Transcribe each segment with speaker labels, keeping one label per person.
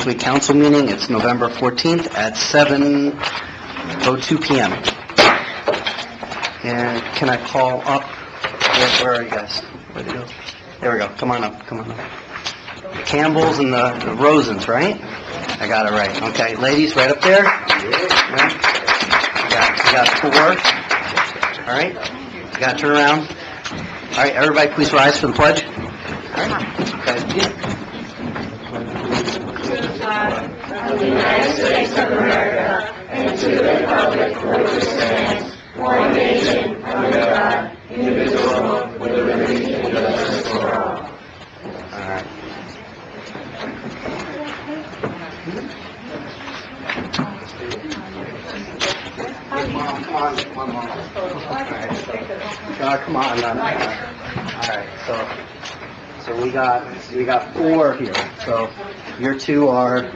Speaker 1: week council meeting. It's November 14th at 7:02 p.m. And can I call up? Where are you guys? Where'd they go? There we go. Come on up. The Campbells and the Rosens, right? I got it right. Okay, ladies, right up there. Yeah. You got 4. All right. You got to turn around. All right, everybody, please rise for the pledge. All right. Okay.
Speaker 2: Of the United States of America and to the republic for which it stands, one nation, under God, indivisible, with liberty and justice for all.
Speaker 1: All right. Come on. Come on. All right, so we got 4 here. So your 2 are...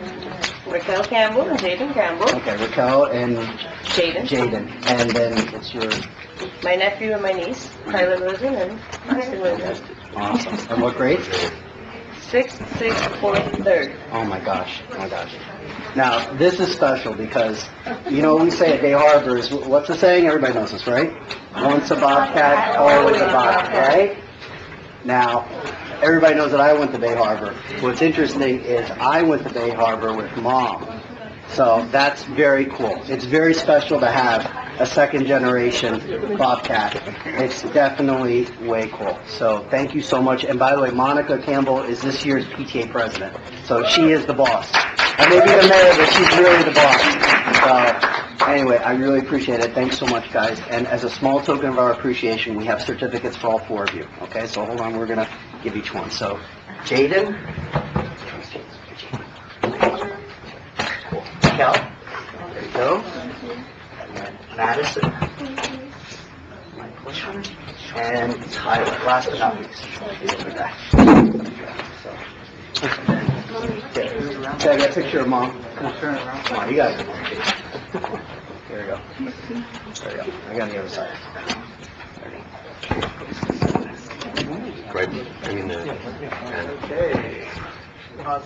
Speaker 3: Raquel Campbell and Jaden Campbell.
Speaker 1: Okay, Raquel and
Speaker 3: Jaden.
Speaker 1: And then it's your...
Speaker 3: My nephew and my niece, Tyler Rosen and Austin Rosen.
Speaker 1: Awesome. And what grade?
Speaker 3: 6th, 4th, 3rd.
Speaker 1: Oh my gosh. Now, this is special because, we say at Bay Harbor is, what's the saying? Everybody knows this, right? Once a Bobcat, always a Bobcat, right? Now, everybody knows that I went to Bay Harbor. What's interesting is I went to Bay Harbor with Mom. So that's very cool. It's very special to have a second-generation Bobcat. It's definitely way cool. So thank you so much. And by the way, Monica Campbell is this year's PTA president. So she is the boss. I may be the mayor, but she's really the boss. So anyway, I really appreciate it. Thanks so much, guys. And as a small token of our appreciation, we have certificates for all 4 of you. Okay, so hold on. We're going to give each one. So, Jaden. Kel. There you go. Madison. And Tyler. Last but not least. Okay, I got a picture of Mom. Come on, you guys. There we go. I got on the other side.
Speaker 4: Right.
Speaker 1: Okay.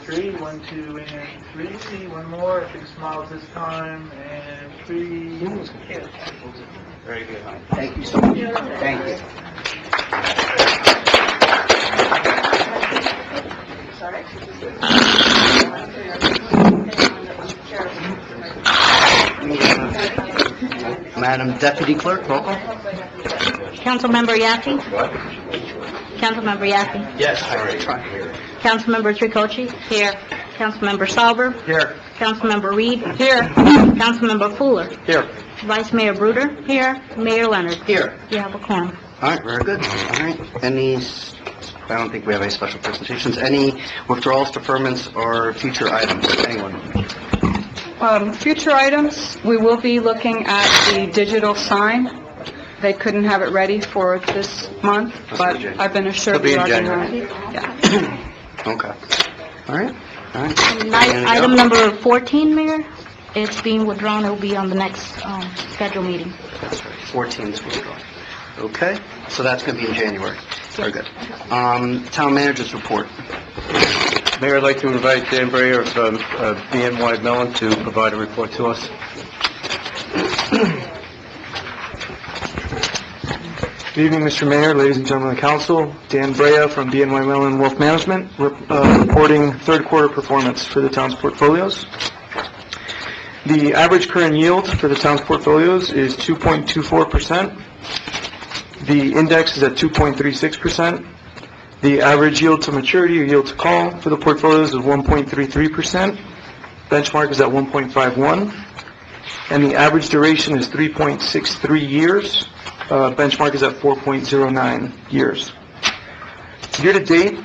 Speaker 5: 3, 1, 2, and 3. One more. Big smiles this time. And 3.
Speaker 1: Very good. Thank you so much. Thank you. Madam Deputy Clerk, roll call.
Speaker 6: Councilmember Yaffe? Councilmember Yaffe?
Speaker 1: Yes, sorry.
Speaker 6: Councilmember Tricoci? Here. Councilmember Sauber?
Speaker 1: Here.
Speaker 6: Councilmember Reed? Here. Councilmember Fuller?
Speaker 1: Here.
Speaker 6: Vice Mayor Bruder? Here. Mayor Leonard?
Speaker 1: Here.
Speaker 6: You have a quorum.
Speaker 1: All right, very good. All right. I don't think we have any special presentations. Any withdrawals, deferments, or future items? Anyone?
Speaker 7: Future items, we will be looking at the digital sign. They couldn't have it ready for this month, but I've been assured we are going to have it. Yeah.
Speaker 1: Okay. All right.
Speaker 6: Item number 14, Mayor, it's being withdrawn. It will be on the next scheduled meeting.
Speaker 1: That's right. 14 is withdrawn. Okay. So that's going to be in January. Very good. Town manager's report.
Speaker 4: Mayor, I'd like to invite Dan Breyer of BNY Mellon to provide a report to us.
Speaker 5: Good evening, Mr. Mayor, ladies and gentlemen of the council. Dan Breyer from BNY Mellon Wealth Management, reporting third quarter performance for the town's portfolios. The average current yield for the town's portfolios is 2.24%. The index is at 2.36%. The average yield to maturity or yield to call for the portfolios is 1.33%. Benchmark is at 1.51. And the average duration is 3.63 years. Benchmark is at 4.09 years. Year to date,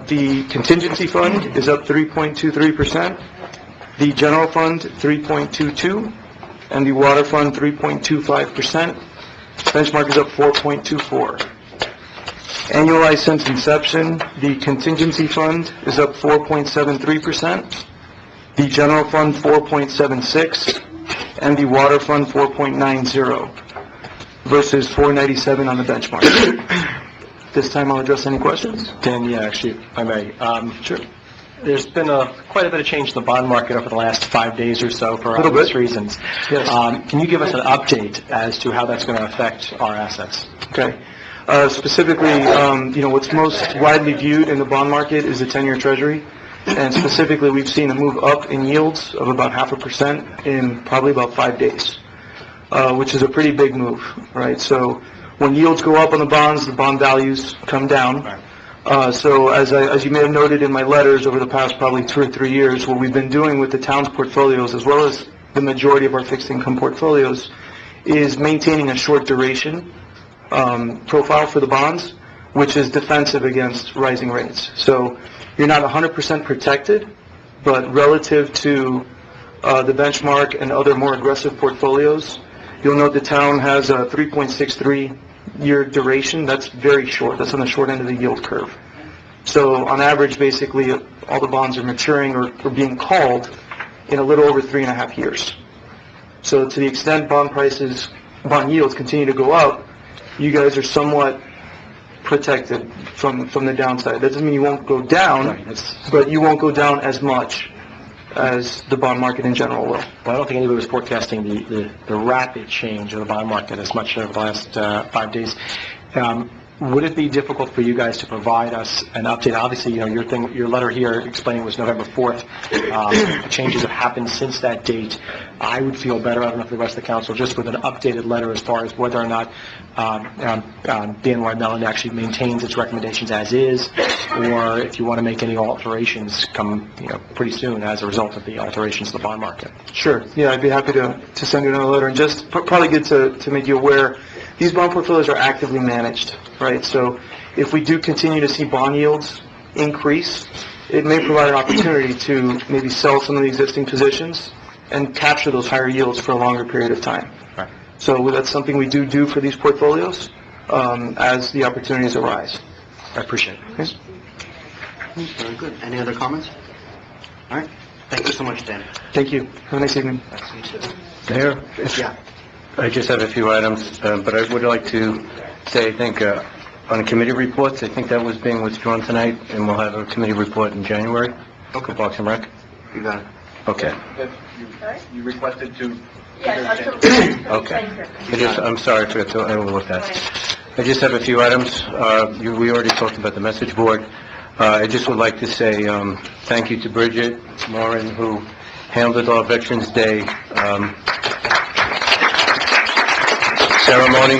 Speaker 5: the contingency fund is up 3.23%. The general fund, 3.22%. And the water fund, 3.25%. Benchmark is up 4.24. Annualized since inception, the contingency fund is up 4.73%, the general fund 4.76%, and the water fund 4.90% versus 4.97 on the benchmark. This time I'll address any questions.
Speaker 4: Dan, yeah, actually, if I may.
Speaker 5: Sure.
Speaker 8: There's been quite a bit of change in the bond market over the last 5 days or so for
Speaker 5: Little
Speaker 8: obvious
Speaker 5: bit.
Speaker 8: reasons.
Speaker 5: Yes.
Speaker 8: Can you give us an update as to how that's going to affect our assets?
Speaker 5: Okay. Specifically, what's most widely viewed in the bond market is the 10-year Treasury. And specifically, we've seen a move up in yields of about 0.5% in probably about 5 days, which is a pretty big move, right? So when yields go up on the bonds, the bond values come down. So as you may have noted in my letters over the past probably 2 or 3 years, what we've been doing with the town's portfolios, as well as the majority of our fixed income portfolios, is maintaining a short duration profile for the bonds, which is defensive against rising rates. So you're not 100% protected, but relative to the benchmark and other more aggressive portfolios, you'll note the town has a 3.63-year duration. That's very short. That's on the short end of the yield curve. So on average, basically, all the bonds are maturing or being called in a little over 3.5 years. So to the extent bond yields continue to go up, you guys are somewhat protected from the downside. That doesn't mean you won't go down, but you won't go down as much as the bond market in general will.
Speaker 8: Well, I don't think anybody was forecasting the rapid change of the bond market as much over the last 5 days. Would it be difficult for you guys to provide us an update? Obviously, your letter here explaining was November 4th. Changes have happened since that date. I would feel better, I don't know if the rest of the council, just with an updated letter as far as whether or not BNY Mellon actually maintains its recommendations as is, or if you want to make any alterations come pretty soon as a result of the alterations to the bond market.
Speaker 5: Sure. Yeah, I'd be happy to send you another letter. And just probably good to make you aware, these bond portfolios are actively managed, right? So if we do continue to see bond yields increase, it may provide an opportunity to maybe sell some of the existing positions and capture those higher yields for a longer period of time.
Speaker 8: Right.
Speaker 5: So that's something we do for these portfolios as the opportunities arise.
Speaker 8: I appreciate it.
Speaker 5: Okay.
Speaker 1: Very good. Any other comments? All right. Thank you so much, Dan.
Speaker 5: Thank you. Have a nice evening.
Speaker 4: Mayor?
Speaker 1: Yeah.
Speaker 4: I just have a few items, but I would like to say, I think, on committee reports, I think that was being withdrawn tonight, and we'll have a committee report in January. Okay. Parks and Rec?
Speaker 1: You got it.
Speaker 4: Okay.
Speaker 8: You requested to...
Speaker 3: Yes, absolutely.
Speaker 4: Okay. I'm sorry, I overlooked that. I just have a few items. We already talked about the message board. I just would like to say thank you to Bridget Moran, who handled our Veterans Day ceremony.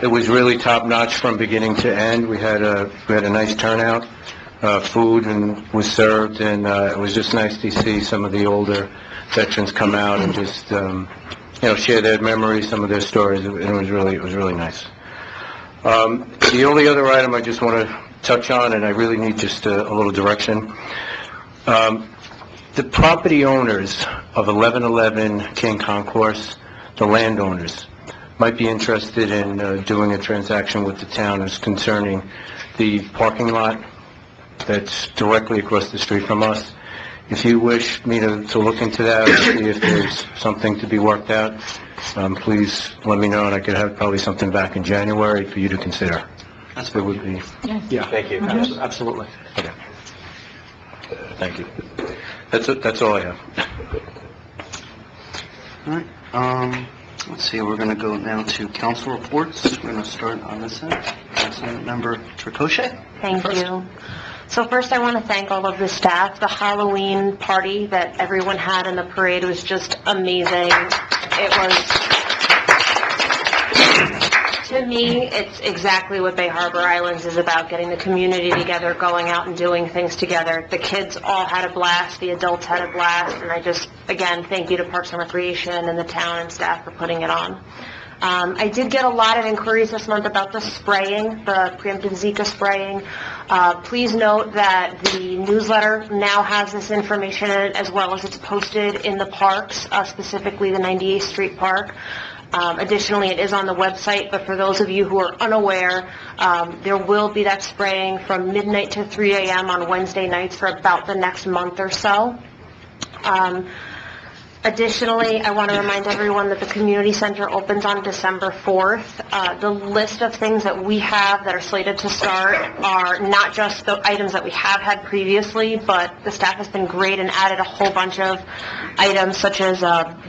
Speaker 4: It was really top-notch from beginning to end. We had a nice turnout. Food was served, and it was just nice to see some of the older veterans come out and just share their memories, some of their stories. It was really nice. The only other item I just want to touch on, and I really need just a little direction. The property owners of 1111 King Concourse, the landowners, might be interested in doing a transaction with the town as concerning the parking lot that's directly across the street from us. If you wish me to look into that, see if there's something to be worked out, please let me know, and I could have probably something back in January for you to consider.
Speaker 1: That's
Speaker 4: It would be...
Speaker 8: Yeah.
Speaker 4: Thank you.
Speaker 8: Absolutely.
Speaker 4: Okay. Thank you. That's all I have.
Speaker 1: All right. Let's see, we're going to go now to council reports. We're going to start on this end. Councilmember Tricochet.
Speaker 2: Thank you. So first, I want to thank all of the staff. The Halloween party that everyone had in the parade was just amazing. It was, to me, it's exactly what Bay Harbor Islands is about, getting the community together, going out and doing things together. The kids all had a blast, the adults had a blast, and I just, again, thank you to Parks and Recreation and the town and staff for putting it on. I did get a lot of inquiries this month about the spraying, the preemptive Zika spraying. Please note that the newsletter now has this information in it, as well as it's posted in the parks, specifically the 98th Street Park. Additionally, it is on the website, but for those of you who are unaware, there will be that spraying from midnight to 3 a.m. on Wednesday nights for about the next month or so.
Speaker 9: Additionally, I want to remind everyone that the community center opens on December 4th. The list of things that we have that are slated to start are not just the items that we have had previously, but the staff has been great and added a whole bunch of items such as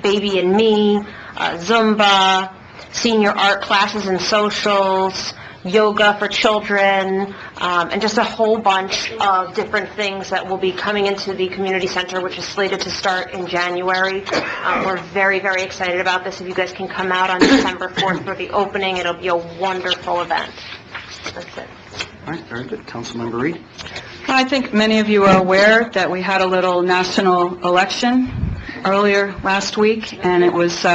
Speaker 9: Baby and Me, Zumba, senior art classes and socials, yoga for children, and just a whole bunch of different things that will be coming into the community center, which is slated to start in January. We're very, very excited about this. If you guys can come out on December 4th for the opening, it'll be a wonderful event. That's it.
Speaker 1: All right, very good. Councilmember Reed?
Speaker 7: I think many of you are aware that we had a little national election earlier last week, and it was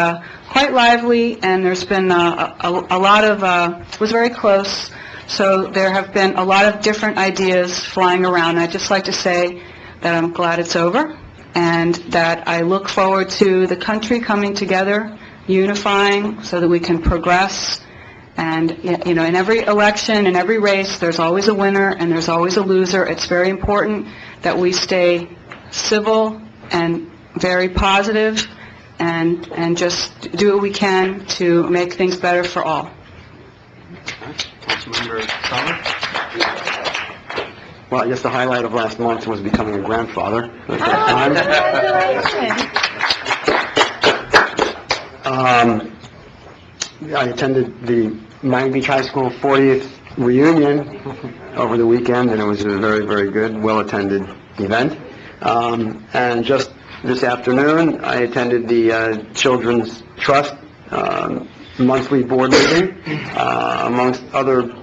Speaker 7: quite lively, and there's been a lot of, it was very close, so there have been a lot of different ideas flying around. I'd just like to say that I'm glad it's over, and that I look forward to the country coming together, unifying, so that we can progress. And, you know, in every election, in every race, there's always a winner and there's always a loser. It's very important that we stay civil and very positive and just do what we can to make things better for all.
Speaker 1: Councilmember Sauer? Well, I guess the highlight of last month was becoming a grandfather. I attended the Miami Beach High School 40th reunion over the weekend, and it was a very, very good, well-attended event. And just this afternoon, I attended the Children's Trust monthly board meeting. Amongst other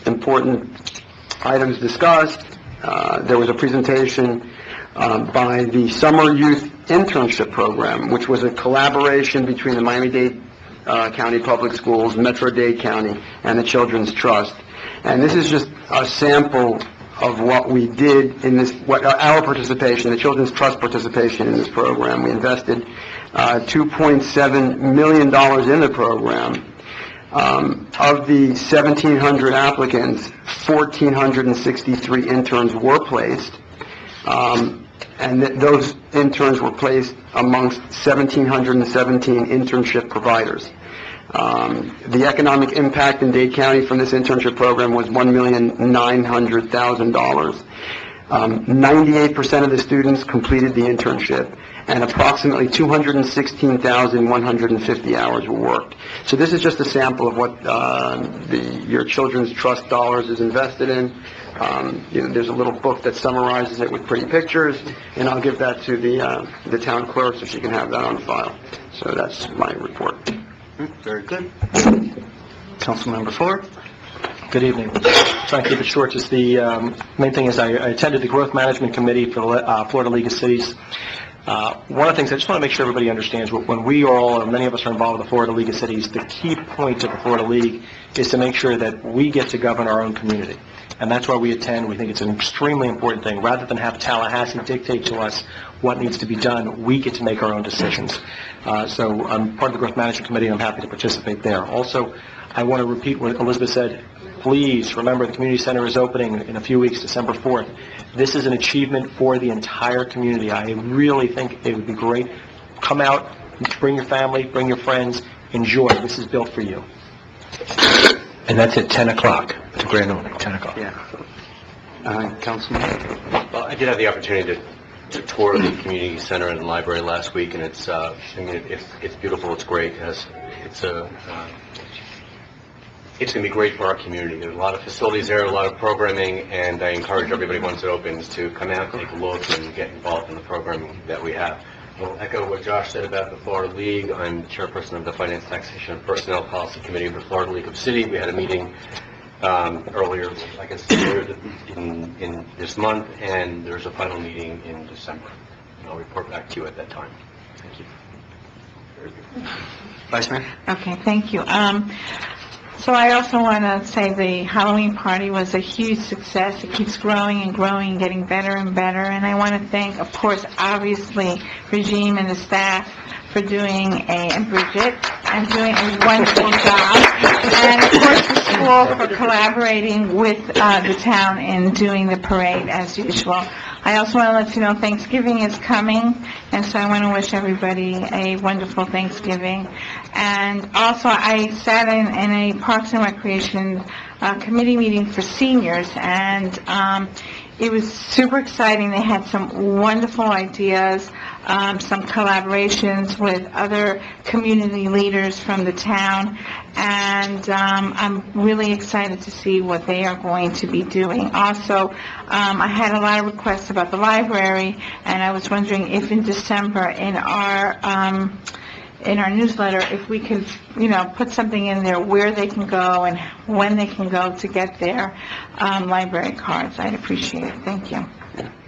Speaker 1: important items discussed, there was a presentation by the Summer Youth Internship Program, which was a collaboration between the Miami-Dade County Public Schools, Metro-Dade County, and the Children's Trust. And this is just a sample of what we did in this, what our participation, the Children's Trust participation in this program. We invested $2.7 million in the program. Of the 1,700 applicants, 1,463 interns were placed. And those interns were placed amongst 1,717 internship providers. The economic impact in Dade County from this internship program was $1,900,000. 98% of the students completed the internship, and approximately 216,150 hours were worked. So this is just a sample of what your Children's Trust dollars is invested in. There's a little book that summarizes it with pretty pictures, and I'll give that to the town clerk so she can have that on file. So that's my report. Very good. Councilmember Fuller?
Speaker 8: Good evening. Trying to keep it short. Just the main thing is I attended the Growth Management Committee for the Florida League of Cities. One of the things I just want to make sure everybody understands, when we are all, or many of us are involved with the Florida League of Cities, the key point of the Florida League is to make sure that we get to govern our own community. And that's why we attend. We think it's an extremely important thing. Rather than have Tallahassee dictate to us what needs to be done, we get to make our own decisions. So I'm part of the Growth Management Committee, and I'm happy to participate there. Also, I want to repeat what Elizabeth said. Please remember the community center is opening in a few weeks, December 4th. This is an achievement for the entire community. I really think it would be great. Come out, bring your family, bring your friends, enjoy. This is built for you.
Speaker 4: And that's at 10 o'clock, the grand opening, 10 o'clock.
Speaker 1: Yeah. Councilman?
Speaker 10: Well, I did have the opportunity to tour the community center and library last week, and it's beautiful, it's great. It's going to be great for our community. There's a lot of facilities there, a lot of programming, and I encourage everybody once it opens to come out, take a look, and get involved in the programming that we have. I'll echo what Josh said about the Florida League. I'm chairperson of the Finance, Taxation, and Personnel Policy Committee of the Florida League of Cities. We had a meeting earlier in this month, and there's a final meeting in December. And I'll report back to you at that time. Thank you. Very good.
Speaker 1: Vice Mayor?
Speaker 2: Okay, thank you. So I also want to say the Halloween party was a huge success. It keeps growing and growing, getting better and better. And I want to thank, of course, obviously, Regime and the staff for and Bridget, and doing a wonderful job. And, of course, the school for collaborating with the town in doing the parade, as usual.
Speaker 11: I also want to let you know Thanksgiving is coming, and so I want to wish everybody a wonderful Thanksgiving. And also, I sat in a Parks and Recreation committee meeting for seniors, and it was super exciting. They had some wonderful ideas, some collaborations with other community leaders from the town, and I'm really excited to see what they are going to be doing. Also, I had a lot of requests about the library, and I was wondering if in December in our newsletter, if we could, put something in there where they can go and when they can go to get their library cards. I'd appreciate it. Thank you.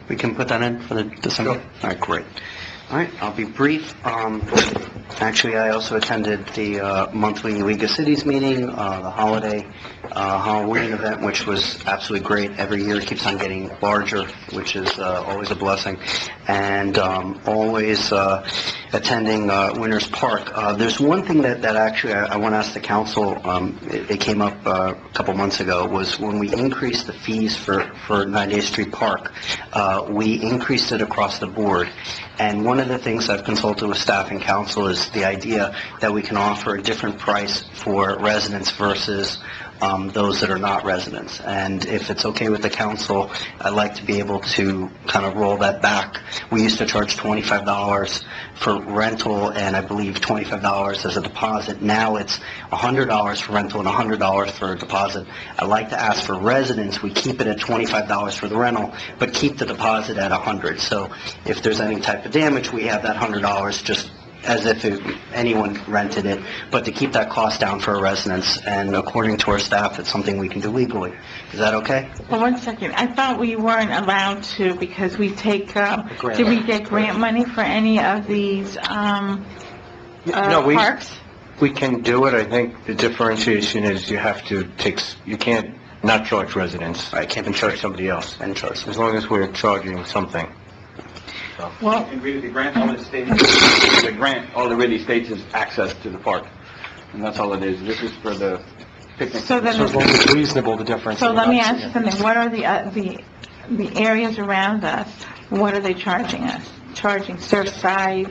Speaker 1: We can put that in for the December? All right, great. All right, I'll be brief. Actually, I also attended the monthly League of Cities meeting, the holiday Halloween event, which was absolutely great. Every year it keeps on getting larger, which is always a blessing. And always attending Winners Park. There's one thing that actually I want to ask the council, it came up a couple months ago, was when we increased the fees for 98th Street Park, we increased it across the board. And one of the things I've consulted with staff and council is the idea that we can offer a different price for residents versus those that are not residents. And if it's okay with the council, I'd like to be able to kind of roll that back. We used to charge $25 for rental and I believe $25 as a deposit. Now it's $100 for rental and $100 for a deposit. I'd like to ask for residents, we keep it at $25 for the rental, but keep the deposit at $100. So if there's any type of damage, we have that $100 just as if anyone rented it, but to keep that cost down for our residents. And according to our staff, it's something we can do legally. Is that okay?
Speaker 11: Well, 1 second. I thought we weren't allowed to because we take, did we get grant money for any of these parks?
Speaker 4: We can do it. I think the differentiation is you can't not charge residents.
Speaker 1: I can't
Speaker 4: charge somebody else.
Speaker 1: And charge.
Speaker 4: As long as we're charging something.
Speaker 11: Well,
Speaker 12: I agree with the grant already states, the grant already states is access to the park, and that's all it is. This is for the picnic.
Speaker 11: So then,
Speaker 8: So as long as it's reasonable, the difference.
Speaker 11: so let me ask you something. What are the areas around us? What are they charging us? Charging Surfside,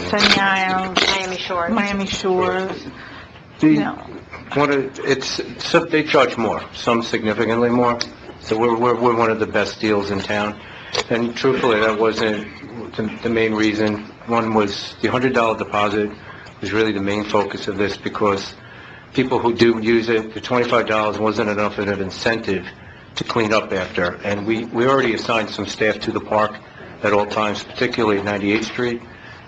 Speaker 11: Sunny Isles, Miami Shores.
Speaker 4: They charge more, some significantly more. So we're one of the best deals in town. And truthfully, that wasn't the main reason. One was the $100 deposit was really the main focus of this because people who do use it, the $25 wasn't enough of an incentive to clean up after. And we already assigned some staff to the park at all times, particularly at 98th Street,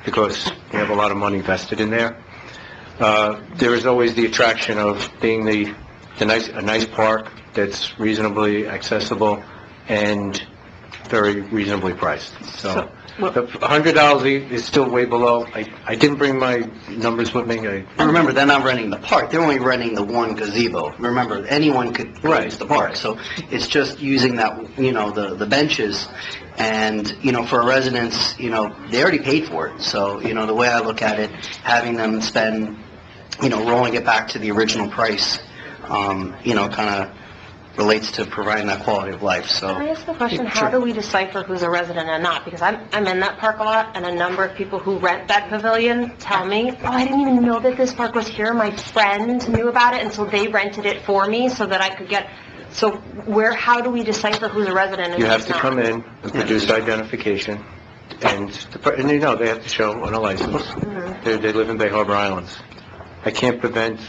Speaker 4: because we have a lot of money vested in there. There is always the attraction of being a nice park that's reasonably accessible and very reasonably priced. So the $100 is still way below. I didn't bring my numbers with me.
Speaker 1: Remember, they're not renting the park. They're only renting the one gazebo. Remember, anyone could use the park. So it's just using that, the benches. And, for our residents, they already paid for it. So, the way I look at it, having them spend, rolling it back to the original price, kind of relates to providing that quality of life. So,
Speaker 9: can I ask the question, how do we decipher who's a resident and not? Because I'm in that park a lot, and a number of people who rent that pavilion tell me, I didn't even know that this park was here. My friend knew about it, and so they rented it for me so that I could get... So how do we decipher who's a resident and who's not?
Speaker 4: You have to come in and produce identification, and they have to show on a license.
Speaker 9: Mm-hmm.
Speaker 4: They live in Bay Harbor Islands. I can't prevent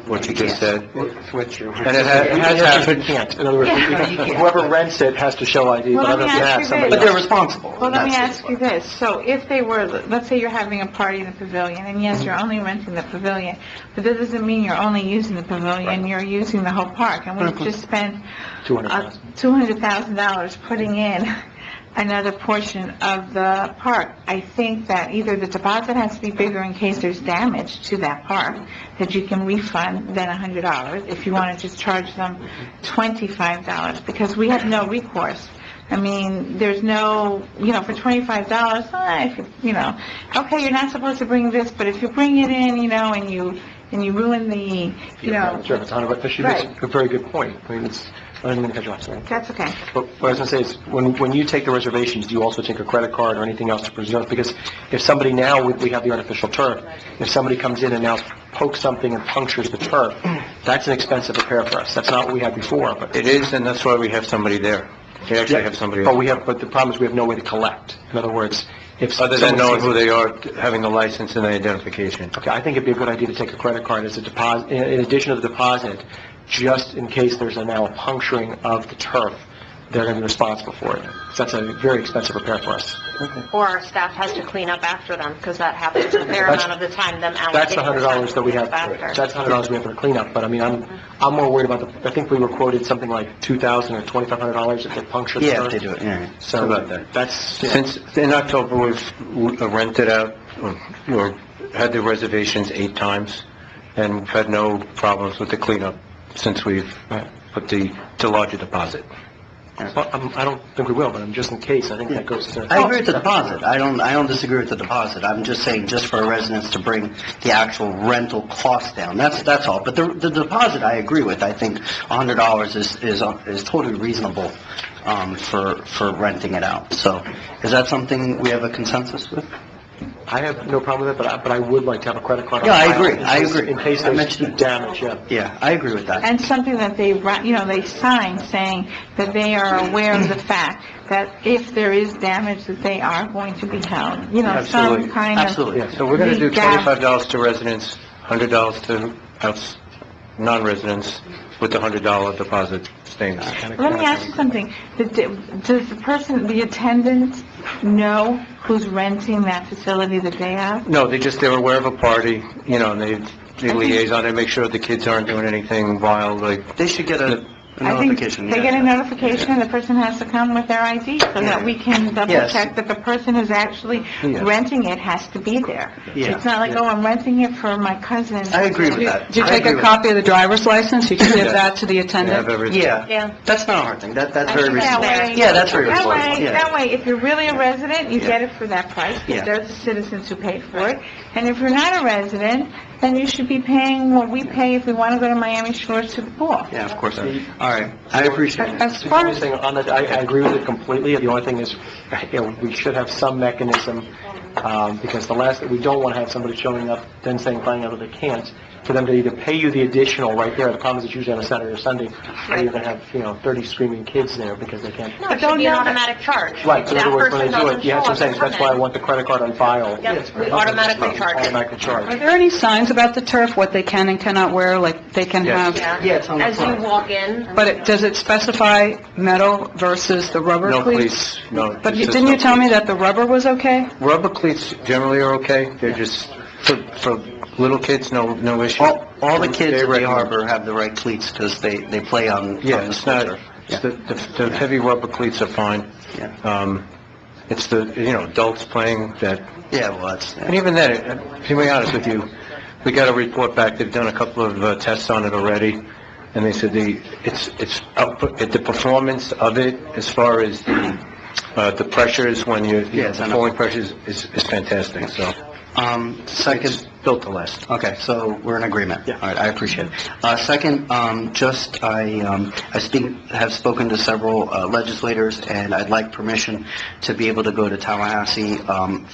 Speaker 4: what you just said. And it has happened.
Speaker 8: In other words, whoever rents it has to show ID,
Speaker 11: Well,
Speaker 8: but
Speaker 11: let me
Speaker 8: others
Speaker 11: ask
Speaker 8: have
Speaker 11: you
Speaker 8: somebody.
Speaker 1: but they're responsible.
Speaker 11: Well, let me ask you this. So if they were, let's say you're having a party in the pavilion, and yes, you're only renting the pavilion, but that doesn't mean you're only using the pavilion, you're using the whole park. And we've just spent $200,000 putting in another portion of the park. I think that either the deposit has to be bigger in case there's damage to that park, that you can refund than $100, if you want to just charge them $25, because we have no recourse. I mean, there's no, for $25, okay, you're not supposed to bring this, but if you bring it in, and you ruin the,
Speaker 8: Sure, it's 100, but she makes a very good point. I mean, I didn't mean to cut you off, sorry.
Speaker 11: That's okay.
Speaker 8: But what I was going to say is, when you take the reservations, do you also take a credit card or anything else to preserve? Because if somebody now, we have the artificial turf, if somebody comes in and now pokes something and punctures the turf, that's an expensive repair for us. That's not what we had before, but...
Speaker 4: It is, and that's why we have somebody there. We actually have somebody there.
Speaker 8: But the problem is we have no way to collect. In other words, if...
Speaker 4: Other than knowing who they are, having the license and the identification.
Speaker 8: Okay, I think it'd be a good idea to take a credit card as a deposit, in addition to the deposit, just in case there's now a puncturing of the turf, they're going to be responsible for it. So that's a very expensive repair for us.
Speaker 9: Or our staff has to clean up after them, because that happens a fair amount of the time, them allocating.
Speaker 8: That's the $100 that we have,
Speaker 9: after.
Speaker 8: that's $100 we have for cleanup, but I mean, I'm more worried about I think we were quoted something like $2,000 or $2,500 if they puncture the turf.
Speaker 1: Yeah, if they do it, yeah.
Speaker 8: So
Speaker 4: About that.
Speaker 8: that's...
Speaker 4: Since in October, we've rented out, or had the reservations 8 times, and we've had no problems with the cleanup since we've put the larger deposit.
Speaker 8: Well, I don't think we will, but just in case, I think that goes to...
Speaker 1: I agree with the deposit. I don't disagree with the deposit. I'm just saying, just for residents to bring the actual rental cost down. That's all. But the deposit, I agree with. I think $100 is totally reasonable for renting it out. So, is that something we have a consensus with?
Speaker 8: I have no problem with it, but I would like to have a credit card.
Speaker 1: Yeah,
Speaker 8: on
Speaker 1: I
Speaker 8: file
Speaker 1: agree. I agree.
Speaker 8: In case
Speaker 1: I
Speaker 8: there's
Speaker 1: mentioned it.
Speaker 8: damage, yeah.
Speaker 1: Yeah, I agree with that.
Speaker 11: And something that they sign saying that they are aware of the fact that if there is damage, that they are going to be held.
Speaker 4: Absolutely.
Speaker 11: Some kind of...
Speaker 1: Absolutely.
Speaker 4: Yeah, so we're going to do
Speaker 11: legal-
Speaker 4: $25 to residents, $100 to non-residents, with the $100 deposit staying there.
Speaker 11: Let me ask you something. Does the attendant know who's renting that facility that they have?
Speaker 4: No, they're aware of a party, and they liaison and make sure the kids aren't doing anything wild, like...
Speaker 1: They should get a
Speaker 11: I think
Speaker 1: notification.
Speaker 11: they get a notification, the person has to come with their ID, so that we can double
Speaker 1: Yes.
Speaker 11: check that the person who's actually
Speaker 4: Yes.
Speaker 11: renting it has to be there.
Speaker 1: Yeah.
Speaker 11: It's not like, oh, I'm renting it for my cousin.
Speaker 1: I agree with that.
Speaker 7: Did you
Speaker 1: I
Speaker 7: take
Speaker 1: agree
Speaker 7: a
Speaker 1: with
Speaker 7: copy of the driver's license? You can give that to the
Speaker 4: They have
Speaker 7: attendant?
Speaker 4: everything.
Speaker 1: Yeah, that's not a hard thing. That's very reasonable.
Speaker 11: That way-
Speaker 1: Yeah, that's very
Speaker 11: That
Speaker 1: reasonable.
Speaker 11: way,
Speaker 1: Yeah.
Speaker 11: that way, if you're really a resident, you
Speaker 1: Yeah.
Speaker 11: get it for that price,
Speaker 1: Yeah.
Speaker 11: because they're the citizens who paid for it. And if you're not a resident, then you should be paying what we pay if we want to go to Miami Shores to the pool.
Speaker 1: Yeah, of course. All right, I appreciate it.
Speaker 7: As far as...
Speaker 8: On that, I agree with it completely. The only thing is, we should have some mechanism, because we don't want to have somebody showing up, then saying, finding out that they can't, for them to either pay you the additional right there. The problem is it's usually on a Saturday or Sunday, or you're going to have, 30 screaming kids there because they can't.
Speaker 9: No, it should be an automatic charge.
Speaker 8: Right, so in
Speaker 9: That
Speaker 8: other words, when
Speaker 9: person
Speaker 8: they do
Speaker 9: doesn't
Speaker 8: it, yeah, that's what I'm
Speaker 9: show
Speaker 8: saying,
Speaker 9: up
Speaker 8: so that's
Speaker 9: to
Speaker 8: why I
Speaker 9: come in.
Speaker 8: want the credit card on file.
Speaker 9: Yep, we automatically charge it.
Speaker 8: Automatically
Speaker 7: Are
Speaker 8: charge.
Speaker 7: there any signs about the turf, what they can and cannot wear, like they can
Speaker 4: Yes.
Speaker 7: have?
Speaker 1: Yeah, it's on the
Speaker 9: As you
Speaker 1: front.
Speaker 9: walk in.
Speaker 7: But does it specify metal versus the rubber
Speaker 4: No
Speaker 7: cleats?
Speaker 4: cleats, no.
Speaker 7: But
Speaker 4: it says
Speaker 7: didn't
Speaker 4: no
Speaker 7: you tell me
Speaker 4: cleats.
Speaker 7: that the rubber was okay?
Speaker 4: Rubber cleats generally are okay, they're just, for little kids, no issue.
Speaker 1: All the kids
Speaker 4: They
Speaker 1: at Bay
Speaker 4: recommend-
Speaker 1: Harbor have the right cleats because they play on
Speaker 4: Yeah,
Speaker 1: the
Speaker 4: it's not,
Speaker 1: turf.
Speaker 4: it's the heavy rubber cleats are fine.
Speaker 1: Yeah.
Speaker 4: It's the, adults playing that,
Speaker 1: Yeah, well, that's...
Speaker 4: and even then, to be honest with you, we got a report back, they've done a couple of tests on it already, and they said the performance of it, as far as the pressures, when the falling pressures is fantastic, so.
Speaker 1: Second...
Speaker 4: It's built to last.
Speaker 1: Okay, so we're in agreement. Yeah. All right, I appreciate it. Second, I have spoken to several legislators, and I'd like permission to be able to go to Tallahassee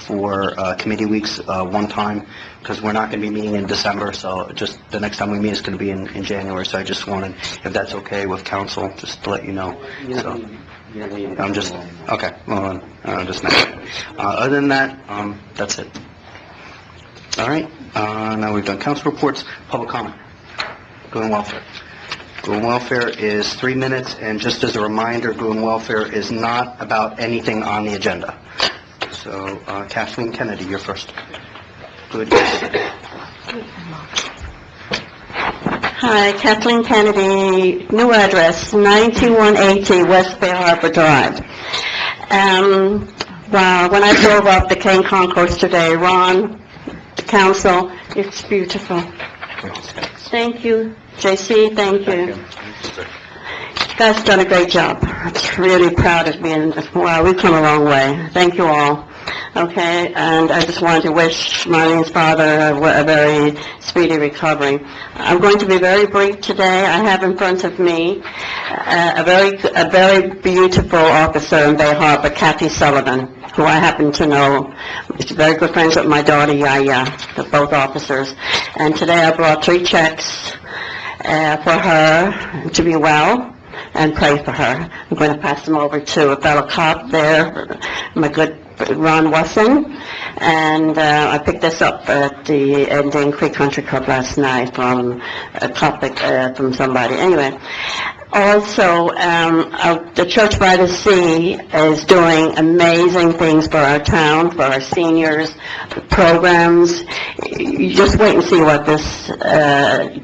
Speaker 1: for committee weeks one time, because we're not going to be meeting in December, so just the next time we meet is going to be in January, so I just wanted, if that's okay with council, just to let you know. So, I'm just, okay, well, just mention it. Other than that, that's it. All right, now we've done council reports, public comment. Good welfare. Good welfare is 3 minutes, and just as a reminder, good welfare is not about anything on the agenda. So, Kathleen Kennedy, you're first. Good.
Speaker 13: Hi, Kathleen Kennedy, new address, 9180 West Bay Harbor Drive. Wow, when I drove up the King Concourse today, Ron, the council, it's beautiful. Thank you, JC, thank you. guys done a great job. I'm really proud of being, wow, we've come a long way. Thank you all. Okay, and I just wanted to wish Marlene's father a very speedy recovery. I'm going to be very brief today. I have in front of me a very beautiful officer in Bay Harbor, Kathy Sullivan, who I happen to know. She's very good friends with my daughter, Yaya, both officers. And today I brought 3 checks for her to be well, and pray for her. I'm going to pass them over to a fellow cop there, my good Ron Wasson, and I picked this up at the Indian Creek Country Club last night from a topic from somebody. Anyway, also, the Church by the Sea is doing amazing things for our town, for our seniors, programs. You just wait and see what this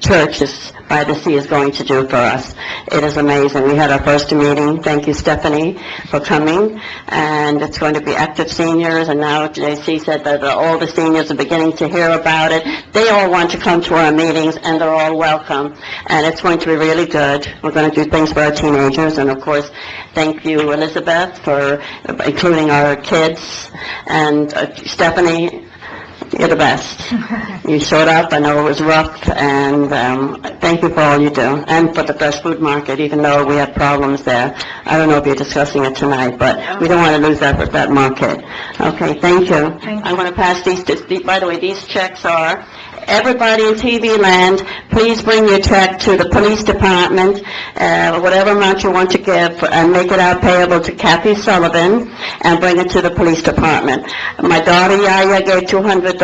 Speaker 13: Church by the Sea is going to do for us. It is amazing. We had our first meeting. Thank you, Stephanie, for coming. And it's going to be active seniors, and now JC said that all the seniors are beginning to hear about it. They all want to come to our meetings, and they're all welcome. And it's going to be really good. We're going to do things for our teenagers, and of course, thank you, Elizabeth, for including our kids. And Stephanie, you're the best. You showed up. I know it was rough, and thank you for all you do. And for the fresh food market, even though we have problems there. I don't know if you're discussing it tonight, but we don't want to lose that market. Okay, thank you. I'm going to pass these, by the way, these checks are, everybody in TV land, please bring your check to the police department, whatever amount you want to give, and make it out payable to Kathy Sullivan, and bring it to the police department. My daughter Yaya gave $200.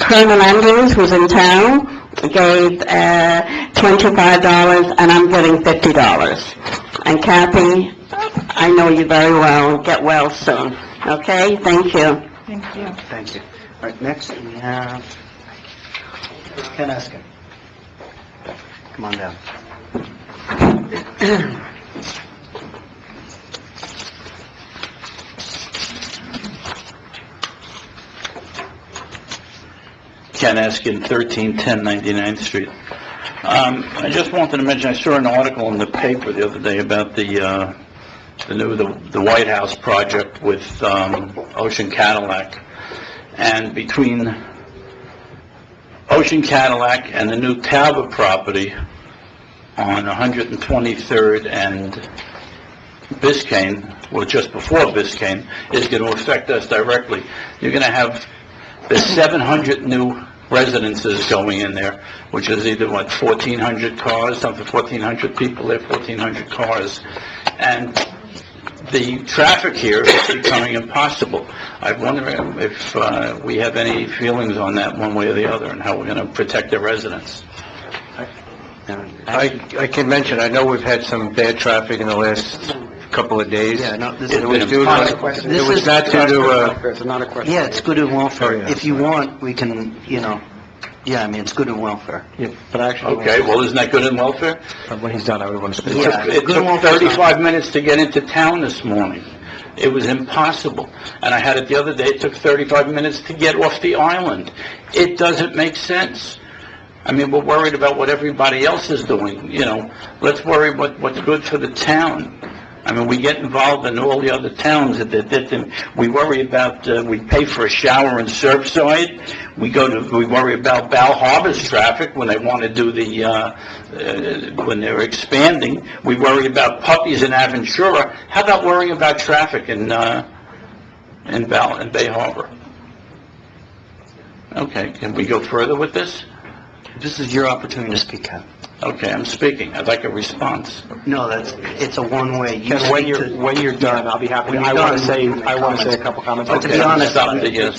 Speaker 13: Colonel Andrews, who's in town, gave $25, and I'm giving $50. And Kathy, I know you very well. Get well soon. Okay? Thank you.
Speaker 11: Thank you.
Speaker 1: Thank you. All right, next we have Ken Eskin. Come on down.
Speaker 14: Ken Eskin, 1310 99th Street. I just wanted to mention, I saw an article in the paper the other day about the White House project with Ocean Cadillac. And between Ocean Cadillac and the new Talbot property on 123rd and Biscayne, well, just before Biscayne, is going to affect us directly. You're going to have the 700 new residences going in there, which is either, 1,400 cars, something, 1,400 people there, 1,400 cars. And the traffic here is becoming impossible. I wonder if we have any feelings on that one way or the other, and how we're going to protect the residents.
Speaker 4: I can mention, I know we've had some bad traffic in the last couple of days.
Speaker 1: Yeah, no, this
Speaker 4: It was due to, it was not due to,
Speaker 8: It's not a question.
Speaker 1: yeah, it's good in welfare.
Speaker 4: Oh, yeah.
Speaker 1: If you want, we can, yeah, I mean, it's good in welfare.
Speaker 8: Yeah, but actually,
Speaker 14: Okay, well, isn't that good in welfare?
Speaker 8: when he's done, I would want to speak.
Speaker 1: Yeah.
Speaker 14: It took 35 minutes to get into town this morning. It was impossible. And I had it the other day, it took 35 minutes to get off the island. It doesn't make sense. I mean, we're worried about what everybody else is doing, Let's worry what's good for the town. I mean, we get involved in all the other towns we worry about, we pay for a shower in Surfside. We worry about Bal Harbor's traffic when they want to do when they're expanding. We worry about puppies in Aventura. How about worrying about traffic in Bay Harbor? Okay, can we go further with this?
Speaker 1: This is your opportunity to speak, Ken.
Speaker 14: Okay, I'm speaking. I'd like a response.
Speaker 1: No, it's a one-way.
Speaker 8: Ken, when you're done, I'll be happy. I want to say a couple comments.
Speaker 1: But to be honest,
Speaker 14: Stop.
Speaker 1: but you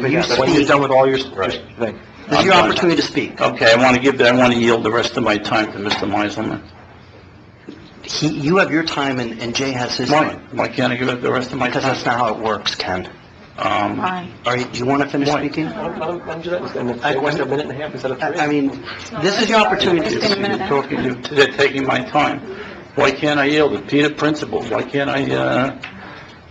Speaker 8: When you're
Speaker 1: speak.
Speaker 8: done with all your
Speaker 14: Right.
Speaker 8: thing.
Speaker 1: This is your opportunity to speak.
Speaker 14: Okay, I want to yield the rest of my time to Mr. Meiselman.
Speaker 1: You have your time, and Jay has his
Speaker 14: Why?
Speaker 1: time.
Speaker 14: Why can't I give it the rest of my
Speaker 1: Because
Speaker 14: time?
Speaker 1: that's not how it works, Ken.
Speaker 6: Why?
Speaker 1: Do you want to finish speaking?
Speaker 8: I'm just, and if they want a minute and a half instead of 3.
Speaker 1: I mean, this is your opportunity to speak.
Speaker 14: They're taking my time. Why can't I yield it? Peter Principle, why can't I yield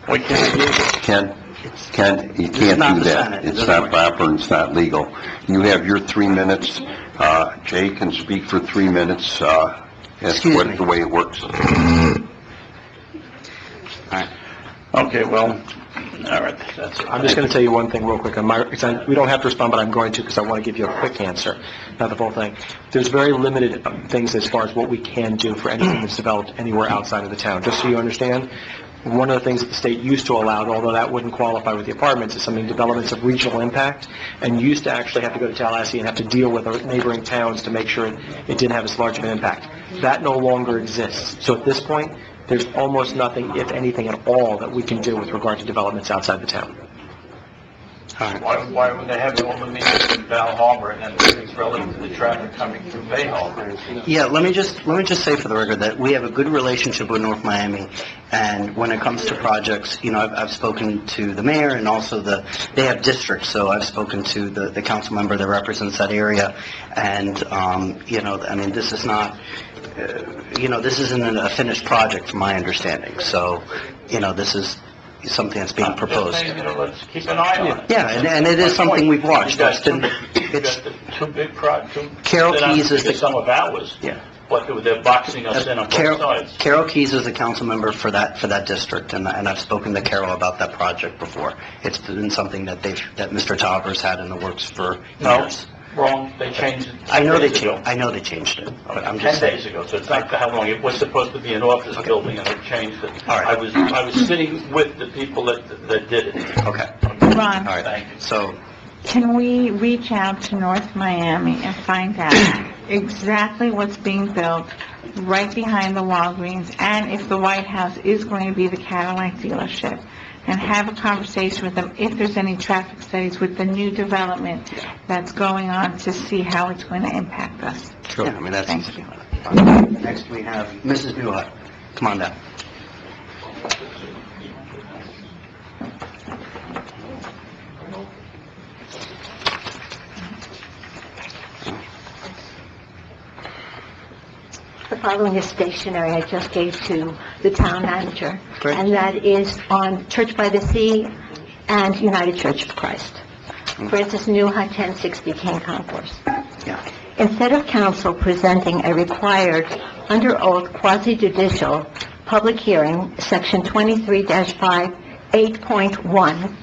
Speaker 14: it?
Speaker 15: Ken, you
Speaker 1: This is
Speaker 15: can't
Speaker 1: not
Speaker 15: do
Speaker 1: the
Speaker 15: that.
Speaker 1: Senate. It
Speaker 15: It's
Speaker 1: doesn't
Speaker 15: not
Speaker 1: work.
Speaker 15: proper and it's not legal. You have your 3 minutes. Jay can speak for 3 minutes. That's
Speaker 1: Excuse
Speaker 15: what
Speaker 1: me.
Speaker 15: the way it works.
Speaker 14: Okay, well, all right, that's it.
Speaker 8: I'm just going to tell you one thing real quick. We don't have to respond, but I'm going to because I want to give you a quick answer, not the full thing. There's very limited things as far as what we can do for anything that's developed anywhere outside of the town. Just so you understand, one of the things that the state used to allow, although that wouldn't qualify with the apartments, is something developments of regional impact, and used to actually have to go to Tallahassee and have to deal with our neighboring towns to make sure it didn't have as large of an impact. That no longer exists. So at this point, there's almost nothing, if anything at all, that we can do with regard to developments outside the town.
Speaker 14: Why would they have all the meetings in Val Harbor and then things relative to the traffic coming through Bay Harbor?
Speaker 1: Yeah, let me just say for the record that we have a good relationship with North Miami, and when it comes to projects, I've spoken to the mayor, and also they have districts, so I've spoken to the council member that represents that area, and, this is not, this isn't a finished project from my understanding, so, this is something that's being proposed.
Speaker 14: Let's keep an eye on it.
Speaker 1: Yeah, and it is something we've watched.
Speaker 14: You got the two big projects.
Speaker 1: Carol Keys is
Speaker 14: some of ours.
Speaker 1: Yeah.
Speaker 14: But they're boxing us in on both sides.
Speaker 1: Carol Keys is a council member for that district, and I've spoken to Carol about that project before. It's been something that Mr. Tauber's had in the works for years.
Speaker 14: Wrong, they changed it.
Speaker 1: I know they changed it, but I'm just
Speaker 14: 10
Speaker 1: saying.
Speaker 14: days ago, so it's not how long. It was supposed to be an office building, and they changed it.
Speaker 1: All right.
Speaker 14: I was sitting with the people that did it.
Speaker 1: Okay.
Speaker 11: Ron,
Speaker 1: All right. So,
Speaker 11: can we reach out to North Miami and find out exactly what's being built right behind the Walgreens, and if the White House is going to be the Cadillac dealership, and have a conversation with them if there's any traffic studies with the new development that's going on to see how it's going to impact us.
Speaker 1: sure. Yeah, that's
Speaker 11: Thank you.
Speaker 1: Next, we have Mrs. Newhut. Come on down.
Speaker 16: The following is stationery I just gave to the town manager,
Speaker 1: Great.
Speaker 16: and that is on Church by the Sea and United Church of Christ. Francis Newhut, 1060 King Concourse.
Speaker 1: Yeah.
Speaker 16: Instead of council presenting a required under oath quasi-judicial public hearing, section 23-5, 8.1,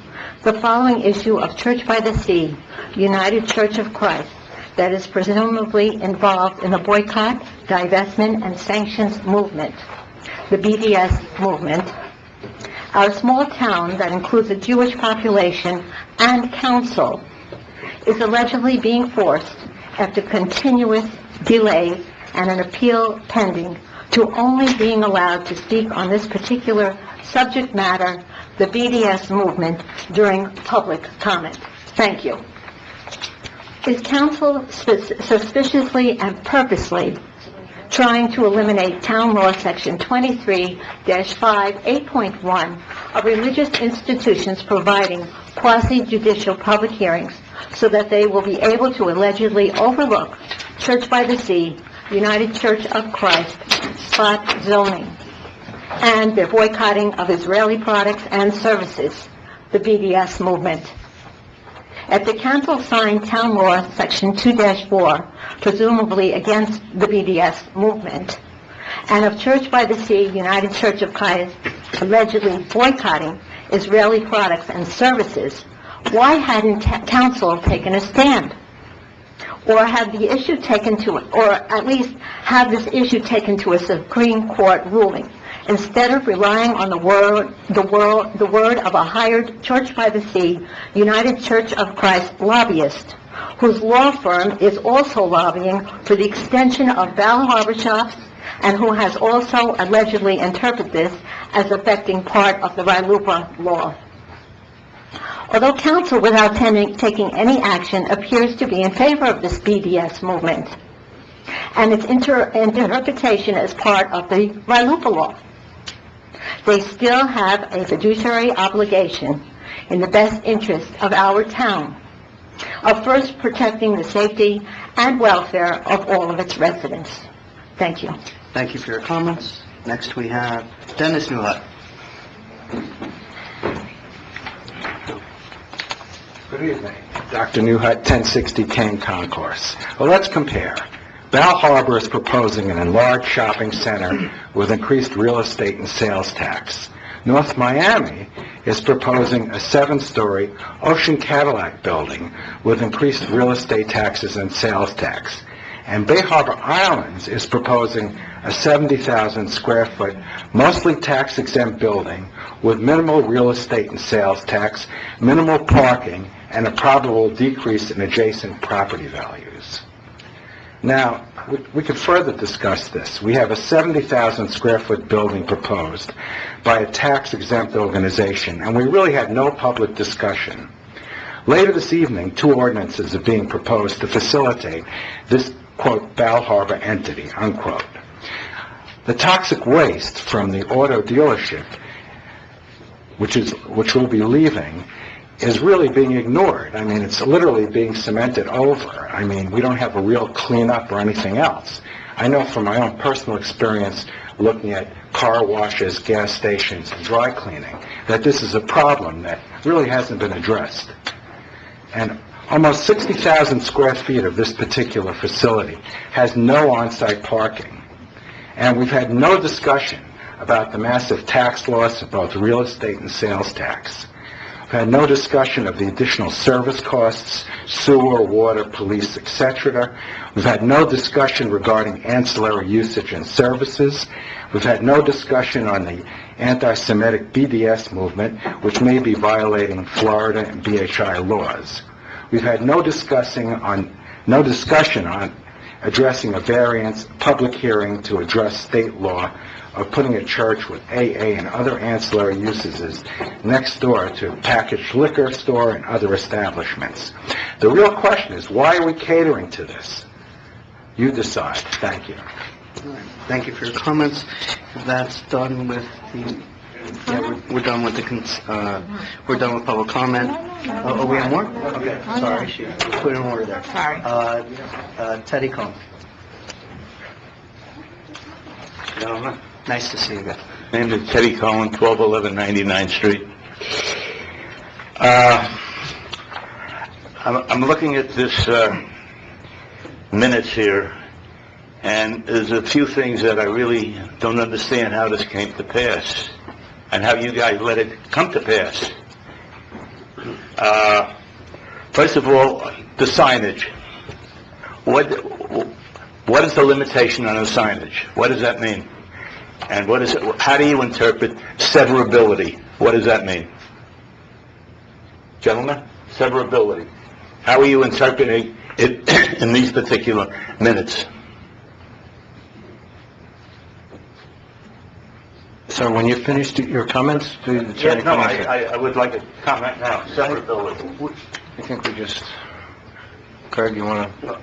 Speaker 16: the following issue of Church by the Sea, United Church of Christ, that is presumably involved in the boycott, divestment, and sanctions movement, the BDS movement. Our small town that includes a Jewish population and council is allegedly being forced, after continuous delays and an appeal pending, to only being allowed to speak on this particular subject matter, the BDS movement, during public comment. Thank you. Is council suspiciously and purposely trying to eliminate Town Law Section 23-5, 8.1 of religious institutions providing quasi-judicial public hearings so that they will be able to allegedly overlook Church by the Sea, United Church of Christ, spot zoning, and their boycotting of Israeli products and services, the BDS movement? If the council signed Town Law Section 2-4, presumably against the BDS movement, and of Church by the Sea, United Church of Christ, allegedly boycotting Israeli products and services, why hadn't council taken a stand? Or have the issue taken to, or at least have this issue taken to a Supreme Court ruling, instead of relying on the word of a hired Church by the Sea, United Church of Christ lobbyist, whose law firm is also lobbying for the extension of Val Harbor shops, and who has also allegedly interpreted this as affecting part of the RILUPA law. Although council, without taking any action, appears to be in favor of this BDS movement and its interpretation as part of the RILUPA law, they still have a fiduciary obligation in the best interest of our town of first protecting the safety and welfare of all of its residents. Thank you.
Speaker 1: Thank you for your comments. Next, we have Dennis Newhut.
Speaker 17: Good evening. Dr. Newhut, 1060 Kane Concourse. Well, let's compare. Bal Harbor is proposing an enlarged shopping center with increased real estate and sales tax. North Miami is proposing a 7-story Ocean Cadillac building with increased real estate taxes and sales tax. And Bay Harbor Islands is proposing a 70,000 square foot, mostly tax-exempt building with minimal real estate and sales tax, minimal parking, and a probable decrease in adjacent property values. Now, we could further discuss this. We have a 70,000 square foot building proposed by a tax-exempt organization, and we really had no public discussion. Later this evening, 2 ordinances are being proposed to facilitate this, quote, Bal Harbor entity, unquote. The toxic waste from the auto dealership, which will be leaving, is really being ignored. I mean, it's literally being cemented over. I mean, we don't have a real cleanup or anything else. I know from my own personal experience looking at car washes, gas stations, and dry cleaning, that this is a problem that really hasn't been addressed. And almost 60,000 square feet of this particular facility has no on-site parking. And we've had no discussion about the massive tax loss of both real estate and sales tax. We've had no discussion of the additional service costs, sewer, water, police, etc. We've had no discussion regarding ancillary usage and services. We've had no discussion on the anti-Semitic BDS movement, which may be violating Florida and BHI laws. We've had no discussion on addressing a variance public hearing to address state law of putting a church with AA and other ancillary uses next door to a packaged liquor store and other establishments. The real question is, why are we catering to this? You decide. Thank you.
Speaker 1: All right. Thank you for your comments. That's done with the... Yeah, we're done with we're done with public comment. Oh, we have more? Okay, sorry, she put in order there.
Speaker 11: Sorry.
Speaker 1: Teddy Cohn. Gentlemen, nice to see you again.
Speaker 14: Name is Teddy Cohen, 1211 99th Street. I'm looking at this minutes here, and there's a few things that I really don't understand how this came to pass, and how you guys let it come to pass. First of all, the signage. What is the limitation on the signage? What does that mean? And how do you interpret severability? What does that mean? Gentlemen, severability. How are you interpreting it in these particular minutes?
Speaker 4: So when you finished your comments,
Speaker 14: I would like to comment now. Severability.
Speaker 4: I think we just... Craig, you want to...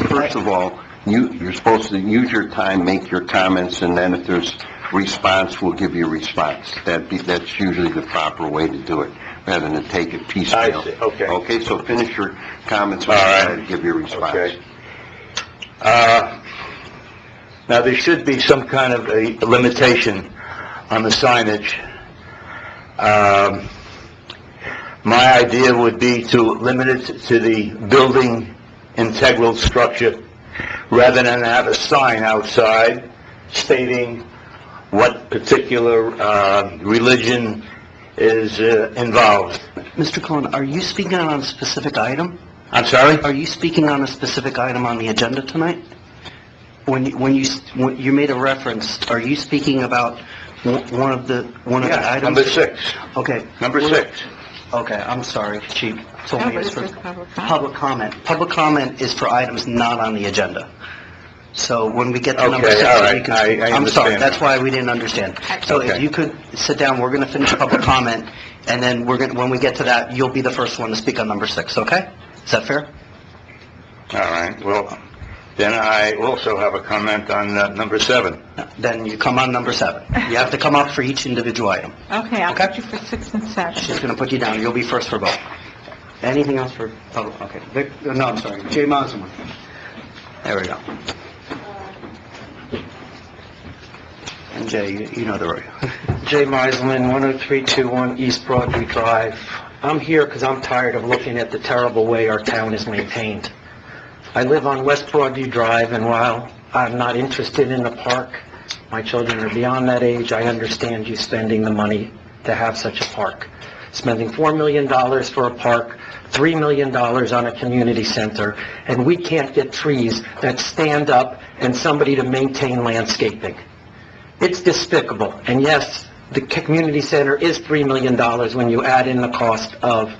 Speaker 15: First of all, you're supposed to use your time, make your comments, and then if there's response, we'll give you a response. That's usually the proper way to do it, rather than take it piecemeal.
Speaker 14: I see. Okay.
Speaker 15: Okay, so finish your comments and give your response.
Speaker 14: Okay. Now, there should be some kind of a limitation on the signage. My idea would be to limit it to the building integral structure, rather than have a sign outside stating what particular religion is involved.
Speaker 1: Mr. Cohen, are you speaking on a specific item?
Speaker 14: I'm sorry?
Speaker 1: Are you speaking on a specific item on the agenda tonight? When you made a reference, are you speaking about one of the items?
Speaker 14: Number 6.
Speaker 1: Okay.
Speaker 14: Number 6.
Speaker 1: Okay, I'm sorry, Chief. Told me it's for public comment. Public comment is for items not on the agenda. So when we get to number 6,
Speaker 14: all right.
Speaker 1: we can...
Speaker 14: I
Speaker 1: I'm sorry,
Speaker 14: understand.
Speaker 1: that's why we didn't understand. So if you could sit down, we're going to finish public comment, and then when we get to that, you'll be the first one to speak on number 6, okay? Is that fair?
Speaker 14: All right, well, then I also have a comment on number 7.
Speaker 1: Then you come on number 7. You have to come up for each individual item.
Speaker 11: Okay, I'll put you for 6 and 7.
Speaker 1: She's going to put you down. You'll be first for both. Anything else for public? Okay. No, I'm sorry. Jay Mosman. There we go. And Jay, you know the road.
Speaker 18: Jay Meiselman, 10321 East Broadway Drive. I'm here because I'm tired of looking at the terrible way our town is maintained. I live on West Broadview Drive, and while I'm not interested in the park, my children are beyond that age, I understand you spending the money to have such a park. Spending $4 million for a park, $3 million on a community center, and we can't get trees that stand up and somebody to maintain landscaping. It's despicable. And yes, the community center is $3 million when you add in the cost of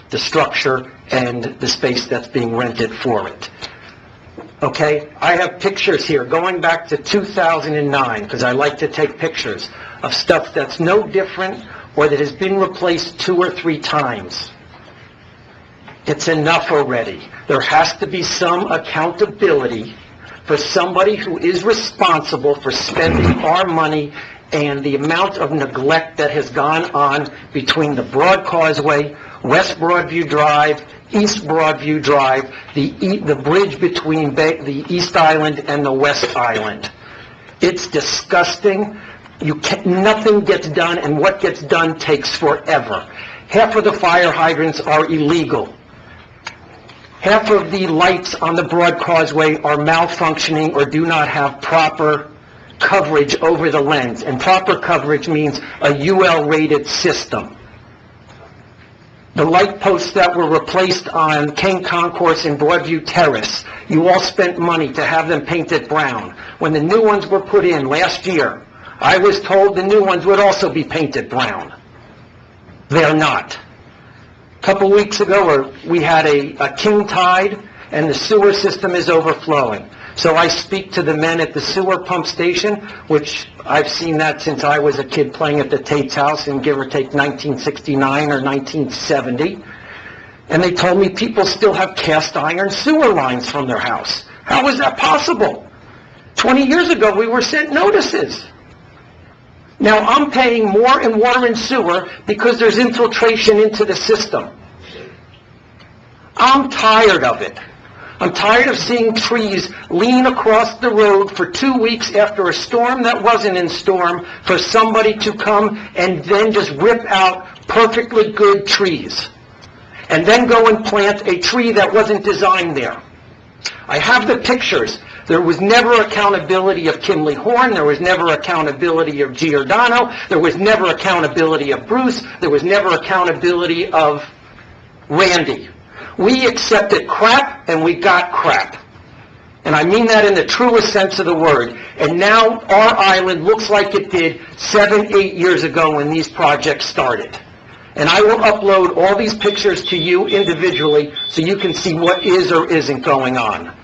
Speaker 18: the structure and the space that's being rented for it. Okay? I have pictures here going back to 2009, because I like to take pictures of stuff that's no different or that has been replaced 2 or 3 times. It's enough already. There has to be some accountability for somebody who is responsible for spending our money and the amount of neglect that has gone on between the Broad Causeway, West Broadview Drive, East Broadview Drive, the bridge between the East Island and the West Island. It's disgusting. Nothing gets done, and what gets done takes forever. Half of the fire hydrants are illegal. Half of the lights on the Broad Causeway are malfunctioning or do not have proper coverage over the lens. And proper coverage means a UL-rated system. The light posts that were replaced on King Concourse and Broadview Terrace, you all spent money to have them painted brown. When the new ones were put in last year, I was told the new ones would also be painted brown. They're not. A couple weeks ago, we had a king tide, and the sewer system is overflowing. So I speak to the men at the sewer pump station, which I've seen that since I was a kid playing at the Tate's house in give or take 1969 or 1970. And they told me people still have cast iron sewer lines from their house. How is that possible? 20 years ago, we were sent notices. Now, I'm paying more in water and sewer because there's infiltration into the system. I'm tired of it. I'm tired of seeing trees lean across the road for 2 weeks after a storm that wasn't in storm for somebody to come and then just rip out perfectly good trees. And then go and plant a tree that wasn't designed there. I have the pictures. There was never accountability of Kimley Horn. There was never accountability of Giordano. There was never accountability of Bruce. There was never accountability of Randy. We accepted crap, and we got crap. And I mean that in the truest sense of the word. And now our island looks like it did 7, 8 years ago when these projects started. And I will upload all these pictures to you individually so you can see what is or isn't going on.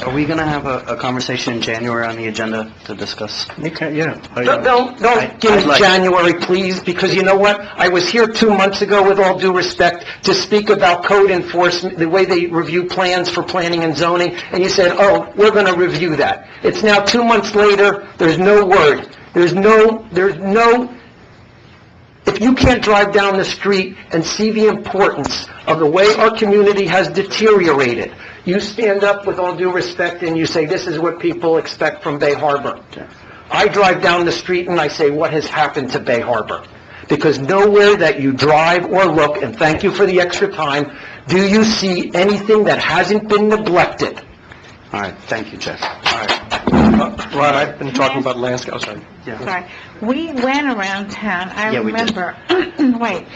Speaker 1: Are we going to have a conversation in January on the agenda to discuss?
Speaker 4: Okay, yeah.
Speaker 18: Don't give me January, please, because you know what? I was here 2 months ago, with all due respect, to speak about code enforcement, the way they review plans for planning and zoning, and you said, oh, we're going to review that. It's now 2 months later, there's no word. There's no, if you can't drive down the street and see the importance of the way our community has deteriorated, you stand up with all due respect and you say, this is what people expect from Bay Harbor. I drive down the street and I say, what has happened to Bay Harbor? Because nowhere that you drive or look, and thank you for the extra time, do you see anything that hasn't been neglected.
Speaker 1: All right, thank you, Jeff.
Speaker 8: All right. Ron, I've been talking about landscape. Oh, sorry.
Speaker 11: Sorry. We went around town, I
Speaker 1: Yeah, we did.
Speaker 11: remember, wait,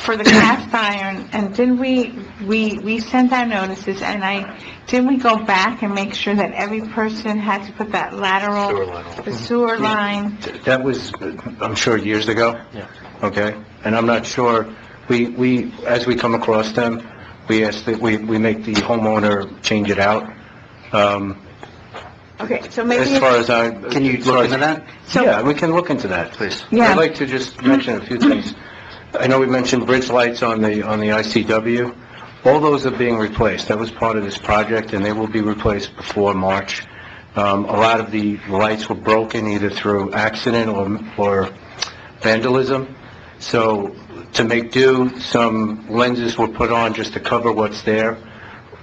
Speaker 11: for the cast iron, and didn't we sent out notices, and didn't we go back and make sure that every person had to put that
Speaker 10: Sewer
Speaker 11: sewer line?
Speaker 4: That was, I'm sure, years ago.
Speaker 8: Yeah.
Speaker 4: Okay? And I'm not sure, we as we come across them, we ask that we make the homeowner change it out.
Speaker 11: Okay, so maybe...
Speaker 4: As far as I...
Speaker 1: Can you look into that?
Speaker 4: Yeah, we can look into that, please.
Speaker 11: Yeah.
Speaker 4: I'd like to just mention a few things. I know we mentioned bridge lights on the ICW. All those are being replaced. That was part of this project, and they will be replaced before March. A lot of the lights were broken either through accident or vandalism. So to make do, some lenses were put on just to cover what's there.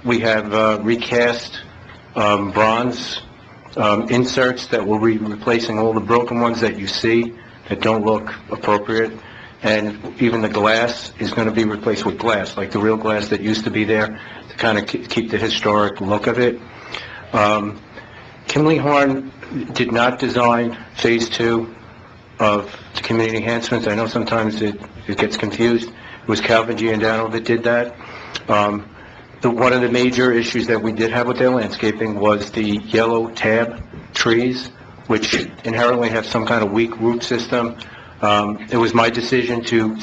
Speaker 4: We have recast bronze inserts that will be replacing all the broken ones that you see that don't look appropriate. and even the glass is going to be replaced with glass, like the real glass that used to be there, to kind of keep the historic look of it. Kimley Horn did not design Phase 2 of the community enhancements. I know sometimes it gets confused. It was Calvin Giordano that did that. One of the major issues that we did have with their landscaping was the yellow tab trees, which inherently have some kind of weak root system. It was my decision to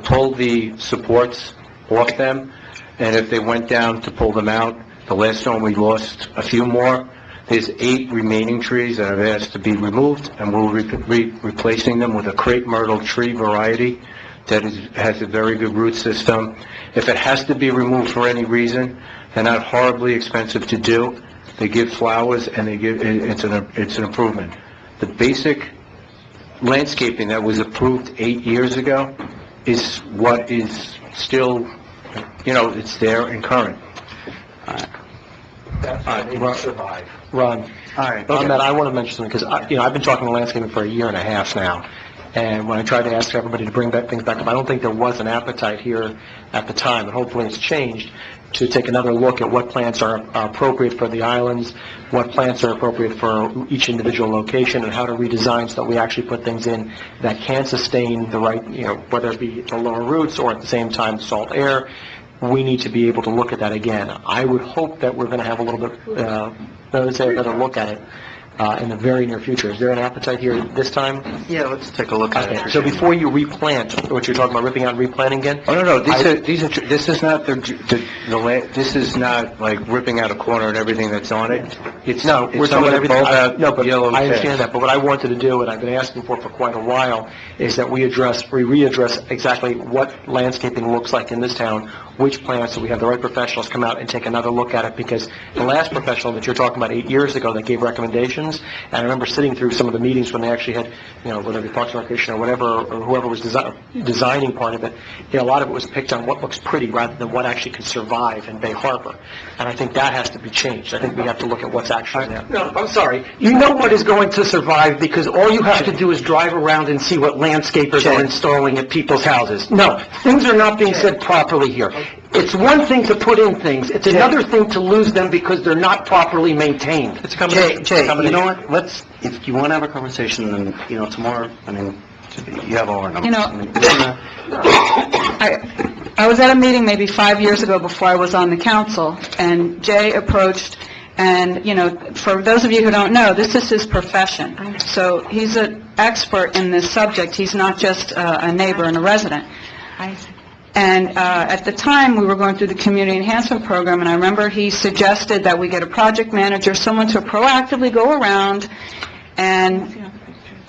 Speaker 4: pull the supports off them, and if they went down, to pull them out. The last storm, we lost a few more. There's 8 remaining trees that I've asked to be removed, and we'll be replacing them with a crepe myrtle tree variety that has a very good root system. If it has to be removed for any reason, they're not horribly expensive to do. They give flowers, and it's an improvement. The basic landscaping that was approved 8 years ago is what is still, it's there and current.
Speaker 8: Survive. Ron, on that, I want to mention something, because, I've been talking to landscaping for a year and a half now, and when I tried to ask everybody to bring things back up, I don't think there was an appetite here at the time, and hopefully it's changed, to take another look at what plants are appropriate for the islands, what plants are appropriate for each individual location, and how to redesign so that we actually put things in that can sustain the right, whether it be the lower roots or at the same time salt air. We need to be able to look at that again. I would hope that we're going to have a little bit, another look at it in the very near future. Is there an appetite here this time?
Speaker 1: Yeah, let's take a look at it.
Speaker 8: So before you replant, what you're talking about, ripping out and replanting again?
Speaker 4: Oh, no, this is not this is not like ripping out a corner and everything that's on it.
Speaker 8: We're talking about everything. No, but
Speaker 4: yellow
Speaker 8: I understand that. But what I wanted to do, and I've been asking for quite a while, is that we readdress exactly what landscaping looks like in this town, which plants, so we have the right professionals come out and take another look at it, because the last professional that you're talking about 8 years ago that gave recommendations, and I remember sitting through some of the meetings when they actually had, whether it be Parks and Recreation or whatever, or whoever was designing part of it, a lot of it was picked on what looks pretty rather than what actually can survive in Bay Harbor. And I think that has to be changed. I think we have to look at what's actually there.
Speaker 18: No, I'm sorry. You know what is going to survive, because all you have to do is drive around and see what landscapers are installing at people's houses. No, things are not being said properly here. It's one thing to put in things, it's another thing to lose them because they're not properly maintained.
Speaker 8: It's a combination.
Speaker 1: Jay, you know what, if you want to have a conversation, then, tomorrow, you have all our numbers.
Speaker 7: I was at a meeting maybe 5 years ago before I was on the council, and Jay approached, and, for those of you who don't know, this is his profession. So he's an expert in this subject. He's not just a neighbor and a resident. And at the time, we were going through the community enhancement program, and I remember he suggested that we get a project manager, someone to proactively go around and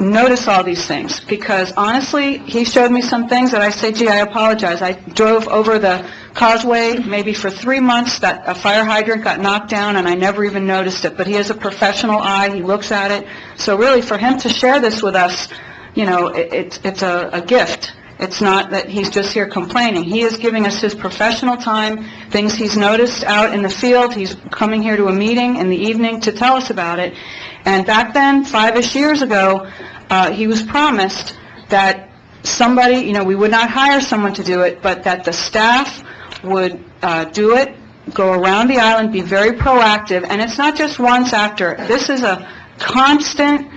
Speaker 7: notice all these things. Because honestly, he showed me some things that I say, gee, I apologize. I drove over the causeway maybe for 3 months, that a fire hydrant got knocked down, and I never even noticed it. But he has a professional eye, he looks at it. So really, for him to share this with us, it's a gift. It's not that he's just here complaining. He is giving us his professional time, things he's noticed out in the field. He's coming here to a meeting in the evening to tell us about it. And back then, 5-ish years ago, he was promised that somebody, we would not hire someone to do it, but that the staff would do it, go around the island, be very proactive. And it's not just once after. This is a constant,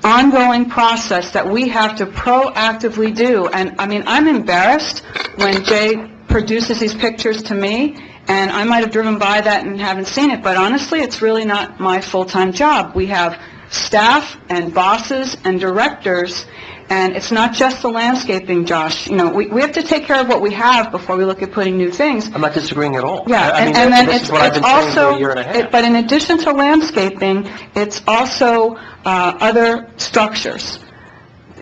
Speaker 7: ongoing process that we have to proactively do. And I'm embarrassed when Jay produces these pictures to me, and I might have driven by that and haven't seen it, but honestly, it's really not my full-time job. We have staff and bosses and directors, and it's not just the landscaping, Josh. We have to take care of what we have before we look at putting new things.
Speaker 8: I'm not disagreeing at all.
Speaker 7: Yeah, and then it's also, but in addition to landscaping, it's also other structures.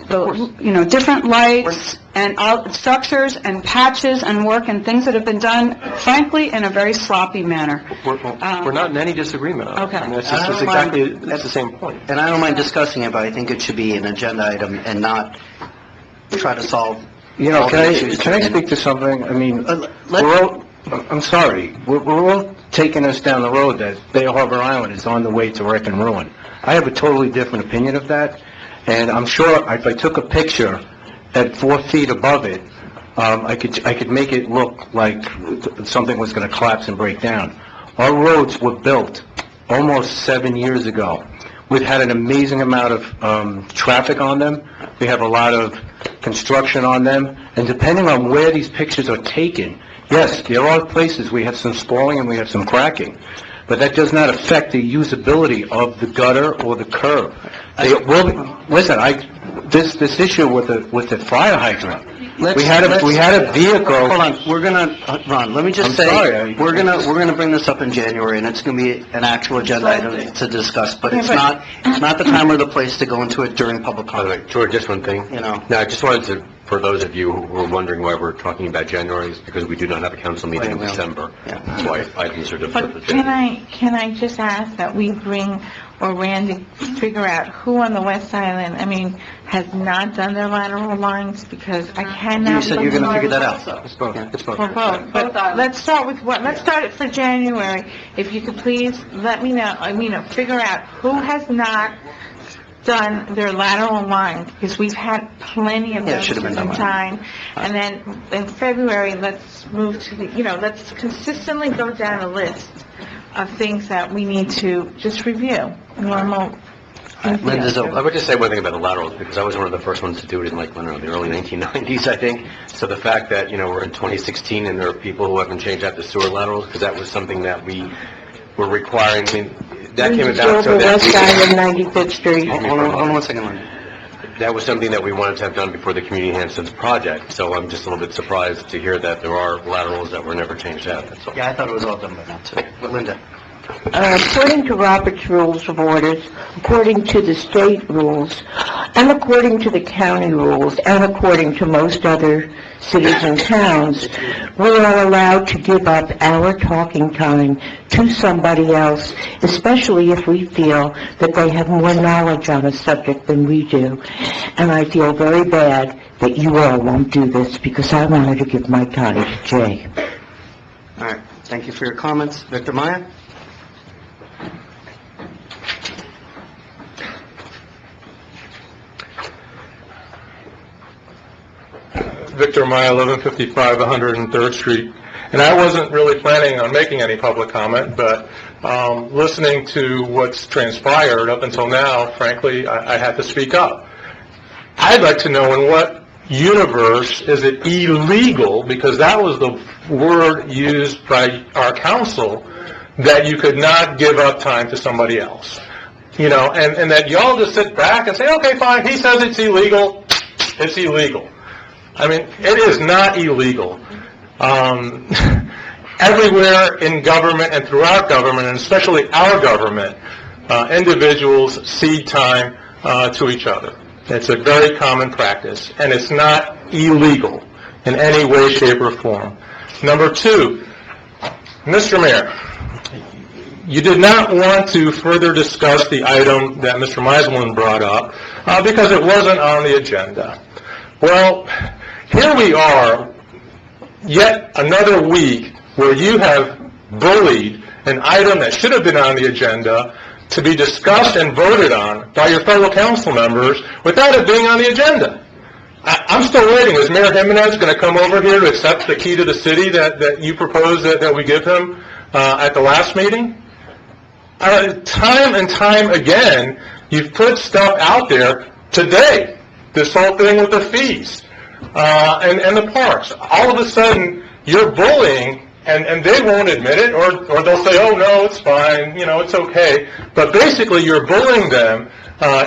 Speaker 7: Different lights and all structures and patches and work and things that have been done, frankly, in a very sloppy manner.
Speaker 8: We're not in any disagreement on it.
Speaker 7: Okay.
Speaker 8: That's the same point.
Speaker 1: And I don't mind discussing it, but I think it should be an agenda item and not try to solve all the issues.
Speaker 4: Can I speak to something? I'm sorry. We're all taking us down the road that Bay Harbor Island is on the way to wreck and ruin. I have a totally different opinion of that. And I'm sure if I took a picture at 4 feet above it, I could make it look like something was going to collapse and break down. Our roads were built almost 7 years ago. We've had an amazing amount of traffic on them. We have a lot of construction on them. And depending on where these pictures are taken, yes, there are places we have some spalling and we have some cracking. But that does not affect the usability of the gutter or the curb. They will, listen, this issue with the fire hydrant, we had a vehicle.
Speaker 1: Hold on, we're gonna, Ron, let me just say, we're gonna bring this up in January, and it's gonna be an actual agenda item to discuss, but it's not the time or the place to go into it during public comment.
Speaker 10: George, just one thing.
Speaker 1: You know.
Speaker 10: No, I just wanted to, for those of you who are wondering why we're talking about January, is because we do not have a council meeting in December. That's why items are deferred for
Speaker 11: But
Speaker 10: January.
Speaker 11: can I just ask that we bring, or Randy, figure out who on the West Island, has not done their lateral lines, because I cannot...
Speaker 1: You said you're gonna figure that out. It's both. It's both.
Speaker 11: For both, but let's start with let's start it for January. If you could please let me know, figure out who has not done their lateral lines, because we've had plenty of them
Speaker 1: should've been done.
Speaker 11: in time. And then in February, let's move to let's consistently go down a list of things that we need to just review, normal.
Speaker 1: Linda's over.
Speaker 10: I would just say one thing about the laterals, because I was one of the first ones to do it in the early 1990s, I think. So the fact that, we're in 2016 and there are people who haven't changed out the sewer laterals, because that was something that we were requiring, that came about so that...
Speaker 16: West Island, 95th Street.
Speaker 1: Hold on 1 second, Linda.
Speaker 10: That was something that we wanted to have done before the community enhancements project, so I'm just a little bit surprised to hear that there are laterals that were never changed out, that's all.
Speaker 1: Yeah, I thought it was all done by now, too. But Linda?
Speaker 16: According to Robert's Rules of Orders, according to the state rules, and according to the county rules, and according to most other cities and towns, we are allowed to give up our talking time to somebody else, especially if we feel that they have more knowledge on a subject than we do. And I feel very bad that you all won't do this, because I wanted to give my time to Jay.
Speaker 1: All right, thank you for your comments. Victor Maya?
Speaker 19: Victor Maya, 1155 103rd Street. And I wasn't really planning on making any public comment, but listening to what's transpired up until now, frankly, I had to speak up. I'd like to know in what universe is it illegal, because that was the word used by our council, that you could not give up time to somebody else. And that y'all just sit back and say, okay, fine, he says it's illegal, it's illegal. It is not illegal. Everywhere in government and throughout government, and especially our government, individuals cede time to each other. It's a very common practice, and it's not illegal in any way, shape, or form. Number two, Mr. Mayor, you did not want to further discuss the item that Mr. Meiselman brought up because it wasn't on the agenda. Well, here we are, yet another week where you have bullied an item that should have been on the agenda to be discussed and voted on by your fellow council members without it being on the agenda. I'm still waiting. Is Mayor Jimenez going to come over here to accept the key to the city that you proposed that we give him at the last meeting? Time and time again, you've put stuff out there today, this whole thing with the fees. And the parks. All of a sudden, you're bullying, and they won't admit it, or they'll say, oh, no, it's fine, it's okay. But basically, you're bullying them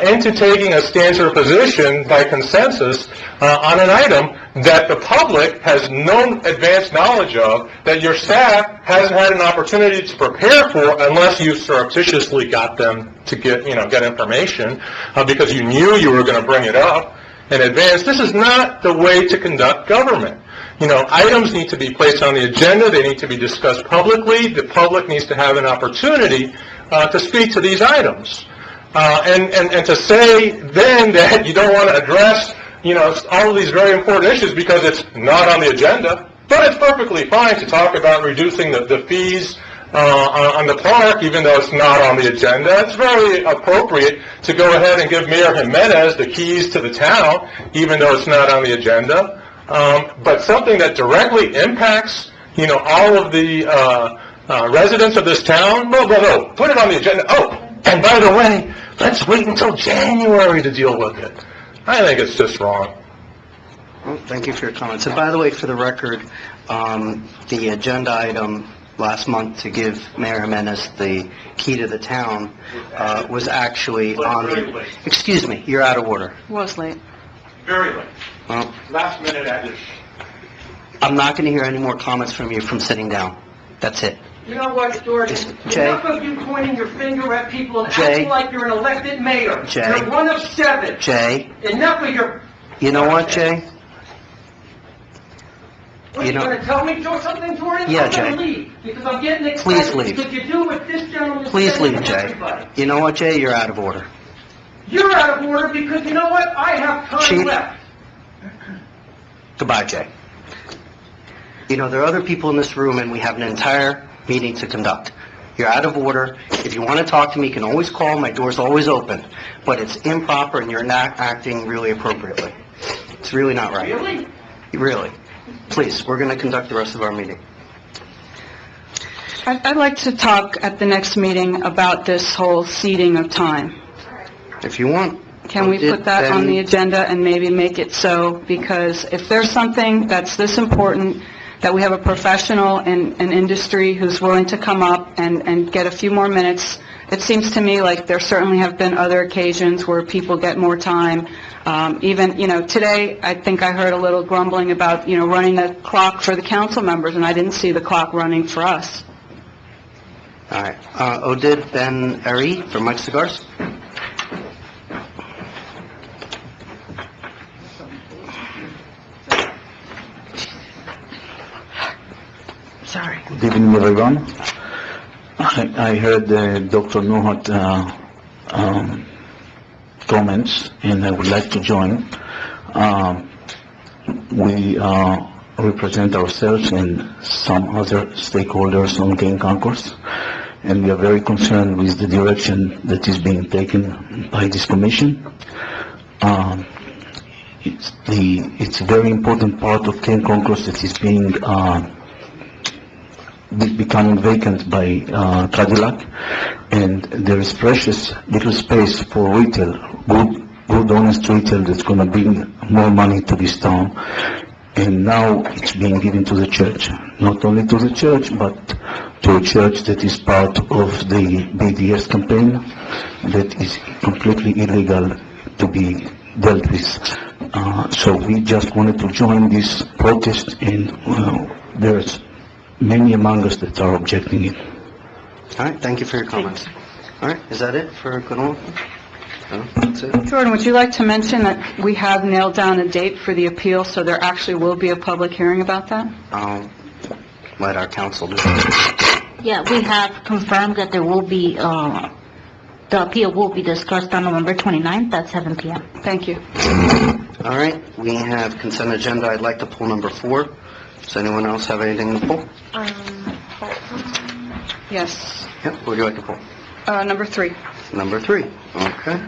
Speaker 19: into taking a stance or position by consensus on an item that the public has no advanced knowledge of, that your staff hasn't had an opportunity to prepare for unless you surreptitiously got them to get information because you knew you were going to bring it up in advance. This is not the way to conduct government. Items need to be placed on the agenda. They need to be discussed publicly. The public needs to have an opportunity to speak to these items. And to say then that you don't want to address, all of these very important issues because it's not on the agenda, but it's perfectly fine to talk about reducing the fees on the park, even though it's not on the agenda. It's very appropriate to go ahead and give Mayor Jimenez the keys to the town, even though it's not on the agenda. But something that directly impacts, all of the residents of this town, no, put it on the agenda. Oh, and by the way, let's wait until January to deal with it. I think it's just wrong.
Speaker 1: Well, thank you for your comments. And by the way, for the record, the agenda item last month to give Mayor Jimenez the key to the town was actually on the... Excuse me, you're out of order.
Speaker 7: Was late.
Speaker 19: Very late.
Speaker 1: Well,
Speaker 19: Last minute addition.
Speaker 1: I'm not going to hear any more comments from you from sitting down. That's it.
Speaker 20: You know what, George?
Speaker 1: Jay?
Speaker 20: Enough of you pointing your finger at people and
Speaker 1: Jay?
Speaker 20: acting like you're an elected mayor.
Speaker 1: Jay?
Speaker 20: You're one of 7.
Speaker 1: Jay?
Speaker 20: Enough of your...
Speaker 1: You know what, Jay?
Speaker 20: Are you going to tell me something, Jordan?
Speaker 1: Yeah,
Speaker 20: I'm
Speaker 1: Jay.
Speaker 20: going to leave, because I'm getting excited.
Speaker 1: Please leave.
Speaker 20: Because you do what this gentleman
Speaker 1: Please
Speaker 20: said
Speaker 1: leave,
Speaker 20: to
Speaker 1: Jay.
Speaker 20: everybody.
Speaker 1: You know what, Jay? You're out of order.
Speaker 20: You're out of order because, you know what? I have time
Speaker 1: Chief?
Speaker 20: left.
Speaker 1: Goodbye, Jay. There are other people in this room, and we have an entire meeting to conduct. You're out of order. If you want to talk to me, you can always call. My door's always open. But it's improper, and you're not acting really appropriately. It's really not right.
Speaker 20: Really?
Speaker 1: Really. Please, we're going to conduct the rest of our meeting.
Speaker 7: I'd like to talk at the next meeting about this whole ceding of time.
Speaker 1: If you want.
Speaker 7: Can we put that on the agenda and maybe make it so? Because if there's something that's this important, that we have a professional in industry who's willing to come up and get a few more minutes, it seems to me like there certainly have been other occasions where people get more time. Even, today, I think I heard a little grumbling about, running the clock for the council members, and I didn't see the clock running for us.
Speaker 1: All right. Oded Ben Ari from Mike Cigars.
Speaker 7: Sorry.
Speaker 14: Good evening, everyone. I heard Dr. Nuhat comments, and I would like to join. We represent ourselves and some other stakeholders on King Concourse, and we are very concerned with the direction that is being taken by this commission. It's a very important part of King Concourse that is being becoming vacant by Cadillac, and there is precious little space for retail, good honest retail that's going to bring more money to this town. And now it's being given to the church, not only to the church, but to a church that is part of the BDS campaign that is completely illegal to be dealt with. So we just wanted to join this protest, and there's many among us that are objecting it.
Speaker 1: All right, thank you for your comments. All right, is that it for Goodall? No, that's it.
Speaker 7: Jordan, would you like to mention that we have nailed down a date for the appeal, so there actually will be a public hearing about that?
Speaker 1: I'll let our council do it.
Speaker 6: Yeah, we have confirmed that there will be, the appeal will be discussed on November 29th at 7 p.m.
Speaker 7: Thank you.
Speaker 1: All right, we have consent agenda. I'd like to pull number 4. Does anyone else have anything to pull?
Speaker 7: Yes.
Speaker 1: Yep, what would you like to pull?
Speaker 7: Number 3.
Speaker 1: Number 3, okay.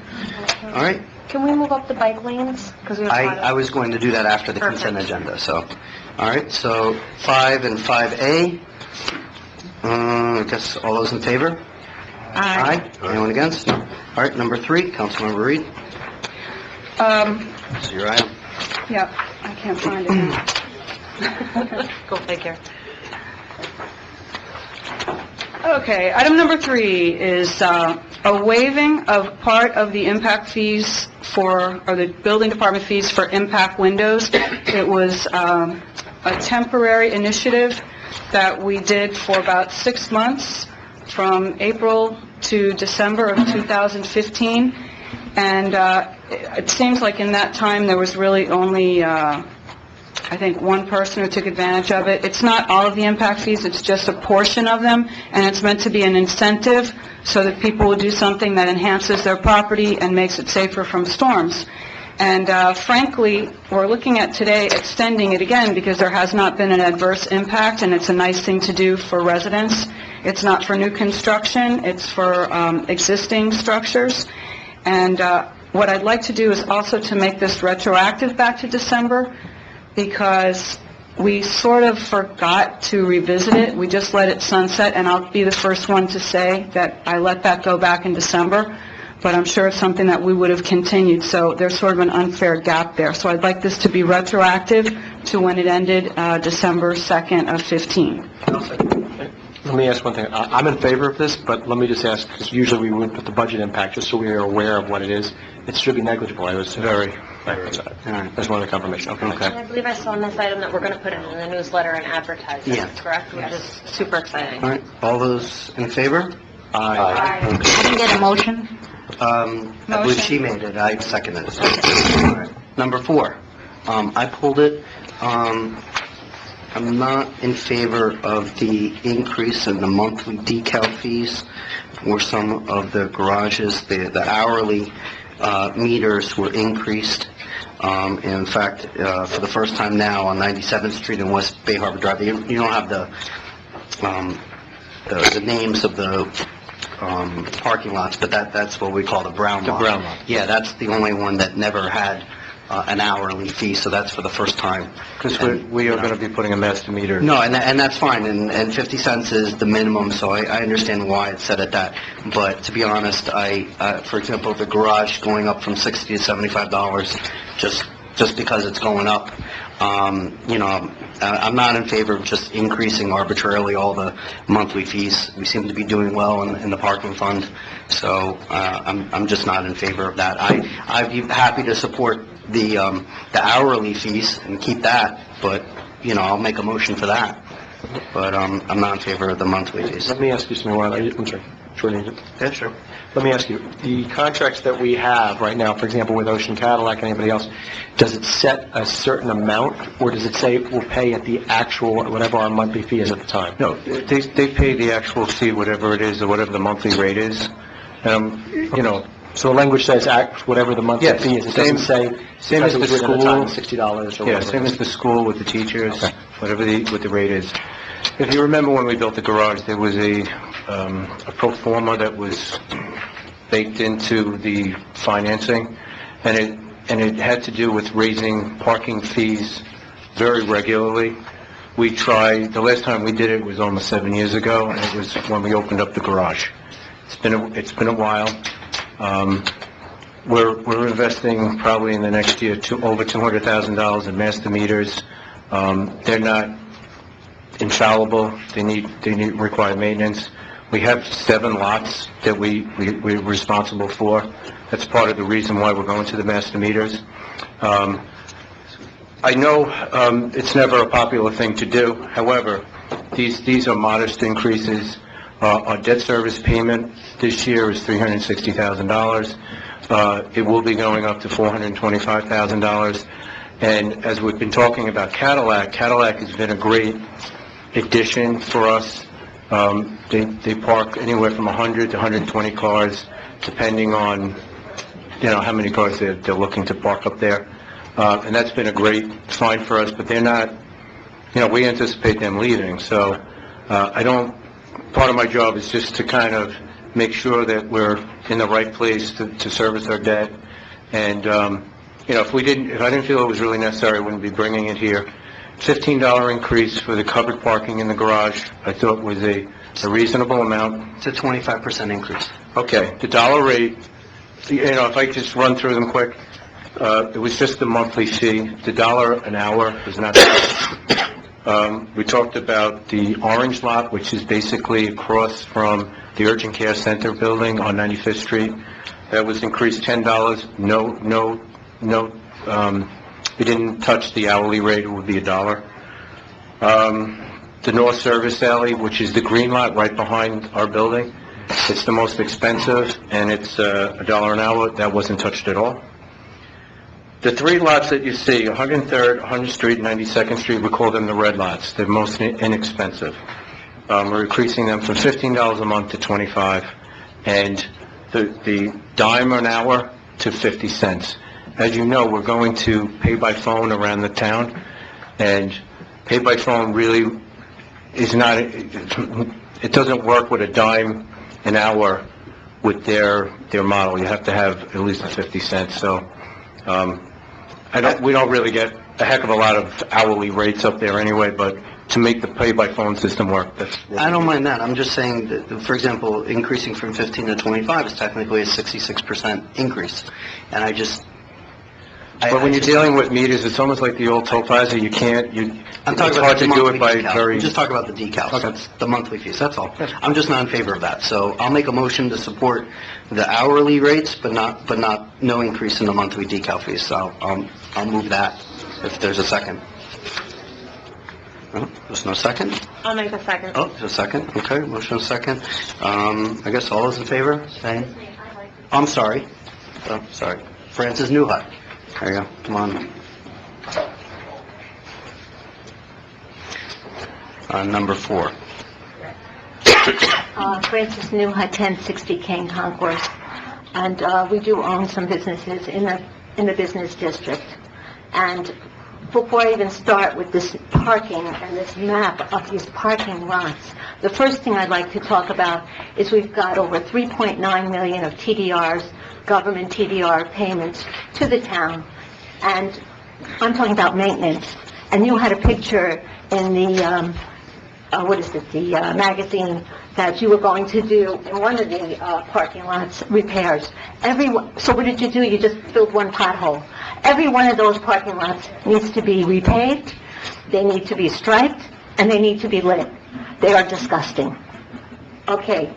Speaker 1: All right,
Speaker 9: Can we move up the bike lanes? Because we have a lot of...
Speaker 1: I was going to do that after the consent agenda, so. All right, so 5 and 5A. I guess all those in favor? Aye. Anyone against? No. All right, number 3, Councilmember Reed. So your item.
Speaker 7: Yeah, I can't find it now.
Speaker 9: Go figure.
Speaker 7: Okay, item number 3 is a waiving of part of the impact fees or the building department fees for impact windows. It was a temporary initiative that we did for about 6 months, from April to December of 2015, and it seems like in that time there was really only I think one person who took advantage of it. It's not all of the impact fees, it's just a portion of them, and it's meant to be an incentive so that people will do something that enhances their property and makes it safer from storms. And frankly, we're looking at today extending it again because there has not been an adverse impact, and it's a nice thing to do for residents. It's not for new construction, it's for existing structures. And what I'd like to do is also to make this retroactive back to December, because we sort of forgot to revisit it. We just let it sunset, and I'll be the first one to say that I let that go back in December, but I'm sure it's something that we would have continued, so there's sort of an unfair gap there. So I'd like this to be retroactive to when it ended, December 2nd of 15.
Speaker 8: Let me ask one thing. I'm in favor of this, but let me just ask, because usually we would put the budget impact just so we are aware of what it is. It should be negligible, I was very. I just wanted confirmation. Okay.
Speaker 9: And I believe I saw on this item that we're going to put it in the newsletter and advertise it,
Speaker 1: Yeah.
Speaker 9: correct? Which is super exciting.
Speaker 1: All right, all those in favor?
Speaker 9: Aye.
Speaker 6: I didn't get a motion.
Speaker 1: I believe she made it, I seconded it. All right. Number 4, I pulled it. I'm not in favor of the increase in the monthly decal fees for some of the garages. The hourly meters were increased. In fact, for the first time now on 97th Street and West Bay Harbor Drive, you don't have the names of the parking lots, but that's what we call the brown lot.
Speaker 4: The brown lot.
Speaker 1: Yeah, that's the only one that never had an hourly fee, so that's for the first time.
Speaker 4: Because we are going to be putting a master meter.
Speaker 1: No, and that's fine, and 50 cents is the minimum, so I understand why it's set at that. But to be honest, for example, the garage going up from $60 to $75, just because it's going up, I'm not in favor of just increasing arbitrarily all the monthly fees. We seem to be doing well in the parking fund, so I'm just not in favor of that. I'd be happy to support the hourly fees and keep that, but, I'll make a motion for that. But I'm not in favor of the monthly fees.
Speaker 8: Let me ask you something, I'm sorry.
Speaker 1: Yeah, sure.
Speaker 8: Let me ask you, the contracts that we have right now, for example, with Ocean Cadillac and anybody else, does it set a certain amount, or does it say we'll pay at the actual, whatever our monthly fee is at the time?
Speaker 4: No, they pay the actual fee, whatever it is, or whatever the monthly rate is.
Speaker 8: So the language says whatever the monthly fee is. It doesn't say,
Speaker 4: same as the school.
Speaker 8: $60 or whatever.
Speaker 4: Yeah, same as the school with the teachers, what the rate is. If you remember when we built the garage, there was a pro forma that was baked into the financing, and it had to do with raising parking fees very regularly. The last time we did it was almost 7 years ago, and it was when we opened up the garage. It's been a while. We're investing probably in the next year over $200,000 in master meters. They're not infallible. They require maintenance. We have 7 lots that we're responsible for. That's part of the reason why we're going to the master meters. I know it's never a popular thing to do. However, these are modest increases. Our debt service payment this year is $360,000. It will be going up to $425,000. And as we've been talking about Cadillac has been a great addition for us. They park anywhere from 100 to 120 cars, depending on, how many cars they're looking to park up there. And that's been a great find for us, but they're not, we anticipate them leaving. So part of my job is just to kind of make sure that we're in the right place to service our debt. And, if I didn't feel it was really necessary, I wouldn't be bringing it here. $15 increase for the covered parking in the garage, I thought was a reasonable amount.
Speaker 1: It's a 25% increase.
Speaker 4: Okay, the dollar rate, if I just run through them quick, it was just the monthly fee. The $1 an hour was not we talked about the orange lot, which is basically across from the Urgent Care Center building on 95th Street. That was increased $10. No, we didn't touch the hourly rate. It would be $1. The North Service Alley, which is the green lot right behind our building, it's the most expensive, and it's $1 an hour. That wasn't touched at all. The 3 lots that you see, 103rd, 100th Street, 92nd Street, we call them the red lots. They're most inexpensive. We're increasing them from $15 a month to $25, and the dime an hour to 50 cents. As you know, we're going to pay by phone around the town, and pay by phone really is not, it doesn't work with a dime an hour with their model. You have to have at least a 50 cents. So, we don't really get a heck of a lot of hourly rates up there anyway, but to make the pay-by-phone system work, that's...
Speaker 1: I don't mind that. I'm just saying that, for example, increasing from 15 to 25 is technically a 66% increase. And I just...
Speaker 4: But when you're dealing with meters, it's almost like the old toll plaza. You can't,
Speaker 1: I'm talking
Speaker 4: it's
Speaker 1: about
Speaker 4: hard
Speaker 1: the
Speaker 4: to do it
Speaker 1: monthly
Speaker 4: by
Speaker 1: decal.
Speaker 4: very...
Speaker 1: I'm just talking about the decals.
Speaker 4: Okay.
Speaker 1: That's the monthly fees, that's all. I'm just not in favor of that. So I'll make a motion to support the hourly rates, but no increase in the monthly decal fees. So I'll move that if there's a second. Oh, there's no second?
Speaker 9: I'll make a second.
Speaker 1: Oh, there's a second. Okay, motion second. I guess all those in favor? Say. I'm sorry. Oh, sorry. Francis Newhut. There you go. Come on. Number 4.
Speaker 16: Francis Newhut, 1060 King Concourse, and we do own some businesses in the business district. And before I even start with this parking and this map of these parking lots, the first thing I'd like to talk about is we've got over 3.9 million of TDRs, government TDR payments to the town, and I'm talking about maintenance. And you had a picture in the magazine that you were going to do in one of the parking lots repairs. So what did you do? You just filled one pothole. Every one of those parking lots needs to be repaved, they need to be striped, and they need to be lit. They are disgusting. Okay,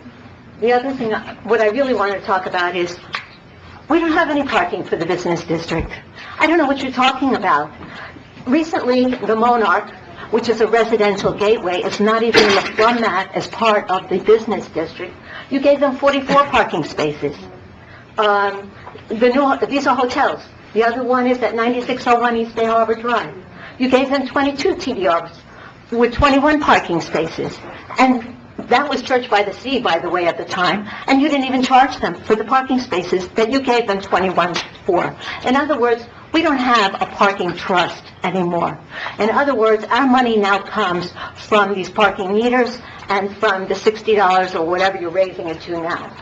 Speaker 16: the other thing, what I really want to talk about is, we don't have any parking for the business district. I don't know what you're talking about. Recently, the Monarch, which is a residential gateway, is not even from that as part of the business district. You gave them 44 parking spaces. These are hotels. The other one is at 9601 East Bay Harbor Drive. You gave them 22 TDRs with 21 parking spaces. And that was Church by the Sea, by the way, at the time. And you didn't even charge them for the parking spaces that you gave them 21 for. In other words, we don't have a parking trust anymore. In other words, our money now comes from these parking meters and from the $60 or whatever you're raising it to now.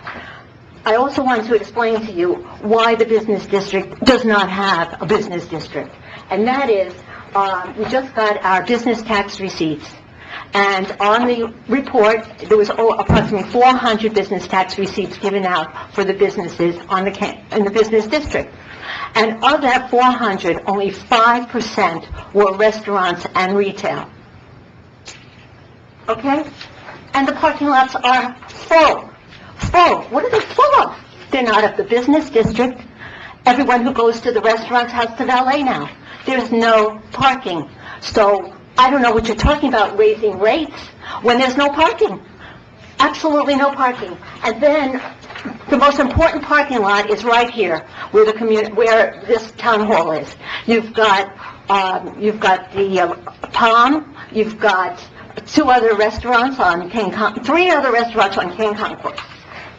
Speaker 16: I also want to explain to you why the business district does not have a business district. And that is, we just got our business tax receipts. And on the report, there was approximately 400 business tax receipts given out for the businesses in the business district. And of that 400, only 5% were restaurants and retail. Okay? And the parking lots are full. Full. What are they full of? They're not of the business district. Everyone who goes to the restaurants has to valet now. There's no parking. So I don't know what you're talking about, raising rates, when there's no parking. Absolutely no parking. And then the most important parking lot is right here, where where this town hall is. You've got the Palm. You've got 3 other restaurants on King Concourse.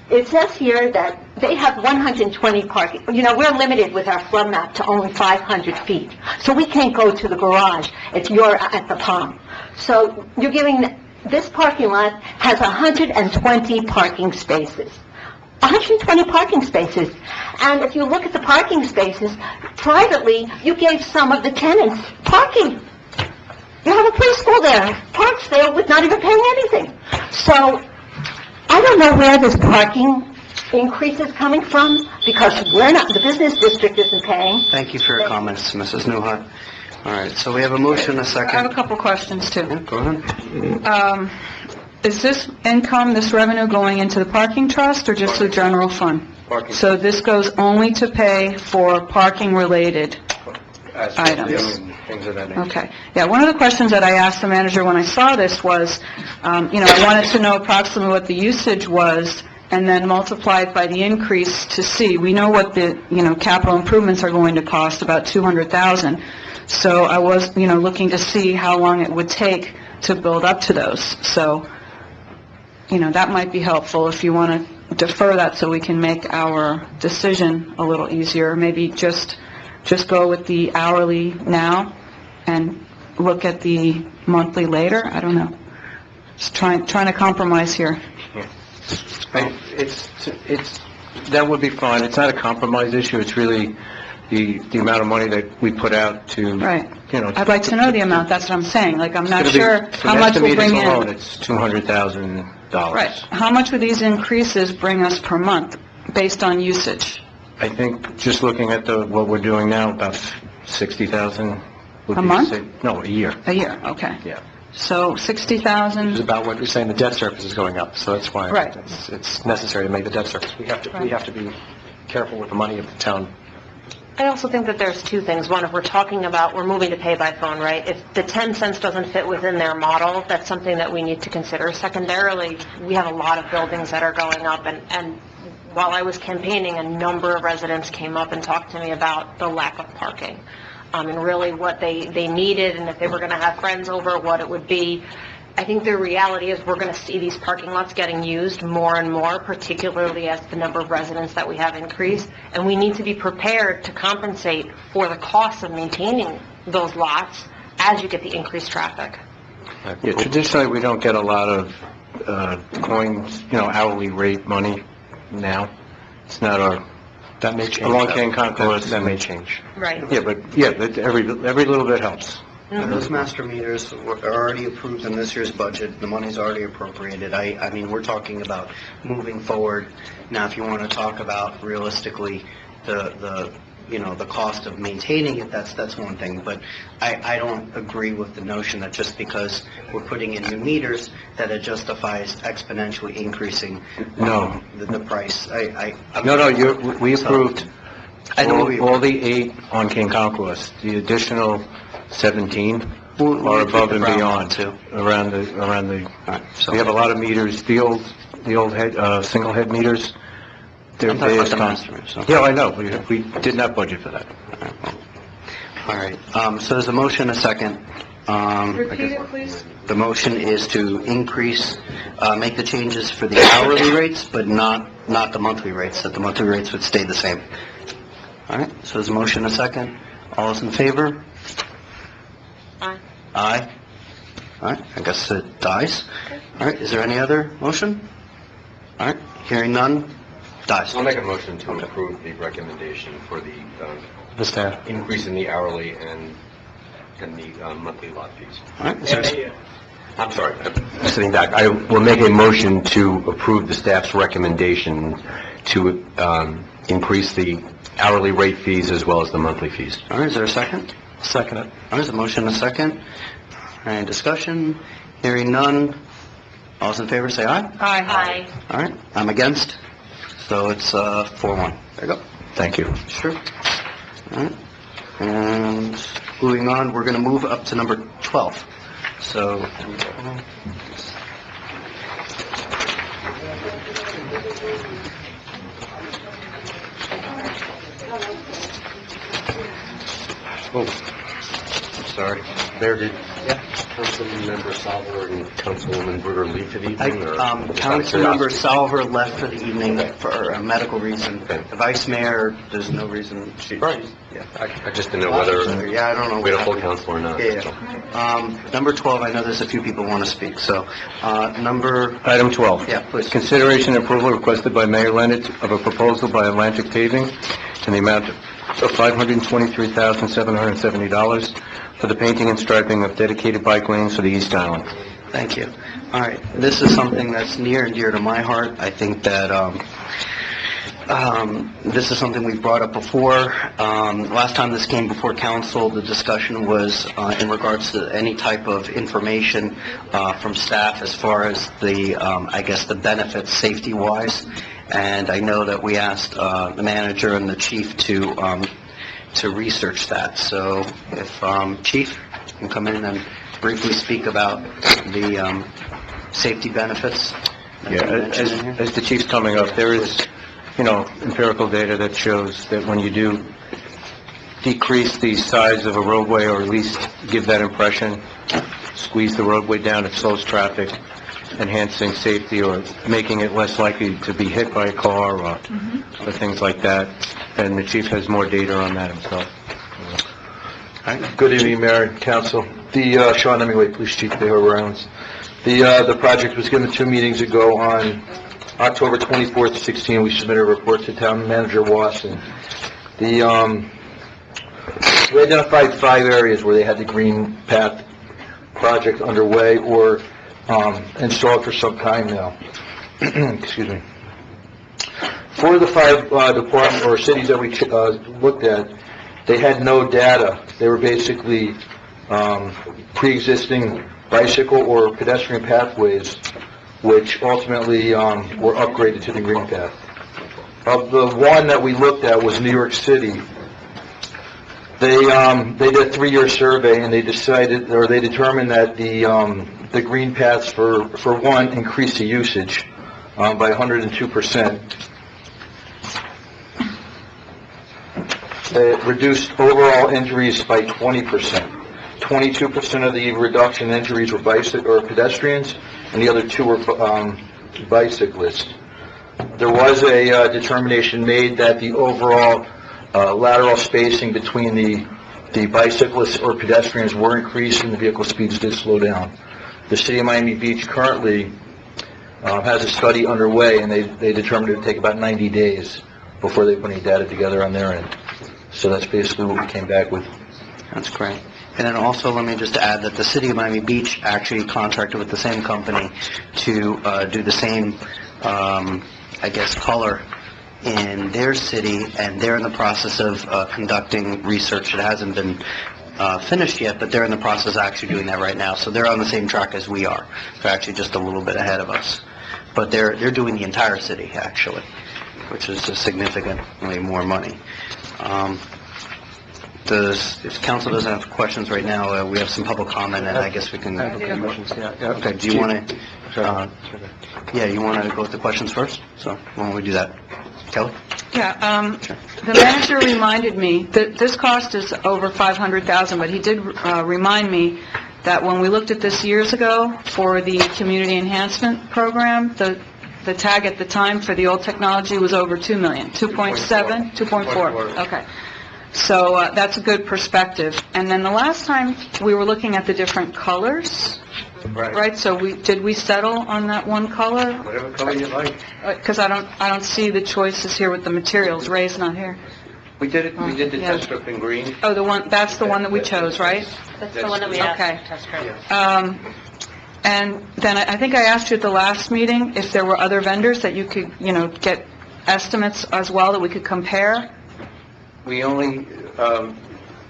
Speaker 16: It says here that they have 120 parking. You know, we're limited with our flood map to only 500 feet. So we can't go to the garage if you're at the Palm. So you're giving, this parking lot has 120 parking spaces. 120 parking spaces. And if you look at the parking spaces, privately, you gave some of the tenants parking. You have a preschool there, parks there with not even paying anything. So I don't know where this parking increase is coming from, because the business district isn't paying.
Speaker 1: Thank you for your comments, Mrs. Newhut. All right, so we have a motion, a second.
Speaker 7: I have a couple questions, too.
Speaker 1: Yeah, go ahead.
Speaker 7: Is this income, this revenue going into the parking trust or just the general fund?
Speaker 4: Parking.
Speaker 7: So this goes only to pay for parking-related items?
Speaker 4: Things of that nature.
Speaker 7: Okay. Yeah, one of the questions that I asked the manager when I saw this was, I wanted to know approximately what the usage was and then multiply it by the increase to see. We know what the, capital improvements are going to cost, about $200,000. So I was, looking to see how long it would take to build up to those. So, that might be helpful if you want to defer that so we can make our decision a little easier. Maybe just go with the hourly now and look at the monthly later. I don't know. Just trying to compromise here.
Speaker 4: That would be fine. It's not a compromise issue. It's really the amount of money that we put out to,
Speaker 7: Right.
Speaker 4: you know.
Speaker 7: I'd like to know the amount, that's what I'm saying, like, I'm not
Speaker 4: It's gonna
Speaker 7: sure
Speaker 4: be-
Speaker 7: how much we'll bring
Speaker 4: estimated alone,
Speaker 7: in.
Speaker 4: It's $200,000.
Speaker 7: Right, how much would these increases bring us per month, based on usage?
Speaker 4: I think just looking at what we're doing now, about 60,000 would
Speaker 7: A
Speaker 4: be...
Speaker 7: month?
Speaker 4: No, a year.
Speaker 7: A year, okay.
Speaker 4: Yeah.
Speaker 7: So 60,000...
Speaker 8: It's about what you're saying, the debt service is going up, so that's why
Speaker 7: Right.
Speaker 8: it's necessary to make the debt service. We have to be careful with the money of the town.
Speaker 9: I also think that there's two things. One, if we're talking about, we're moving to pay by phone, right? If the 10 cents doesn't fit within their model, that's something that we need to consider. Secondarily, we have a lot of buildings that are going up, and while I was campaigning, a number of residents came up and talked to me about the lack of parking, and really what they needed, and if they were going to have friends over, what it would be. I think the reality is we're going to see these parking lots getting used more and more, particularly as the number of residents that we have increase, and we need to be prepared to compensate for the cost of maintaining those lots as you get the increased traffic.
Speaker 4: Yeah, traditionally, we don't get a lot of coins, hourly rate money now. It's not our...
Speaker 8: That may change.
Speaker 4: Along King Concourse.
Speaker 8: That may change.
Speaker 9: Right.
Speaker 4: Yeah, but every little bit helps.
Speaker 1: And those master meters are already approved in this year's budget, the money's already appropriated. I mean, we're talking about moving forward. Now, if you want to talk about realistically the cost of maintaining it, that's one thing. But I don't agree with the notion that just because we're putting in new meters, that it justifies exponentially increasing
Speaker 4: No.
Speaker 1: the price.
Speaker 4: We approved
Speaker 1: I know we
Speaker 4: all the 8 on King Concourse. The additional 17
Speaker 1: We'll
Speaker 4: are
Speaker 1: keep
Speaker 4: above
Speaker 1: the
Speaker 4: and
Speaker 1: brown
Speaker 4: beyond.
Speaker 1: one, too.
Speaker 4: Around the,
Speaker 1: So-
Speaker 4: we have a lot of meters, the old head, single head meters. They're
Speaker 1: I'm talking about the
Speaker 4: based on-
Speaker 1: master meters.
Speaker 4: Yeah, I know, we did not budget for that.
Speaker 1: All right, so there's a motion, a second.
Speaker 7: Repeat it, please.
Speaker 1: The motion is to increase, make the changes for the hourly rates, but not the monthly rates, that the monthly rates would stay the same. All right, so there's a motion, a second. All those in favor?
Speaker 9: Aye.
Speaker 1: Aye. All right, I guess it dies. All right, is there any other motion? All right, hearing none, dies.
Speaker 10: I'll make a motion to approve the recommendation for
Speaker 8: The staff.
Speaker 10: increase in the hourly and the monthly lot fees.
Speaker 1: All right, is there-
Speaker 10: I'm sorry, I'm sitting back. I will make a motion to approve the staff's recommendation to increase the hourly rate fees as well as the monthly fees.
Speaker 1: all right, is there a second?
Speaker 8: Second it.
Speaker 1: All right, there's a motion, a second. Any discussion? Hearing none. All those in favor, say aye.
Speaker 9: Aye.
Speaker 1: All right, I'm against, so it's 4-1. There you go.
Speaker 4: Thank you.
Speaker 1: Sure. All right, and moving on, we're going to move up to number 12. So,
Speaker 10: Sorry. Mayor, did Councilmember Salver and Councilwoman Bruder leave for the evening? or-
Speaker 1: Councilmember Salver left for the evening for a medical reason. The Vice Mayor, there's no reason.
Speaker 10: Right.
Speaker 1: Yeah.
Speaker 10: I just didn't know whether
Speaker 1: Yeah, I don't know.
Speaker 10: we had a full council or not.
Speaker 1: Yeah. Number 12, I know there's a few people want to speak, so, number,
Speaker 4: Item 12.
Speaker 1: yeah, please.
Speaker 4: Consideration and approval requested by Mayor Leonard of a proposal by Atlantic Paving in the amount of $523,770 for the painting and striping of dedicated bike lanes for the East Island.
Speaker 1: Thank you. All right, this is something that's near and dear to my heart. I think that this is something we've brought up before. Last time this came before council, the discussion was in regards to any type of information from staff as far as the, the benefits safety-wise. And I know that we asked the manager and the chief to research that. So if Chief can come in and briefly speak about the safety benefits.
Speaker 4: Yeah, as the chief's coming up, there is, empirical data that shows that when you do decrease the size of a roadway, or at least give that impression, squeeze the roadway down, it slows traffic, enhancing safety or making it less likely to be hit by a car or things like that. And the chief has more data on that himself.
Speaker 21: Good evening, Mayor and Council. The Sean Hemingway, Police Chief of the Harbor Islands. The project was given 2 meetings ago on October 24th, 16. We submitted a report to Town Manager Wasson. We identified 5 areas where they had the Green Path project underway or installed for some time now. Excuse me. For the 5 departments or cities that we looked at, they had no data. They were basically pre-existing bicycle or pedestrian pathways, which ultimately were upgraded to the Green Path. Of the one that we looked at was New York City. They did a 3-year survey, and they determined that the Green Paths for one increased the usage by 102%. It reduced overall injuries by 20%. 22% of the reduction in injuries were pedestrians, and the other 2 were bicyclists. There was a determination made that the overall lateral spacing between the bicyclists or pedestrians were increased, and the vehicle speeds did slow down. The City of Miami Beach currently has a study underway, and they determined it would take about 90 days before they put any data together on their end. So that's basically what we came back with.
Speaker 1: That's great. And then also, let me just add that the City of Miami Beach actually contracted with the same company to do the same, color in their city, and they're in the process of conducting research. It hasn't been finished yet, but they're in the process of actually doing that right now. So they're on the same track as we are. They're actually just a little bit ahead of us. But they're doing the entire city, actually, which is significantly more money. If council doesn't have questions right now, we have some public comment, and I guess we can... Okay, do you want to... you want to go with the questions first? So, why don't we do that? Kelly?
Speaker 7: Yeah, the manager reminded me that this cost is over $500,000, but he did remind me that when we looked at this years ago for the community enhancement program, the tag at the time for the old technology was over $2 million, 2.7, 2.4. Okay. So that's a good perspective. And then the last time we were looking at the different colors, right? So did we settle on that one color?
Speaker 4: Whatever color you like.
Speaker 7: Because I don't see the choices here with the materials. Ray's not here.
Speaker 4: We did the test strip in green.
Speaker 7: Oh, that's the one that we chose, right?
Speaker 9: That's the one that we asked
Speaker 7: Okay.
Speaker 9: to test strip.
Speaker 7: And then I think I asked you at the last meeting if there were other vendors that you could, get estimates as well that we could compare.
Speaker 4: We only,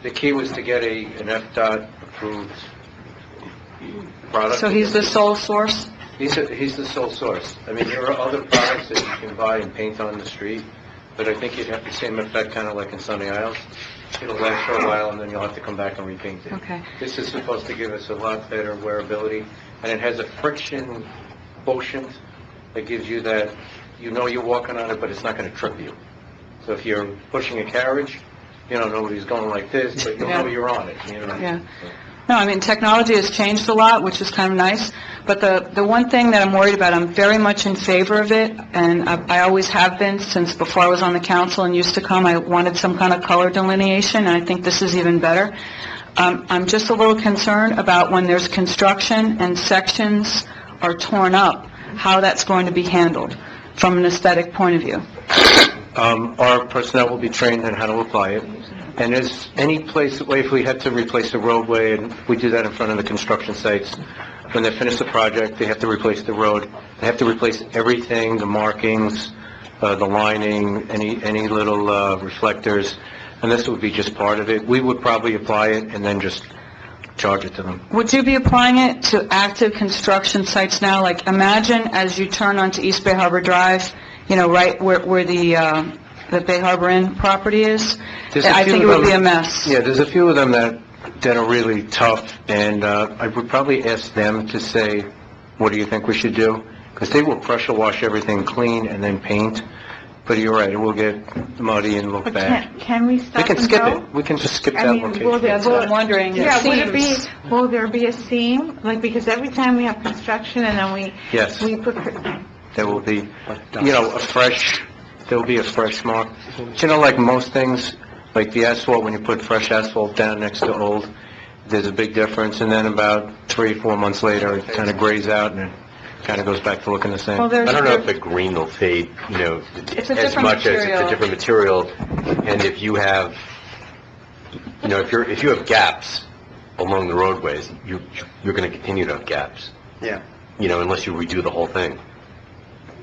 Speaker 4: the key was to get an FDOT approved product.
Speaker 7: So he's the sole source?
Speaker 4: He's the sole source. I mean, there are other products that you can buy and paint on the street, but I think you'd have the same effect kind of like in Sunny Isles. It'll last for a while, and then you'll have to come back and repaint it.
Speaker 7: Okay.
Speaker 4: This is supposed to give us a lot better wearability, and it has a friction quotient that gives you that, you're walking on it, but it's not going to trip you. So if you're pushing a carriage, nobody's going like this, but you'll know you're on it,
Speaker 7: Yeah. No, I mean, technology has changed a lot, which is kind of nice, but the one thing that I'm worried about, I'm very much in favor of it, and I always have been since before I was on the council and used to come. I wanted some kind of color delineation, and I think this is even better. I'm just a little concerned about when there's construction and sections are torn up, how that's going to be handled from an aesthetic point of view.
Speaker 4: Our personnel will be trained on how to apply it. And there's any place, if we had to replace the roadway, and we do that in front of the construction sites, when they finish the project, they have to replace the road. They have to replace everything, the markings, the lining, any little reflectors, and this would be just part of it. We would probably apply it and then just charge it to them.
Speaker 7: Would you be applying it to active construction sites now? Like, imagine as you turn onto East Bay Harbor Drive, right where the Bay Harbor Inn property is, I think it would be a mess.
Speaker 4: Yeah, there's a few of them that are really tough, and I would probably ask them to say, what do you think we should do? Because they will pressure wash everything clean and then paint, but you're right, it will get muddy and look bad.
Speaker 11: Can we stop
Speaker 4: We can
Speaker 11: and
Speaker 4: skip
Speaker 11: go?
Speaker 4: it, we can just skip that location.
Speaker 7: That's what I'm wondering.
Speaker 11: Yeah,
Speaker 7: Seams.
Speaker 11: will there be a seam? Like, because every time we have construction and then
Speaker 4: Yes.
Speaker 11: we put...
Speaker 4: There will be, there'll be a fresh mark. Like most things, like the asphalt, when you put fresh asphalt down next to old, there's a big difference, and then about 3-4 months later, it kind of grays out, and it kind of goes back to looking the same.
Speaker 7: Well,
Speaker 10: I don't know if the green will fade,
Speaker 7: It's a
Speaker 10: as
Speaker 7: different
Speaker 10: much as it's
Speaker 7: material.
Speaker 10: a different material, and if you have, if you have gaps along the roadways, you're going to continue to have gaps,
Speaker 1: Yeah.
Speaker 10: unless you redo the whole thing.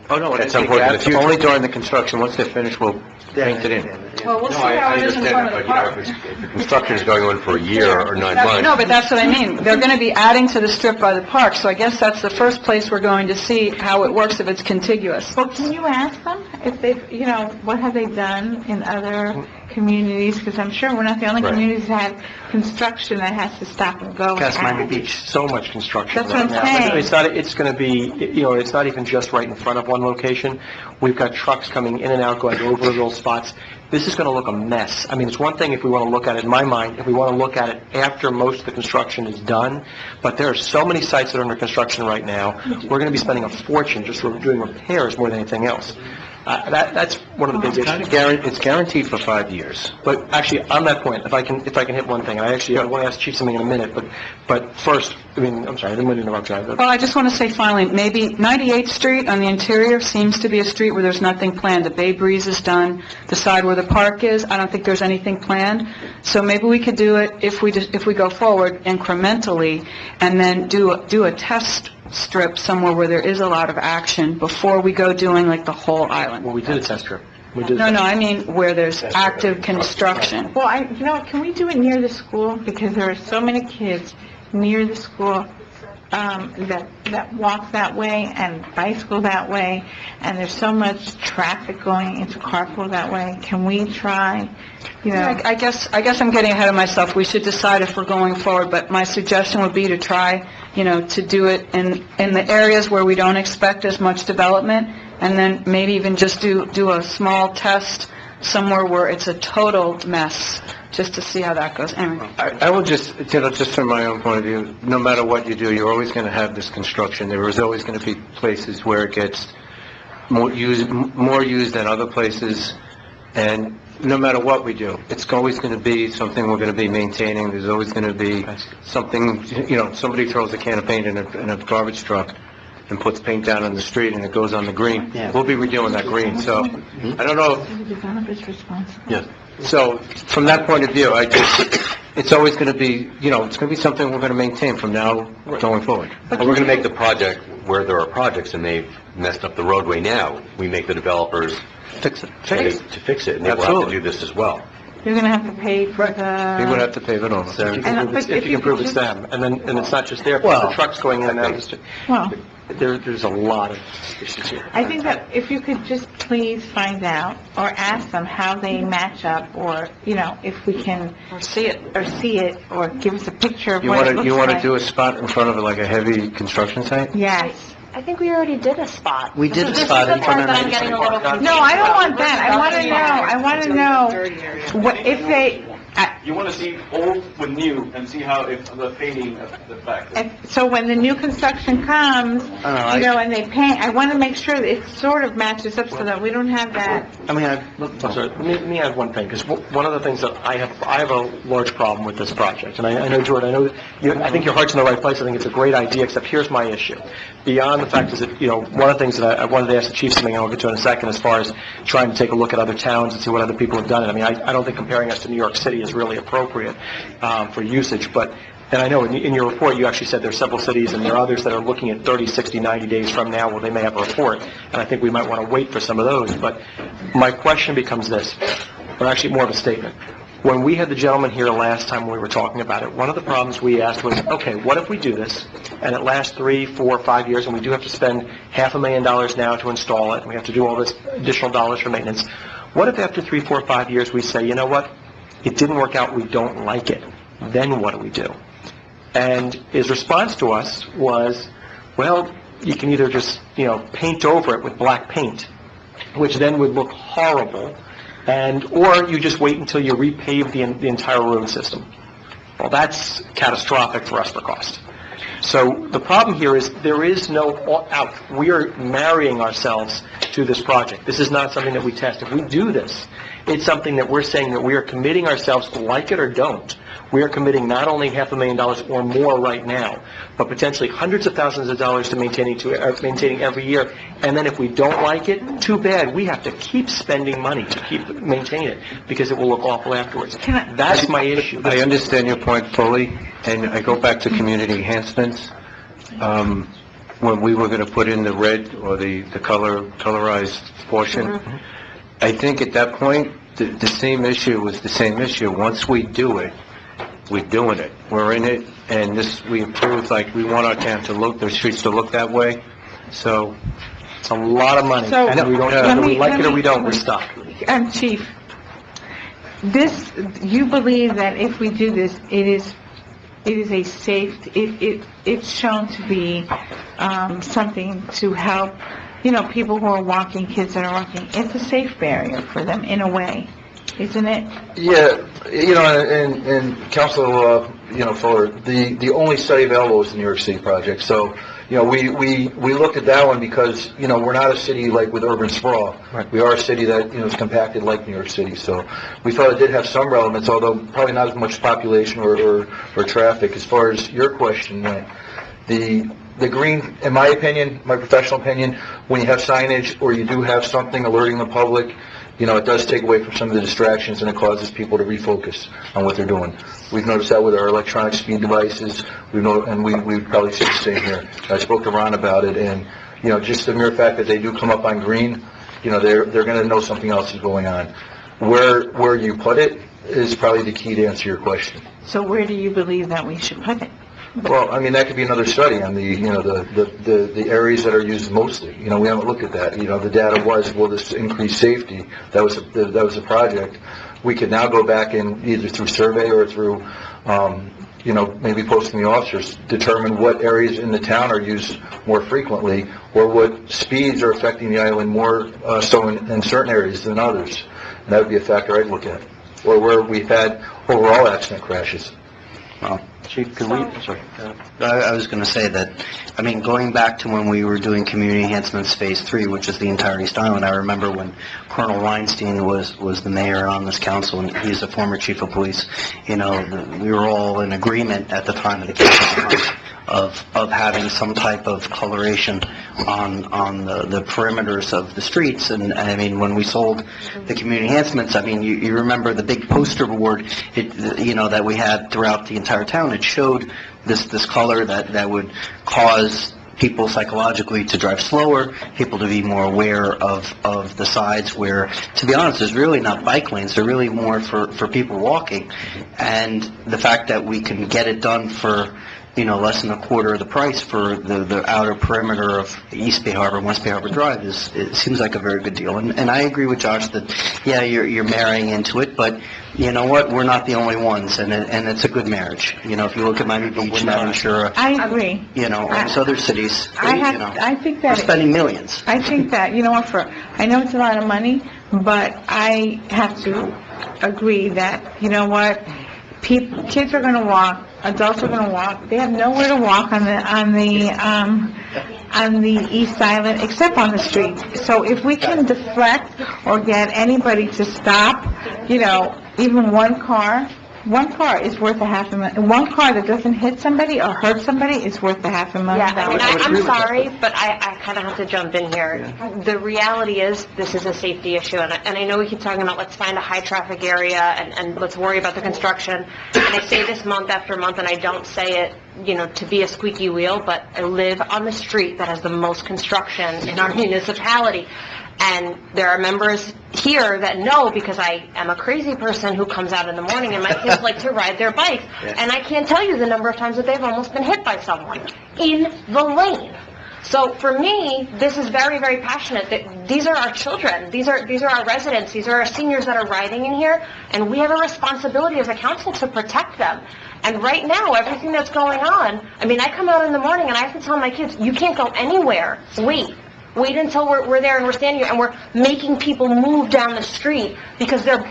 Speaker 4: Oh, no,
Speaker 10: At some point in the future.
Speaker 4: only during the construction. Once they're finished, we'll paint it in.
Speaker 7: Well, we'll see
Speaker 10: No, I
Speaker 7: how it is in
Speaker 10: understand
Speaker 7: front of
Speaker 10: that,
Speaker 7: the
Speaker 10: but,
Speaker 7: park.
Speaker 10: if the construction is going on for a year or 9 months...
Speaker 7: No, but that's what I mean. They're going to be adding to the strip by the park, so I guess that's the first place we're going to see how it works if it's contiguous.
Speaker 11: Well, can you ask them if they've, what have they done in other communities? Because I'm sure we're not the only
Speaker 8: Right.
Speaker 11: communities that have construction that has to stop and go.
Speaker 8: Miami Beach, so much construction
Speaker 11: That's what
Speaker 8: right
Speaker 11: I'm
Speaker 8: now.
Speaker 11: saying.
Speaker 8: It's going to be, it's not even just right in front of one location. We've got trucks coming in and out, going over those spots. This is going to look a mess. I mean, it's one thing if we want to look at it, in my mind, if we want to look at it after most of the construction is done, but there are so many sites that are under construction right now, we're going to be spending a fortune just for doing repairs more than anything else. That's one of the big issues.
Speaker 4: It's guaranteed for 5 years.
Speaker 8: But actually, on that point, if I can hit one thing, I want to ask Chief something in a minute, but first, I'm sorry, I didn't want to interrupt you.
Speaker 7: Well, I just want to say finally, maybe 98th Street on the interior seems to be a street where there's nothing planned. The Bay Breeze is done, the side where the park is, I don't think there's anything planned. So maybe we could do it if we go forward incrementally, and then do a test strip somewhere where there is a lot of action before we go doing like the whole island.
Speaker 8: Well, we did a test strip.
Speaker 7: No, I mean where there's active construction.
Speaker 11: Well, can we do it near the school? Because there are so many kids near the school that walk that way and bicycle that way, and there's so much traffic going into carpool that way. Can we try,
Speaker 7: I guess I'm getting ahead of myself. We should decide if we're going forward, but my suggestion would be to try, to do it in the areas where we don't expect as much development, and then maybe even just do a small test somewhere where it's a total mess, just to see how that goes. Anyway.
Speaker 4: I will just from my own point of view, no matter what you do, you're always going to have this construction. There is always going to be places where it gets more used than other places, and no matter what we do, it's always going to be something we're going to be maintaining. There's always going to be something, somebody throws a can of paint in a garbage truck and puts paint down on the street and it goes on the green.
Speaker 1: Yeah.
Speaker 4: We'll be redoing that green, so I don't know.
Speaker 11: the developer's responsible?
Speaker 4: Yeah. So, from that point of view, it's always going to be, it's going to be something we're going to maintain from now going forward.
Speaker 10: But we're going to make the project where there are projects and they've messed up the roadway now. We make the developers
Speaker 4: Fix it.
Speaker 10: to fix it, and they will have to
Speaker 4: Absolutely.
Speaker 10: do this as well.
Speaker 11: You're going to have to pay for the...
Speaker 4: We would have to pave it over.
Speaker 8: If you can prove it's them, and it's not just there, but the trucks going in and out of the street.
Speaker 11: Well,
Speaker 8: There's a lot of issues here.
Speaker 11: I think that if you could just please find out or ask them how they match up, or, if we can...
Speaker 7: Or see it.
Speaker 11: Or give us a picture of
Speaker 4: You
Speaker 11: what
Speaker 4: want
Speaker 11: it
Speaker 4: to,
Speaker 11: looks
Speaker 4: you want to
Speaker 11: like.
Speaker 4: do a spot in front of like a heavy construction site?
Speaker 11: Yes.
Speaker 9: I think we already did a spot.
Speaker 1: We did a
Speaker 9: This is
Speaker 1: spot
Speaker 9: the
Speaker 1: in front of
Speaker 9: part that I'm getting a little confused.
Speaker 11: No, I don't want that. I want to know what, if they...
Speaker 12: You want to see old with new and see how if the fading of the fact.
Speaker 11: So when the new construction comes,
Speaker 1: know,
Speaker 11: and they paint, I want to make sure that it sort of matches up so that we don't have that.
Speaker 8: I'm sorry, let me add one thing, because one of the things that I have a large problem with this project, and I know, Jordan, I think your heart's in the right place, I think it's a great idea, except here's my issue. Beyond the fact is that, one of the things that I wanted to ask the chief something, and I'll get to in a second, as far as trying to take a look at other towns and see what other people have done. I don't think comparing us to New York City is really appropriate for usage, and I know in your report you actually said there are several cities and there are others that are looking at 30, 60, 90 days from now where they may have a report, and I think we might want to wait for some of those. But my question becomes this, or actually more of a statement. When we had the gentleman here last time we were talking about it, one of the problems we asked was, okay, what if we do this, and it lasts 3, 4, 5 years, and we do have to spend $500,000 now to install it, and we have to do all this additional dollars for maintenance. What if after 3, 4, 5 years we say, you know what, it didn't work out, we don't like it, then what do we do? And his response to us was, well, you can either just, paint over it with black paint, which then would look horrible, or you just wait until you repave the entire road system. Well, that's catastrophic for us for cost. So the problem here is there is no out. We are marrying ourselves to this project. This is not something that we test. If we do this, it's something that we're saying that we are committing ourselves, like it or don't, We are committing not only $500,000 or more right now, but potentially hundreds of thousands of dollars to maintaining every year. And then if we don't like it, too bad. We have to keep spending money to keep maintain it because it will look awful afterwards. That's my issue.
Speaker 4: I understand your point fully, and I go back to community enhancements. When we were going to put in the red or the colorized portion, I think at that point, the same issue was the same issue. Once we do it, we're doing it. We're in it, and we approved, like, we want our town to look, the streets to look that way. So,
Speaker 8: it's a lot of money.
Speaker 11: So,
Speaker 8: And we don't, whether we like it or we don't, we're stuck.
Speaker 11: Chief, you believe that if we do this, it is a safe, it's shown to be something to help, people who are walking, kids that are walking. It's a safe barrier for them in a way, isn't it?
Speaker 21: Yeah, and Council, Fuller, the only study available is the New York City project. So, we looked at that one because, we're not a city like with urban sprawl.
Speaker 8: Right.
Speaker 21: We are a city that, is compacted like New York City. So we thought it did have some relevance, although probably not as much population or traffic. As far as your question went, the green, in my opinion, my professional opinion, when you have signage or you do have something alerting the public, it does take away from some of the distractions and it causes people to refocus on what they're doing. We've noticed that with our electronic speed devices, we probably see the same here. I spoke to Ron about it, and, just the mere fact that they do come up on green, they're going to know something else is going on. Where you put it is probably the key to answer your question.
Speaker 11: So where do you believe that we should put it?
Speaker 21: Well, that could be another study on the areas that are used mostly. We haven't looked at that. The data was, will this increase safety? That was a project. We could now go back and either through survey or through, maybe posting the officers, determine what areas in the town are used more frequently, or what speeds are affecting the island more so in certain areas than others. And that would be a factor I'd look at. Or where we've had overall accident crashes.
Speaker 1: Well,
Speaker 8: Chief, can we, sorry.
Speaker 1: I was going to say that, going back to when we were doing Community Enhancements Phase 3, which is the entire East Island, I remember when Colonel Weinstein was the mayor on this council, and he's a former chief of police. We were all in agreement at the time of the council of having some type of coloration on the perimeters of the streets. And when we sold the community enhancements, you remember the big poster board, that we had throughout the entire town. It showed this color that would cause people psychologically to drive slower, people to be more aware of the sides where, to be honest, there's really not bike lanes, they're really more for people walking. And the fact that we can get it done for less than a quarter of the price for the outer perimeter of East Bay Harbor and West Bay Harbor Drive it seems like a very good deal. And I agree with Josh that, yeah, you're marrying into it, but you know what? We're not the only ones, and it's a good marriage. If you look at Miami Beach and Aventura,
Speaker 11: I agree.
Speaker 1: And other cities,
Speaker 11: I think that
Speaker 1: we're spending millions.
Speaker 11: I think that, I know it's a lot of money, but I have to agree that, kids are going to walk, adults are going to walk. They have nowhere to walk on the East Island except on the street. So if we can deflect or get anybody to stop, even one car is worth $500,000. One car that doesn't hit somebody or hurt somebody is worth $500,000.
Speaker 9: Yeah, I'm sorry, but I kind of have to jump in here. The reality is, this is a safety issue, and I know we keep talking about let's find a high-traffic area and let's worry about the construction. And I say this month after month, and I don't say it, to be a squeaky wheel, but I live on the street that has the most construction in our municipality. And there are members here that know, because I am a crazy person who comes out in the morning and my kids like to ride their bikes. Yeah. And I can't tell you the number of times that they've almost been hit by someone in the lane. So for me, this is very, very passionate. That these are our children. These are our residents. These are our seniors that are riding in here. And we have a responsibility as a council to protect them. And right now, everything that's going on, I come out in the morning and I have to tell my kids, you can't go anywhere. Wait until we're there and we're standing here and we're making people move down the street because they're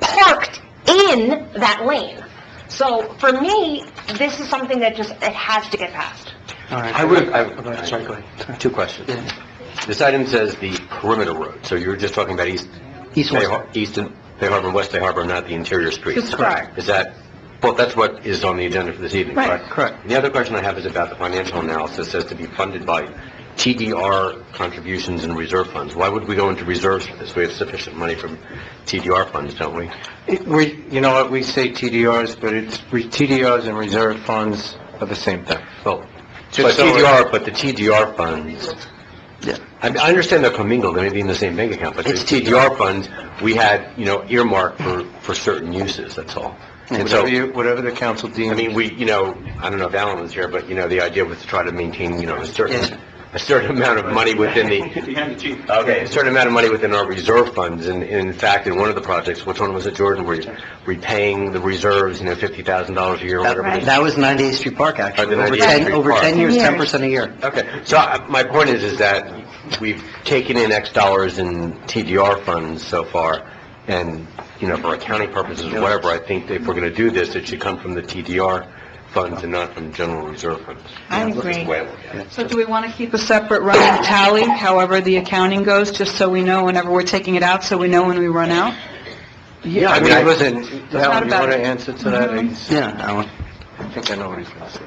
Speaker 9: parked in that lane. So for me, this is something that it has to get passed.
Speaker 10: All right. Sorry, go ahead. Two questions. Yeah. This item says the perimeter road, so you're just talking about East and Bay Harbor and West Bay Harbor, not the interior streets.
Speaker 11: That's correct.
Speaker 10: Is that Well, that's what is on the agenda for this evening,
Speaker 7: Right.
Speaker 10: correct?
Speaker 1: Correct.
Speaker 10: The other question I have is about the financial analysis says to be funded by TDR contributions and reserve funds. Why would we go into reserves for this? We have sufficient money from TDR funds, don't we?
Speaker 4: You know what, we say TDRs, but TDRs and reserve funds are the same thing.
Speaker 10: Well,
Speaker 4: Just
Speaker 10: but the TDR funds, I understand they're commingled, they may be in the same bank account, but the TDR funds, we had, earmarked for certain uses, that's all. And so,
Speaker 4: Whatever the council deems.
Speaker 10: I mean, I don't know if Alan was here, but, the idea was to try to maintain, a certain amount of money within a certain amount of money within our reserve funds. And in fact, in one of the projects, which one was it, Jordan, where you're repaying the reserves, $50,000 a year or whatever it is?
Speaker 1: That was 98th Street Park, actually.
Speaker 10: Oh, the
Speaker 1: Over
Speaker 10: 98th
Speaker 1: 10,
Speaker 10: Street
Speaker 1: over
Speaker 10: Park.
Speaker 1: 10 years, 10% a year.
Speaker 10: Okay, so my point is that we've taken in X dollars in TDR funds so far, and, for accounting purposes or whatever, I think that if we're going to do this, it should come from the TDR funds and not from general reserve funds.
Speaker 11: I
Speaker 10: That's
Speaker 11: agree.
Speaker 10: the way I look at it.
Speaker 7: So do we want to keep a separate running tally, however the accounting goes, just so we know whenever we're taking it out, so we know when we run out?
Speaker 4: Yeah, I mean, listen, Alan, you want to answer to that?
Speaker 1: Yeah, Alan.
Speaker 4: I think I know what he's going to say.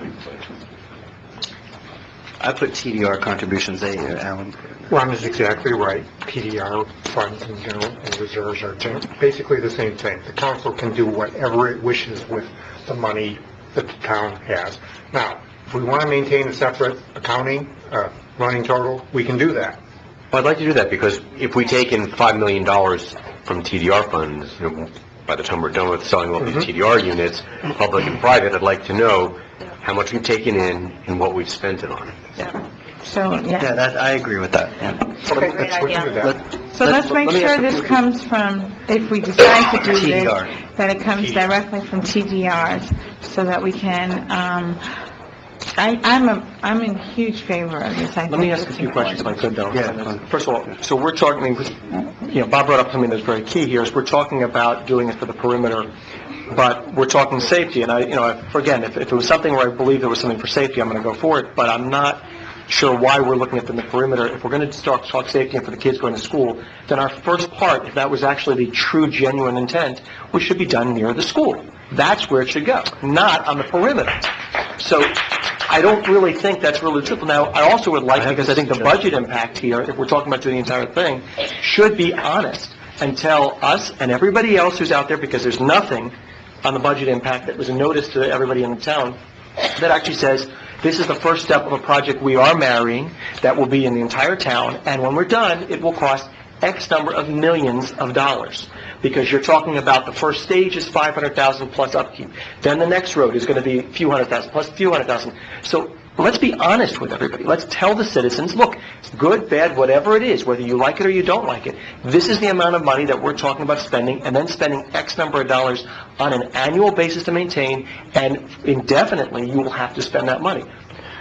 Speaker 1: I put TDR contributions there, Alan.
Speaker 5: Ron is exactly right. PDR funds in general and reserves are basically the same thing. The council can do whatever it wishes with the money that the town has. Now, if we want to maintain a separate accounting, running total, we can do that.
Speaker 10: Well, I'd like to do that because if we take in $5 million from TDR funds, by the time we're done with selling all these TDR units, public and private, I'd like to know how much we've taken in and what we've spent it on.
Speaker 11: So,
Speaker 1: Yeah, I agree with that, yeah.
Speaker 11: Great
Speaker 1: idea.
Speaker 11: So let's make sure this comes from, if we decide to do this,
Speaker 1: TDR.
Speaker 11: that it comes directly from TDRs, so that we can, I'm in huge favor of this.
Speaker 8: Let me ask a few questions if I could, though.
Speaker 1: Yeah.
Speaker 8: First of all, so we're talking, Bob brought up something that's very key here, is we're talking about doing it for the perimeter, but we're talking safety, and again, if it was something where I believe there was something for safety, I'm going to go for it, but I'm not sure why we're looking at the perimeter. If we're going to talk safety and for the kids going to school, then our first part, if that was actually the true, genuine intent, we should be done near the school. That's where it should go, not on the perimeter. So I don't really think that's really truthful. Now, I also would like, because I think the budget impact here, if we're talking about doing the entire thing, should be honest and tell us and everybody else who's out there, because there's nothing on the budget impact that was a notice to everybody in the town that actually says, this is the first step of a project we are marrying that will be in the entire town, and when we're done, it will cost X number of millions of dollars. Because you're talking about the first stage is $500,000 plus upkeep. Then the next road is going to be a few $100,000 plus a few $100,000. So let's be honest with everybody. Let's tell the citizens, look, good, bad, whatever it is, whether you like it or you don't like it, this is the amount of money that we're talking about spending, and then spending X number of dollars on an annual basis to maintain, and indefinitely you will have to spend that money.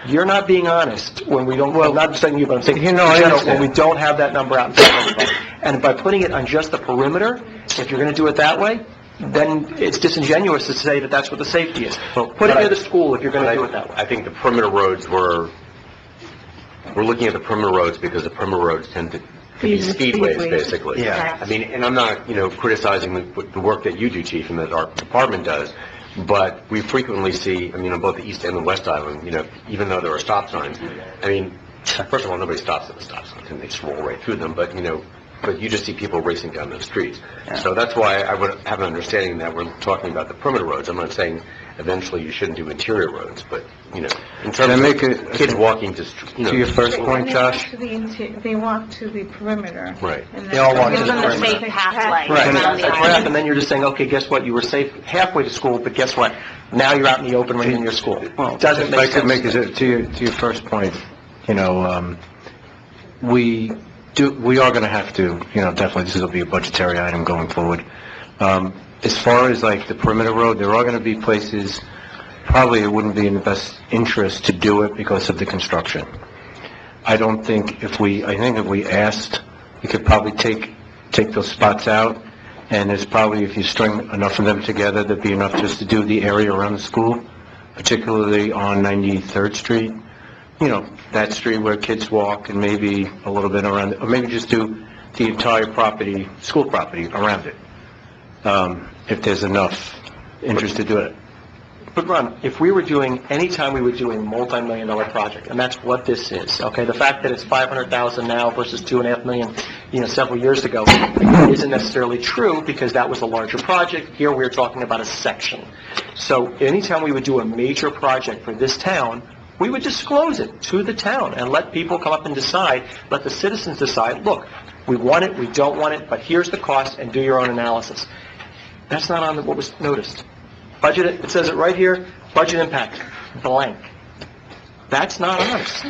Speaker 8: You're not being honest when we don't, well, not just saying you, but I'm saying, in general, when we don't have that number out in front of everybody. And by putting it on just the perimeter, if you're going to do it that way, then it's disingenuous to say that that's what the safety is. Put it near the school if you're going to do it that way.
Speaker 10: I think the perimeter roads we're looking at the perimeter roads because the perimeter roads tend to be speedways, basically.
Speaker 1: Yeah.
Speaker 10: I mean, and I'm not, criticizing the work that you do, Chief, and that our department does, but we frequently see, on both the East and the West Island, even though there are stop signs, first of all, nobody stops at the stop signs, and they just roll right through them, but you just see people racing down those streets. So that's why I would have an understanding that we're talking about the perimeter roads. I'm not saying eventually you shouldn't do interior roads, but, in terms of kids walking to
Speaker 4: your first point, Josh?
Speaker 11: They walk to the perimeter.
Speaker 10: Right.
Speaker 8: They all walk to the
Speaker 9: Give them a
Speaker 8: perimeter.
Speaker 9: safe pathway
Speaker 8: Right,
Speaker 9: around the island.
Speaker 8: and then you're just saying, okay, guess what, you were safe halfway to school, but guess what? Now you're out in the open right in your school. Doesn't
Speaker 4: If
Speaker 8: make
Speaker 4: I
Speaker 8: sense.
Speaker 4: could make it to your first point, we are going to have to, definitely this will be a budgetary item going forward. As far as like the perimeter road, there are going to be places, probably it wouldn't be in the best interest to do it because of the construction. I think if we asked, we could probably take those spots out, and there's probably, if you string enough of them together, there'd be enough just to do the area around the school, particularly on 93rd Street. That street where kids walk, and maybe a little bit around, or maybe just do the entire school property around it, if there's enough interest to do it.
Speaker 8: But Ron, if we were doing, anytime we would do a multi-million-dollar project, and that's what this is, okay? The fact that it's $500,000 now versus $2.5 million, several years ago, isn't necessarily true because that was a larger project. Here, we're talking about a section. So anytime we would do a major project for this town, we would disclose it to the town and let people come up and decide, let the citizens decide, look, we want it, we don't want it, but here's the cost, and do your own analysis. That's not on what was noticed. Budget, it says it right here, budget impact, blank. That's not ours.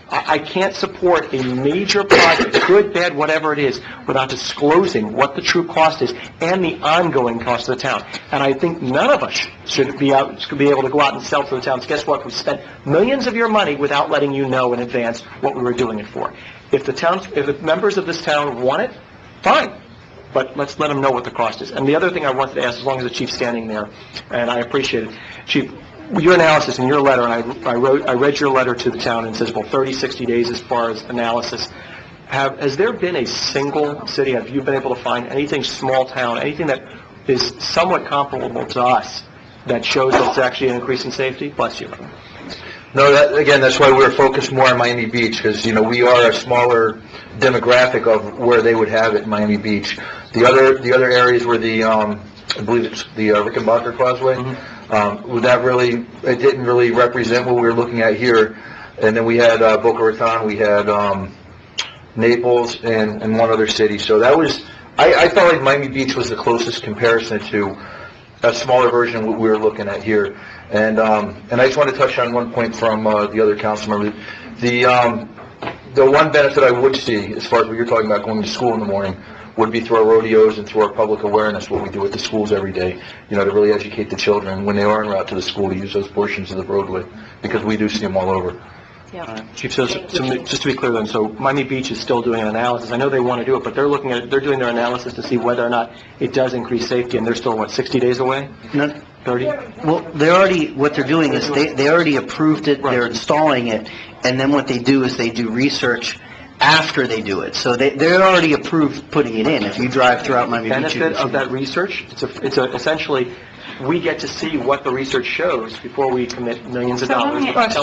Speaker 8: I can't support a major project, good, bad, whatever it is, without disclosing what the true cost is and the ongoing cost of the town. And I think none of us should be able to go out and sell to the towns. Guess what? We spent millions of your money without letting you know in advance what we were doing it for. If the members of this town want it, fine. But let's let them know what the cost is. And the other thing I wanted to ask, as long as the chief's standing there, and I appreciate it, Chief, your analysis in your letter, and I read your letter to the town, and it says, well, 30, 60 days as far as analysis. Has there been a single city, have you been able to find anything small town, anything that is somewhat comparable to us that shows that it's actually an increase in safety? Bless you.
Speaker 21: No, that's why we're focused more on Miami Beach, because, we are a smaller demographic of where they would have it in Miami Beach. The other areas were I believe it's the Rickenbacker Causeway. It didn't really represent what we were looking at here. And then we had Boca Raton, we had Naples, and one other city. So that was, I felt like Miami Beach was the closest comparison to a smaller version of what we were looking at here. And I just want to touch on one point from the other council member. The one benefit I would see, as far as what you're talking about going to school in the morning, would be through our rodeos and through our public awareness, what we do at the schools every day, to really educate the children when they are en route to the school to use those portions of the roadway, because we do see them all over.
Speaker 9: Yeah.
Speaker 8: Chief, so just to be clear then, so Miami Beach is still doing an analysis. I know they want to do it, but they're doing their analysis to see whether or not it does increase safety, and they're still, 60 days away?
Speaker 1: No.
Speaker 8: 30?
Speaker 1: Well, what they're doing is they already approved it, they're installing it, and then what they do is they do research after they do it. So they're already approved putting it in. If you drive throughout Miami Beach...
Speaker 8: The benefit of that research, it's essentially, we get to see what the research shows before we commit millions of dollars.
Speaker 11: I have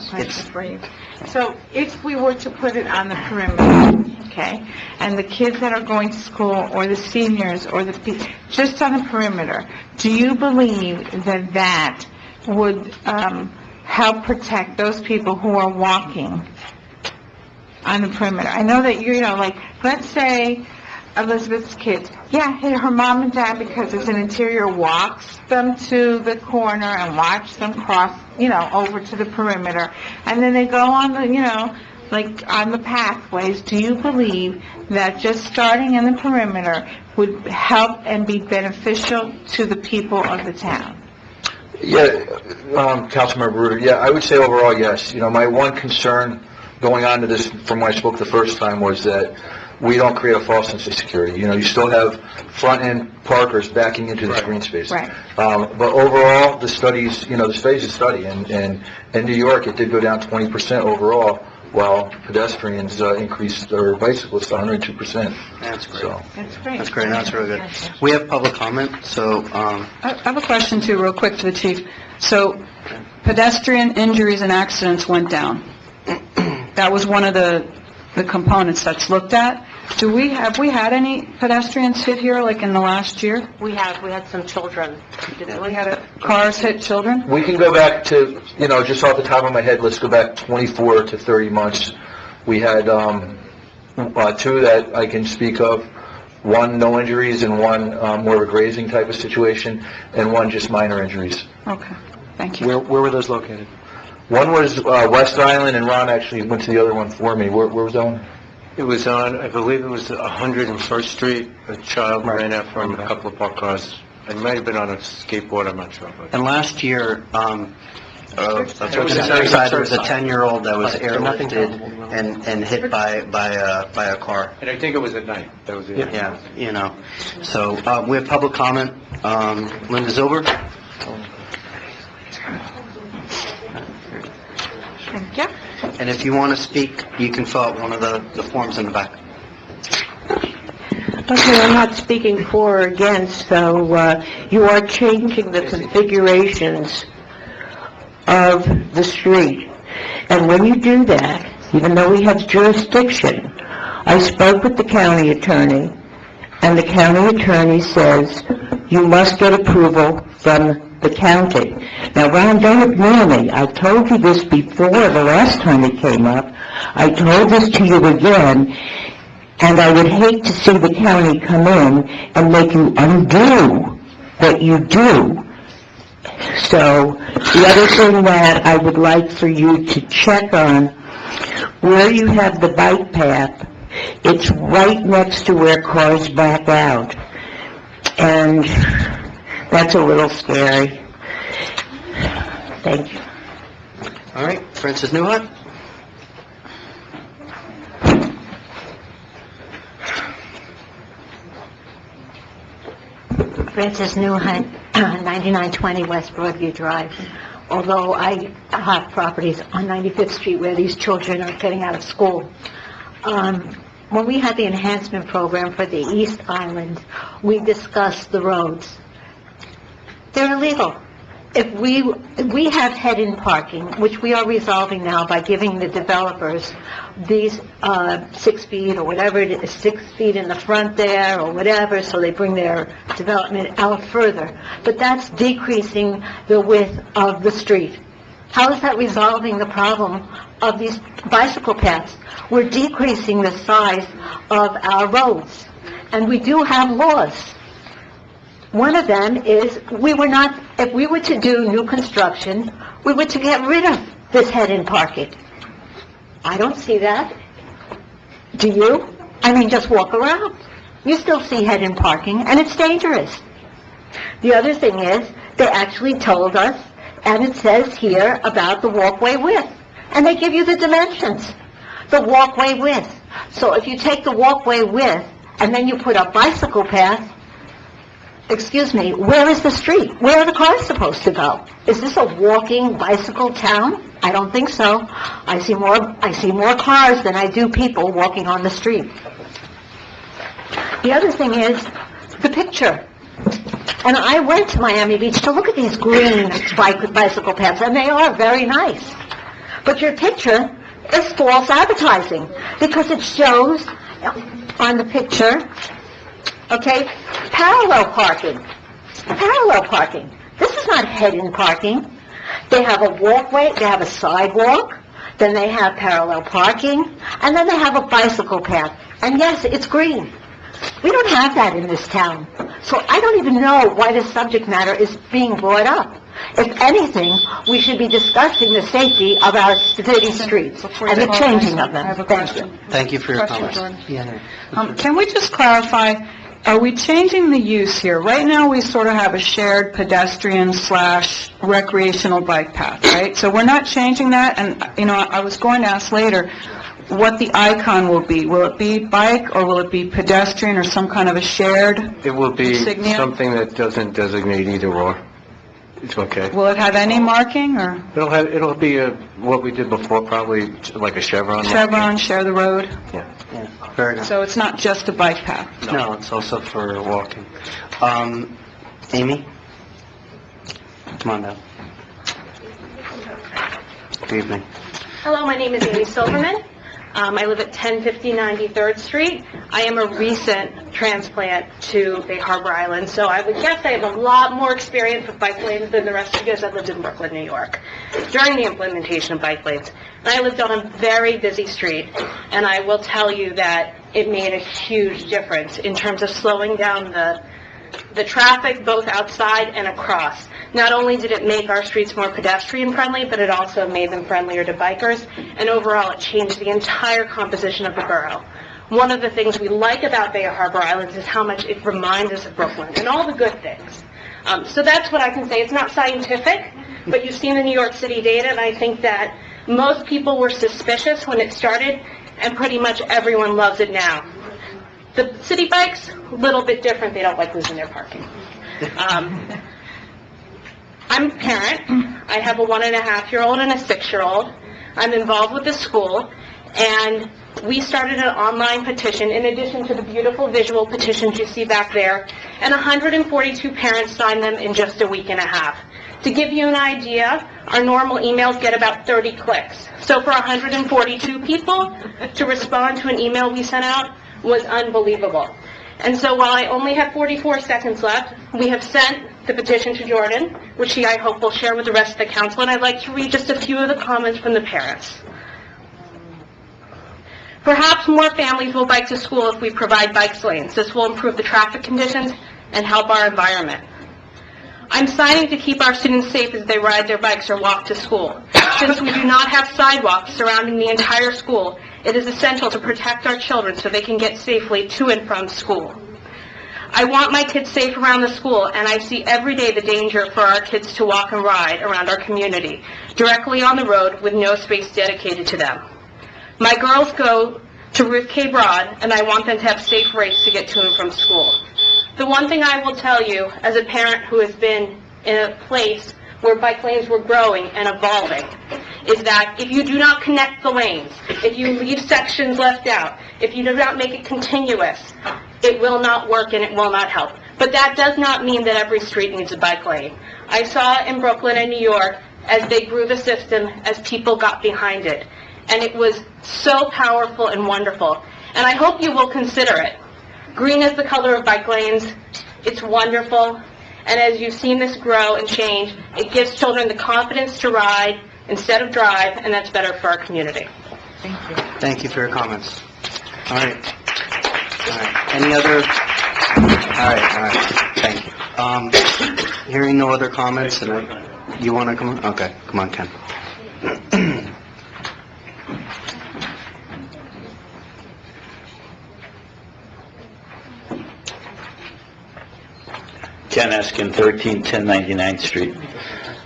Speaker 11: questions for you. So if we were to put it on the perimeter, okay, and the kids that are going to school, or the seniors, or just on the perimeter, do you believe that would help protect those people who are walking on the perimeter? I know that let's say Elizabeth's kids, her mom and dad, because it's an interior, walks them to the corner and watch them cross, over to the perimeter, and then they go on the, on the pathways. Do you believe that just starting in the perimeter would help and be beneficial to the people of the town?
Speaker 21: Yeah, Councilmember Bruder, I would say overall, yes. My one concern going on to this from when I spoke the first time was that we don't create a false sense of security. You still have front-end parkers backing into the green space.
Speaker 11: Right.
Speaker 21: But overall, the studies, the study's a study, and in New York, it did go down 20% overall, while pedestrians increased, or bicyclists, 102%.
Speaker 1: That's great.
Speaker 21: So.
Speaker 11: That's great.
Speaker 1: That's great, that's really good. We have public comment, so...
Speaker 7: I have a question too, real quick, to the chief. So, pedestrian injuries and accidents went down. That was one of the components that's looked at. Have we had any pedestrians hit here, in the last year?
Speaker 9: We had some children.
Speaker 7: We had cars hit children?
Speaker 21: We can go back to, just off the top of my head, let's go back 24 to 30 months. We had two that I can speak of. One, no injuries, and one, more of a grazing type of situation, and one just minor injuries.
Speaker 7: Okay, thank you.
Speaker 8: Where were those located?
Speaker 21: One was West Island, and Ron actually went to the other one for me. Where was that one?
Speaker 4: It was I believe it was 101st Street. A child ran out from a couple of parked cars. It might have been on a skateboard, I'm not sure.
Speaker 1: And last year, there was a 10-year-old that was airlifted and hit by a car.
Speaker 4: And I think it was at night. That was it.
Speaker 1: Yeah, So, we have public comment. Linda Zilber?
Speaker 11: Thank you.
Speaker 1: And if you want to speak, you can fill out one of the forms in the back.
Speaker 3: Okay, I'm not speaking for or against, so you are changing the configurations of the street. And when you do that, even though we have jurisdiction, I spoke with the county attorney, and the county attorney says you must get approval from the county. Now, Ron, don't ignore me. I told you this before the last time it came up. I told this to you again, and I would hate to see the county come in and make you undo what you do. So, the other thing that I would like for you to check on, where you have the bike path, it's right next to where cars back out. And that's a little scary. Thank you.
Speaker 1: All right, Francis Newhart?
Speaker 16: Francis Newhart, 9920 West Broadview Drive. Although I have properties on 95th Street where these children are getting out of school. When we had the enhancement program for the East Island, we discussed the roads. They're illegal. If we have head-in parking, which we are resolving now by giving the developers these 6 feet or whatever it is, 6 feet in the front there or whatever, so they bring their development out further. But that's decreasing the width of the street. How is that resolving the problem of these bicycle paths? We're decreasing the size of our roads, and we do have laws. One of them is if we were to do new construction, we were to get rid of this head-in parking. I don't see that. Do you? I mean, just walk around. You still see head-in parking, and it's dangerous. The other thing is, they actually told us, and it says here about the walkway width, and they give you the dimensions, the walkway width. So if you take the walkway width, and then you put a bicycle path, excuse me, where is the street? Where are the cars supposed to go? Is this a walking bicycle town? I don't think so. I see more cars than I do people walking on the street. The other thing is the picture. And I went to Miami Beach to look at these green bicycle paths, and they are very nice. But your picture is false advertising, because it shows on the picture, okay, parallel parking. Parallel parking. This is not head-in parking. They have a walkway, they have a sidewalk, then they have parallel parking, and then they have a bicycle path. And yes, it's green. We don't have that in this town. So I don't even know why this subject matter is being brought up. If anything, we should be discussing the safety of our city streets and the changing of them. Thank you.
Speaker 1: Thank you for your
Speaker 7: Question,
Speaker 1: comments.
Speaker 7: Jordan.
Speaker 1: Yeah.
Speaker 7: Can we just clarify, are we changing the use here? Right now, we sort of have a shared pedestrian/recreational bike path, right? So we're not changing that, and, I was going to ask later what the icon will be. Will it be bike, or will it be pedestrian, or some kind of a shared
Speaker 4: It will be
Speaker 7: insignia?
Speaker 4: something that doesn't designate either or. It's okay.
Speaker 7: Will it have any marking, or
Speaker 4: It'll be what we did before, probably like a chevron.
Speaker 7: chevron, share the road?
Speaker 1: Yeah, very good.
Speaker 7: So it's not just a bike path?
Speaker 1: No, it's also for walking. Amy? Come on down. Good evening.
Speaker 9: Hello, my name is Amy Silverman. I live at 1050 93rd Street. I am a recent transplant to Bay Harbor Island, so I would guess I have a lot more experience with bike lanes than the rest of you guys. I lived in Brooklyn, New York, during the implementation of bike lanes. And I lived on a very busy street, and I will tell you that it made a huge difference in terms of slowing down the traffic both outside and across. Not only did it make our streets more pedestrian-friendly, but it also made them friendlier to bikers, and overall it changed the entire composition of the borough. One of the things we like about Bay Harbor Islands is how much it reminds us of Brooklyn, and all the good things. So that's what I can say. It's not scientific, but you've seen the New York City data, and I think that most people were suspicious when it started, and pretty much everyone loves it now. The city bikes, a little bit different. They don't like losing their parking. I'm a parent. I have a 1.5-year-old and a 6-year-old. I'm involved with the school, and we started an online petition in addition to the beautiful visual petitions you see back there, and 142 parents signed them in just a week and a half. To give you an idea, our normal emails get about 30 clicks. So for 142 people to respond to an email we sent out was unbelievable. And so while I only have 44 seconds left, we have sent the petition to Jordan, which he, I hope, will share with the rest of the council, and I'd like to read just a few of the comments from the parents. Perhaps more families will bike to school if we provide bike lanes. This will improve the traffic conditions and help our environment. I'm signing to keep our students safe as they ride their bikes or walk to school. Since we do not have sidewalks surrounding the entire school, it is essential to protect our children so they can get safely to and from school. I want my kids safe around the school, and I see every day the danger for our kids to walk and ride around our community, directly on the road with no space dedicated to them. My girls go to Ruth K. Broad, and I want them to have safe rates to get to and from school. The one thing I will tell you, as a parent who has been in a place where bike lanes were growing and evolving, is that if you do not connect the lanes, if you leave sections left out, if you do not make it continuous, it will not work and it will not help. But that does not mean that every street needs a bike lane. I saw in Brooklyn and New York, as they grew the system, as people got behind it. And it was so powerful and wonderful. And I hope you will consider it. Green is the color of bike lanes. It's wonderful. And as you've seen this grow and change, it gives children the confidence to ride instead of drive, and that's better for our community.
Speaker 1: Thank you. Thank you for your comments. All right. All right. Any other? All right. Thank you. Hearing no other comments, and you want to come on? Okay. Come on, Ken.
Speaker 14: Ken Eskin, 1310 99th Street.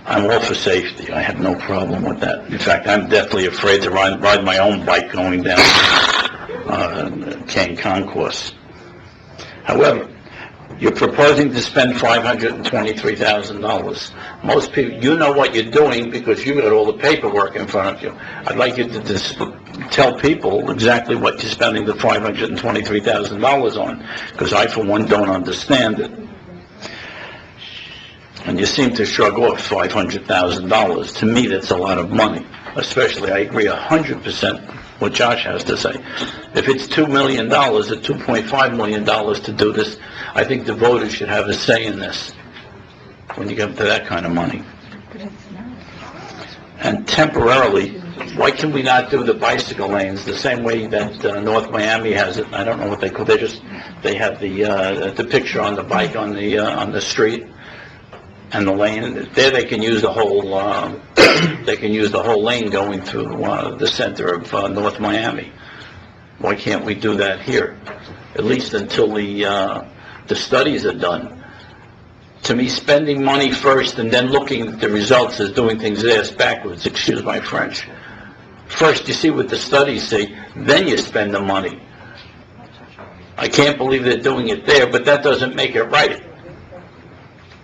Speaker 14: I'm all for safety. I have no problem with that. In fact, I'm deathly afraid to ride my own bike going down Kane Concourse. However, you're proposing to spend $523,000. Most people, you know what you're doing because you got all the paperwork in front of you. I'd like you to tell people exactly what you're spending the $523,000 on, because I, for one, don't understand it. And you seem to shrug off $500,000. To me, that's a lot of money. Especially, I agree 100% what Josh has to say. If it's $2 million or $2.5 million to do this, I think the voters should have a say in this when you get to that kind of money. And temporarily, why can we not do the bicycle lanes the same way that North Miami has it? I don't know what they call it. They have the picture on the bike on the street. And the lane, there they can use the whole, lane going through the center of North Miami. Why can't we do that here? At least until the studies are done. To me, spending money first and then looking at the results is doing things ass backwards, excuse my French. First you see what the studies say, then you spend the money. I can't believe they're doing it there, but that doesn't make it right.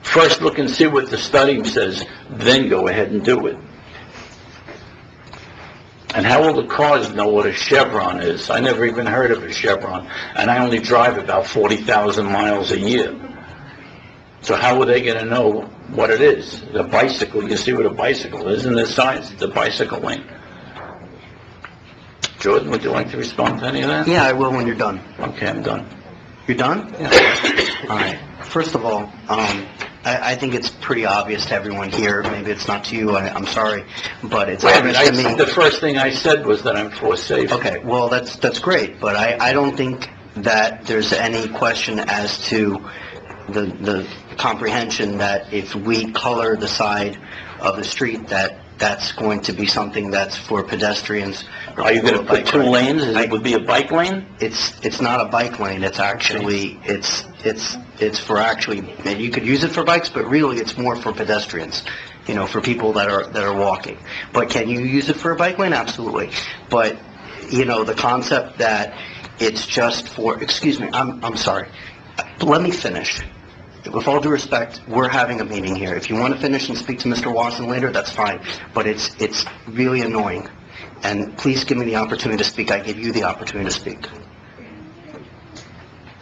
Speaker 14: First look and see what the study says, then go ahead and do it. And how will the cars know what a Chevron is? I never even heard of a Chevron, and I only drive about 40,000 miles a year. So how are they going to know what it is? The bicycle, you see what a bicycle is in the signs, the bicycle lane. Jordan, would you like to respond to any of that?
Speaker 1: Yeah, I will when you're done.
Speaker 14: Okay, I'm done.
Speaker 1: You're done? Yeah. All right. First of all, I think it's pretty obvious to everyone here. Maybe it's not to you. I'm sorry, but it's obvious to me.
Speaker 14: The first thing I said was that I'm for safety.
Speaker 1: Okay. Well, that's great, but I don't think that there's any question as to the comprehension that if we color the side of the street, that's going to be something that's for pedestrians.
Speaker 14: Are you going to put two lanes? It would be a bike lane?
Speaker 1: It's not a bike lane. It's actually it's for actually, and you could use it for bikes, but really it's more for pedestrians. You know, for people that are walking. But can you use it for a bike lane? Absolutely. But you know, the concept that it's just for, excuse me, I'm sorry. Let me finish. With all due respect, we're having a meeting here. If you want to finish and speak to Mr. Watson later, that's fine. But it's really annoying And please give me the opportunity to speak. I give you the opportunity to speak.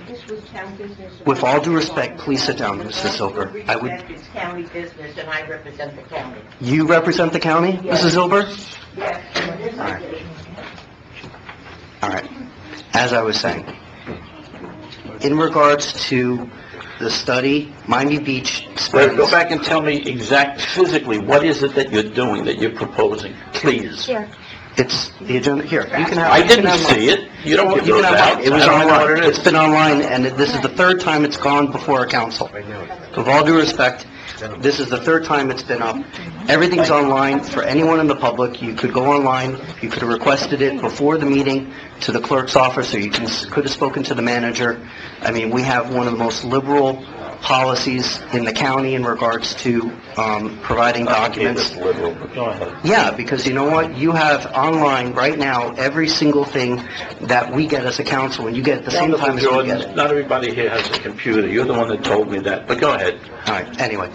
Speaker 3: This was town business.
Speaker 1: With all due respect, please sit down, Mrs. Silber. I would.
Speaker 3: It's county business, and I represent the county.
Speaker 1: You represent the county, Mrs. Silber?
Speaker 3: Yes.
Speaker 1: All right. As I was saying, in regards to the study, Miami Beach spends...
Speaker 14: Go back and tell me physically, what is it that you're doing, that you're proposing, please?
Speaker 1: Yeah. It's the agenda, here, you can have...
Speaker 14: I didn't see it. You don't give those out.
Speaker 1: It was
Speaker 14: I don't know what
Speaker 1: online.
Speaker 14: it is.
Speaker 1: It's been online, and this is the third time it's gone before our council. With all due respect, this is the third time it's been up. Everything's online for anyone in the public. You could go online, you could have requested it before the meeting to the clerk's office, or you could have spoken to the manager. I mean, we have one of the most liberal policies in the county in regards to providing documents. Yeah, because you know what? You have online right now every single thing that we get as a council, and you get at the same time as we get it.
Speaker 14: Not everybody here has a computer. You're the one that told me that, but go ahead.
Speaker 1: All right, anyway,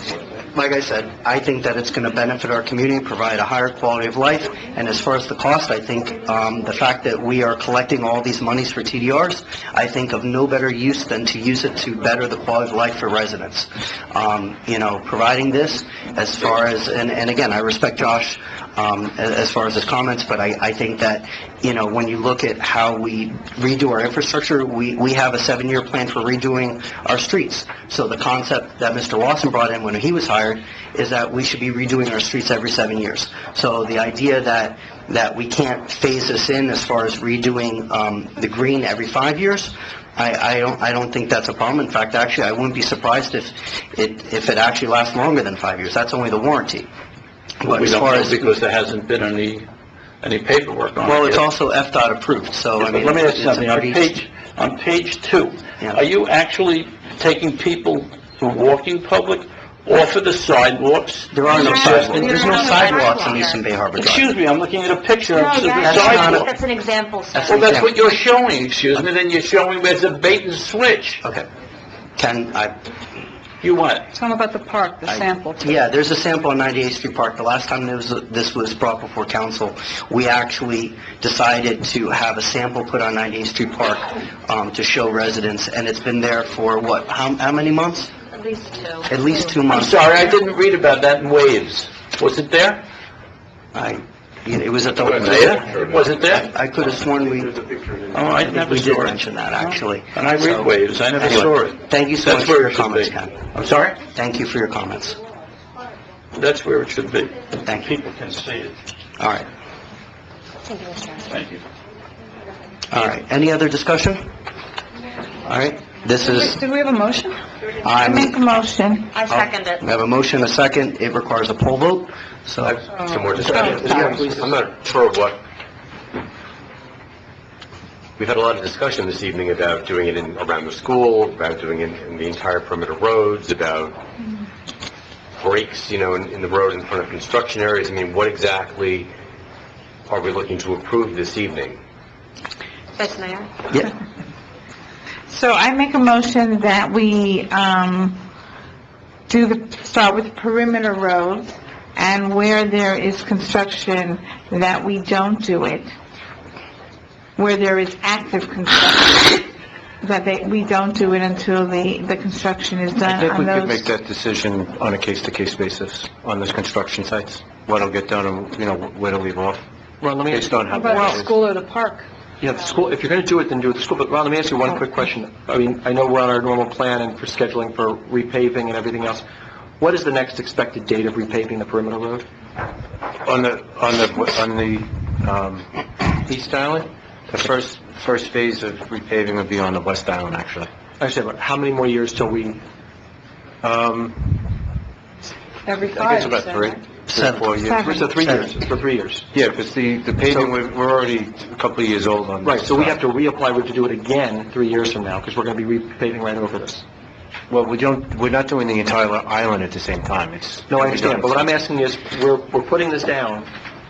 Speaker 1: like I said, I think that it's going to benefit our community, provide a higher quality of life, and as far as the cost, I think the fact that we are collecting all these monies for TDRs, I think of no better use than to use it to better the quality of life for residents. Providing this as far as, and again, I respect Josh as far as his comments, but I think that, when you look at how we redo our infrastructure, we have a 7-year plan for redoing our streets. So the concept that Mr. Lawson brought in when he was hired is that we should be redoing our streets every 7 years. So the idea that we can't phase this in as far as redoing the green every 5 years, I don't think that's a problem. In fact, actually, I wouldn't be surprised if it actually lasts longer than 5 years. That's only the warranty. But
Speaker 14: We
Speaker 1: as
Speaker 14: don't
Speaker 1: far
Speaker 14: know
Speaker 1: as,
Speaker 14: because there hasn't been any paperwork on it.
Speaker 1: well, it's
Speaker 14: yet.
Speaker 1: also FDOT approved, so I
Speaker 14: But
Speaker 1: mean,
Speaker 14: let me ask
Speaker 1: it's
Speaker 14: you something.
Speaker 1: a pretty...
Speaker 14: On page 2,
Speaker 1: Yeah.
Speaker 14: are you actually taking people who are walking public off of the sidewalks?
Speaker 1: There are no sidewalks. There's no sidewalks on Eastern Bay Harbor Drive.
Speaker 14: Excuse me, I'm looking at a picture of
Speaker 9: No,
Speaker 14: the
Speaker 9: that's
Speaker 14: sidewalk.
Speaker 9: that's an example, sir.
Speaker 14: Well, that's what you're showing, excuse me, then you're showing there's a bait and switch.
Speaker 1: Okay.
Speaker 14: You what?
Speaker 7: Tell them about the park, the sample.
Speaker 1: Yeah, there's a sample on 98th Street Park. The last time this was brought before council, we actually decided to have a sample put on 98th Street Park to show residents, and it's been there for what, how many months?
Speaker 9: At least 2.
Speaker 1: At least 2
Speaker 14: I'm
Speaker 1: months.
Speaker 14: sorry, I didn't read about that in Waves. Was it there?
Speaker 1: It was at the...
Speaker 14: Was it there?
Speaker 1: I could have sworn we...
Speaker 14: Oh, I never
Speaker 1: We did
Speaker 14: saw it.
Speaker 1: mention that, actually.
Speaker 14: And I read
Speaker 1: So,
Speaker 14: Waves, I never
Speaker 1: anyway,
Speaker 14: saw it.
Speaker 1: Thank you so
Speaker 14: That's
Speaker 1: much for
Speaker 14: where
Speaker 1: your
Speaker 14: it should
Speaker 1: comments,
Speaker 14: be.
Speaker 1: Ken.
Speaker 14: I'm sorry?
Speaker 1: Thank you for your comments.
Speaker 14: That's where it should be.
Speaker 1: Thank you.
Speaker 14: People can see it.
Speaker 1: All right.
Speaker 9: Thank you, Mr.
Speaker 14: Thank you.
Speaker 1: All right. Any other discussion? All right. This is...
Speaker 7: Did we have a motion?
Speaker 11: I make a motion.
Speaker 9: I second it.
Speaker 1: We have a motion, a second. It requires a poll vote, so...
Speaker 10: Some more discussion. I'm not sure what... We've had a lot of discussion this evening about doing it around the school, about doing it in the entire perimeter roads, about breaks, in the road in front of construction areas. I mean, what exactly are we looking to approve this evening?
Speaker 9: Vice Mayor?
Speaker 1: Yeah.
Speaker 11: So I make a motion that we start with perimeter roads, and where there is construction, that we don't do it. Where there is active construction, that we don't do it until the construction is
Speaker 4: I
Speaker 11: done
Speaker 4: think
Speaker 11: on
Speaker 4: we could
Speaker 11: those.
Speaker 4: make that decision on a case-to-case basis on those construction sites, what'll get done and, where to leave off,
Speaker 8: Ron, let me
Speaker 4: based on
Speaker 7: How
Speaker 4: how
Speaker 7: about
Speaker 4: bad
Speaker 7: the
Speaker 4: it is.
Speaker 7: school or the park?
Speaker 8: Yeah, the school, if you're going to do it, then do it at the school. But Ron, let me ask you one quick question. I mean, I know we're on our normal plan and for scheduling for repaving and everything else. What is the next expected date of repaving the perimeter road?
Speaker 4: On the East Island, the first phase of repaving would be on the West Island, actually.
Speaker 8: I said, but how many more years till we...
Speaker 7: Every
Speaker 4: I
Speaker 7: 5,
Speaker 4: guess
Speaker 7: you
Speaker 4: about
Speaker 7: said,
Speaker 4: three,
Speaker 7: right?
Speaker 4: 3 or 4 years.
Speaker 8: So 3 years, for 3 years.
Speaker 4: Yeah, because the paving, we're already a couple of years old on this.
Speaker 8: Right, so we have to reapply, we have to do it again 3 years from now, because we're going to be repaving right over this.
Speaker 4: Well, we're not doing the entire island at the same time.
Speaker 8: No, I understand, but what I'm asking is, we're putting this down,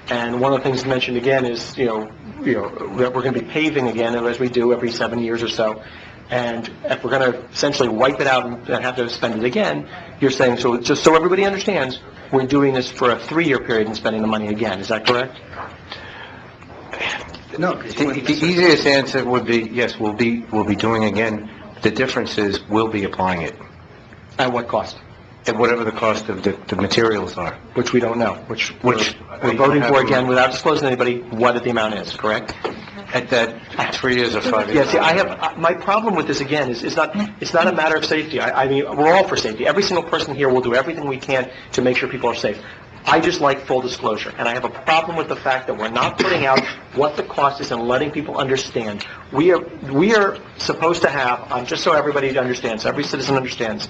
Speaker 8: and one of the things mentioned again is, that we're going to be paving again, as we do every 7 years or so, and if we're going to essentially wipe it out and have to spend it again, you're saying, so just so everybody understands, we're doing this for a 3-year period and spending the money again, is that correct?
Speaker 1: No,
Speaker 4: The easiest answer would be, yes, we'll be doing again. The difference is, we'll be applying it.
Speaker 8: At what cost?
Speaker 4: At whatever the cost of the materials are.
Speaker 8: Which we don't know, which we're
Speaker 4: we
Speaker 8: voting
Speaker 4: have
Speaker 8: for
Speaker 4: to-
Speaker 8: again without disclosing to anybody what the amount is, correct?
Speaker 4: At that 3 years or 5 years.
Speaker 8: Yeah, see, my problem with this again is, it's not a matter of safety. I mean, we're all for safety. Every single person here will do everything we can to make sure people are safe. I just like full disclosure, and I have a problem with the fact that we're not putting out what the cost is and letting people understand. We are supposed to have, just so everybody understands, every citizen understands,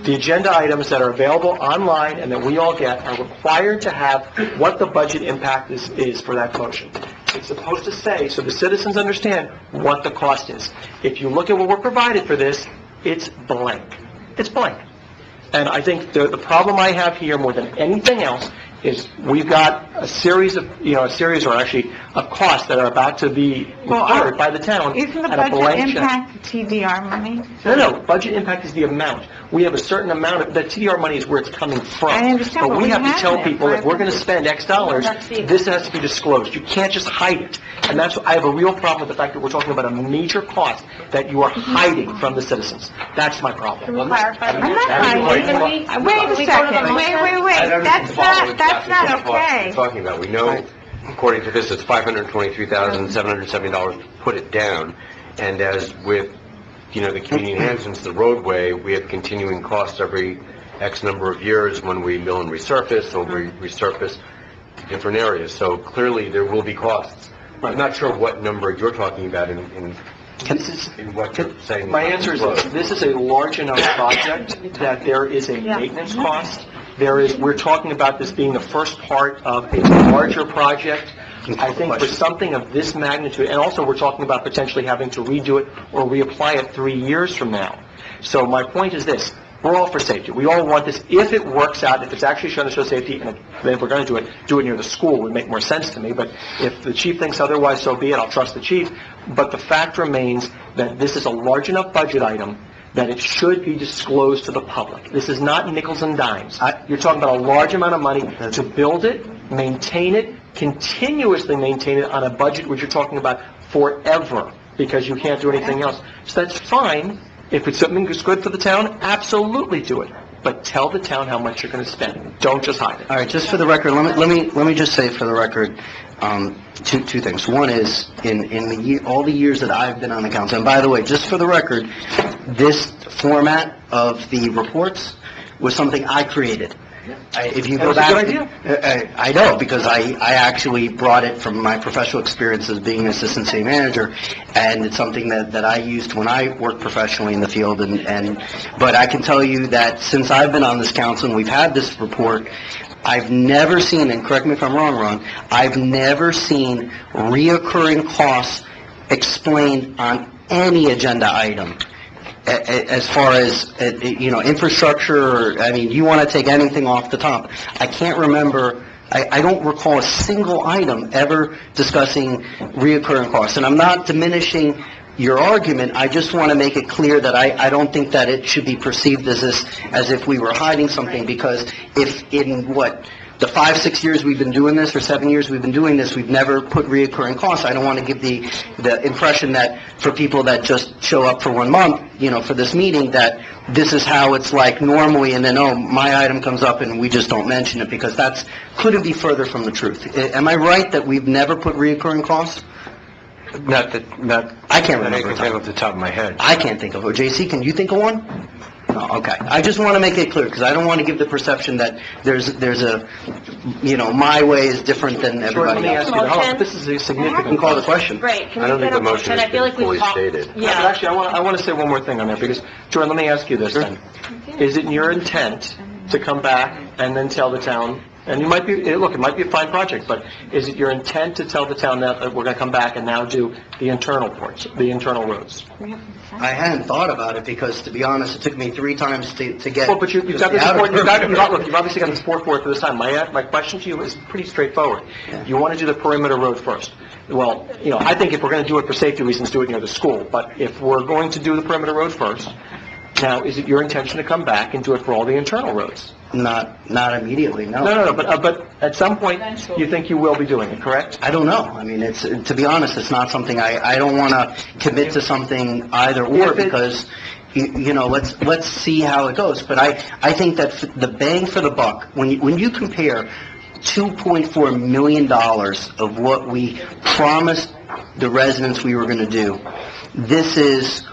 Speaker 8: the agenda items that are available online and that we all get are required to have what the budget impact is for that motion. It's supposed to say, so the citizens understand what the cost is. If you look at what we're provided for this, it's blank. It's blank. And I think the problem I have here more than anything else is we've got a series of costs that are about to be incurred by the town.
Speaker 11: Isn't the
Speaker 8: at a
Speaker 11: budget
Speaker 8: blank check.
Speaker 11: impact TDR money?
Speaker 8: No, budget impact is the amount. We have a certain amount of, the TDR money is where it's coming from.
Speaker 11: I understand, but
Speaker 8: we
Speaker 11: we
Speaker 8: have to
Speaker 11: have
Speaker 8: tell
Speaker 11: it.
Speaker 8: people, if we're going to spend X dollars, this has to be disclosed. You can't just hide it. And I have a real problem with the fact that we're talking about a major cost that you are hiding from the citizens. That's my problem.
Speaker 11: I'm not hiding. Wait a second, wait. That's not okay.
Speaker 10: We're talking about, we know, according to this, it's $523,770 to put it down, and as with, the community enhancements, the roadway, we have continuing costs every X number of years when we mill and resurface, or we resurface different areas, so clearly there will be costs. I'm not sure what number you're talking about in what you're saying.
Speaker 8: My answer is this is a large enough project that there is a maintenance cost. We're talking about this being the first part of a larger project. I think for something of this magnitude, and also we're talking about potentially having to redo it or reapply it 3 years from now. So my point is this, we're all for safety. We all want this, if it works out, if it's actually shown to show safety, and if we're going to do it near the school, would make more sense to me. But if the chief thinks otherwise, so be it, I'll trust the chief. But the fact remains that this is a large enough budget item that it should be disclosed to the public. This is not nickels and dimes. You're talking about a large amount of money to build it, maintain it, continuously maintain it on a budget which you're talking about forever, because you can't do anything else. So that's fine. If it's something that's good for the town, absolutely do it. But tell the town how much you're going to spend. Don't just hide it.
Speaker 1: All right, just for the record, let me just say for the record, two things. One is, all the years that I've been on the council, and by the way, just for the record, this format of the reports was something I created. If you go back...
Speaker 8: That was a good idea.
Speaker 1: I know, because I actually brought it from my professional experience as being an assistant city manager, and it's something that I used when I worked professionally in the field, but I can tell you that since I've been on this council and we've had this report, I've never seen, and correct me if I'm wrong, Ron, I've never seen reoccurring costs explained on any agenda item. As far as, infrastructure, you want to take anything off the top. I can't remember, I don't recall a single item ever discussing reoccurring costs. And I'm not diminishing your argument, I just want to make it clear that I don't think that it should be perceived as if we were hiding something, because if in the 5-6 years we've been doing this, or 7 years we've been doing this, we've never put reoccurring costs. I don't want to give the impression that for people that just show up for 1 month, for this meeting, that this is how it's like normally, and then, my item comes up and we just don't mention it, because couldn't be further from the truth. Am I right that we've never put reoccurring costs?
Speaker 4: I can't remember off the top of my head.
Speaker 1: I can't think of it. JC, can you think of one? No, okay. I just want to make it clear, because I don't want to give the perception that there's a, my way is different than everybody else.
Speaker 8: This is a significant...
Speaker 1: You can call the question.
Speaker 9: Right. Can we get a motion? I feel like we've talked...
Speaker 8: Yeah. But actually, I want to say one more thing on there, because, Jordan, let me ask you this then. Is it your intent to come back and then tell the town, and it might be a fine project, but is it your intent to tell the town that we're going to come back and now do the internal parts, the internal roads?
Speaker 1: I hadn't thought about it, because, to be honest, it took me 3 times to get...
Speaker 8: Well, but you've got the support, you've obviously got the support for it for this time. My question to you is pretty straightforward. You want to do the perimeter road first. Well, I think if we're going to do it for safety reasons, do it near the school. But if we're going to do the perimeter road first, Now, is it your intention to come back and do it for all the internal roads?
Speaker 1: Not immediately, no.
Speaker 8: No, but at some point, you think you will be doing it, correct?
Speaker 1: I don't know. I mean, to be honest, it's not something I don't want to commit to something either or, because, let's see how it goes. But I think that the bang for the buck, when you compare $2.4 million of what we promised the residents we were going to do, this is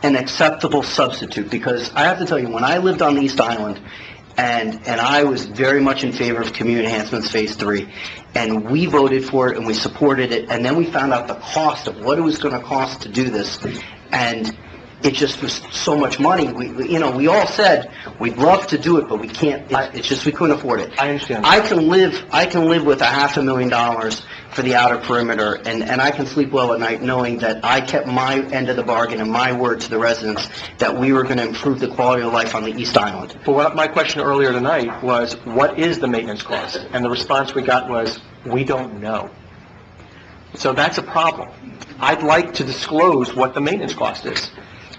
Speaker 1: an acceptable substitute. Because I have to tell you, when I lived on the East Island, and I was very much in favor of Community Enhancements Phase 3, and we voted for it and we supported it, and then we found out the cost of what it was going to cost to do this, and it just was so much money. We all said we'd love to do it, but we can't. It's just we couldn't afford it.
Speaker 8: I understand.
Speaker 1: I can live with $500,000 for the outer perimeter, and I can sleep well at night knowing that I kept my end of the bargain and my word to the residents that we were going to improve the quality of life on the East Island.
Speaker 8: Well, my question earlier tonight was, what is the maintenance cost? And the response we got was, we don't know. So that's a problem. I'd like to disclose what the maintenance cost is.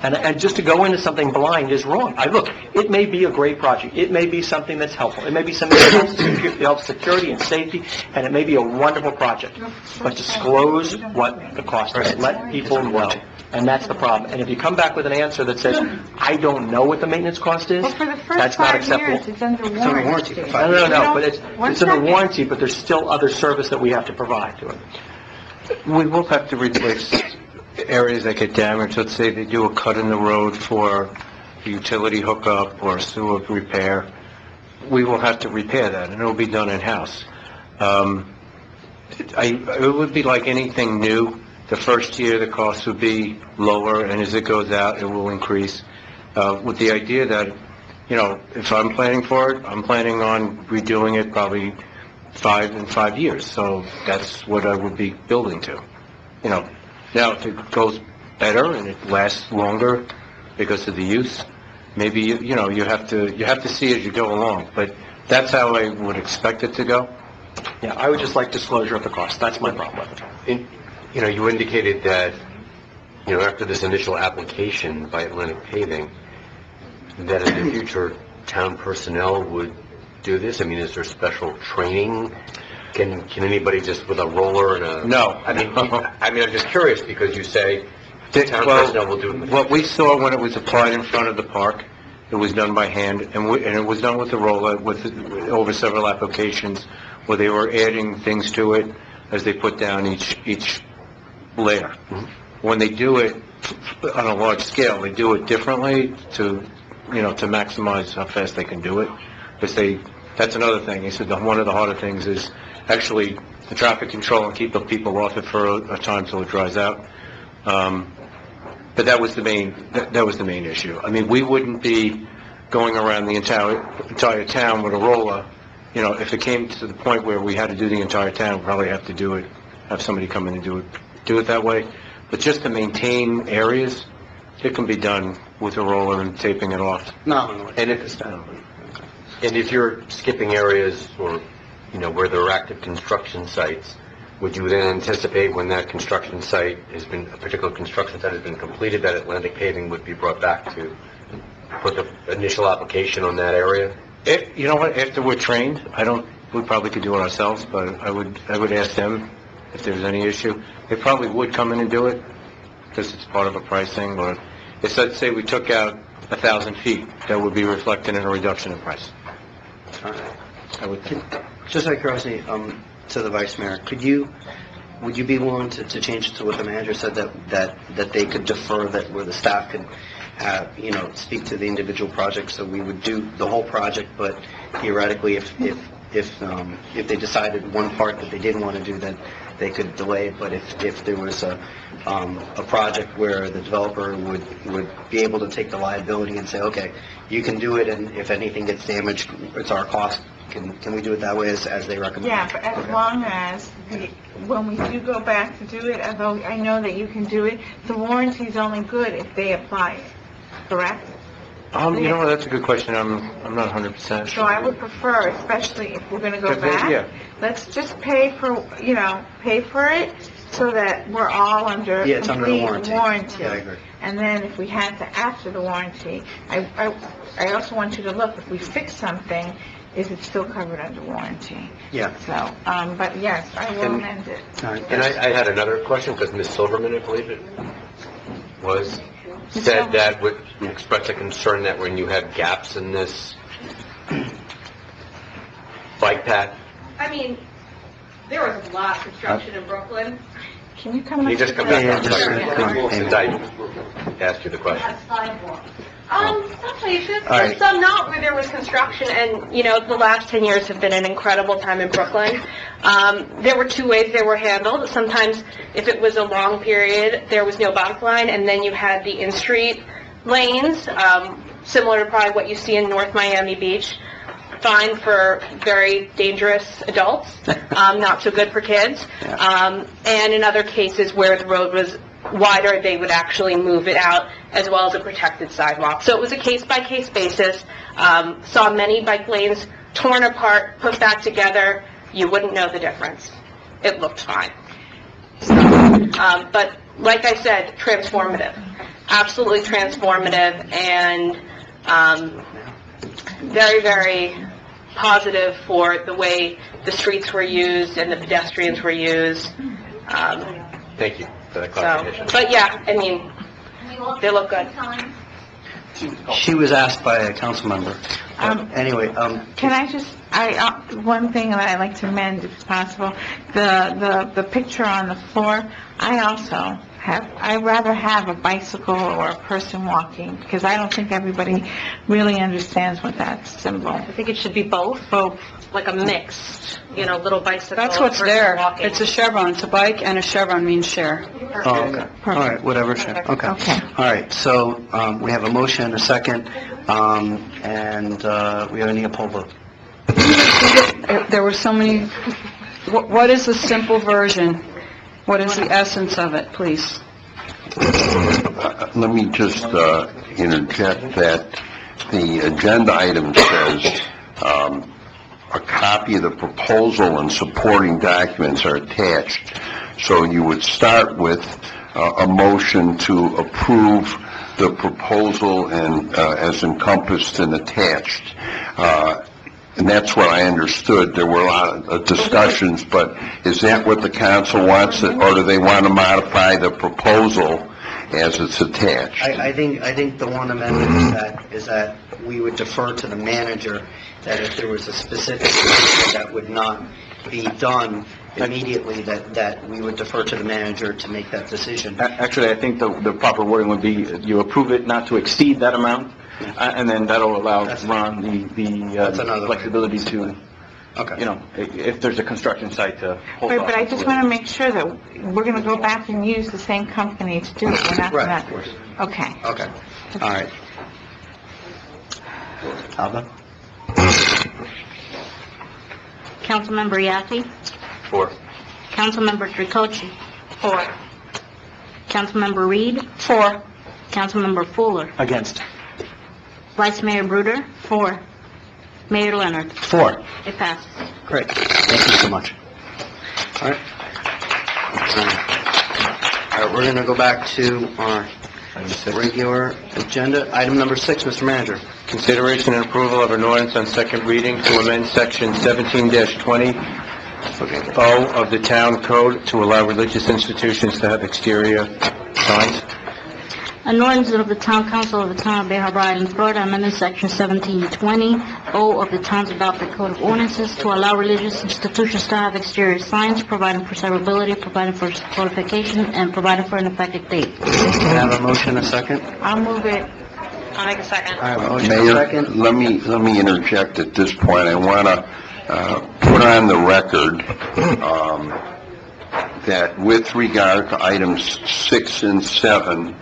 Speaker 8: And just to go into something blind is wrong. Look, it may be a great project. It may be something that's helpful. It may be something that helps security and safety, and it may be a wonderful project. But disclose what the cost is. Let people know. And that's the problem. And if you come back with an answer that says, I don't know what the maintenance cost is,
Speaker 11: Well, for the first
Speaker 8: that's not
Speaker 11: 5
Speaker 8: acceptable.
Speaker 11: years, it's under
Speaker 1: It's under warranty
Speaker 11: warranty.
Speaker 1: for 5 years.
Speaker 8: No, but it's
Speaker 11: One
Speaker 8: under
Speaker 11: second.
Speaker 8: warranty, but there's still other service that we have to provide to it.
Speaker 4: We will have to replace areas that get damaged. Let's say they do a cut in the road for a utility hookup or sewer repair. We will have to repair that, and it will be done in-house. It would be like anything new. The first year, the cost would be lower, and as it goes out, it will increase. With the idea that, if I'm planning for it, I'm planning on redoing it probably in 5 years. So that's what I would be building to. Now, if it goes better and it lasts longer because of the use, maybe, you have to see as you go along. But that's how I would expect it to go.
Speaker 8: Yeah, I would just like disclosure of the cost. That's my problem with it.
Speaker 10: You indicated that, after this initial application by Atlantic Paving, that in the future, town personnel would do this? I mean, is there special training? Can anybody just with a roller and a...
Speaker 4: No.
Speaker 10: I'm just curious, because you say town personnel will do it.
Speaker 4: What we saw when it was applied in front of the park, it was done by hand, and it was done with the roller, over several applications, where they were adding things to it as they put down each layer. When they do it on a large scale, they do it differently to maximize how fast they can do it. Because that's another thing. He said one of the harder things is actually the traffic control and keep the people off it for a time till it dries out. But that was the main issue. I mean, we wouldn't be going around the entire town with a roller. If it came to the point where we had to do the entire town, we'd probably have somebody come in and do it that way. But just to maintain areas, it can be done with a roller and taping it off.
Speaker 1: No.
Speaker 10: And if you're skipping areas or, where there are active construction sites, would you then anticipate when that construction site a particular construction site has been completed, that Atlantic Paving would be brought back to put the initial application on that area?
Speaker 4: You know what? After we're trained, we probably could do it ourselves, but I would ask them if there's any issue. They probably would come in and do it because it's part of a pricing. Or if, let's say, we took out 1,000 feet, that would be reflected in a reduction in price. I would think.
Speaker 1: Just out of curiosity, to the Vice Mayor, would you be willing to change it to what the manager said, that they could defer, that where the staff could have, speak to the individual projects, so we would do the whole project, but theoretically, if they decided one part that they didn't want to do, then they could delay it, but if there was a project where the developer would be able to take the liability and say, okay, you can do it, and if anything gets damaged, it's our cost. Can we do it that way as they recommend?
Speaker 11: Yeah, but as long as, when we do go back to do it, although I know that you can do it, the warranty's only good if they apply it, correct?
Speaker 4: That's a good question. I'm not 100%
Speaker 11: So
Speaker 4: sure.
Speaker 11: I would prefer, especially if we're gonna go back,
Speaker 4: Yeah.
Speaker 11: let's just pay for it so that we're all under
Speaker 1: Yeah, it's under the
Speaker 11: complete
Speaker 1: warranty. Yeah, I agree.
Speaker 11: And then if we had to after the warranty, I also want you to look, if we fix something, is it still covered under warranty?
Speaker 1: Yeah.
Speaker 11: So, but yes, I will amend it.
Speaker 10: And I had another question, because Ms. Silverman, I believe it was, said that would express a concern that when you have gaps in this bike path.
Speaker 9: I mean, there was a lot of construction in Brooklyn.
Speaker 11: Can you come
Speaker 10: You just come back up,
Speaker 1: Yeah.
Speaker 10: since I asked you the question.
Speaker 9: Some places,
Speaker 1: All right.
Speaker 9: and some not, where there was construction, and, you know, the last 10 years have been an incredible time in Brooklyn. There were two ways they were handled. Sometimes, if it was a long period, there was no box line, and then you had the in-street lanes, similar to probably what you see in North Miami Beach. Fine for very dangerous adults, not so good for kids. And in other cases where the road was wider, they would actually move it out, as well as a protected sidewalk. So it was a case-by-case basis. Saw many bike lanes torn apart, put back together. You wouldn't know the difference. It looked fine. But like I said, transformative. Absolutely transformative, and very, very positive for the way the streets were used and the pedestrians were used.
Speaker 10: Thank you for that
Speaker 9: So,
Speaker 10: clarification.
Speaker 9: but yeah, I mean, they look good.
Speaker 1: She was asked by a council member. Anyway,
Speaker 11: Can I just, one thing that I'd like to amend, if possible, the picture on the floor, I'd rather have a bicycle or a person walking, because I don't think everybody really understands what that symbol.
Speaker 9: I think it should be both, like a mix, you know, little bicycle.
Speaker 7: That's what's
Speaker 9: person
Speaker 7: there.
Speaker 9: walking.
Speaker 7: It's a chevron. It's a bike, and a chevron means share.
Speaker 1: oh, okay. All right, whatever, sure. Okay. All right, so we have a motion and a second, and we need a poll vote.
Speaker 7: There were so many... What is the simple version? What is the essence of it, please?
Speaker 15: Let me just interject that the agenda item says a copy of the proposal and supporting documents are attached. So you would start with a motion to approve the proposal and as encompassed and attached. And that's what I understood. There were a lot of discussions, but is that what the council wants, or do they want to modify the proposal as it's attached?
Speaker 1: I think the one amendment is that we would defer to the manager, that if there was a specific issue that would not be done immediately, that we would defer to the manager to make that decision.
Speaker 12: Actually, I think the proper wording would be, you approve it not to exceed that amount, and then that'll allow Ron the flexibility to, you know, if there's a construction site to hold off.
Speaker 11: But I just want to make sure that we're going to go back and use the same company to do it. We're not
Speaker 1: Right,
Speaker 11: gonna-
Speaker 1: of course.
Speaker 11: Okay.
Speaker 1: Okay, all right. Alba?
Speaker 6: Councilmember Yaffe?
Speaker 10: 4.
Speaker 6: Councilmember Tricocci?
Speaker 9: 4.
Speaker 6: Councilmember Reed?
Speaker 7: 4.
Speaker 6: Councilmember Fuller?
Speaker 8: Against.
Speaker 6: Vice Mayor Bruder? 4. Mayor Leonard?
Speaker 1: 4.
Speaker 6: It passes.
Speaker 1: Great, thank you so much. All right. All right, we're going to go back to our regular agenda. Item number 6, Mr. Manager.
Speaker 4: Consideration and approval of an ordinance on second reading to amend section 17-20 of the town code to allow religious institutions to have exterior signs.
Speaker 6: An ordinance of the Town Council of the Town of Bay Harbor Island, Florida, amending section 1720 of the Town's Adopted Code of Ordinances to allow religious institutions to have exterior signs, providing for severability, providing for codification, and providing for an effective date.
Speaker 1: Can I have a motion, a second?
Speaker 11: I'll move it.
Speaker 9: I'll make a second.
Speaker 1: All right, motion, a
Speaker 15: Mayor,
Speaker 1: second.
Speaker 15: let me interject at this point. I want to put on the record that with regard to items 6 and 7,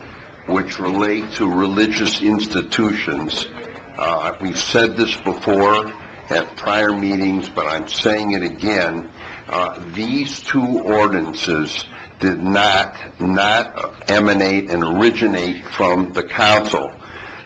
Speaker 15: which relate to religious institutions, we've said this before at prior meetings, but I'm saying it again, these two ordinances did not emanate and originate from the council.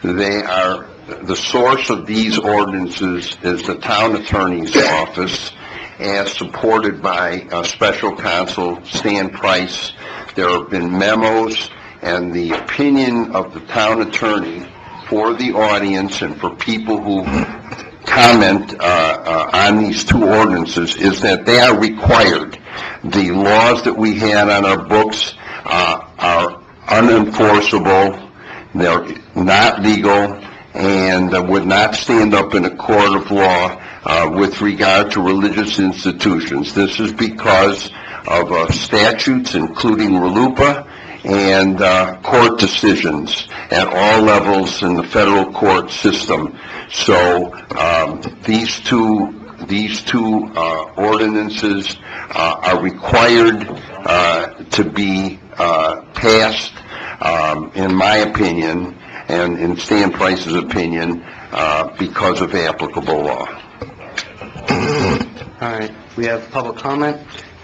Speaker 15: They are, the source of these ordinances is the town attorney's office, as supported by special counsel Stan Price. There have been memos and the opinion of the town attorney for the audience and for people who comment on these two ordinances is that they are required. The laws that we had on our books are unenforceable, they're not legal, and would not stand up in a court of law with regard to religious institutions. This is because of statutes, including RLUIPA, and court decisions at all levels in the federal court system. So these two ordinances are required to be passed, in my opinion, and in Stan Price's opinion, because of applicable law.
Speaker 1: All right, we have public comment.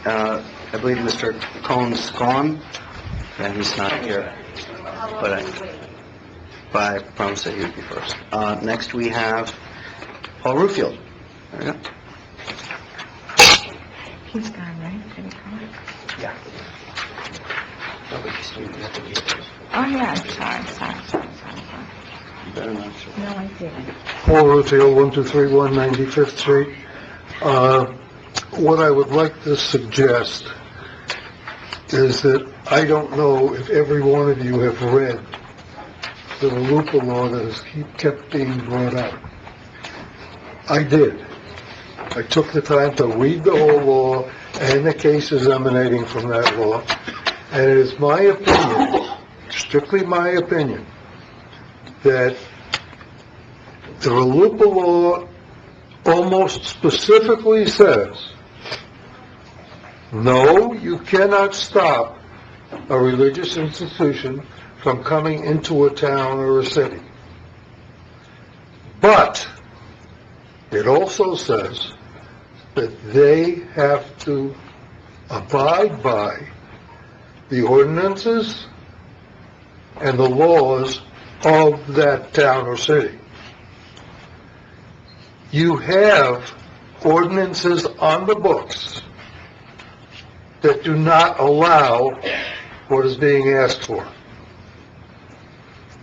Speaker 1: I believe Mr. Cohn's gone, and he's not here, but I promised that he would be first. Next, we have Paul Rufield. There we go.
Speaker 11: He's gone, right? Did he come?
Speaker 1: Yeah.
Speaker 11: Oh, yeah, I'm sorry.
Speaker 1: You better not show.
Speaker 11: No, I didn't.
Speaker 2: Paul Rufield, 1231 95th Street. What I would like to suggest is that I don't know if every one of you have read the RLUIPA law that has kept being brought up. I did. I took the time to read the whole law and the cases emanating from that law, and it is my opinion, strictly my opinion, that the RLUIPA law almost specifically says, no, you cannot stop a religious institution from coming into a town or a city. But it also says that they have to abide by the ordinances and the laws of that town or city. You have ordinances on the books that do not allow what is being asked for.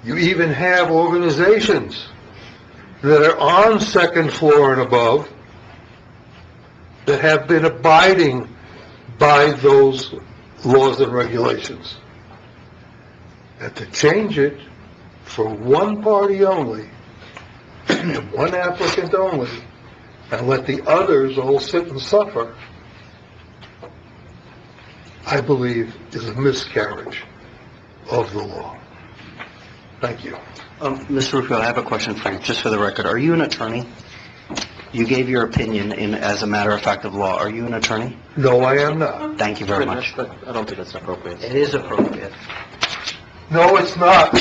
Speaker 2: You even have organizations that are on second floor and above that have been abiding by those laws and regulations. And to change it for one party only, and one applicant only, and let the others all sit and suffer, I believe is a miscarriage of the law. Thank you.
Speaker 1: Mr. Rufield, I have a question for you, just for the record. Are you an attorney? You gave your opinion as a matter of fact of law. Are you an attorney?
Speaker 2: No, I am not.
Speaker 1: Thank you very much.
Speaker 8: I don't think that's appropriate.
Speaker 1: It is appropriate.
Speaker 2: No, it's not.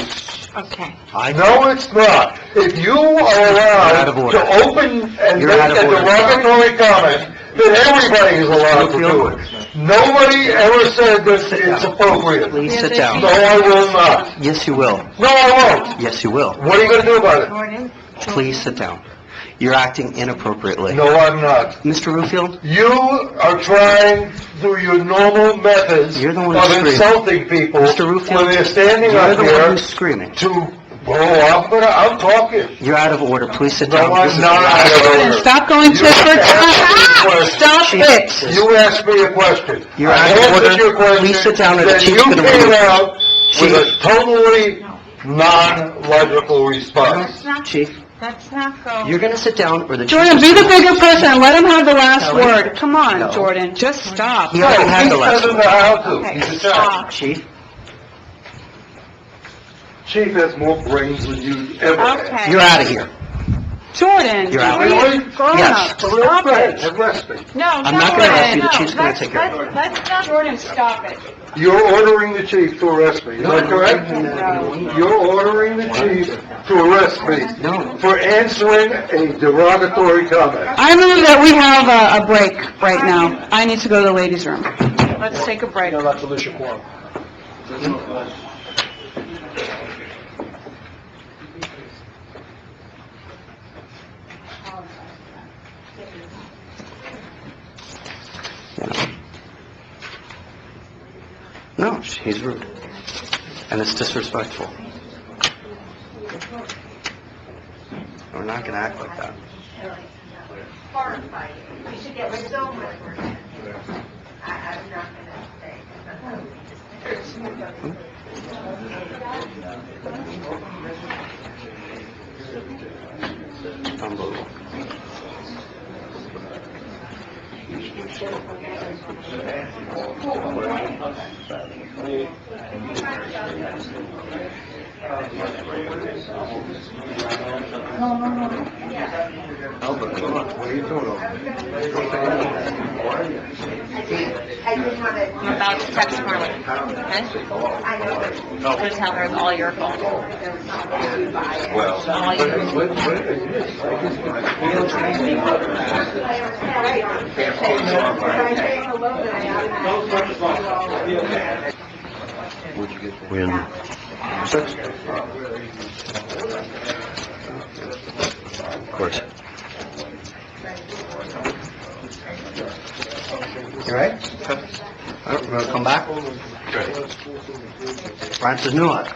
Speaker 11: Okay.
Speaker 2: No, it's not. If you are allowed to open and make a derogatory comment, then everybody is allowed to do it. Nobody ever said that it's appropriate.
Speaker 1: Please sit down.
Speaker 2: No, I will not.
Speaker 1: Yes, you will.
Speaker 2: No, I won't.
Speaker 1: Yes, you will.
Speaker 2: What are you going to do about it?
Speaker 1: Please sit down. You're acting inappropriately.
Speaker 2: No, I'm not.
Speaker 1: Mr. Rufield?
Speaker 2: You are trying through your normal methods of insulting people
Speaker 1: Mr. Rufield,
Speaker 2: when they're standing up
Speaker 1: you're the one
Speaker 2: here
Speaker 1: who's screaming.
Speaker 2: I'm talking.
Speaker 1: You're out of order. Please sit down.
Speaker 2: No, I'm not out of order.
Speaker 7: Stop going tit for tat. Stop it.
Speaker 2: You asked me a question.
Speaker 1: You're
Speaker 2: I
Speaker 1: out of
Speaker 2: answered
Speaker 1: order.
Speaker 2: your question.
Speaker 1: Please sit down, or the
Speaker 2: Then
Speaker 1: chief's
Speaker 2: you
Speaker 1: going to
Speaker 2: came
Speaker 1: move.
Speaker 2: out with a totally non-logical response.
Speaker 1: Chief,
Speaker 11: Let's not go.
Speaker 1: you're going to sit down, or the chief...
Speaker 7: Jordan, be the bigger person and let him have the last
Speaker 1: Kelly?
Speaker 7: word. Come on,
Speaker 1: No.
Speaker 7: Jordan, just stop.
Speaker 1: He already had the last
Speaker 2: doesn't
Speaker 1: word.
Speaker 2: know how to.
Speaker 11: Okay,
Speaker 2: He's a
Speaker 11: stop.
Speaker 2: child.
Speaker 1: Chief?
Speaker 2: Chief has more brains than you ever had.
Speaker 11: Okay.
Speaker 1: You're out of here.
Speaker 7: Jordan,
Speaker 1: You're out.
Speaker 7: really? Grown
Speaker 1: Yes.
Speaker 7: up. Stop it.
Speaker 2: Arrest me.
Speaker 11: No,
Speaker 1: I'm not going to arrest you. The chief's going to take care of it.
Speaker 11: Let's not.
Speaker 7: Jordan, stop it.
Speaker 2: You're ordering the chief to arrest me. Is that correct? You're ordering the chief to arrest me for answering a derogatory comment.
Speaker 7: I move that we have a break right now. I need to go to the ladies' room. Let's take a break.
Speaker 8: That's Alicia Quorum.
Speaker 1: No, he's rude. And it's disrespectful. We're not gonna act like that.
Speaker 16: We should get rid of it. I'm not gonna say.
Speaker 1: Unbelievable. Albert, come on, what are you doing over
Speaker 9: I'm about to text Marley, okay? So tell her it's all your fault. All
Speaker 1: We in 6? Of course. You all right? All right, we're gonna come back. Francis Newhart.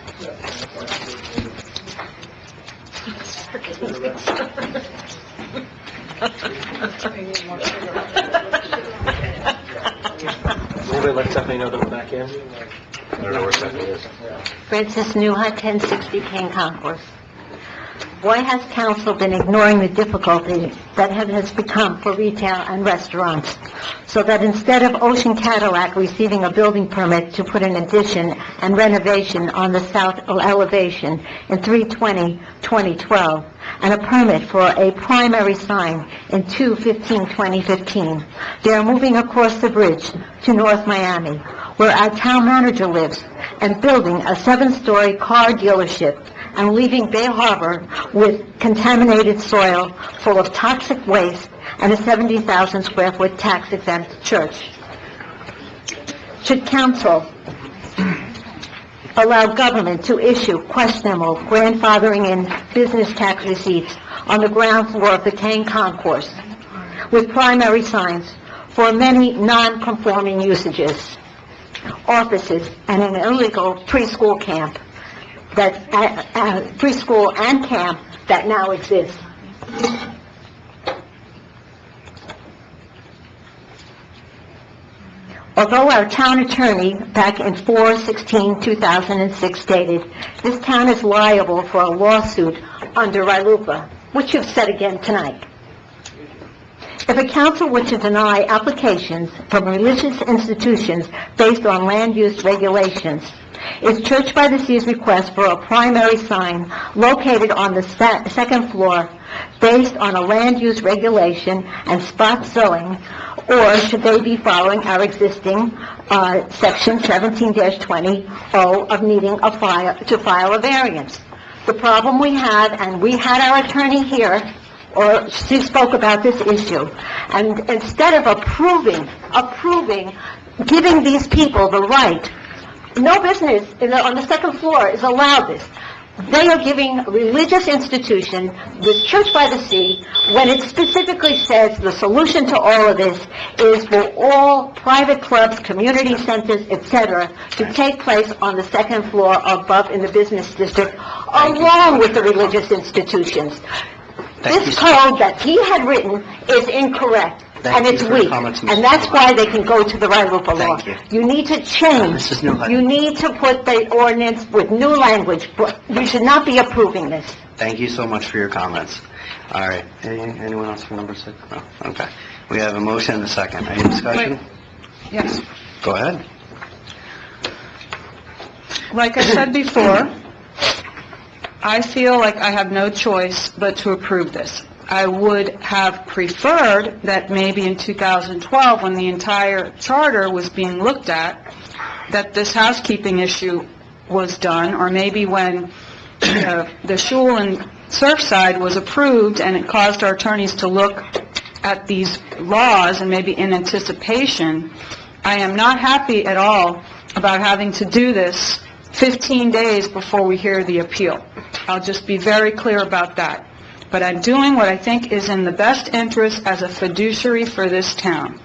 Speaker 8: Anybody let Stephanie know that we're back in?
Speaker 1: I don't know where Stephanie is.
Speaker 16: Francis Newhart, 1060 King Concourse. Why has council been ignoring the difficulty that it has become for retail and restaurants, so that instead of Ocean Cadillac receiving a building permit to put an addition and renovation on the south elevation in 3/20/2012, and a permit for a primary sign in 2/15/2015, they are moving across the bridge to North Miami, where our town manager lives, and building a 7-story car dealership, and leaving Bay Harbor with contaminated soil full of toxic waste and a 70,000 square foot tax-exempt church. Should council allow government to issue questionable grandfathering in business tax receipts on the ground floor of the Kane Concourse with primary signs for many non-conforming usages, offices, and an illegal preschool camp that preschool and camp that now exists. Although our town attorney back in 4/16/2006 stated this town is liable for a lawsuit under RILUPA, which you've said again tonight. If a council were to deny applications from religious institutions based on land use regulations, is Church by the Sea's request for a primary sign located on the second floor based on a land use regulation and spot zoning, or should they be following our existing section 17-20 of needing to file a variance? The problem we have, and we had our attorney here, or she spoke about this issue, and instead of approving, giving these people the right, no business on the second floor is allowed this. They are giving a religious institution, the Church by the Sea, when it specifically says the solution to all of this is for all private clubs, community centers, etc., to take place on the second floor above in the business district, along with the religious institutions. This code that he had written is incorrect. And it's weak, and that's why they can go to the RILUPA law. You need to change. You need to put the ordinance with new language. You should not be approving this.
Speaker 1: Thank you so much for your comments. All right, anyone else for number 6? No? Okay. We have a motion and a second. Any discussion?
Speaker 7: Yes.
Speaker 1: Go ahead.
Speaker 7: Like I said before, I feel like I have no choice but to approve this. I would have preferred that maybe in 2012, when the entire charter was being looked at, that this housekeeping issue was done, or maybe when the Shul and Surfside was approved and it caused our attorneys to look at these laws and maybe in anticipation. I am not happy at all about having to do this 15 days before we hear the appeal. I'll just be very clear about that. But I'm doing what I think is in the best interest as a fiduciary for this town.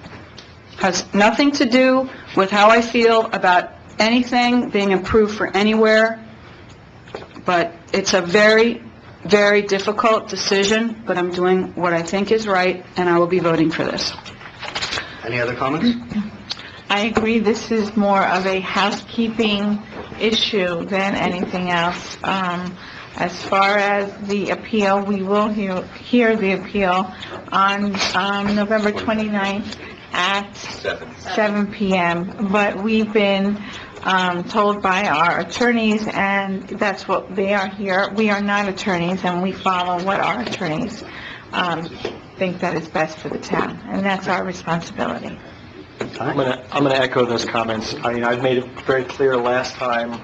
Speaker 7: Has nothing to do with how I feel about anything being approved for anywhere, but it's a very, very difficult decision, but I'm doing what I think is right, and I will be voting for this.
Speaker 1: Any other comments?
Speaker 11: I agree, this is more of a housekeeping issue than anything else. As far as the appeal, we will hear the appeal on November 29th at 7 p.m. But we've been told by our attorneys, and that's what they are here. We are not attorneys, and we follow what our attorneys think that is best for the town, and that's our responsibility.
Speaker 8: I'm gonna echo those comments. I mean, I've made it very clear last time,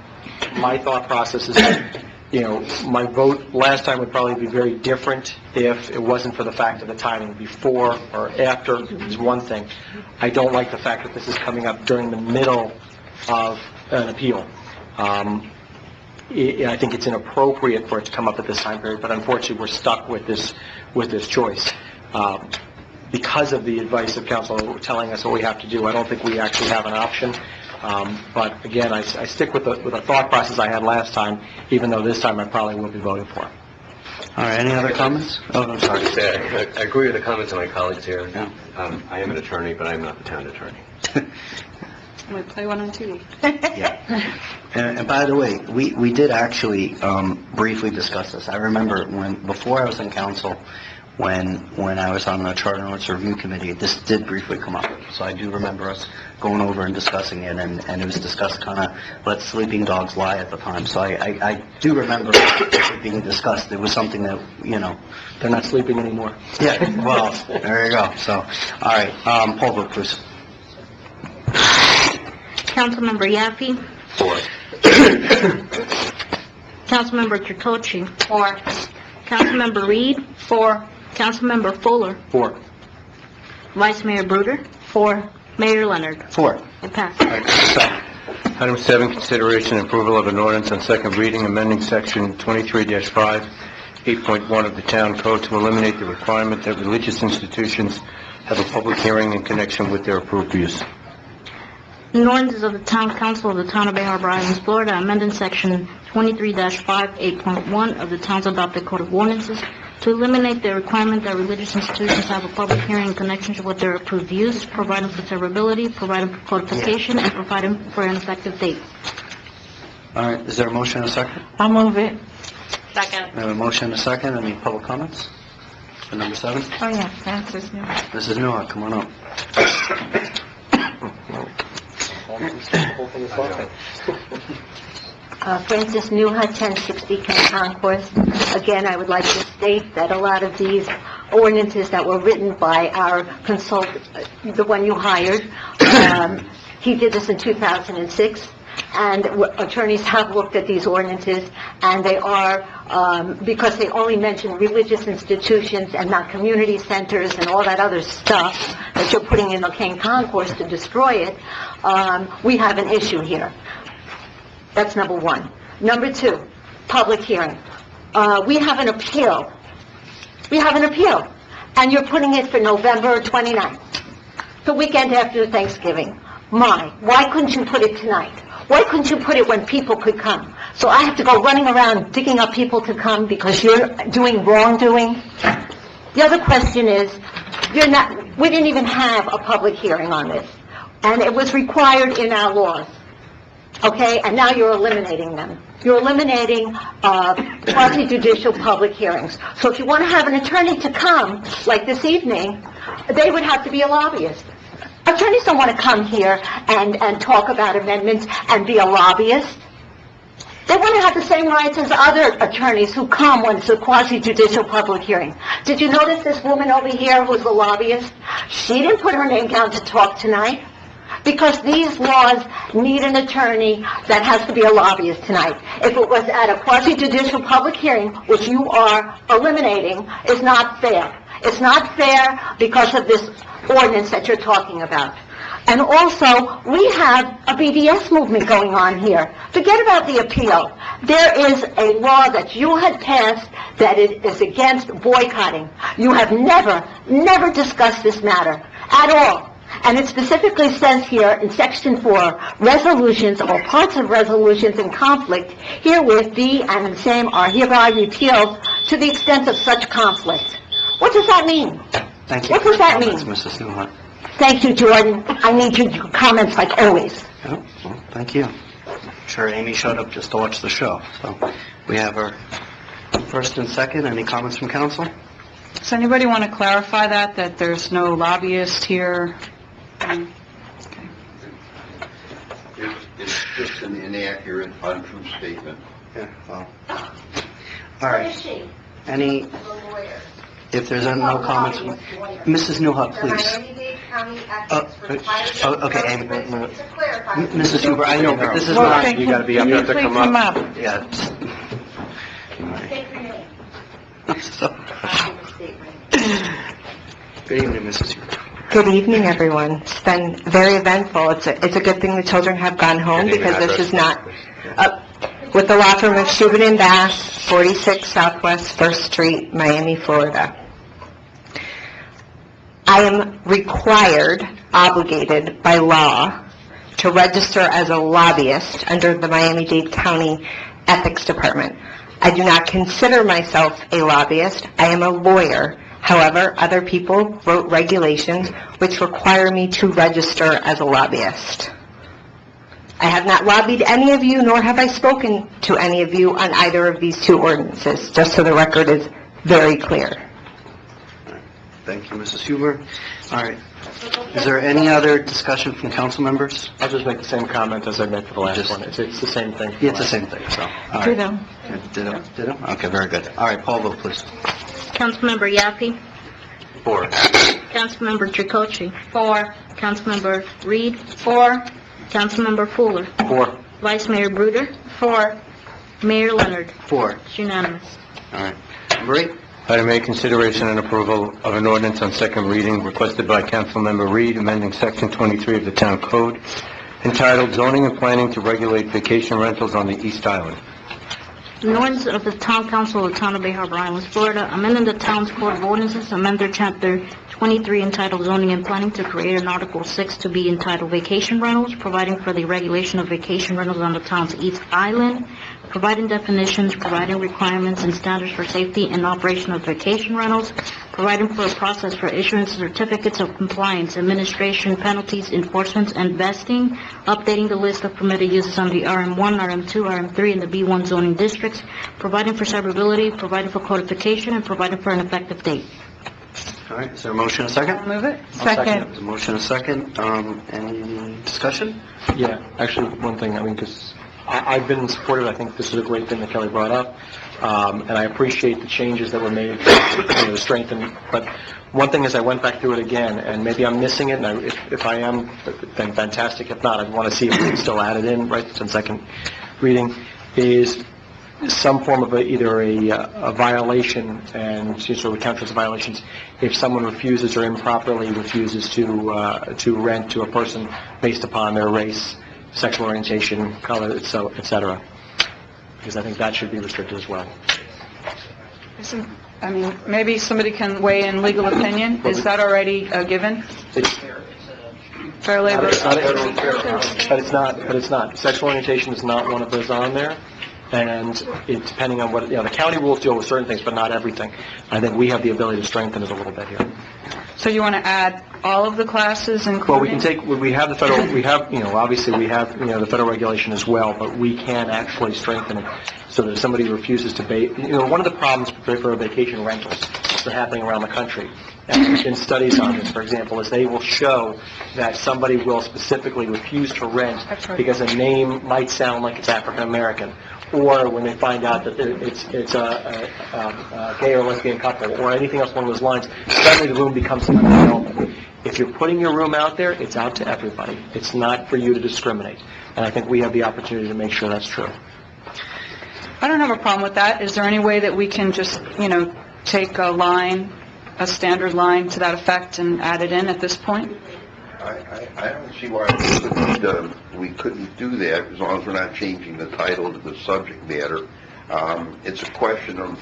Speaker 8: my thought process is that, my vote last time would probably be very different if it wasn't for the fact of the timing. Before or after is one thing. I don't like the fact that this is coming up during the middle of an appeal. I think it's inappropriate for it to come up at this time period, but unfortunately, we're stuck with this choice. Because of the advice of counsel telling us what we have to do, I don't think we actually have an option. But again, I stick with the thought process I had last time, even though this time I probably will be voting for it.
Speaker 1: All right, any other comments? Oh, I'm sorry.
Speaker 10: I agree with the comments of my colleagues here. Yeah. I am an attorney, but I am not the town attorney.
Speaker 7: I'm going to play one on TV.
Speaker 1: Yeah. And by the way, we did actually briefly discuss this. I remember before I was in council, when I was on the Charter and Ordinance Review Committee, this did briefly come up. So I do remember us going over and discussing it, and it was discussed kind of let sleeping dogs lie at the time. So I do remember it being discussed. It was something that,
Speaker 8: They're not sleeping anymore.
Speaker 1: Yeah, well, there you go. So, all right, poll vote, please.
Speaker 6: Councilmember Yaffe?
Speaker 1: 4.
Speaker 6: Councilmember Tritochi? 4. Councilmember Reed? 4. Councilmember Fuller?
Speaker 8: 4.
Speaker 6: Vice Mayor Bruder? 4. Mayor Leonard?
Speaker 1: 4.
Speaker 6: It passed.
Speaker 4: Item 7, consideration and approval of an ordinance on second reading amending section 23-5, 8.1 of the town code to eliminate the requirement that religious institutions have a public hearing in connection with their approved use.
Speaker 6: An ordinance of the Town Council of the Town of Bay Harbor Islands, Florida, amending section 23-5, 8.1 of the town's adopted code of ordinances to eliminate the requirement that religious institutions have a public hearing in connection with their approved use, providing for severability, providing for codification, and providing for an effective date.
Speaker 1: All right, is there a motion and a second?
Speaker 11: I'll move it.
Speaker 9: Second.
Speaker 1: We have a motion and a second. Any public comments? For number 7?
Speaker 11: Oh, yeah, Francis Newell.
Speaker 1: Mrs. Newell, come on up.
Speaker 16: Francis Newell, 1060 Ken Concourse. Again, I would like to state that a lot of these ordinances that were written by our consultant, the one you hired, he did this in 2006, and attorneys have looked at these ordinances, and they are, because they only mention religious institutions and not community centers and all that other stuff that you're putting in the Ken Concourse to destroy it, we have an issue here. That's number 1. Number 2, public hearing. We have an appeal. And you're putting it for November 29th, the weekend after Thanksgiving. Why couldn't you put it tonight? Why couldn't you put it when people could come? So I have to go running around digging up people to come because you're doing wrongdoing? The other question is, we didn't even have a public hearing on this. And it was required in our laws. Okay, and now you're eliminating them. You're eliminating quasi-judicial public hearings. So if you want to have an attorney to come, like this evening, they would have to be a lobbyist. Attorneys don't want to come here and talk about amendments and be a lobbyist. They want to have the same rights as other attorneys who come when it's a quasi-judicial public hearing. Did you notice this woman over here who's a lobbyist? She didn't put her name down to talk tonight. Because these laws need an attorney that has to be a lobbyist tonight. If it was at a quasi-judicial public hearing, which you are eliminating, it's not fair. It's not fair because of this ordinance that you're talking about. And also, we have a BDS movement going on here. Forget about the appeal. There is a law that you had passed that it is against boycotting. You have never discussed this matter at all. And it specifically says here in Section 4, resolutions or parts of resolutions in conflict herewith be and the same are hereby repealed to the extent of such conflict. What does that mean?
Speaker 1: Thank you.
Speaker 16: What does that mean?
Speaker 1: Mrs. Newhart.
Speaker 16: Thank you, Jordan. I need your comments like always.
Speaker 1: Oh, well, thank you. I'm sure Amy showed up just to watch the show. So we have our first and second. Any comments from council?
Speaker 7: Does anybody want to clarify that there's no lobbyist here?
Speaker 15: It's just an inaccurate, untrue statement.
Speaker 1: Yeah, well. All right. If there's no comments, Mrs. Newhart, please. Okay, Amy. Mrs. Huber, I know, but this is not...
Speaker 8: You gotta be up there to come up.
Speaker 1: Yeah. Good evening, Mrs. Huber.
Speaker 3: Good evening, everyone. It's been very eventful. It's a good thing the children have gone home because this is not, with the law firm of Shubin and Bass, 46 Southwest 1st Street, Miami, Florida. I am required, obligated by law, to register as a lobbyist under the Miami-Dade County Ethics Department. I do not consider myself a lobbyist. I am a lawyer. However, other people wrote regulations which require me to register as a lobbyist. I have not lobbied any of you, nor have I spoken to any of you on either of these two ordinances, just so the record is very clear.
Speaker 1: Thank you, Mrs. Huber. All right. Is there any other discussion from council members?
Speaker 8: I'll just make the same comment as I made for the last one. It's the same thing.
Speaker 1: Yeah, it's the same thing, so. All right.
Speaker 3: Ditto.
Speaker 1: Ditto? Okay, very good. All right, Paul, vote, please.
Speaker 6: Councilmember Yaffe.
Speaker 1: 4.
Speaker 6: Councilmember Tricocci. 4. Councilmember Reed. 4. Councilmember Fuller.
Speaker 8: 4.
Speaker 6: Vice Mayor Bruder. 4. Mayor Leonard.
Speaker 1: 4.
Speaker 6: It's unanimous.
Speaker 1: All right. Number 8.
Speaker 4: Item A, consideration and approval of an ordinance on second reading requested by Councilmember Reed, amending Section 23 of the Town Code, entitled Zoning and Planning to Regulate Vacation Rentals on the East Island.
Speaker 6: An ordinance of the Town Council of the Town of Bay Harbor Islands, Florida, amending the town's code of ordinances, amend their Chapter 23 entitled Zoning and Planning to create an Article 6 to be entitled Vacation Rentals, providing for the regulation of vacation rentals on the town's East Island, providing definitions, providing requirements and standards for safety and operation of vacation rentals, providing for a process for issuance of certificates of compliance, administration, penalties, enforcement, and vesting, updating the list of permitted uses on the RM1, RM2, RM3, and the B1 zoning districts, providing for severability, providing for codification, and providing for an effective date.
Speaker 1: All right, is there a motion and a second?
Speaker 7: Move it.
Speaker 8: Second.
Speaker 1: There's a motion and a second. Any discussion?
Speaker 8: Yeah, actually, one thing, because I've been supportive. I think this is a great thing that Kelly brought up, and I appreciate the changes that were made to strengthen. But one thing is, I went back through it again, and maybe I'm missing it, and if I am, then fantastic. If not, I want to see if it's still added in, right, since second reading, is some form of either a violation, and so it counts as violations, if someone refuses or improperly refuses to rent to a person based upon their race, sexual orientation, color, etc. Because I think that should be restricted as well.
Speaker 7: I mean, maybe somebody can weigh in legal opinion. Is that already given? Fair labor?
Speaker 8: But it's not. Sexual orientation is not one of those on there. And it, depending on what, the county rules deal with certain things, but not everything. I think we have the ability to strengthen it a little bit here.
Speaker 7: So you want to add all of the classes, including?
Speaker 8: Well, we can take, we have the federal, obviously we have, the federal regulation as well, but we can actually strengthen it so that if somebody refuses to pay, one of the problems for vacation rentals that are happening around the country, and in studies on this, for example, is they will show that somebody will specifically refuse to rent because a name might sound like it's African American, or when they find out that it's a gay or lesbian couple, or anything else along those lines, suddenly the room becomes unavailable. If you're putting your room out there, it's out to everybody. It's not for you to discriminate. And I think we have the opportunity to make sure that's true.
Speaker 7: I don't have a problem with that. Is there any way that we can just, take a line, a standard line to that effect and add it in at this point?
Speaker 15: I don't see why we couldn't do that, as long as we're not changing the title to the subject matter. It's a question of,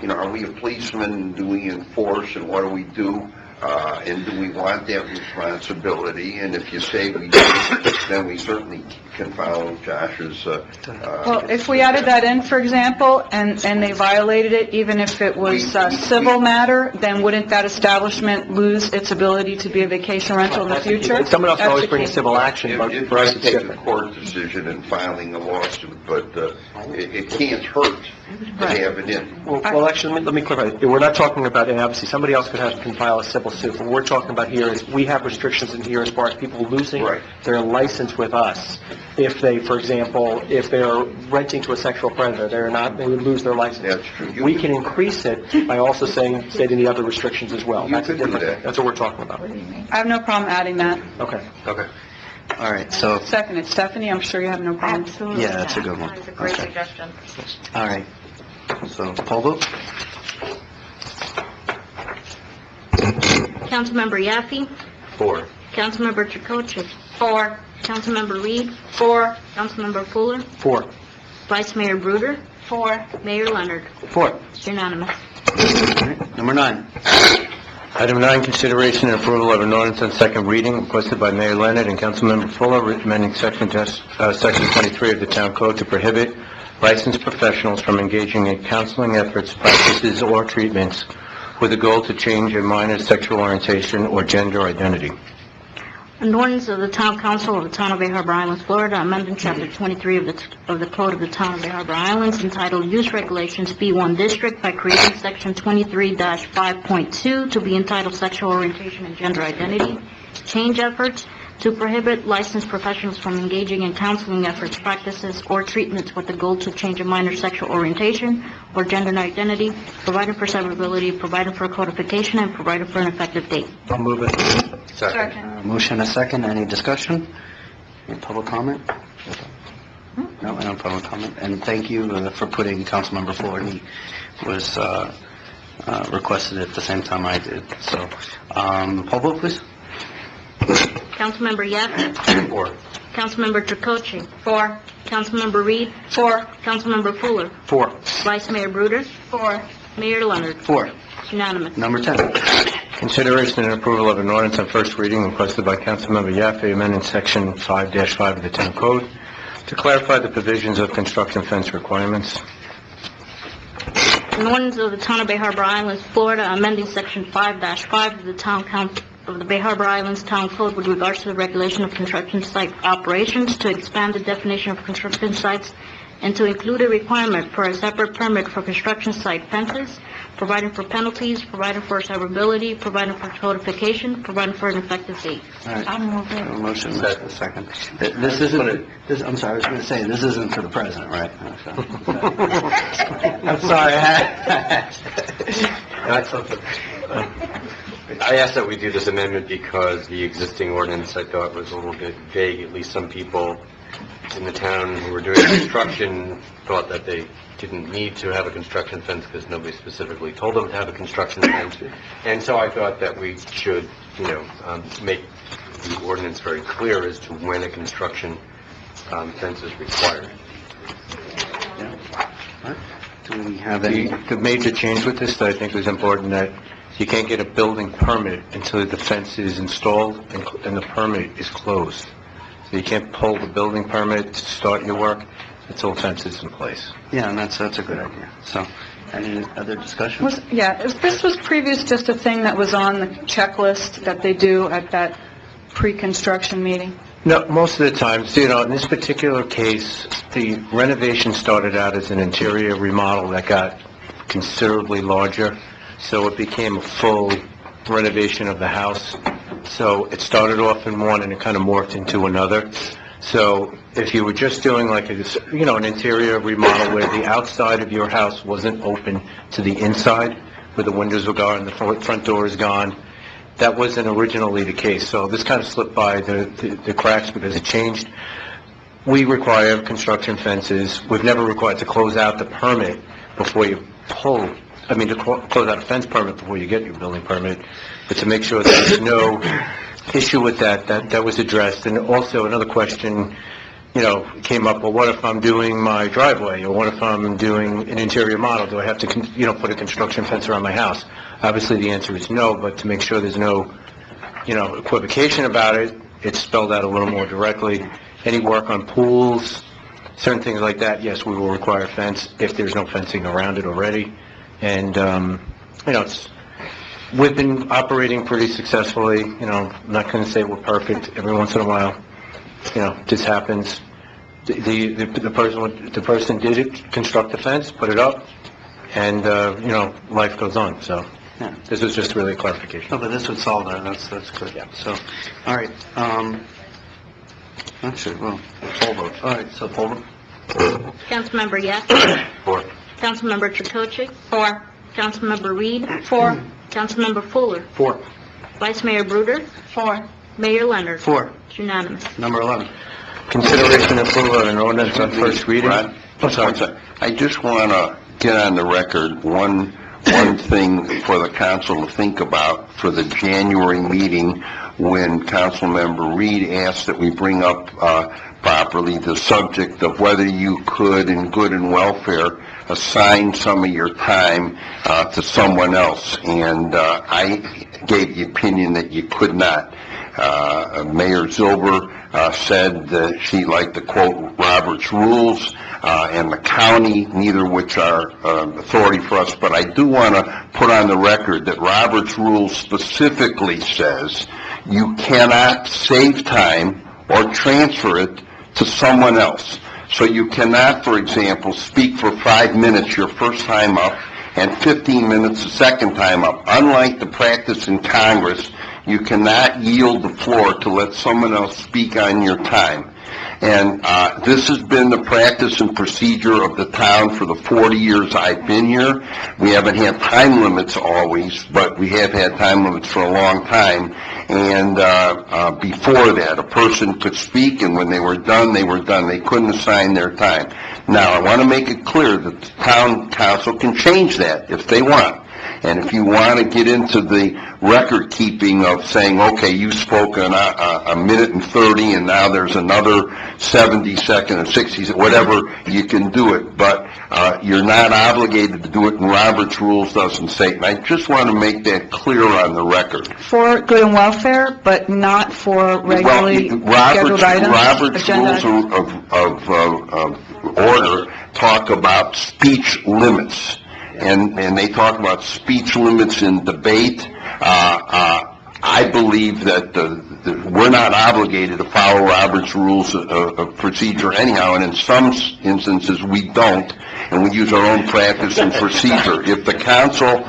Speaker 15: are we a policeman, do we enforce, and what do we do? And do we want that responsibility? And if you say we do, then we certainly can follow Josh's,
Speaker 7: Well, if we added that in, for example, and they violated it, even if it was a civil matter, then wouldn't that establishment lose its ability to be a vacation rental in the future?
Speaker 8: Someone else can
Speaker 7: That's
Speaker 8: always
Speaker 7: the
Speaker 8: bring a
Speaker 7: key.
Speaker 8: civil action, but
Speaker 15: it
Speaker 8: for us
Speaker 15: might
Speaker 8: it's
Speaker 15: take a
Speaker 8: different.
Speaker 15: court decision in filing a lawsuit, but it can't hurt to have it in.
Speaker 8: Well, actually, let me clarify. We're not talking about, and obviously, somebody else can file a civil suit. What we're talking about here is we have restrictions in here as far as people losing their license with us. If they, for example, if they're renting to a sexual predator, they would lose their license.
Speaker 15: That's true.
Speaker 8: We can increase it by also stating the other restrictions as well.
Speaker 15: You
Speaker 8: That's
Speaker 15: could do
Speaker 8: different.
Speaker 15: that.
Speaker 8: That's what we're talking about.
Speaker 7: I have no problem adding that.
Speaker 8: Okay.
Speaker 1: Okay. All right, so,
Speaker 7: Second, it's Stephanie, I'm sure you have no problem.
Speaker 9: Absolutely.
Speaker 1: yeah, that's a good one.
Speaker 9: That's a great
Speaker 1: Okay.
Speaker 9: suggestion.
Speaker 1: All right. So, poll vote?
Speaker 6: Councilmember Yaffe?
Speaker 10: 4.
Speaker 6: Councilmember Chakotay? 4. Councilmember Reed? 4. Councilmember Fuller?
Speaker 8: 4.
Speaker 6: Vice Mayor Bruder? 4. Mayor Leonard?
Speaker 1: 4.
Speaker 6: It's unanimous.
Speaker 1: Number 9.
Speaker 4: Item 9, consideration and approval of an ordinance on second reading requested by Mayor Leonard and Councilmember Fuller, amending section 23 of the Town Code to prohibit licensed professionals from engaging in counseling efforts, practices, or treatments with a goal to change a minor's sexual orientation or gender identity.
Speaker 6: An ordinance of the Town Council of the Town of Bay Harbor Islands, Florida, amending Chapter 23 of the Code of the Town of Bay Harbor Islands entitled Use Regulations B1 District by creating Section 23-5.2 to be entitled Sexual Orientation and Gender Identity, change efforts to prohibit licensed professionals from engaging in counseling efforts, practices, or treatments with the goal to change a minor's sexual orientation or gender identity, providing for severability, providing for codification, and providing for an effective date.
Speaker 8: I'll move it.
Speaker 10: Second.
Speaker 1: Motion and a second, any discussion? Any public comment? No, no public comment. And thank you for putting Councilmember Fuller. He was requested it at the same time I did. So, poll vote, please.
Speaker 6: Councilmember Yaffe?
Speaker 10: 4.
Speaker 6: Councilmember Chakotay? 4. Councilmember Reed? 4. Councilmember Fuller?
Speaker 8: 4.
Speaker 6: Vice Mayor Bruder? 4. Mayor Leonard?
Speaker 1: 4.
Speaker 6: It's unanimous.
Speaker 1: Number 10.
Speaker 4: Consideration and approval of an ordinance on first reading requested by Councilmember Yaffe, amending Section 5-5 of the Town Code to clarify the provisions of construction fence requirements.
Speaker 6: An ordinance of the Town of Bay Harbor Islands, Florida, amending Section 5-5 of the Town Council of the Bay Harbor Islands Town Code with regards to the regulation of construction site operations to expand the definition of construction sites and to include a requirement for a separate permit for construction site fences, providing for penalties, providing for severability, providing for codification, providing for an effective date.
Speaker 1: All right.
Speaker 11: I'll move it.
Speaker 1: Motion, second. This isn't, I'm sorry, I was going to say, this isn't for the president, right? I'm sorry.
Speaker 10: That's something. I asked that we do this amendment because the existing ordinance I thought was a little bit vague. At least some people in the town who were doing construction thought that they didn't need to have a construction fence because nobody specifically told them to have a construction fence. And so I thought that we should, make the ordinance very clear as to when a construction fence is required.
Speaker 1: Do we have any?
Speaker 4: The major change with this that I think is important, that you can't get a building permit until the fence is installed and the permit is closed. So you can't pull the building permit to start your work until the fence is in place.
Speaker 1: Yeah, and that's a good idea. So, any other discussion?
Speaker 7: This was previous just a thing that was on the checklist that they do at that pre-construction meeting?
Speaker 4: No, most of the time, in this particular case, the renovation started out as an interior remodel that got considerably larger, so it became a full renovation of the house. So it started off in one and it kind of morphed into another. So if you were just doing like an interior remodel where the outside of your house wasn't open to the inside, where the windows were gone and the front door is gone, that wasn't originally the case. So this kind of slipped by the cracks because it changed. We require construction fences. We've never required to close out the permit before you close out a fence permit before you get your building permit. But to make sure that there's no issue with that was addressed. And also another question came up, well, what if I'm doing my driveway, or what if I'm doing an interior model? Do I have to, put a construction fence around my house? Obviously, the answer is no, but to make sure there's no, equivocation about it, it's spelled out a little more directly. Any work on pools, certain things like that, yes, we will require a fence if there's no fencing around it already. And, we've been operating pretty successfully, I'm not going to say we're perfect. Every once in a while, this happens. The person did construct the fence, put it up, and, life goes on, so.
Speaker 1: Yeah.
Speaker 4: This was just really a clarification.
Speaker 1: No, but this would solve that, that's good. Yeah. So, all right, actually, well, poll vote. All right, so poll vote.
Speaker 6: Councilmember Yasi?
Speaker 15: 4.
Speaker 6: Councilmember Tracocci? 4. Councilmember Reed? 4. Councilmember Fuller?
Speaker 1: 4.
Speaker 6: Vice Mayor Bruder? 4. Mayor Leonard?
Speaker 1: 4.
Speaker 6: It's unanimous.
Speaker 1: Number 11.
Speaker 4: Consideration and approval of an ordinance on first reading.
Speaker 15: Ron? I just want to get on the record one thing for the council to think about for the January meeting when Councilmember Reed asked that we bring up properly the subject of whether you could, in good and welfare, assign some of your time to someone else. And I gave the opinion that you could not. Mayor Zilber said that she liked to quote Robert's rules, and the county, neither of which are authority for us, but I do want to put on the record that Robert's rules specifically says you cannot save time or transfer it to someone else. So you cannot, for example, speak for 5 minutes your first time up and 15 minutes the second time up. Unlike the practice in Congress, you cannot yield the floor to let someone else speak on your time. And this has been the practice and procedure of the town for the 40 years I've been here. We haven't had time limits always, but we have had time limits for a long time. And before that, a person could speak, and when they were done, they were done. They couldn't assign their time. Now, I want to make it clear that the town council can change that if they want. And if you want to get into the record keeping of saying, okay, you spoke a minute and 30 and now there's another 70 seconds or 60 seconds, whatever, you can do it. But you're not obligated to do it, and Robert's rules doesn't say it. And I just want to make that clear on the record.
Speaker 7: For good and welfare, but not for regularly scheduled items?
Speaker 15: Robert's rules of order talk about speech limits. And they talk about speech limits in debate. I believe that we're not obligated to follow Robert's rules of procedure anyhow, and in some instances we don't, and we use our own practice and procedure. If the council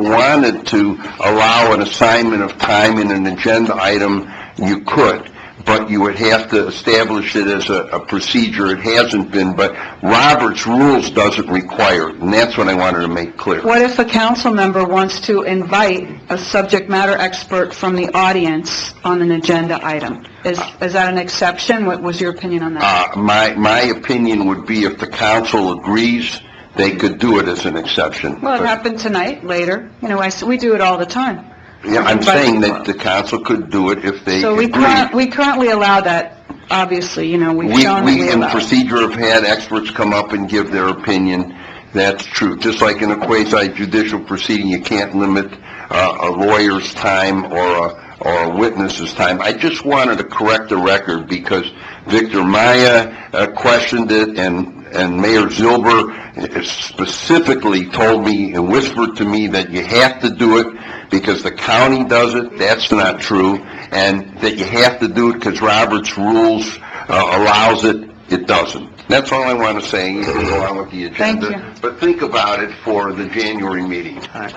Speaker 15: wanted to allow an assignment of time in an agenda item, you could. But you would have to establish it as a procedure. It hasn't been, but Robert's rules doesn't require it, and that's what I wanted to make clear.
Speaker 7: What if a council member wants to invite a subject matter expert from the audience on an agenda item? Is that an exception? What was your opinion on that?
Speaker 15: My opinion would be if the council agrees, they could do it as an exception.
Speaker 7: Well, it happened tonight, later. We do it all the time.
Speaker 15: Yeah, I'm saying that the council could do it if they
Speaker 7: agree. So we currently allow that, obviously, we've shown that we
Speaker 15: in
Speaker 7: allow
Speaker 15: procedure have had experts come up and give their opinion. That's true. Just like in a quasi-judicial proceeding, you can't limit a lawyer's time or a witness's time. I just wanted to correct the record because Victor Maya questioned it, and Mayor Zilber specifically told me and whispered to me that you have to do it because the county does it. That's not true. And that you have to do it because Robert's rules allows it. It doesn't. That's all I want to say. You can go on with the agenda.
Speaker 7: Thank you.
Speaker 15: But think about it for the January meeting.
Speaker 1: All right.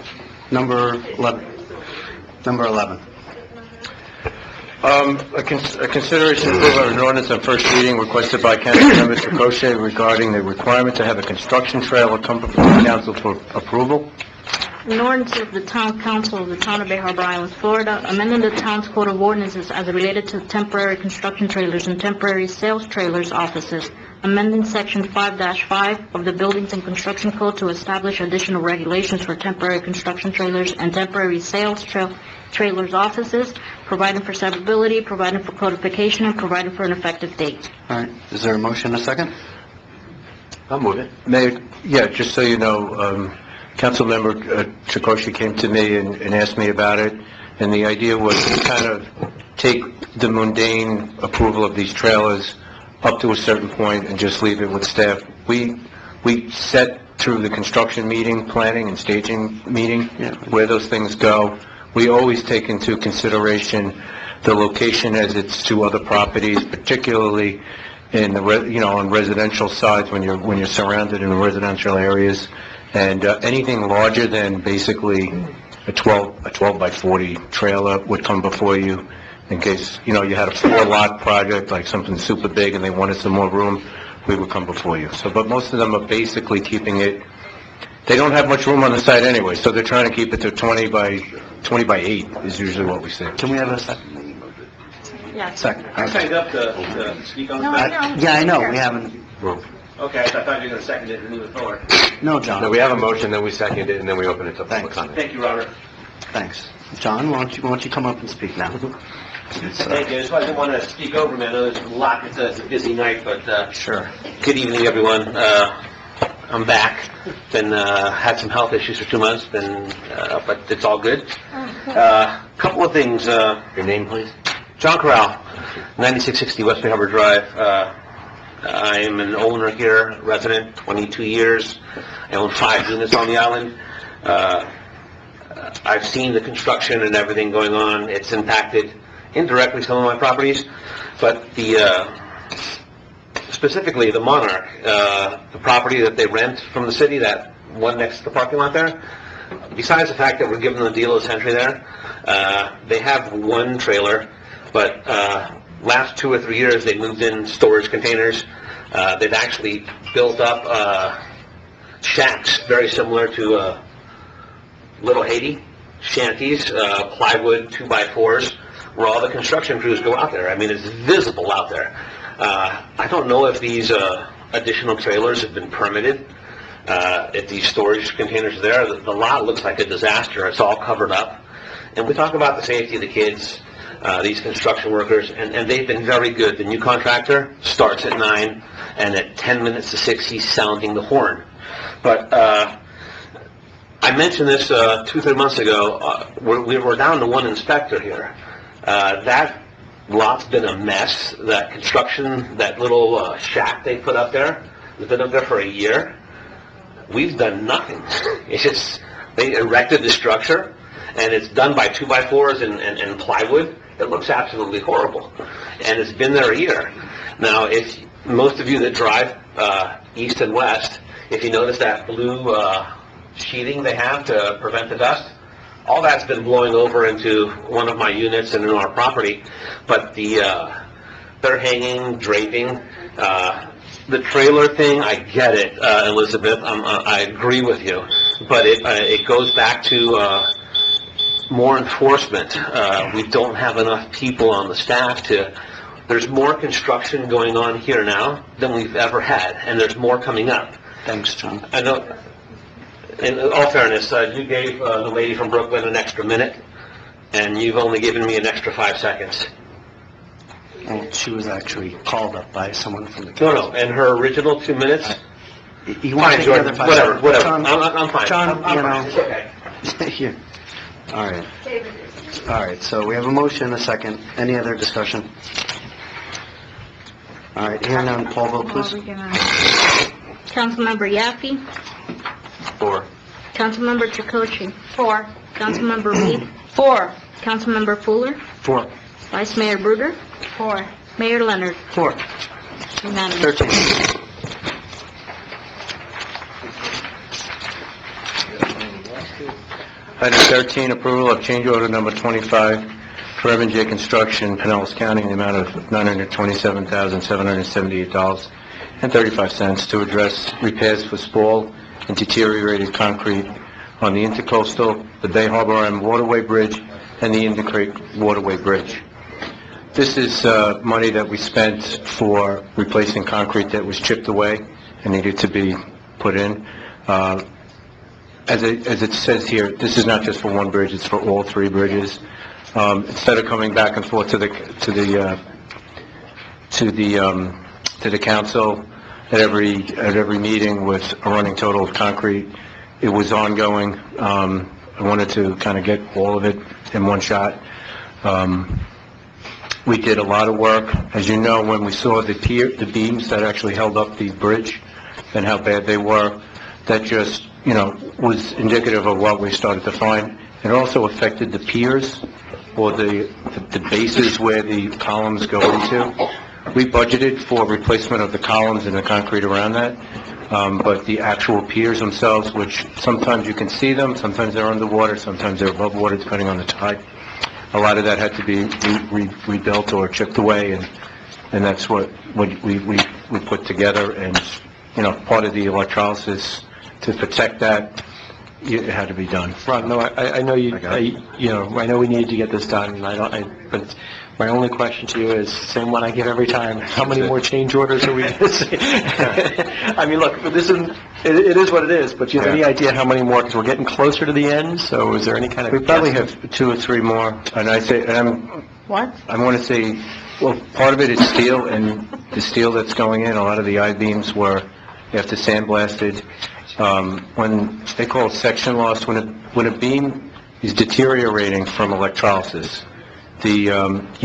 Speaker 1: Number 11.
Speaker 4: A consideration of an ordinance on first reading requested by Councilmember Tracocci regarding the requirement to have a construction trailer come before the council for approval.
Speaker 6: An ordinance of the Town Council of the Town of Bay Harbor Island, Florida, amending the town's code of ordinances as related to temporary construction trailers and temporary sales trailers offices amending Section 5-5 of the Buildings and Construction Code to establish additional regulations for temporary construction trailers and temporary sales trailers offices, providing for severability, providing for codification, and providing for an effective date.
Speaker 1: All right, is there a motion, a second?
Speaker 4: I'll move it. Mayor, yeah, just so you know, Councilmember Chakoshy came to me and asked me about it, and the idea was to kind of take the mundane approval of these trailers up to a certain point and just leave it with staff. We set through the construction meeting, planning and staging meeting, where those things go. We always take into consideration the location as it's to other properties, particularly in the, on residential sides when you're surrounded in residential areas. And anything larger than basically a 12 by 40 trailer would come before you in case, you had a 4-lot project, like something super big, and they wanted some more room, we would come before you. So, but most of them are basically keeping it, they don't have much room on the site anyway, so they're trying to keep it to 20 by 8 is usually what we say.
Speaker 1: Can we have a second?
Speaker 9: Yeah.
Speaker 1: Second.
Speaker 12: I signed up to speak on
Speaker 9: No,
Speaker 12: that.
Speaker 9: I know.
Speaker 1: Yeah, I know, we haven't,
Speaker 12: Okay, I thought you were going to second it and move it forward.
Speaker 1: no, John.
Speaker 10: No, we have a motion, then we second it, and then we open it to public comment.
Speaker 12: Thank you, Robert.
Speaker 1: Thanks. John, why don't you come up and speak now?
Speaker 13: Thank you. I just want to speak over, man. I know there's a lot. It's a busy night, but
Speaker 1: Sure.
Speaker 13: good evening, everyone. I'm back. Been had some health issues for 2 months, but it's all good. Couple of things.
Speaker 10: Your name, please?
Speaker 13: John Corral, 9660 West Bay Harbor Drive. I am an owner here, resident, 22 years. I own 5 units on the island. I've seen the construction and everything going on. It's impacted indirectly some of my properties, but specifically the Monarch, the property that they rent from the city, that one next to the parking lot there, besides the fact that we're giving them the deal of the century there, they have one trailer, but last 2 or 3 years they moved in storage containers. They've actually built up shacks very similar to Little Haiti, shanties, plywood 2x4s, where all the construction crews go out there. I mean, it's visible out there. I don't know if these additional trailers have been permitted, if these storage containers are there. The lot looks like a disaster. It's all covered up. And we talk about the safety of the kids, these construction workers, and they've been very good. The new contractor starts at 9, and at 10 minutes to 6, he's sounding the horn. But I mentioned this 2-3 months ago. We're down to one inspector here. That lot's been a mess. That construction, that little shack they put up there, has been up there for a year. We've done nothing. It's just, they erected the structure, and it's done by 2x4s and plywood. It looks absolutely horrible. And it's been there a year. Now, if most of you that drive east and west, if you notice that blue sheeting they have to prevent the dust, all that's been blowing over into one of my units and in our property. But they're hanging, draping. The trailer thing, I get it, Elizabeth. I agree with you. But it goes back to more enforcement. We don't have enough people on the staff to... There's more construction going on here now than we've ever had, and there's more coming up.
Speaker 1: Thanks, John.
Speaker 13: I know... In all fairness, you gave the lady from Brooklyn an extra minute, and you've only given me an extra 5 seconds.
Speaker 1: Well, she was actually called up by someone from the
Speaker 13: No, and her original 2 minutes?
Speaker 1: You want to
Speaker 13: Fine,
Speaker 1: take
Speaker 13: Jordan,
Speaker 1: the other 5
Speaker 13: whatever,
Speaker 1: seconds?
Speaker 13: whatever.
Speaker 1: John,
Speaker 13: I'm fine.
Speaker 1: John,
Speaker 13: I'm
Speaker 1: you
Speaker 13: fine.
Speaker 1: know.
Speaker 13: It's okay.
Speaker 1: Here. All right. All right, so we have a motion, a second. Any other discussion? All right, hearing none, Paul, vote please.
Speaker 6: Councilmember Yaffe?
Speaker 10: 4.
Speaker 6: Councilmember Chakotay? 4. Councilmember Reed? 4. Councilmember Fuller?
Speaker 1: 4.
Speaker 6: Vice Mayor Bruder? 4. Mayor Leonard?
Speaker 1: 4.
Speaker 6: Unanimous.
Speaker 1: 13.
Speaker 4: Item 13, approval of change order number 25 for Evan J. Construction, Pinellas County, in the amount of $927,778.35 to address repairs for spall and deteriorated concrete on the Intercoastal, the Bay Harbor M Waterway Bridge, and the Indian Creek Waterway Bridge. This is money that we spent for replacing concrete that was chipped away and needed to be put in. As it says here, this is not just for one bridge, it's for all three bridges. Instead of coming back and forth to the council at every meeting with a running total of concrete, it was ongoing. I wanted to kind of get all of it in one shot. We did a lot of work. As you know, when we saw the beams that actually held up the bridge and how bad they were, that just, was indicative of what we started to find. It also affected the piers, or the bases where the columns go into. We budgeted for replacement of the columns and the concrete around that, but the actual piers themselves, which sometimes you can see them, sometimes they're underwater, sometimes they're above water, depending on the tide. A lot of that had to be rebuilt or chipped away, and that's what we put together. And part of the electrolysis to protect that, it had to be done.
Speaker 8: Ron, no, I know I know we need to get this done, and but my only question to you is, same one I give every time, how many more change orders are we going to see? I mean, look, it is what it is, but do you have any idea how many more? Because we're getting closer to the end, so is there any kind of...
Speaker 4: We probably have 2 or 3 more, and
Speaker 3: What?
Speaker 4: I want to say, well, part of it is steel, and the steel that's going in, a lot of the I-beams were after sandblasted. When they call it section loss, when a beam is deteriorating from electrolysis, you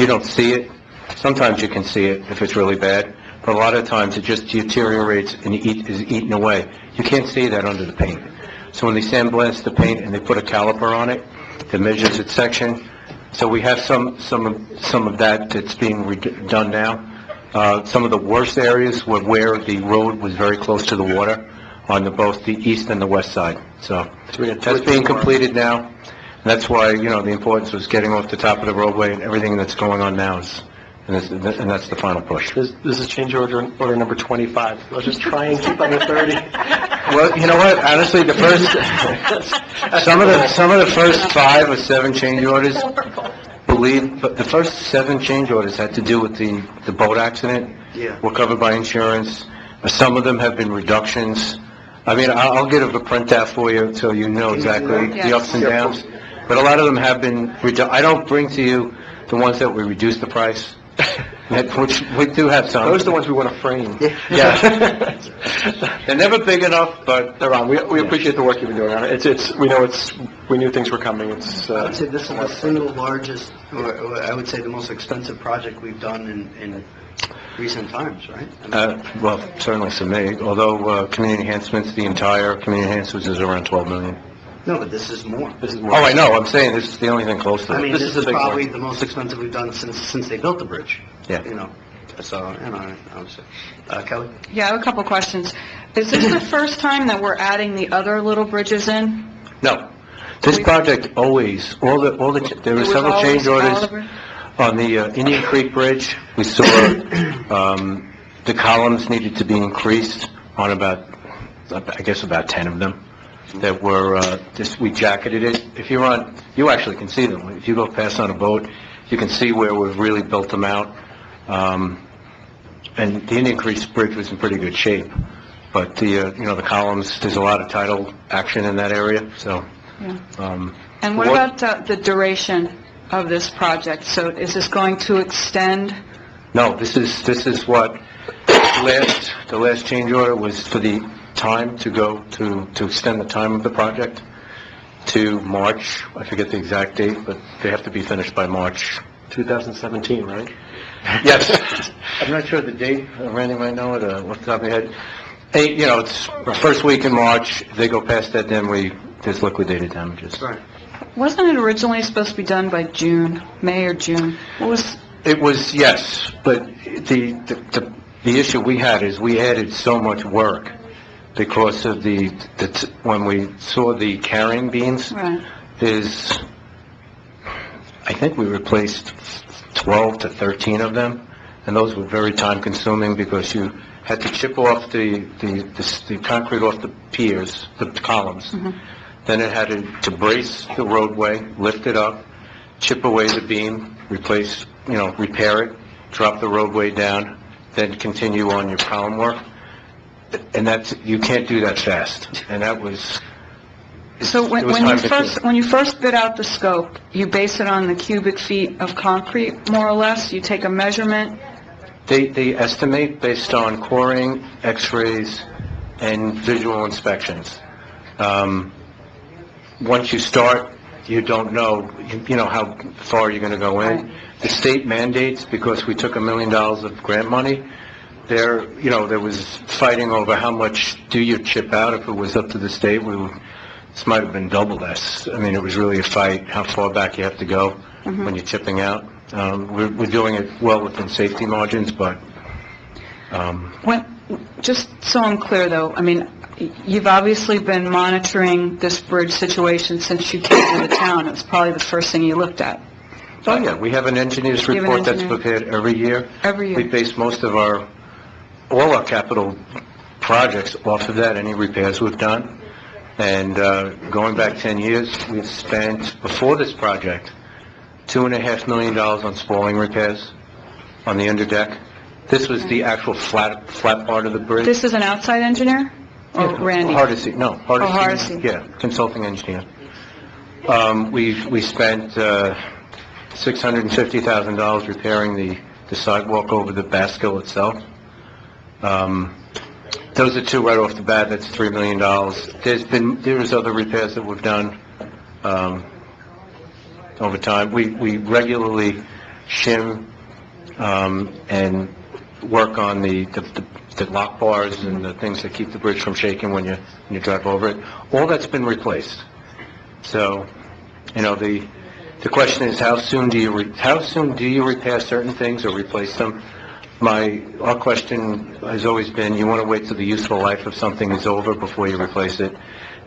Speaker 4: don't see it. Sometimes you can see it if it's really bad, but a lot of times it just deteriorates and is eaten away. You can't see that under the paint. So when they sandblast the paint and they put a caliper on it that measures its section, so we have some of that that's being done now. Some of the worst areas were where the road was very close to the water on both the east and the west side. So that's being completed now. And that's why, the importance was getting off the top of the roadway, and everything that's going on now and that's the final push.
Speaker 8: This is change order number 25. Let's just try and keep under 30.
Speaker 4: Well, you know what? Honestly, some of the first 5 or 7 change orders, but the first 7 change orders had to do with the boat accident.
Speaker 1: Yeah.
Speaker 4: Were covered by insurance. Some of them have been reductions. I mean, I'll get a printout for you so you know exactly the ups and downs. But a lot of them have been I don't bring to you the ones that we reduced the price, which we do have some.
Speaker 8: Those are the ones we want to frame.
Speaker 4: Yeah. They're never big enough, but
Speaker 8: they're on. We appreciate the work you've been doing on it. We knew things were coming.
Speaker 1: I would say this is the single largest, or I would say the most expensive project we've done in recent times, right?
Speaker 4: Well, certainly for me, although community enhancements, the entire community enhancements is around $12 million.
Speaker 1: No, but this is more.
Speaker 4: Oh, I know, I'm saying this is the only thing close to it.
Speaker 1: I mean, this is probably
Speaker 4: one.
Speaker 1: the most expensive we've done since they built the bridge.
Speaker 4: Yeah.
Speaker 1: So, obviously. Kelly?
Speaker 7: Yeah, I have a couple questions. Is this the first time that we're adding the other little bridges in?
Speaker 4: No. This project always, there were several change orders. On the Indian Creek Bridge, we saw the columns needed to be increased on about 10 of them that were, we jacketed it. If you actually can see them. If you go past on a boat, you can see where we've really built them out. And the Indian Creek Bridge was in pretty good shape. But the columns, there's a lot of tidal action in that area, so.
Speaker 7: Yeah. And what about the duration of this project? So is this going to extend?
Speaker 4: No, this is what the last change order was for the time to go to extend the time of the project to March. I forget the exact date, but they have to be finished by March
Speaker 8: 2017, right?
Speaker 4: Yes. I'm not sure the date. Randy might know it off the top of my head. It's first week in March. If they go past that, then there's liquidated damages.
Speaker 1: Right.
Speaker 7: Wasn't it originally supposed to be done by May or June?
Speaker 4: It was, yes, but the issue we had is we added so much work because of when we saw the carrying beams.
Speaker 7: Right.
Speaker 4: I think we replaced 12 to 13 of them, and those were very time consuming because you had to chip off the concrete off the piers, the columns.
Speaker 7: Mm-hmm.
Speaker 4: Then it had to brace the roadway, lift it up, chip away the beam, replace repair it, drop the roadway down, then continue on your column work. And you can't do that fast. And that was...
Speaker 7: So when you first bid out the scope, you base it on the cubic feet of concrete, more or less? You take a measurement?
Speaker 4: They estimate based on coring, x-rays, and visual inspections. Once you start, you don't know, how far you're going to go in. The state mandates, because we took $1 million of grant money, there was fighting over how much do you chip out. If it was up to the state, this might have been double this. I mean, it was really a fight, how far back you have to go when you're chipping out. We're doing it well within safety margins, but...
Speaker 7: Just so I'm clear, though, I mean, you've obviously been monitoring this bridge situation since you came to the town. It was probably the first thing you looked at.
Speaker 4: Oh, yeah, we have an engineer's report that's prepared every year.
Speaker 7: Every year.
Speaker 4: We base most of all our capital projects off of that, any repairs we've done. And going back 10 years, we've spent, before this project, $2.5 million on spalling repairs on the underdeck. This was the actual flat part of the bridge.
Speaker 7: This is an outside engineer? Or Randy?
Speaker 4: Hardesty, no.
Speaker 7: Hardesty.
Speaker 4: Yeah, consulting engineer. We spent $650,000 repairing the sidewalk over the Basquill itself. Those are two right off the bat. That's $3 million. There's other repairs that we've done over time. We regularly shim and work on the lock bars and the things that keep the bridge from shaking when you drive over it. All that's been replaced. So, the question is, how soon do you repair certain things or replace them? Our question has always been, you want to wait till the useful life of something is over before you replace it,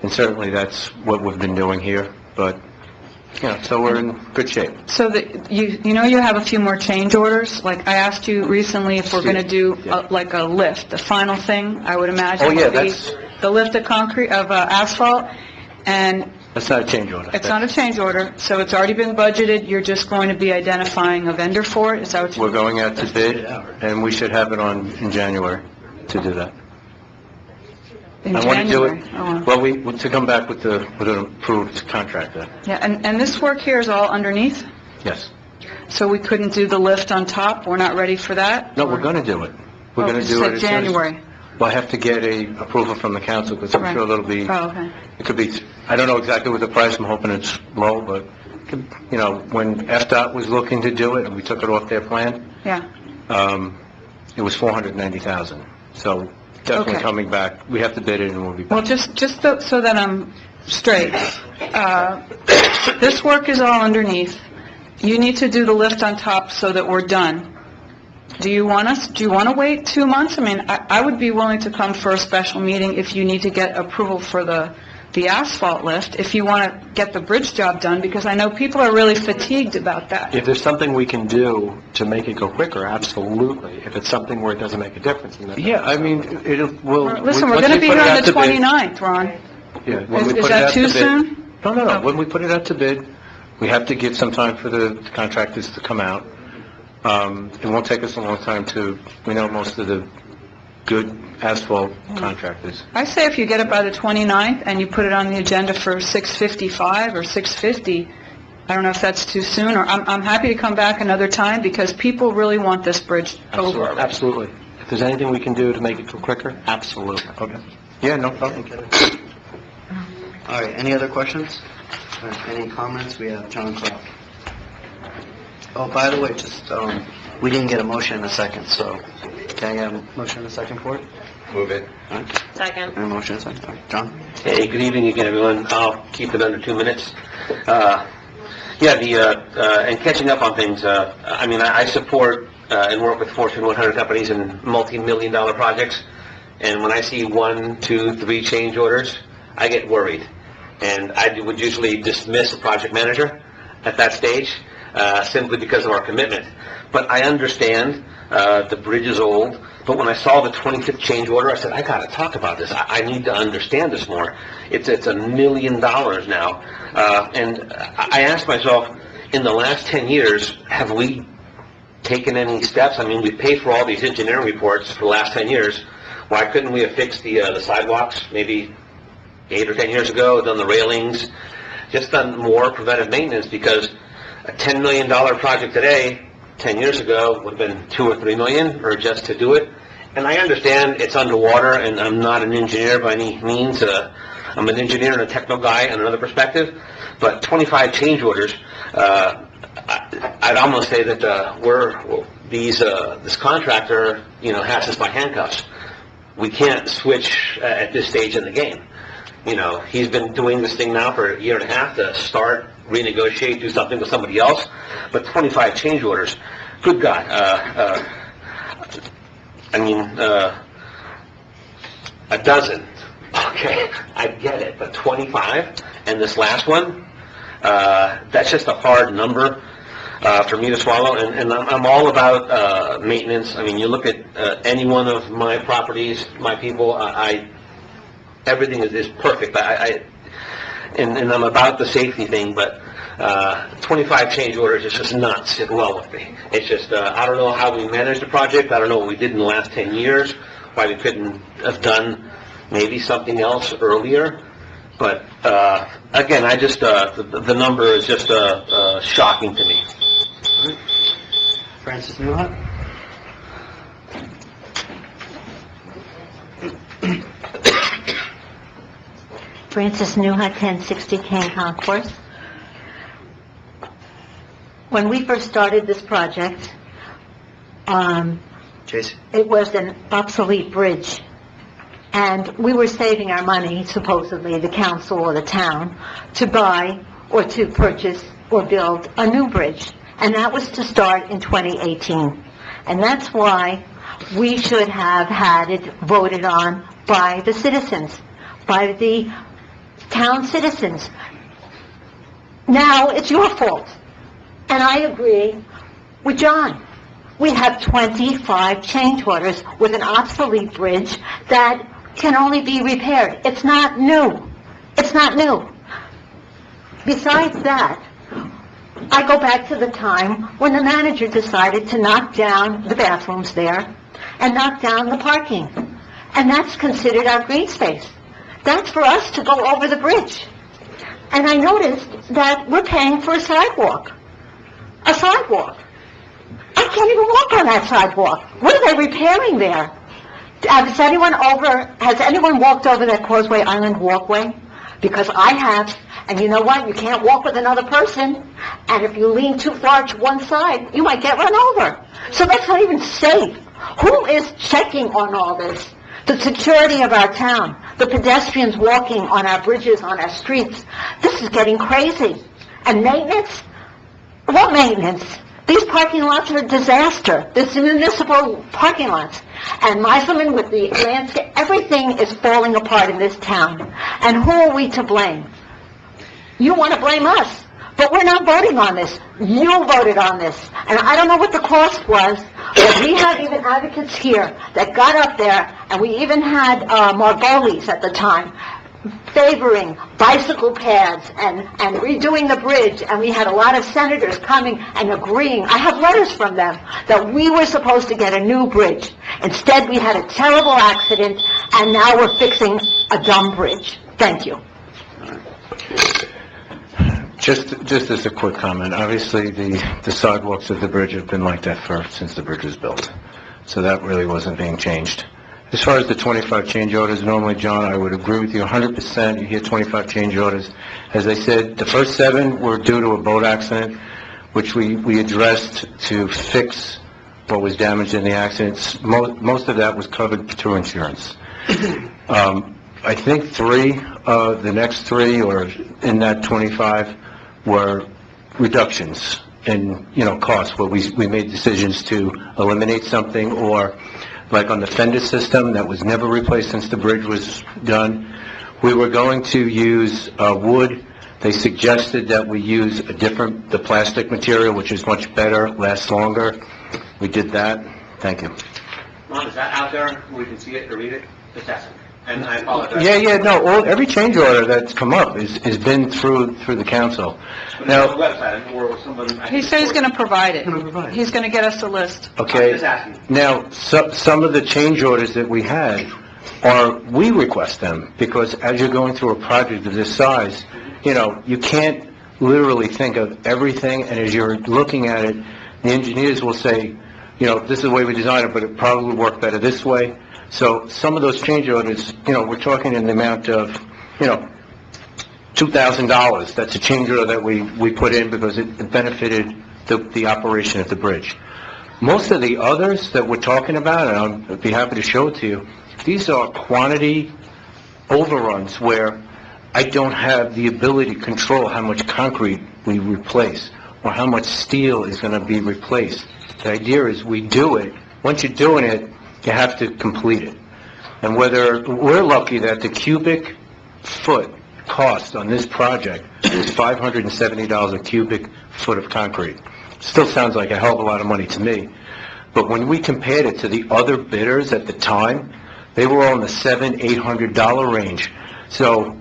Speaker 4: and certainly that's what we've been doing here. But so we're in good shape.
Speaker 7: So you have a few more change orders. Like I asked you recently if we're going to do like a lift. The final thing I would imagine would be the lift of asphalt, and
Speaker 4: that's not a change order.
Speaker 7: It's not a change order, so it's already been budgeted. You're just going to be identifying a vendor for it. Is that what
Speaker 4: we're going out to bid, and we should have it in January to do that. I want to do it, to come back with an approved contractor.
Speaker 7: Yeah, and this work here is all underneath?
Speaker 4: Yes.
Speaker 7: So we couldn't do the lift on top? We're not ready for that?
Speaker 4: No, we're going to do it. We're going to do it as
Speaker 7: January.
Speaker 4: Well, I have to get a approval from the council, because I'm sure that'll be...
Speaker 7: Oh, okay.
Speaker 4: It could be, I don't know exactly what the price, I'm hoping it's low, but, when FDOT was looking to do it, and we took it off their plan, it was $490,000. So definitely coming back, we have to bid it, and we'll be back.
Speaker 7: Well, just so that I'm straight, this work is all underneath. You need to do the lift on top so that we're done. Do you want to wait 2 months? I mean, I would be willing to come for a special meeting if you need to get approval for the asphalt lift, if you want to get the bridge job done, because I know people are really fatigued about that.
Speaker 8: If there's something we can do to make it go quicker, absolutely. If it's something where it doesn't make a difference.
Speaker 4: Yeah, I mean,
Speaker 7: Listen, we're going to be here on the 29th, Ron.
Speaker 4: Yeah.
Speaker 7: Is that too soon?
Speaker 4: No. When we put it out to bid, we have to give some time for the contractors to come out. It won't take us a long time we know most of the good asphalt contractors.
Speaker 7: I say if you get it by the 29th and you put it on the agenda for 6:55 or 6:50, I don't know if that's too soon, or I'm happy to come back another time, because people really want this bridge over.
Speaker 8: Absolutely. If there's anything we can do to make it go quicker, absolutely.
Speaker 4: Okay. Yeah, no problem.
Speaker 1: All right, any other questions? Any comments? We have John Clark. Oh, by the way, we didn't get a motion in a second, so can I have a motion in a second for it?
Speaker 13: Move it.
Speaker 9: Second.
Speaker 1: And a motion in a second. All right. John?
Speaker 13: Hey, good evening again, everyone. I'll keep it under 2 minutes. And catching up on things, I support and work with Fortune 100 companies in multi-million-dollar projects, and when I see 1, 2, 3 change orders, I get worried. And I would usually dismiss a project manager at that stage, simply because of our commitment. But I understand the bridge is old, but when I saw the 25th change order, I said, I got to talk about this. I need to understand this more. It's $1 million now. And I asked myself, in the last 10 years, have we taken any steps? I mean, we paid for all these engineering reports for the last 10 years. Why couldn't we have fixed the sidewalks maybe 8 or 10 years ago, done the railings, just done more preventive maintenance? Because a $10 million project today, 10 years ago, would have been 2 or 3 million, or just to do it. And I understand it's underwater, and I'm not an engineer by any means. I'm an engineer and a techno guy on another perspective. But 25 change orders, I'd almost say that this contractor, has us by handcuffs. We can't switch at this stage in the game. He's been doing this thing now for a year and a half to start, renegotiate, do something with somebody else. But 25 change orders, good God. A dozen. Okay, I get it, but 25? And this last one? That's just a hard number for me to swallow, and I'm all about maintenance. I mean, you look at any one of my properties, my people, everything is perfect. And I'm about the safety thing, but 25 change orders is just not sit well with me. It's just, I don't know how we managed the project. I don't know what we did in the last 10 years, why we couldn't have done maybe something else earlier. But, again, the number is just shocking to me.
Speaker 1: Francis Newhut?
Speaker 16: Francis Newhut, 1060 Kane Concourse. When we first started this project, it was an obsolete bridge. And we were saving our money, supposedly, the council or the town, to buy or to purchase or build a new bridge. And that was to start in 2018. And that's why we should have had it voted on by the citizens, by the town citizens. Now, it's your fault. And I agree with John. We have 25 change orders with an obsolete bridge that can only be repaired. It's not new. It's not new. Besides that, I go back to the time when the manager decided to knock down the bathrooms there and knock down the parking. And that's considered our green space. That's for us to go over the bridge. And I noticed that we're paying for a sidewalk. A sidewalk. I can't even walk on that sidewalk. What are they repairing there? Has anyone walked over that Causeway Island walkway? Because I have, and you know what? You can't walk with another person, and if you lean too far to one side, you might get run over. So that's not even safe. Who is checking on all this? The security of our town, the pedestrians walking on our bridges, on our streets. This is getting crazy. And maintenance? What maintenance? These parking lots are a disaster. This municipal parking lots. And Meiselman with the landscape, everything is falling apart in this town. And who are we to blame? You want to blame us, but we're not voting on this. You voted on this. And I don't know what the cost was, but we had even advocates here that got up there, and we even had Margolis at the time, favoring bicycle paths and redoing the bridge, and we had a lot of senators coming and agreeing. I have letters from them that we were supposed to get a new bridge. Instead, we had a terrible accident, and now we're fixing a dumb bridge. Thank you.
Speaker 4: Just as a quick comment, obviously the sidewalks of the bridge have been like that since the bridge was built. So that really wasn't being changed. As far as the 25 change orders, normally, John, I would agree with you 100%. You hear 25 change orders. As I said, the first 7 were due to a boat accident, which we addressed to fix what was damaged in the accidents. Most of that was covered through insurance. I think the next 3, or in that 25, were reductions in, costs, where we made decisions to eliminate something, or like on the fender system that was never replaced since the bridge was done. We were going to use wood. They suggested that we use the plastic material, which is much better, lasts longer. We did that. Thank you.
Speaker 13: Ron, is that out there? We can see it or read it? Just ask.
Speaker 10: And I apologize.
Speaker 4: No, every change order that's come up is been through the council. Now,
Speaker 7: He said he's going to provide it. He's going to get us a list.
Speaker 4: okay, now, some of the change orders that we had we request them, because as you're going through a project of this size, you can't literally think of everything, and as you're looking at it, the engineers will say, this is the way we designed it, but it probably would work better this way. So some of those change orders, we're talking in the amount of, $2,000. That's a change order that we put in because it benefited the operation at the bridge. Most of the others that we're talking about, and I'd be happy to show it to you, these are quantity overruns where I don't have the ability to control how much concrete we replace or how much steel is going to be replaced. The idea is we do it. Once you're doing it, you have to complete it. And whether we're lucky that the cubic foot cost on this project is $570 a cubic foot of concrete. Still sounds like a hell of a lot of money to me. But when we compared it to the other bidders at the time, they were all in the $700-800 range. So,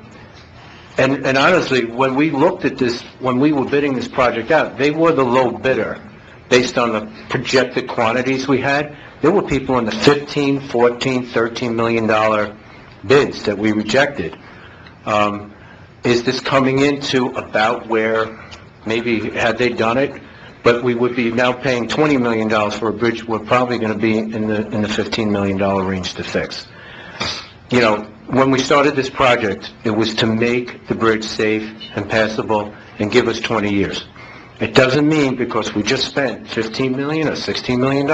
Speaker 4: and honestly, when we looked at this, when we were bidding this project out, they were the low bidder based on the projected quantities we had. There were people in the $15, $14, $13 million bids that we rejected. Is this coming into about where maybe had they done it? But we would be now paying $20 million for a bridge. We're probably going to be in the $15 million range to fix. When we started this project, it was to make the bridge safe and passable and give us 20 years. It doesn't mean because we just spent $15 million or $16 million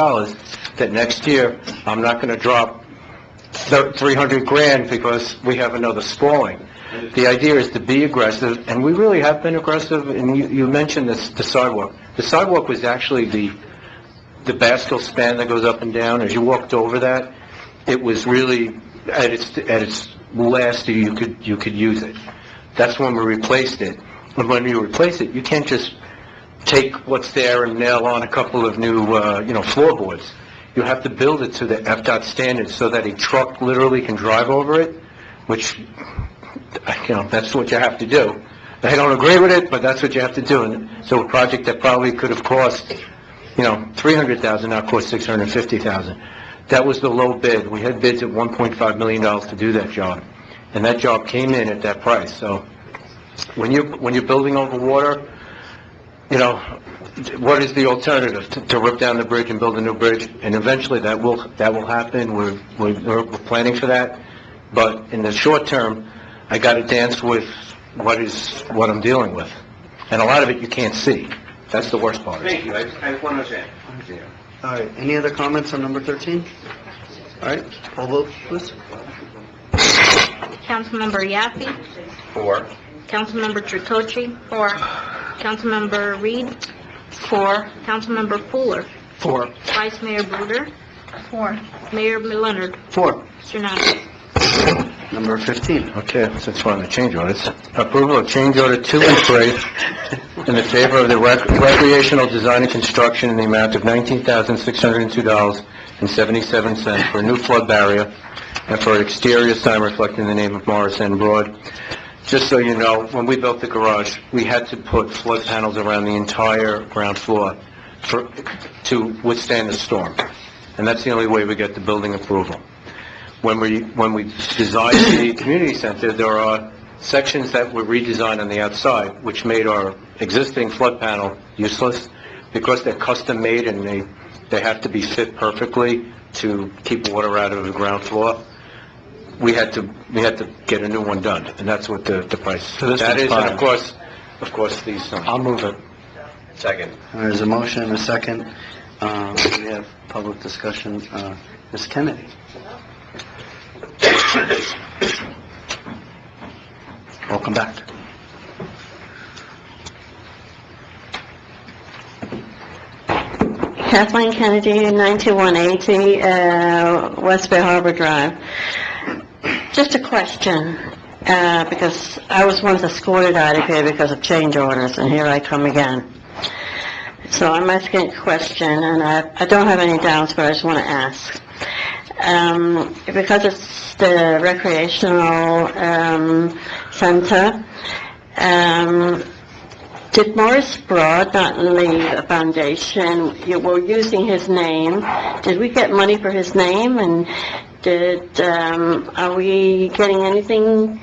Speaker 4: that next year I'm not going to drop $300,000 because we have another spalling. The idea is to be aggressive, and we really have been aggressive. And you mentioned the sidewalk. The sidewalk was actually the Basco span that goes up and down. As you walked over that, it was really at its last you could use it. That's when we replaced it. And when you replace it, you can't just take what's there and nail on a couple of new floorboards. You have to build it to the FDOT standards so that a truck literally can drive over it, which that's what you have to do. I don't agree with it, but that's what you have to do. And so a project that probably could have cost, $300,000 now costs $650,000. That was the low bid. We had bids at $1.5 million to do that job, and that job came in at that price. So when you're building over water, what is the alternative? To rip down the bridge and build a new bridge, and eventually that will happen. We're planning for that, but in the short term, I got to dance with what I'm dealing with, and a lot of it you can't see. That's the worst part.
Speaker 10: Thank you. I just want to understand.
Speaker 1: All right, any other comments on number 13? All right, poll vote, please.
Speaker 6: Councilmember Yaffe?
Speaker 10: 4.
Speaker 6: Councilmember Tritochi? 4. Councilmember Reed? 4. Councilmember Fuller?
Speaker 8: 4.
Speaker 6: Vice Mayor Bruder?
Speaker 11: 4.
Speaker 6: Mayor Leonard?
Speaker 1: 4.
Speaker 6: Mr. Nafis?
Speaker 1: Number 15.
Speaker 4: Okay, since we're on the change orders. Approval of change order 2 and 3 in the favor of the recreational design and construction in the amount of $19,602.77 for a new flood barrier and for an exterior sign reflecting the name of Morris N. Broad. Just so you know, when we built the garage, we had to put flood panels around the entire ground floor to withstand the storm. And that's the only way we get the building approval. When we designed the community center, there are sections that were redesigned on the outside, which made our existing flood panel useless because they're custom made and they have to be fit perfectly to keep water out of the ground floor. We had to get a new one done, and that's what the price.
Speaker 8: So
Speaker 4: that is, and of course these.
Speaker 8: I'll move it.
Speaker 10: Second.
Speaker 1: There's a motion and a second. We have public discussion. Ms. Kennedy. Welcome back.
Speaker 17: Kathleen Kennedy, 92180 West Bay Harbor Drive. Just a question, because I was once escorted out of here because of change orders, and here I come again. So I'm asking a question, and I don't have any doubts, but I just want to ask. Because it's the recreational center, did Morris Broad not leave a foundation? You were using his name. Did we get money for his name? And are we getting anything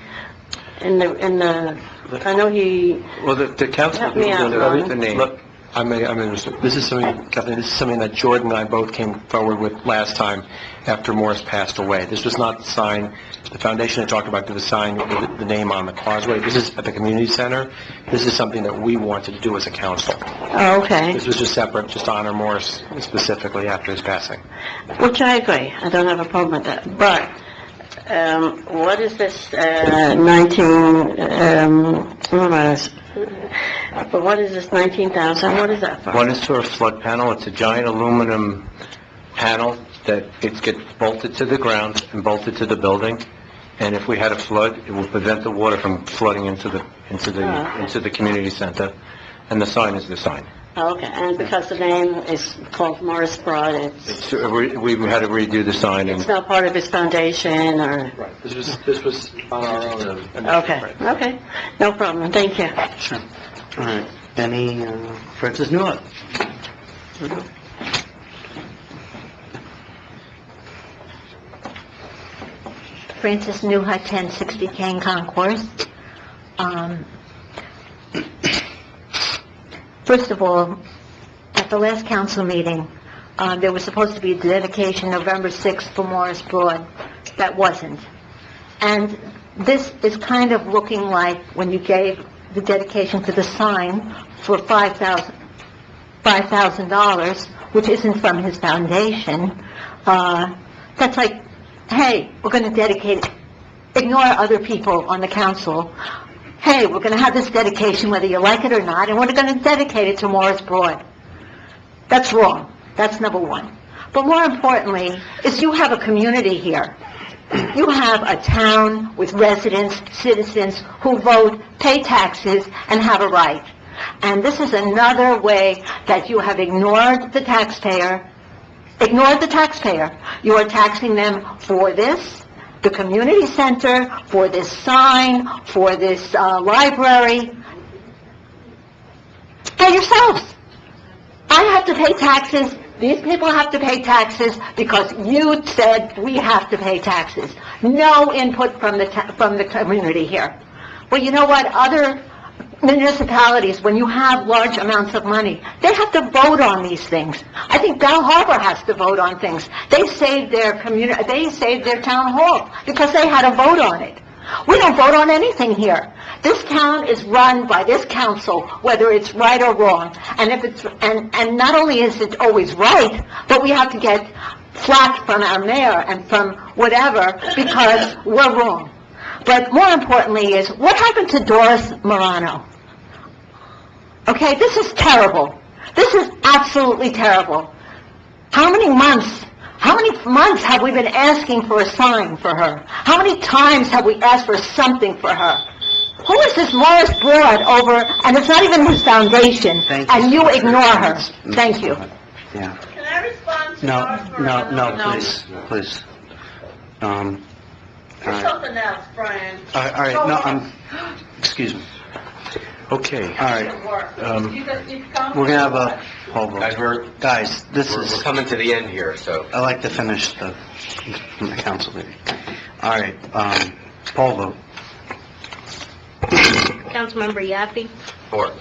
Speaker 17: in the, I know he...
Speaker 4: Well, the council
Speaker 17: Help me out,
Speaker 4: approved the
Speaker 17: Ron.
Speaker 4: name.
Speaker 8: Look, I may understand. This is something, Kathleen, this is something that Jordan and I both came forward with last time after Morris passed away. This was not the sign, the foundation I talked about did the sign with the name on the causeway. This is at the community center. This is something that we wanted to do as a council.
Speaker 17: Oh, okay.
Speaker 8: This was just separate, just to honor Morris specifically after his passing.
Speaker 17: Which I agree. I don't have a problem with that. But, what is this, what is this 19,000? What is that for?
Speaker 4: One is for a flood panel. It's a giant aluminum panel that it gets bolted to the ground and bolted to the building. And if we had a flood, it will prevent the water from flooding into the community center. And the sign is the sign.
Speaker 17: Okay, and because the name is called Morris Broad, it's
Speaker 4: We had to redo the sign and...
Speaker 17: not part of his foundation or...
Speaker 8: Right. This was on our own.
Speaker 17: Okay, okay. No problem. Thank you.
Speaker 1: Sure. All right. Any, Francis Newell?
Speaker 16: Francis Newhut, 1060 Kane Concourse. First of all, at the last council meeting, there was supposed to be a dedication November 6th for Morris Broad. That wasn't. And this is kind of looking like when you gave the dedication for the sign for $5,000, which isn't from his foundation. That's like, hey, we're going to dedicate it. Ignore other people on the council. Hey, we're going to have this dedication whether you like it or not, and we're going to dedicate it to Morris Broad. That's wrong. That's number one. But more importantly, is you have a community here. You have a town with residents, citizens who vote, pay taxes, and have a right. And this is another way that you have ignored the taxpayer. Ignored the taxpayer. You are taxing them for this, the community center, for this sign, for this library. Pay yourselves. I have to pay taxes. These people have to pay taxes because you said we have to pay taxes. No input from the community here. Well, you know what? Other municipalities, when you have large amounts of money, they have to vote on these things. I think Bell Harbor has to vote on things. They saved their community, they saved their town hall because they had a vote on it. We don't vote on anything here. This town is run by this council, whether it's right or wrong. And if it's and not only is it always right, but we have to get flack from our mayor and from whatever because we're wrong. But more importantly is, what happened to Doris Morano? Okay, this is terrible. This is absolutely terrible. How many months have we been asking for a sign for her? How many times have we asked for something for her? Who is this Morris Broad over, and it's not even his foundation, and you ignore her? Thank you.
Speaker 1: Yeah.
Speaker 11: Can I respond to
Speaker 1: No,
Speaker 11: Morris Broad?
Speaker 1: no, please. All right.
Speaker 11: Something else, Brian.
Speaker 1: All right, no, excuse me.
Speaker 4: Okay.
Speaker 1: All right. We're gonna have a poll vote. Guys,
Speaker 10: We're coming to the end here, so...
Speaker 1: I like to finish the council meeting. All right, poll vote.
Speaker 6: Councilmember Yaffe?
Speaker 10: 4.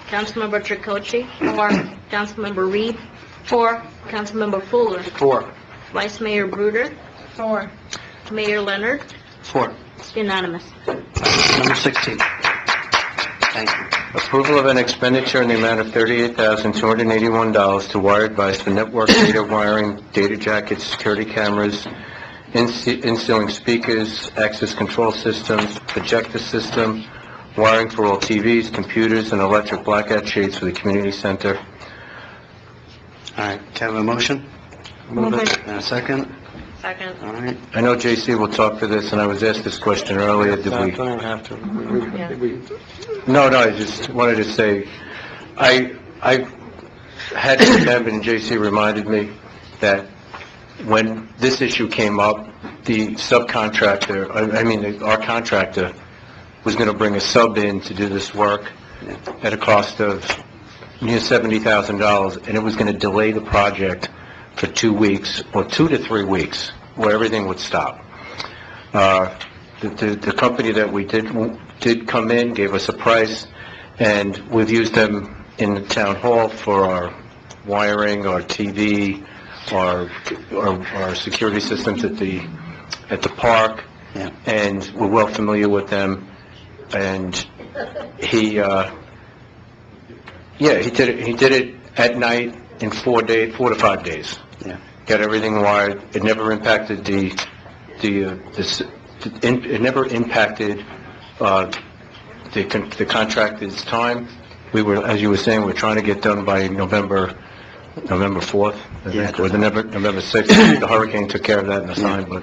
Speaker 6: Councilmember Tricocci? 4. Councilmember Reed? 4. Councilmember Fuller?
Speaker 1: 4.
Speaker 6: Vice Mayor Bruder?
Speaker 11: 4.
Speaker 6: Mayor Leonard?
Speaker 1: 4.
Speaker 6: Unanimous.
Speaker 1: Number 16. Thank you.
Speaker 4: Approval of an expenditure in the amount of $38,281 to Wire Advice for network data wiring, data jackets, security cameras, installing speakers, access control systems, projector system, wiring for all TVs, computers, and electric blackout shades for the community center.
Speaker 1: All right, can I have a motion?
Speaker 6: Move it.
Speaker 1: And a second?
Speaker 6: Second.
Speaker 1: All right.
Speaker 4: I know JC will talk to this, and I was asked this question earlier, did we...
Speaker 8: Don't even have to.
Speaker 4: No, I just wanted to say, I had to remember, and JC reminded me, that when this issue came up, the subcontractor, our contractor was going to bring a sub in to do this work at a cost of near $70,000, and it was going to delay the project for 2 weeks, or 2 to 3 weeks, where everything would stop. The company that we did come in, gave us a price, and we've used them in the town hall for our wiring, our TV, our security systems at the park, and we're well familiar with them. And he did it at night in 4 to 5 days.
Speaker 1: Yeah.
Speaker 4: Got everything wired. It never impacted the contractor's time. We were, as you were saying, we're trying to get done by November 4th, I think, or November 6th. The hurricane took care of that in the sign, but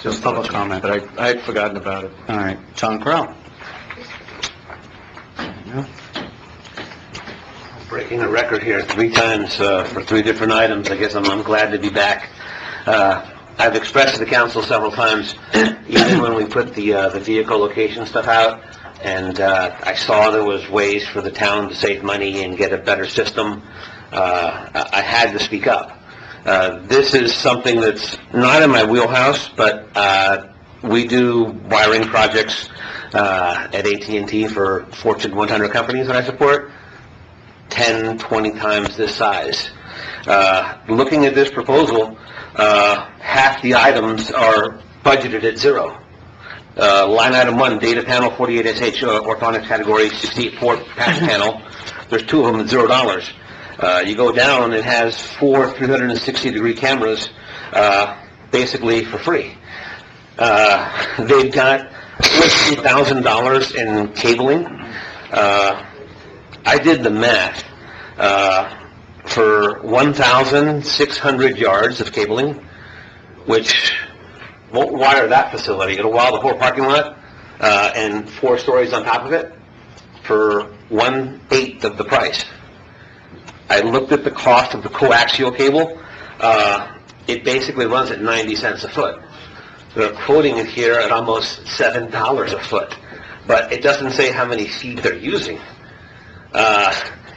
Speaker 1: Just public comment.
Speaker 4: but I had forgotten about it.
Speaker 1: All right, John Corral.
Speaker 13: Breaking a record here 3 times for 3 different items. I guess I'm glad to be back. I've expressed to the council several times, even when we put the vehicle location stuff out, and I saw there was ways for the town to save money and get a better system. I had to speak up. This is something that's not in my wheelhouse, but we do wiring projects at AT&T for Fortune 100 companies that I support, 10, 20 times this size. Looking at this proposal, half the items are budgeted at 0. Line item 1, data panel 48SH, orthotics category 68 port patch panel. There's 2 of them at $0. You go down, it has 4 360-degree cameras, basically for free. They've got $50,000 in cabling. I did the math. For 1,600 yards of cabling, which won't wire that facility. It'll wire the whole parking lot and 4 stories on top of it for 1/8 of the price. I looked at the cost of the coaxial cable. It basically runs at 90 cents a foot. They're quoting it here at almost $7 a foot, but it doesn't say how many feet they're using.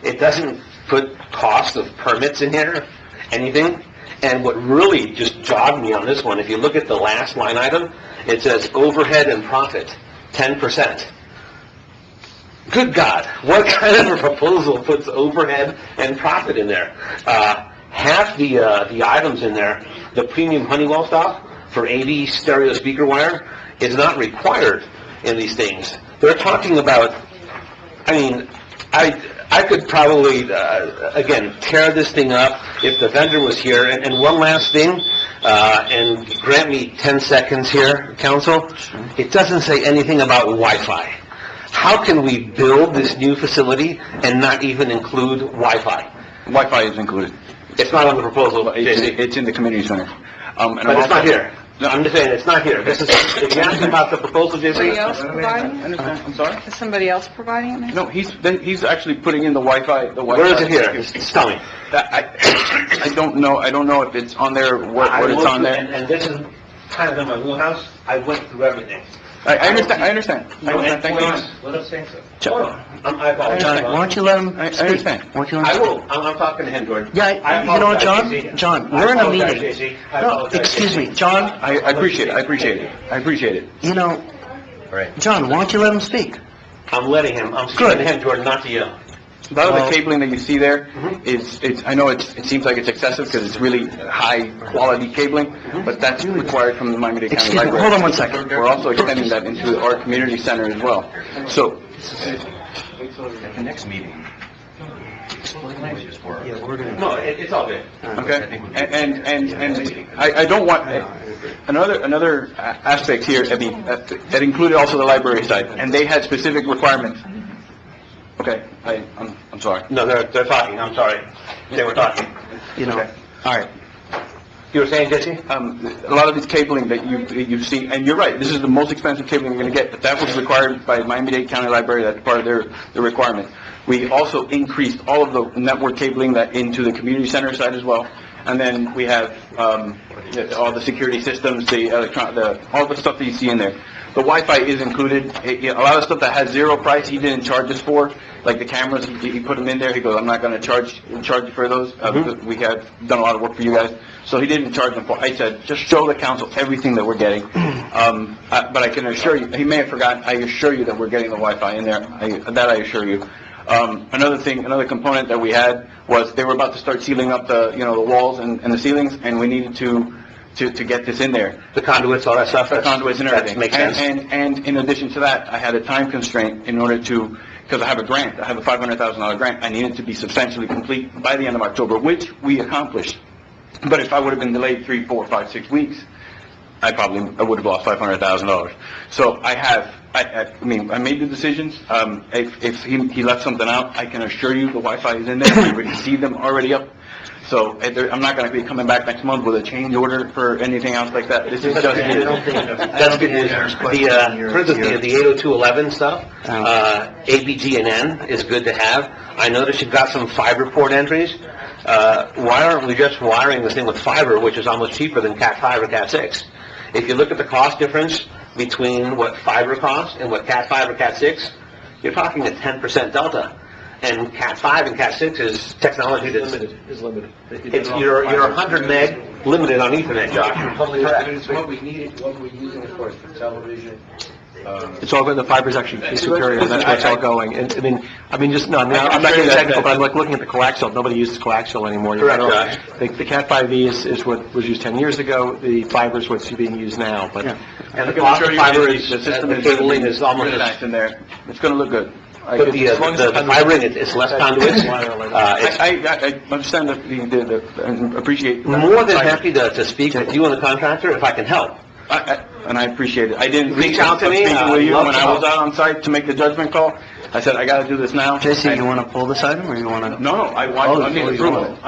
Speaker 13: It doesn't put cost of permits in here, anything. And what really just jogged me on this one, if you look at the last line item, it says overhead and profit, 10%. Good God, what kind of a proposal puts overhead and profit in there? Half the items in there, the premium Honeywell stuff for 80 stereo speaker wire, is not required in these things. They're talking about, I could probably, again, tear this thing up if the vendor was here. And one last thing, and grant me 10 seconds here, council. It doesn't say anything about Wi-Fi. How can we build this new facility and not even include Wi-Fi?
Speaker 12: Wi-Fi is included.
Speaker 13: It's not on the proposal, JC.
Speaker 12: It's in the community center.
Speaker 13: But it's not here. No, I'm just saying, it's not here. This is, if you ask about the proposal,
Speaker 7: Somebody
Speaker 13: JC,
Speaker 7: else providing it?
Speaker 12: I'm sorry?
Speaker 7: Is somebody else providing it? maybe?
Speaker 12: No, he's actually putting in the Wi-Fi.
Speaker 13: where is it here? Just tell me.
Speaker 12: I don't know if it's on there, what it's on there.
Speaker 13: And this is kind of in my wheelhouse. I went through everything.
Speaker 12: I understand. Thank you.
Speaker 13: Let us say so. Hold on. I apologize.
Speaker 1: John, why don't you let him
Speaker 12: I
Speaker 1: speak?
Speaker 12: understand.
Speaker 1: Why don't you let him
Speaker 13: I
Speaker 1: speak?
Speaker 13: will. I'm talking to him, Jordan.
Speaker 1: Yeah,
Speaker 13: I
Speaker 1: you know what,
Speaker 13: apologize, JC.
Speaker 1: John,
Speaker 13: I
Speaker 1: we're in a
Speaker 13: apologize,
Speaker 1: meeting.
Speaker 13: JC. I
Speaker 1: No,
Speaker 13: apologize,
Speaker 1: excuse
Speaker 13: JC.
Speaker 1: me, John,
Speaker 12: I appreciate it.
Speaker 1: you know,
Speaker 13: Right.
Speaker 1: John, why don't you let him speak?
Speaker 13: I'm letting him. I'm speaking to him, Jordan, not to you.
Speaker 12: A lot of the cabling that you see there is, I know it seems like it's excessive because it's really high quality cabling, but that's required from the Miami-Dade County
Speaker 1: Excuse me,
Speaker 12: Library.
Speaker 1: hold on one second.
Speaker 12: We're also extending that into our community center as well. So,
Speaker 10: At the next meeting, explain how this works.
Speaker 13: No, it's all good.
Speaker 12: okay, and I don't want, another aspect here, that included also the library side, and they had specific requirements. Okay, I'm sorry.
Speaker 13: No, they're talking. I'm sorry. They were talking.
Speaker 1: You know, all right.
Speaker 13: You were saying, Jesse?
Speaker 12: A lot of this cabling that you've seen, and you're right, this is the most expensive cabling you're going to get, but that was required by Miami-Dade County Library, that's part of their requirement. We also increased all of the network cabling that into the community center side as well, And then we have all the security systems, all the stuff that you see in there. The Wi-Fi is included. A lot of stuff that has zero price, he didn't charge us for, like the cameras, he put them in there. He goes, I'm not going to charge you for those. We have done a lot of work for you guys. So he didn't charge them for. I said, just show the council everything that we're getting. But I can assure you, he may have forgotten, I assure you that we're getting the Wi-Fi in there. That I assure you. Another component that we had was they were about to start sealing up the walls and the ceilings, and we needed to get this in there.
Speaker 13: The conduits, all that stuff?
Speaker 12: The conduits and everything.
Speaker 13: That makes sense.
Speaker 12: And in addition to that, I had a time constraint in order to, because I have a grant, I have a $500,000 grant, I needed to be substantially complete by the end of October, which we accomplished. But if I would have been delayed 3, 4, 5, 6 weeks, I would have lost $500,000. So I made the decisions. If he left something out, I can assure you the Wi-Fi is in there. I already see them already up. So I'm not going to be coming back next month with a change order for anything else like that. This is just...
Speaker 13: That's good news. For instance, the 802.11 stuff, ABGNN is good to have. I noticed you've got some fiber port entries. Why aren't we just wiring this thing with fiber, which is almost cheaper than Cat 5 or Cat 6? If you look at the cost difference between what fiber costs and what Cat 5 or Cat 6, you're talking a 10% delta. And Cat 5 and Cat 6 is technology that's... limited. You're 100 meg limited on Ethernet, Josh. You're totally correct.
Speaker 4: What we needed, what we're using, of course, for television.
Speaker 8: It's all good, the fiber's actually superior, and that's where it's all going. And, I'm not getting technical, but I'm like looking at the coaxial, nobody uses coaxial anymore.
Speaker 13: Correct, Josh.
Speaker 8: The Cat 5e is what was used 10 years ago, the fiber is what's being used now, but...
Speaker 13: And the cost of fiber is, the cabling is almost...
Speaker 12: nice in there. It's going to look good.
Speaker 13: But the fiber, it's less conduits.
Speaker 12: I understand and appreciate...
Speaker 13: More than happy to speak with you and the contractor if I can help.
Speaker 12: And I appreciate it. I didn't
Speaker 13: reach out to me.
Speaker 12: Speaking with you when I was out on site to make the judgment call. I said, I got to do this now.
Speaker 1: JC, you want to pull this item, or you want to?
Speaker 12: No, I need to prove it.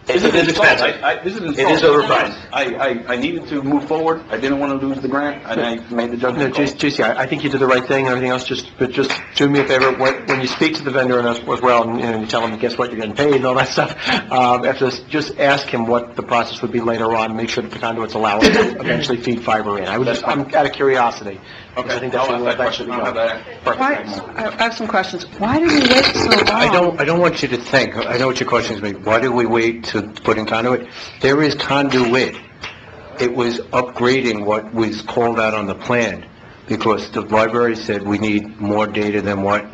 Speaker 13: It is expensive. It is overpriced.
Speaker 12: I needed to move forward. I didn't want to lose the grant, and I made the judgment call.
Speaker 8: JC, I think you did the right thing and everything else, but just do me a favor, when you speak to the vendor and as well, and you tell him, guess what, you're getting paid and all that stuff, after this, just ask him what the process would be later on, make sure that the conduits allow it to eventually feed fiber in. I'm out of curiosity.
Speaker 12: Okay.
Speaker 8: I think that's where we'll eventually go.
Speaker 7: I have some questions. Why did we wait so long?
Speaker 4: I don't want you to think, I know what your question is, why did we wait to put in conduit? There is conduit. It was upgrading what was called out on the plan, because the library said we need more data than what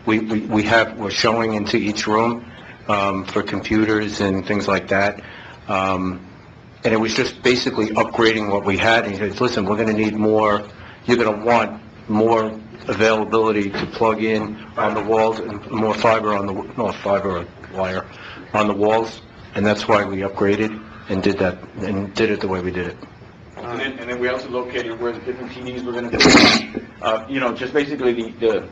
Speaker 4: we're showing into each room, for computers and things like that. And it was just basically upgrading what we had. And he says, listen, we're going to need more, you're going to want more availability to plug in on the walls and more fiber on wire on the walls. And that's why we upgraded and did it the way we did it.
Speaker 12: And then we also located where the different TVs were going to be. Just basically the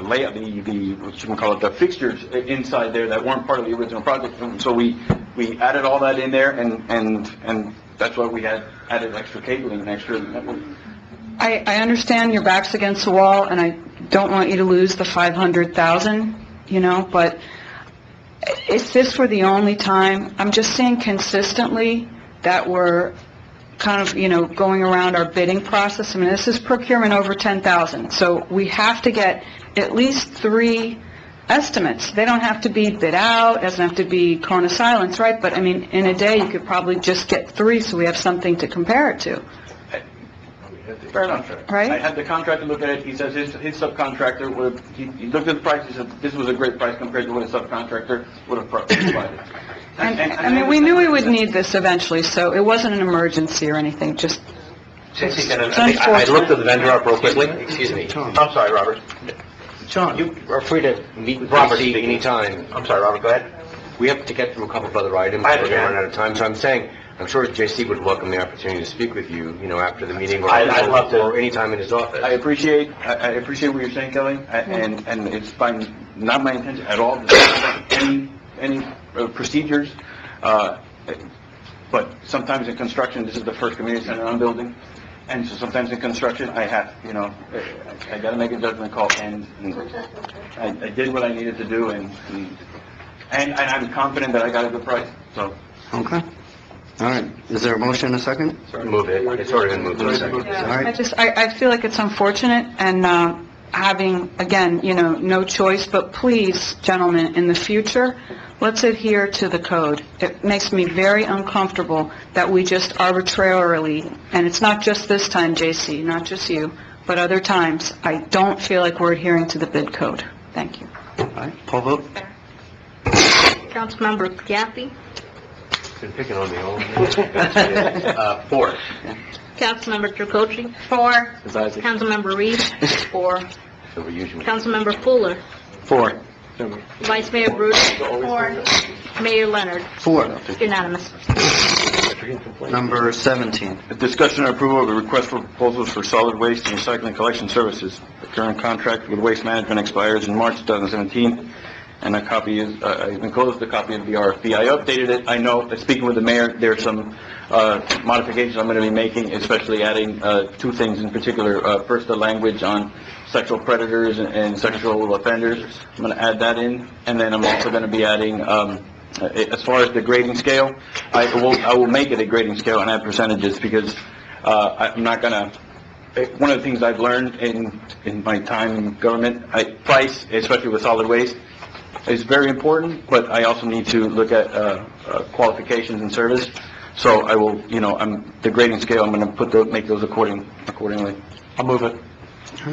Speaker 12: layout, what you can call it, the fixtures inside there that weren't part of the original project. And so we added all that in there, and that's why we had added extra cabling and extra network.
Speaker 7: I understand your back's against the wall, and I don't want you to lose the 500,000, but is this for the only time? I'm just saying consistently that we're kind of, going around our bidding process. I mean, this is procurement over 10,000, so we have to get at least 3 estimates. They don't have to be bid out, it doesn't have to be cone of silence, right? But, I mean, in a day, you could probably just get 3 so we have something to compare it to.
Speaker 12: Fair enough.
Speaker 7: Right?
Speaker 12: I had the contractor look at it. He says his subcontractor he looked at the price. He said this was a great price compared to what a subcontractor would have provided.
Speaker 7: And we knew we would need this eventually, so it wasn't an emergency or anything, just...
Speaker 13: I looked at the vendor up real quickly. Excuse me. I'm sorry, Robert.
Speaker 1: John,
Speaker 10: You are free to meet with
Speaker 13: Robert
Speaker 10: JC
Speaker 13: speaking.
Speaker 10: anytime.
Speaker 13: I'm sorry, Robert, go ahead.
Speaker 10: We have to get through a couple of other items.
Speaker 13: I
Speaker 10: We're
Speaker 13: understand.
Speaker 10: running out of time, so I'm saying, I'm sure JC would welcome the opportunity to speak with you, after the meeting, or
Speaker 13: I'd love to.
Speaker 10: or anytime in his office.
Speaker 12: I appreciate what you're saying, Kelly, and it's not my intention at all to talk about any procedures. But sometimes in construction, this is the first community center I'm building, and so sometimes in construction, I have, I got to make a judgment call, and I did what I needed to do, and And I'm confident that I got a good price, so.
Speaker 1: Okay. All right. Is there a motion and a second?
Speaker 10: Move it. It's already been moved in a second.
Speaker 1: All right.
Speaker 7: I feel like it's unfortunate and, having, again, no choice, but please, gentlemen, in the future, let's adhere to the code. It makes me very uncomfortable that we just arbitrarily, and it's not just this time, J.C., not just you, but other times, I don't feel like we're adhering to the bid code. Thank you.
Speaker 1: All right. Poll vote.
Speaker 6: Councilmember Gaffey.
Speaker 10: Been picking on me all day. 4.
Speaker 6: Councilmember Tricocci. 4. Councilmember Reed. 4. Councilmember Fuller.
Speaker 8: 4.
Speaker 6: Vice Mayor Bruder. 4. Mayor Leonard.
Speaker 1: 4.
Speaker 6: Unanimous.
Speaker 1: Number 17.
Speaker 12: A discussion and approval of a request for proposals for solid waste and recycling collection services. The current contract with Waste Management expires in March 2017, and a copy is, I've enclosed a copy of the RFP. I updated it. I know, speaking with the mayor, there are some modifications I'm going to be making, especially adding 2 things in particular. First, the language on sexual predators and sexual offenders. I'm going to add that in, and then I'm also going to be adding, as far as the grading scale, I will make it a grading scale and add percentages, because I'm not going to. One of the things I've learned in my time in government, price, especially with solid waste, is very important, but I also need to look at qualifications and service. So I will, the grading scale, I'm going to make those accordingly.
Speaker 8: I'll move it.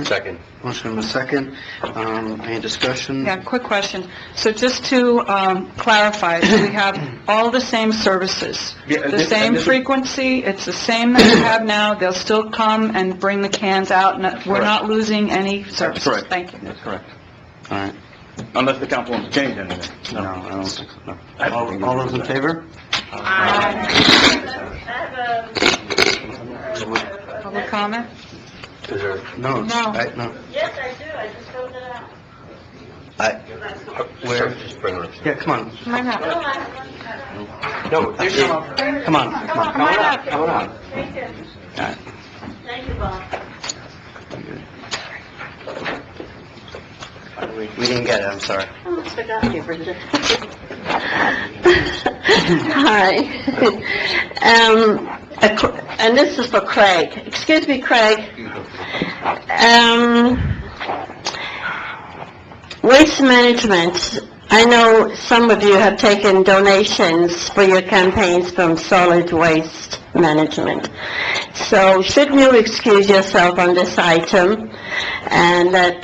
Speaker 10: Second.
Speaker 1: Motion and a second. Any discussion?
Speaker 7: Yeah, quick question. So just to clarify, so we have all the same services, the same frequency, it's the same that we have now, they'll still come and bring the cans out, and we're not losing any services?
Speaker 12: Correct.
Speaker 7: Thank you.
Speaker 12: That's correct.
Speaker 1: All right.
Speaker 12: Unless the council wants to change anything.
Speaker 1: No, I don't think so. No. All those in favor?
Speaker 7: Public comment?
Speaker 10: Is there?
Speaker 1: No.
Speaker 7: No.
Speaker 1: No.
Speaker 6: Yes, I do. I just filled it out.
Speaker 1: Where?
Speaker 10: Just bring it up.
Speaker 1: Yeah, come on.
Speaker 7: Come on up.
Speaker 10: No,
Speaker 1: Come on.
Speaker 10: Come on.
Speaker 6: Thank you.
Speaker 1: All right.
Speaker 6: Thank you, Bob.
Speaker 1: We didn't get it, I'm sorry.
Speaker 6: I almost forgot you, Brenda.
Speaker 17: Hi. And this is for Craig. Excuse me, Craig. Waste management. I know some of you have taken donations for your campaigns from solid waste management. So shouldn't you excuse yourself on this item, and that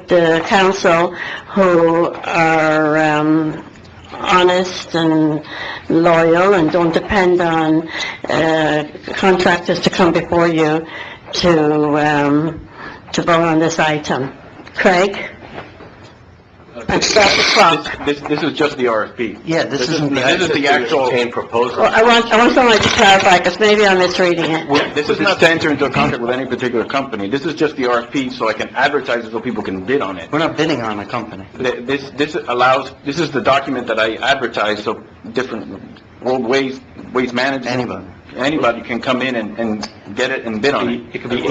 Speaker 17: the council who are honest and loyal and don't depend on contractors to come before you to vote on this item. Craig? And start the clock.
Speaker 12: This is just the RFP.
Speaker 1: Yeah, this is
Speaker 12: the actual
Speaker 10: proposal.
Speaker 17: Well, I want someone to clarify, because maybe I'm misreading it.
Speaker 12: This is not to enter into a contract with any particular company. This is just the RFP, so I can advertise it so people can bid on it.
Speaker 1: We're not bidding on a company.
Speaker 12: This is the document that I advertise, so different World Waste Management. Anybody can come in and get it and bid on it.
Speaker 10: It could be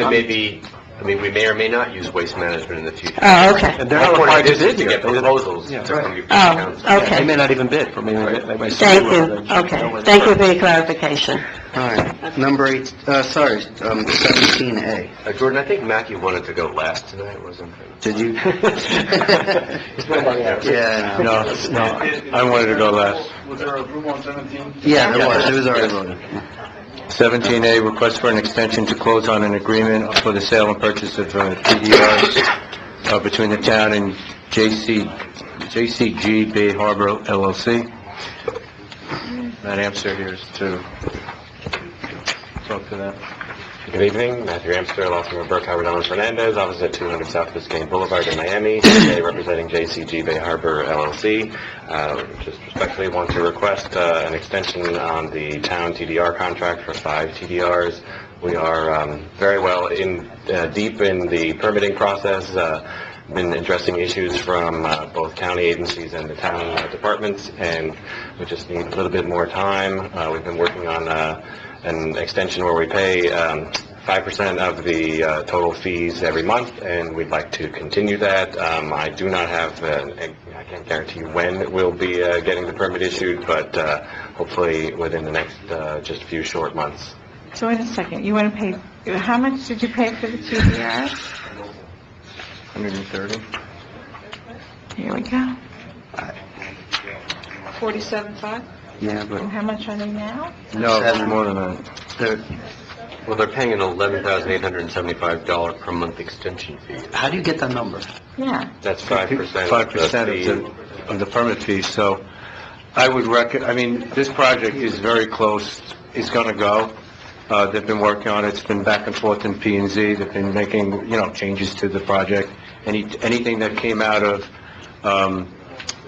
Speaker 10: maybe. We may or may not use Waste Management in the future.
Speaker 17: Oh, okay.
Speaker 10: And they're not required to bid to get proposals.
Speaker 8: Yeah.
Speaker 10: To come before the
Speaker 17: Oh,
Speaker 10: council.
Speaker 17: okay.
Speaker 8: They may not even bid, or maybe they might...
Speaker 17: Thank you. Okay. Thank you for your clarification.
Speaker 1: All right. Number 17A.
Speaker 10: Jordan, I think Matthew wanted to go last tonight, wasn't he?
Speaker 1: Did you? Yeah.
Speaker 4: No, I wanted to go last.
Speaker 12: Was there approval on 17?
Speaker 1: Yeah, there was. It was already voted.
Speaker 4: 17A, request for an extension to close on an agreement for the sale and purchase of TDRs between the town and JCG Bay Harbor LLC. Matt Amster here is to talk to that.
Speaker 10: Good evening, Matthew Amster, law firm of Burke, Howard, Owens, Fernandez, office at 200 South Biscayne Boulevard in Miami, today representing JCG Bay Harbor LLC. Just respectfully want to request an extension on the town TDR contract for 5 TDRs. We are very well deep in the permitting process, been addressing issues from both county agencies and the town departments, and we just need a little bit more time. We've been working on an extension where we pay 5% of the total fees every month, and we'd like to continue that. I do not have, I can't guarantee when we'll be getting the permit issued, but hopefully within the next just a few short months.
Speaker 11: So wait a second, you want to pay, how much did you pay for the TDRs?
Speaker 4: 130.
Speaker 11: Here we go.
Speaker 7: 47.5?
Speaker 1: Yeah,
Speaker 11: And how much are they now?
Speaker 4: No, it's more than that.
Speaker 10: Well, they're paying an $11,875 per month extension fee.
Speaker 1: How do you get that number?
Speaker 11: Yeah.
Speaker 10: That's 5%.
Speaker 4: 5% of the permit fee, so I would this project is very close, it's gonna go. They've been working on it, it's been back and forth in P&Z, they've been making, changes to the project. Anything that came out of,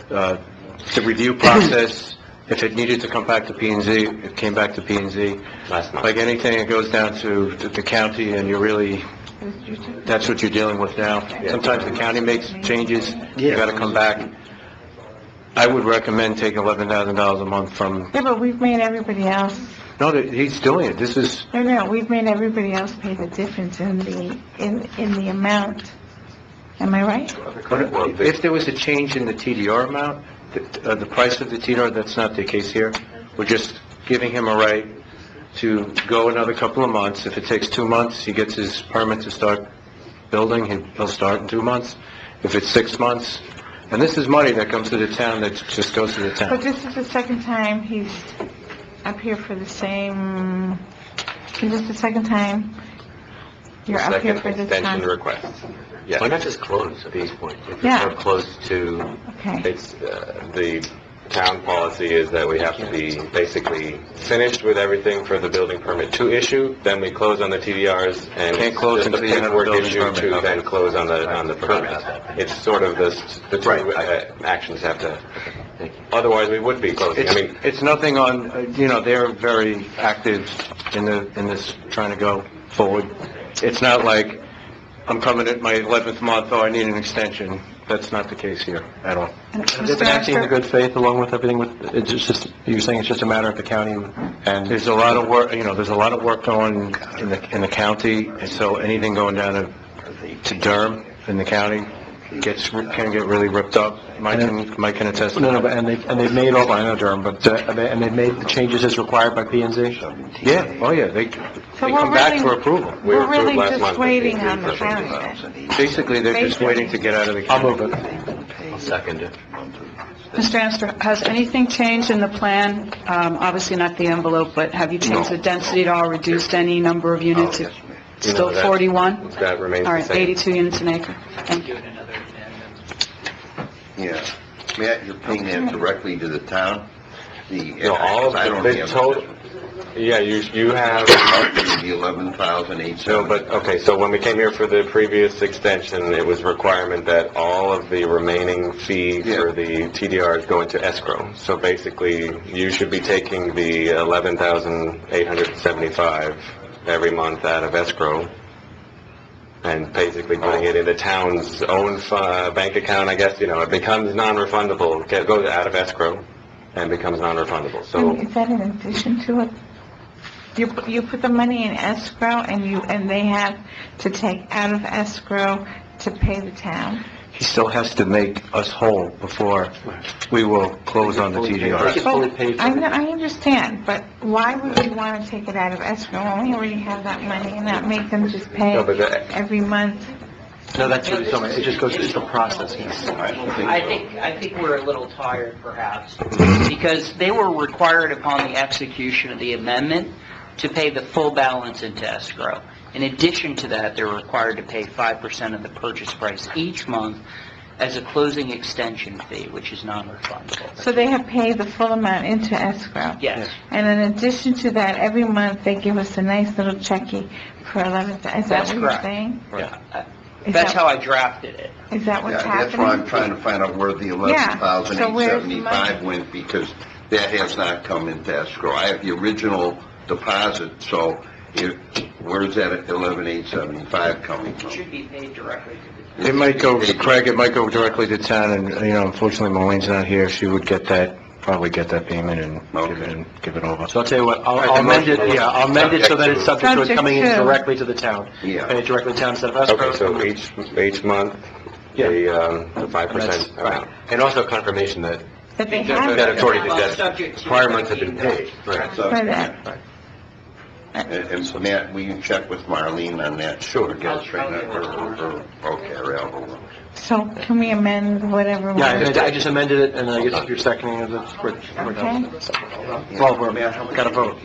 Speaker 4: the review process, if it needed to come back to P&Z, it came back to P&Z.
Speaker 10: Last month.
Speaker 4: Like anything, it goes down to the county, and that's what you're dealing with now. Sometimes the county makes changes, you gotta come back. I would recommend taking $11,000 a month from,
Speaker 11: Yeah, but we've made everybody else,
Speaker 4: no, he's doing it, this is,
Speaker 11: no, we've made everybody else pay the difference in the amount. Am I right?
Speaker 4: if there was a change in the TDR amount, the price of the TDR, that's not the case here. We're just giving him a right to go another couple of months. If it takes 2 months, he gets his permit to start building, he'll start in 2 months. If it's 6 months, and this is money that comes to the town, that just goes to the
Speaker 11: But
Speaker 4: town.
Speaker 11: this is the second time he's up here for the same, is this the second time you're up here
Speaker 10: Second
Speaker 11: for this
Speaker 10: extension
Speaker 11: time?
Speaker 10: request. Yes. Why not just close at these points? If
Speaker 11: Yeah.
Speaker 10: we're close to,
Speaker 11: Okay.
Speaker 10: it's, the town policy is that we have to be basically finished with everything for the building permit to issue, then we close on the TDRs, and
Speaker 4: Can't close
Speaker 10: just the
Speaker 4: until you have a
Speaker 10: paperwork
Speaker 4: building
Speaker 10: issue
Speaker 4: permit.
Speaker 10: to
Speaker 4: Okay.
Speaker 10: then close on the permit. It's sort of the two actions have to, otherwise we would be closing. I mean,
Speaker 4: It's nothing on, they're very active in this, trying to go forward. It's not like, I'm coming at my 11th month, I need an extension. That's not the case here at all.
Speaker 8: They've been acting in good faith along with everything it's just, you're saying it's just a matter of the county and...
Speaker 4: There's a lot of work, there's a lot of work going in the county, and so anything going down to Durham in the county can get really ripped up. Mike can attest to that.
Speaker 8: No, but, and they've made all, I know Durham, but, and they've made the changes as required by P&Z?
Speaker 4: Yeah, oh yeah, they
Speaker 11: So
Speaker 4: come
Speaker 11: we're
Speaker 4: back
Speaker 11: really-
Speaker 4: for approval.
Speaker 11: We're really just waiting on the county then.
Speaker 4: Basically, they're just waiting to get out of the county.
Speaker 8: I'll move it.
Speaker 10: I'll second it.
Speaker 7: Mr. Amster, has anything changed in the plan? Obviously not the envelope, but have you changed the density at all, reduced any number of units? It's Still 41?
Speaker 10: That remains
Speaker 7: All
Speaker 10: the
Speaker 7: right,
Speaker 10: same.
Speaker 7: 82 units an acre. Thank you.
Speaker 15: Yeah. Matt, you're paying that directly to the town?
Speaker 10: No, all of
Speaker 15: I don't
Speaker 10: the
Speaker 15: have
Speaker 10: total, yeah, you have,
Speaker 15: the 11,800.
Speaker 10: no, but, okay, so when we came here for the previous extension, it was requirement that all of the remaining fees for the TDRs go into escrow. So basically, you should be taking the 11,875 every month out of escrow and basically putting it in the town's own bank account, I guess, it becomes non-refundable, it goes out of escrow and becomes non-refundable, so...
Speaker 11: And is that in addition to it? You put the money in escrow and they have to take out of escrow to pay the town?
Speaker 4: He still has to make us whole before we will close on the TDR.
Speaker 11: But I understand, but why would we want to take it out of escrow when we already have that money and not make them just pay
Speaker 10: No, but
Speaker 11: every month?
Speaker 8: No, that's what he's talking about. It just goes, it's the process, yes.
Speaker 18: I think we're a little tired, perhaps, because they were required upon the execution of the amendment to pay the full balance into escrow. In addition to that, they're required to pay 5% of the purchase price each month as a closing extension fee, which is non-refundable.
Speaker 11: So they have paid the full amount into escrow?
Speaker 18: Yes.
Speaker 11: And in addition to that, every month they give us a nice little checkie for 11,000. Is that
Speaker 18: That's
Speaker 11: what you're
Speaker 18: correct.
Speaker 11: saying?
Speaker 18: Yeah.
Speaker 11: Is
Speaker 18: That's
Speaker 11: that-
Speaker 18: how I drafted it.
Speaker 11: Is that what's
Speaker 15: Yeah,
Speaker 11: happening?
Speaker 15: that's why I'm trying to find out where the
Speaker 11: So where's the
Speaker 15: 11,875 went, because that has not come into escrow. I have the original deposit, so where's that 11,875 coming
Speaker 18: It
Speaker 15: from?
Speaker 18: should be paid directly to the
Speaker 4: It might go, Craig, it might go directly to town, and, unfortunately, Maureen's not here, she would get that probably get that payment and give it over.
Speaker 8: So I'll tell you what, I'll amend it, I'll amend it so that it's subject to it coming in directly to the town.
Speaker 15: Yeah.
Speaker 8: Pay it directly to the town instead of escrow.
Speaker 10: Okay, so each month, the 5% amount. And also confirmation that
Speaker 11: That they have
Speaker 10: that it's already,
Speaker 18: Well,
Speaker 10: that
Speaker 18: subject to-
Speaker 10: prior months have been paid. Right.
Speaker 15: So-
Speaker 11: for that.
Speaker 15: And so Matt, will you check with Marlene on that? Sure. Get it straightened out, okay, I'll-
Speaker 11: So can we amend whatever? we-
Speaker 8: Yeah, I just amended it, and I guess you're seconding it, we're done. Well, we got to vote.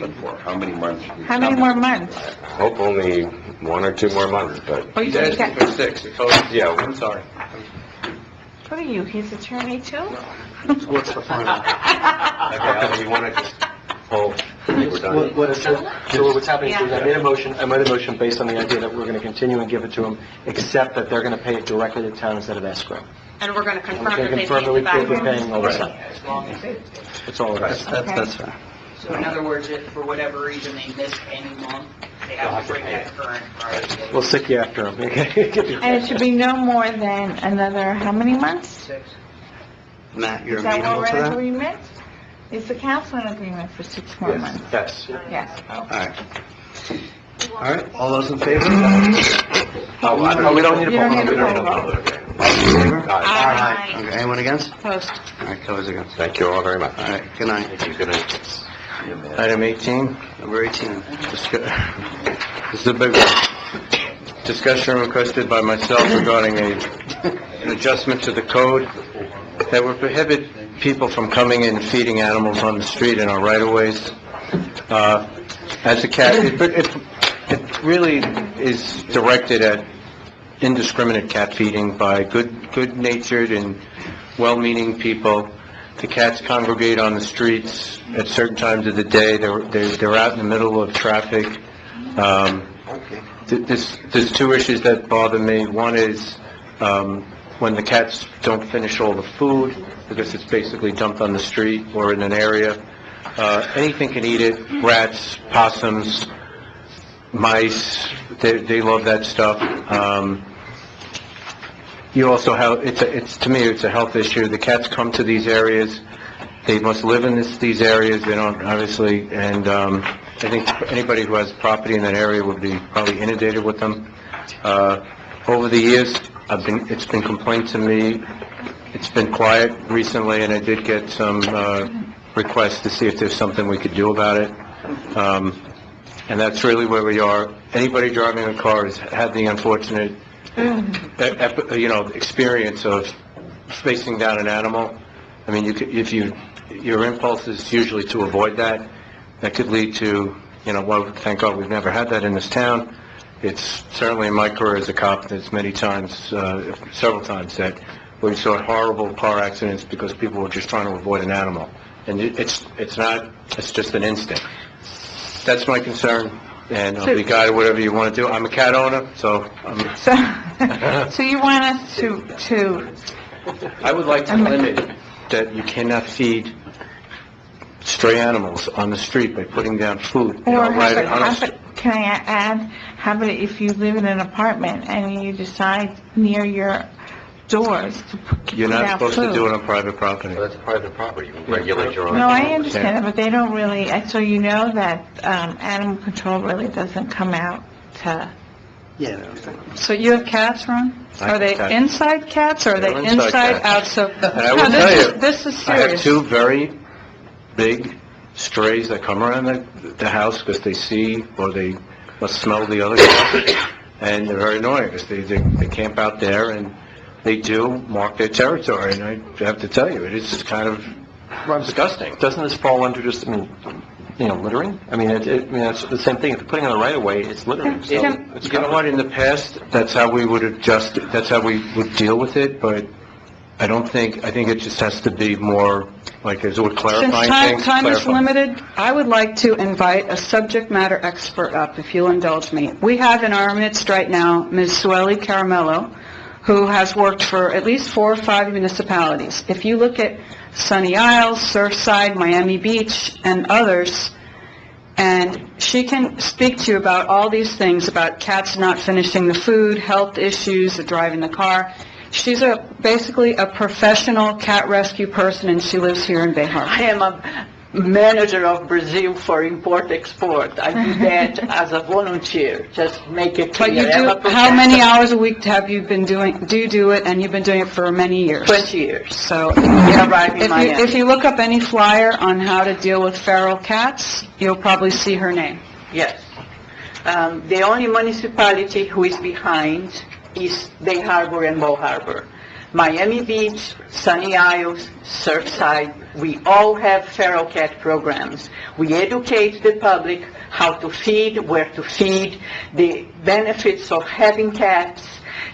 Speaker 15: How many months?
Speaker 11: How many more months?
Speaker 10: Hope only 1 or 2 more months, but...
Speaker 11: Oh, you said you got-
Speaker 10: 6. Yeah, I'm sorry.
Speaker 11: What are you, his attorney too?
Speaker 8: What's the final?
Speaker 10: Okay, you want to just hold, we're done.
Speaker 8: So what's happening is I made a motion based on the idea that we're going to continue and give it to them, except that they're going to pay it directly to the town instead of escrow.
Speaker 9: And we're going to confirm
Speaker 8: We're
Speaker 9: that
Speaker 8: going
Speaker 9: they
Speaker 8: to confirm that
Speaker 9: paid
Speaker 8: we
Speaker 9: the
Speaker 8: paid the
Speaker 9: back.
Speaker 8: paying already.
Speaker 18: As long as it,
Speaker 8: That's all it is.
Speaker 11: That's
Speaker 1: fine.
Speaker 18: so in other words, if for whatever reason they miss any month, they have to bring that current prior date.
Speaker 8: We'll stick you after them, okay?
Speaker 11: And it should be no more than another, how many months?
Speaker 18: 6.
Speaker 1: Matt, you're
Speaker 11: Is that what
Speaker 1: amenable
Speaker 11: we're
Speaker 1: to
Speaker 11: in
Speaker 1: that?
Speaker 11: agreement? Is the council in agreement for 6 more months?
Speaker 8: Yes.
Speaker 11: Yes.
Speaker 1: All right. All right, all those in favor?
Speaker 8: We don't need a
Speaker 11: You don't need a
Speaker 8: vote.
Speaker 11: poll vote.
Speaker 1: All in favor?
Speaker 11: Aye.
Speaker 1: Okay, anyone against?
Speaker 11: Post.
Speaker 1: All right, Kelly's against.
Speaker 10: Thank you all very much.
Speaker 1: All right, good night.
Speaker 10: Thank you, good night.
Speaker 4: Item 18,
Speaker 1: Number 18.
Speaker 4: this is a big one. Discussion requested by myself regarding an adjustment to the code that would prohibit people from coming in and feeding animals on the street in our right-of-ways. As a cat, it really is directed at indiscriminate cat feeding by good-natured and well-meaning people. The cats congregate on the streets at certain times of the day. They're out in the middle of traffic. There's 2 issues that bother me. One is when the cats don't finish all the food, because it's basically dumped on the street or in an area. Anything can eat it, rats, possums, mice, they love that stuff. You also have, to me, it's a health issue. The cats come to these areas, they must live in these areas, they don't, obviously, and I think anybody who has property in that area would be probably inundated with them. Over the years, it's been complained to me, it's been quiet recently, and I did get some requests to see if there's something we could do about it. And that's really where we are. Anybody driving a car has had the unfortunate, experience of facing down an animal. I mean, your impulse is usually to avoid that. That could lead to, well, thank God we've never had that in this town. It's certainly in my career as a cop, there's many times, several times that we saw horrible car accidents because people were just trying to avoid an animal. And it's just an instinct. That's my concern, and I'll be guided whatever you want to do. I'm a cat owner, so
Speaker 11: So you want us to,
Speaker 4: I would like to limit that you cannot feed stray animals on the street by putting down food.
Speaker 11: or can I add, how about if you live in an apartment and you decide near your doors to put
Speaker 4: You're not
Speaker 11: down
Speaker 4: supposed to
Speaker 11: food?
Speaker 4: do it on private property.
Speaker 10: That's private property, you can regulate your own...
Speaker 11: No, I understand that, but they don't really, so you know that animal control really doesn't come out to...
Speaker 1: Yeah.
Speaker 7: So you have cats, Ron?
Speaker 4: I
Speaker 7: Are
Speaker 4: have
Speaker 7: they
Speaker 4: cats.
Speaker 7: inside cats, or are they
Speaker 4: They're inside
Speaker 7: inside,
Speaker 4: cats.
Speaker 7: out? So,
Speaker 4: And I will
Speaker 7: no,
Speaker 4: tell you,
Speaker 7: this is
Speaker 4: I have
Speaker 7: serious.
Speaker 4: 2 very big strays that come around the house because they see or they must smell the other cats, and they're very annoying because they camp out there and they do mark their territory, and I have to tell you, it is kind of disgusting.
Speaker 8: Doesn't this fall under just, littering? I mean, it's the same thing. If you're putting it on the right of way, it's littering. So it's
Speaker 4: You know what, in the past, that's how we would adjust it, that's how we would deal with it, but I think it just has to be more, like, as we're
Speaker 7: Since
Speaker 4: clarifying things.
Speaker 7: time is
Speaker 4: clarifying.
Speaker 7: limited, I would like to invite a subject matter expert up, if you'll indulge me. We have in our midst right now Ms. Sueli Caramello, who has worked for at least 4 or 5 municipalities. If you look at Sunny Isles, Surfside, Miami Beach, and others, and she can speak to you about all these things, about cats not finishing the food, health issues, driving the car. She's basically a professional cat rescue person, and she lives here in Bay Harbor.
Speaker 19: I am a manager of Brazil for import-export. I do that as a volunteer, just make it
Speaker 7: But
Speaker 19: clear.
Speaker 7: you
Speaker 19: I'm a
Speaker 7: do, how many
Speaker 19: professional.
Speaker 7: hours a week have you been doing, do you do it, and you've been doing it for many years?
Speaker 19: 20 years.
Speaker 7: So,
Speaker 19: Yeah, right in Miami.
Speaker 7: if you look up any flyer on how to deal with feral cats, you'll probably see her name.
Speaker 19: Yes. The only municipality who is behind is Bay Harbor and Bal Harbor. Miami Beach, Sunny Isles, Surfside, we all have feral cat programs. We educate the public how to feed, where to feed, the benefits of having cats,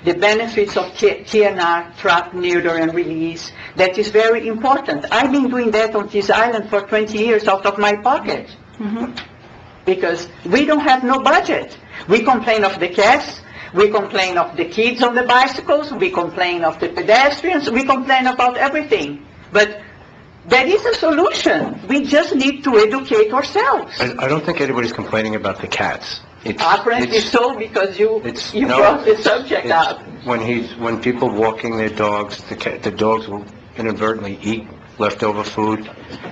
Speaker 19: the benefits of TNR, trap, neuter, and release. That is very important. I've been doing that on this island for 20 years out of my pocket. Because we don't have no budget. We complain of the cats, we complain of the kids on the bicycles, we complain of the pedestrians, we complain about everything. But there is a solution. We just need to educate ourselves.
Speaker 4: I don't think anybody's complaining about the cats.
Speaker 19: Apparently so, because you
Speaker 4: No,
Speaker 19: brought the subject
Speaker 4: it's-
Speaker 19: up.
Speaker 4: When people walking their dogs, the dogs will inadvertently eat leftover food,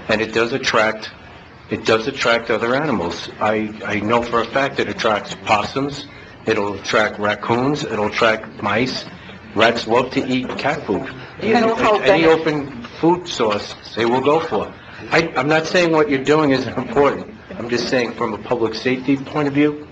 Speaker 4: and it does attract other animals. I know for a fact it attracts possums, it'll attract raccoons, it'll attract mice. Rats love to eat cat food.
Speaker 19: You know how
Speaker 4: Any open food source, they will go for. I'm not saying what you're doing isn't important. I'm just saying from a public safety point of view,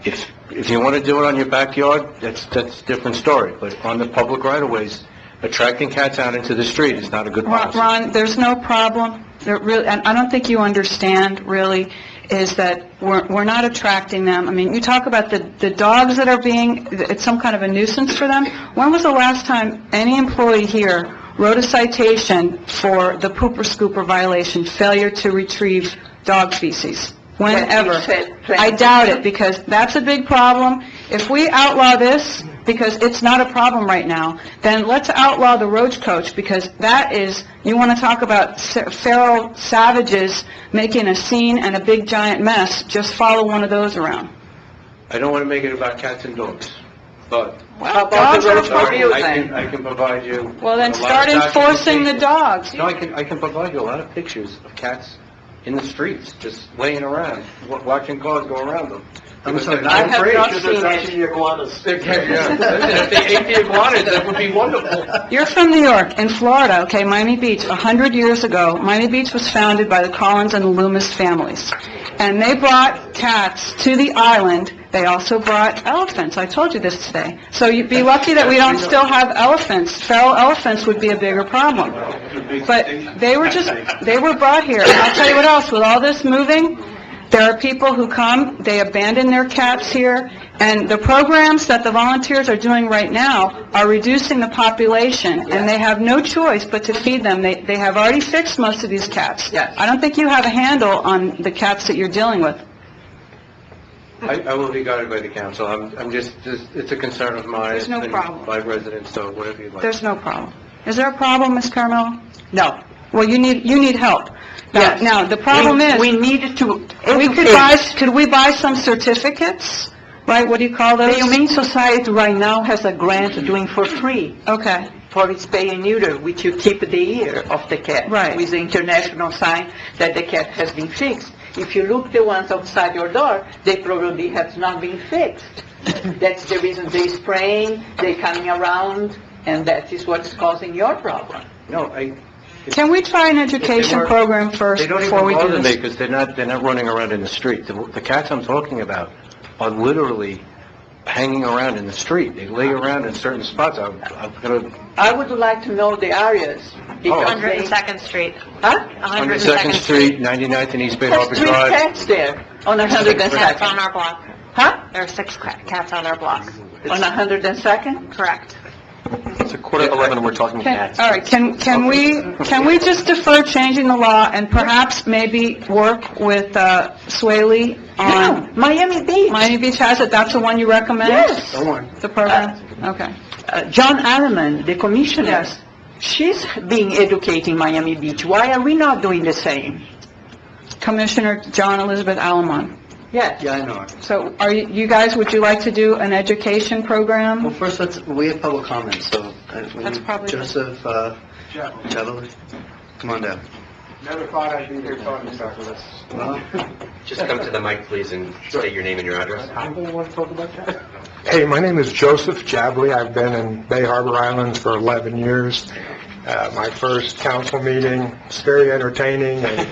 Speaker 4: if you want to do it on your backyard, that's a different story. But on the public right-of-ways, attracting cats out into the street is not a good policy.
Speaker 7: Ron, there's no problem. There really, and I don't think you understand, really, is that we're not attracting them. I mean, you talk about the dogs that are it's some kind of a nuisance for them. When was the last time any employee here wrote a citation for the pooper scooper violation, failure to retrieve dog feces? Whenever. I doubt it, because that's a big problem. If we outlaw this, because it's not a problem right now, then let's outlaw the roach coach, because that is, you want to talk about feral savages making a scene and a big giant mess, just follow one of those around.
Speaker 4: I don't want to make it about cats and dogs, but...
Speaker 19: How about the roach for you
Speaker 4: I
Speaker 19: then?
Speaker 4: can provide you...
Speaker 7: Well, then
Speaker 4: a lot
Speaker 7: start
Speaker 4: of
Speaker 7: enforcing the
Speaker 4: documentation.
Speaker 7: dogs.
Speaker 4: No, I can provide you a lot of pictures of cats in the streets, just laying around, watching cars go around them.
Speaker 1: I'm sorry,
Speaker 19: I have not seen it.
Speaker 4: If they ate the iguanas, that would be wonderful.
Speaker 7: You're from New York. In Florida, okay, Miami Beach, 100 years ago, Miami Beach was founded by the Collins and the Loomis families. And they brought cats to the island. They also brought elephants. I told you this today. So you'd be lucky that we don't still have elephants. Feral elephants would be a bigger problem. But they were brought here. And I'll tell you what else, with all this moving, there are people who come, they abandon their cats here, and the programs that the volunteers are doing right now are reducing the population, and they have no choice but to feed them. They have already fixed most of these cats. I don't think you have a handle on the cats that you're dealing with.
Speaker 4: I will be guided by the council. I'm just, it's a concern of mine.
Speaker 7: There's no
Speaker 4: and
Speaker 7: problem.
Speaker 4: by residents, so whatever you'd like.
Speaker 7: There's no problem. Is there a problem, Ms. Carmelo?
Speaker 19: No.
Speaker 7: Well, you need help.
Speaker 19: Yes.
Speaker 7: Now, the problem is...
Speaker 19: We need to
Speaker 7: Could we buy some certificates? Right, what do you call those?
Speaker 19: The Humane Society right now has a grant doing for free.
Speaker 7: Okay.
Speaker 19: For its spay and neuter, which you tip the ear of the cat.
Speaker 7: Right.
Speaker 19: With the international sign that the cat has been fixed. If you look the ones outside your door, they probably have not been fixed. That's the reason they're spraying, they're coming around, and that is what's causing your problem.
Speaker 4: No,
Speaker 7: Can we try an education program first
Speaker 4: They don't
Speaker 7: before we
Speaker 4: even
Speaker 7: do
Speaker 4: bother me
Speaker 7: this?
Speaker 4: because they're not running around in the street. The cats I'm talking about are literally hanging around in the street. They lay around in certain spots. I'm gonna...
Speaker 19: I would like to know the areas. because they-
Speaker 9: 102nd Street.
Speaker 19: Huh?
Speaker 4: 102nd Street, 99th and East Bay
Speaker 19: There's
Speaker 4: Harbor
Speaker 19: 3
Speaker 4: Drive.
Speaker 19: cats there on
Speaker 9: Cats
Speaker 19: 102nd.
Speaker 9: on our block.
Speaker 19: Huh?
Speaker 9: There are 6 cats on our block.
Speaker 19: On 102nd?
Speaker 9: Correct.
Speaker 8: It's a 10:45, we're talking cats.
Speaker 7: All right, can we just defer changing the law and perhaps maybe work with Swaley on...
Speaker 19: Miami Beach.
Speaker 7: Miami Beach has it, that's the one you recommend?
Speaker 19: Yes.
Speaker 7: The program? Okay.
Speaker 19: John Alleman, the commissioner,
Speaker 7: Yes.
Speaker 19: she's being educating Miami Beach. Why are we not doing the same?
Speaker 7: Commissioner John Elizabeth Alamon.
Speaker 19: Yes.
Speaker 1: Yeah, I know.
Speaker 7: So are you guys, would you like to do an education program?
Speaker 1: Well, first, we have public comments, so That's probably... Joseph, Chavez, come on down.
Speaker 5: Never thought I'd be here talking about this.
Speaker 1: Well,
Speaker 10: Just come to the mic, please, and state your name and your address.
Speaker 5: Anybody want to talk about that? Hey, my name is Joseph Jabley. I've been in Bay Harbor Islands for 11 years. My first council meeting, it's very entertaining, and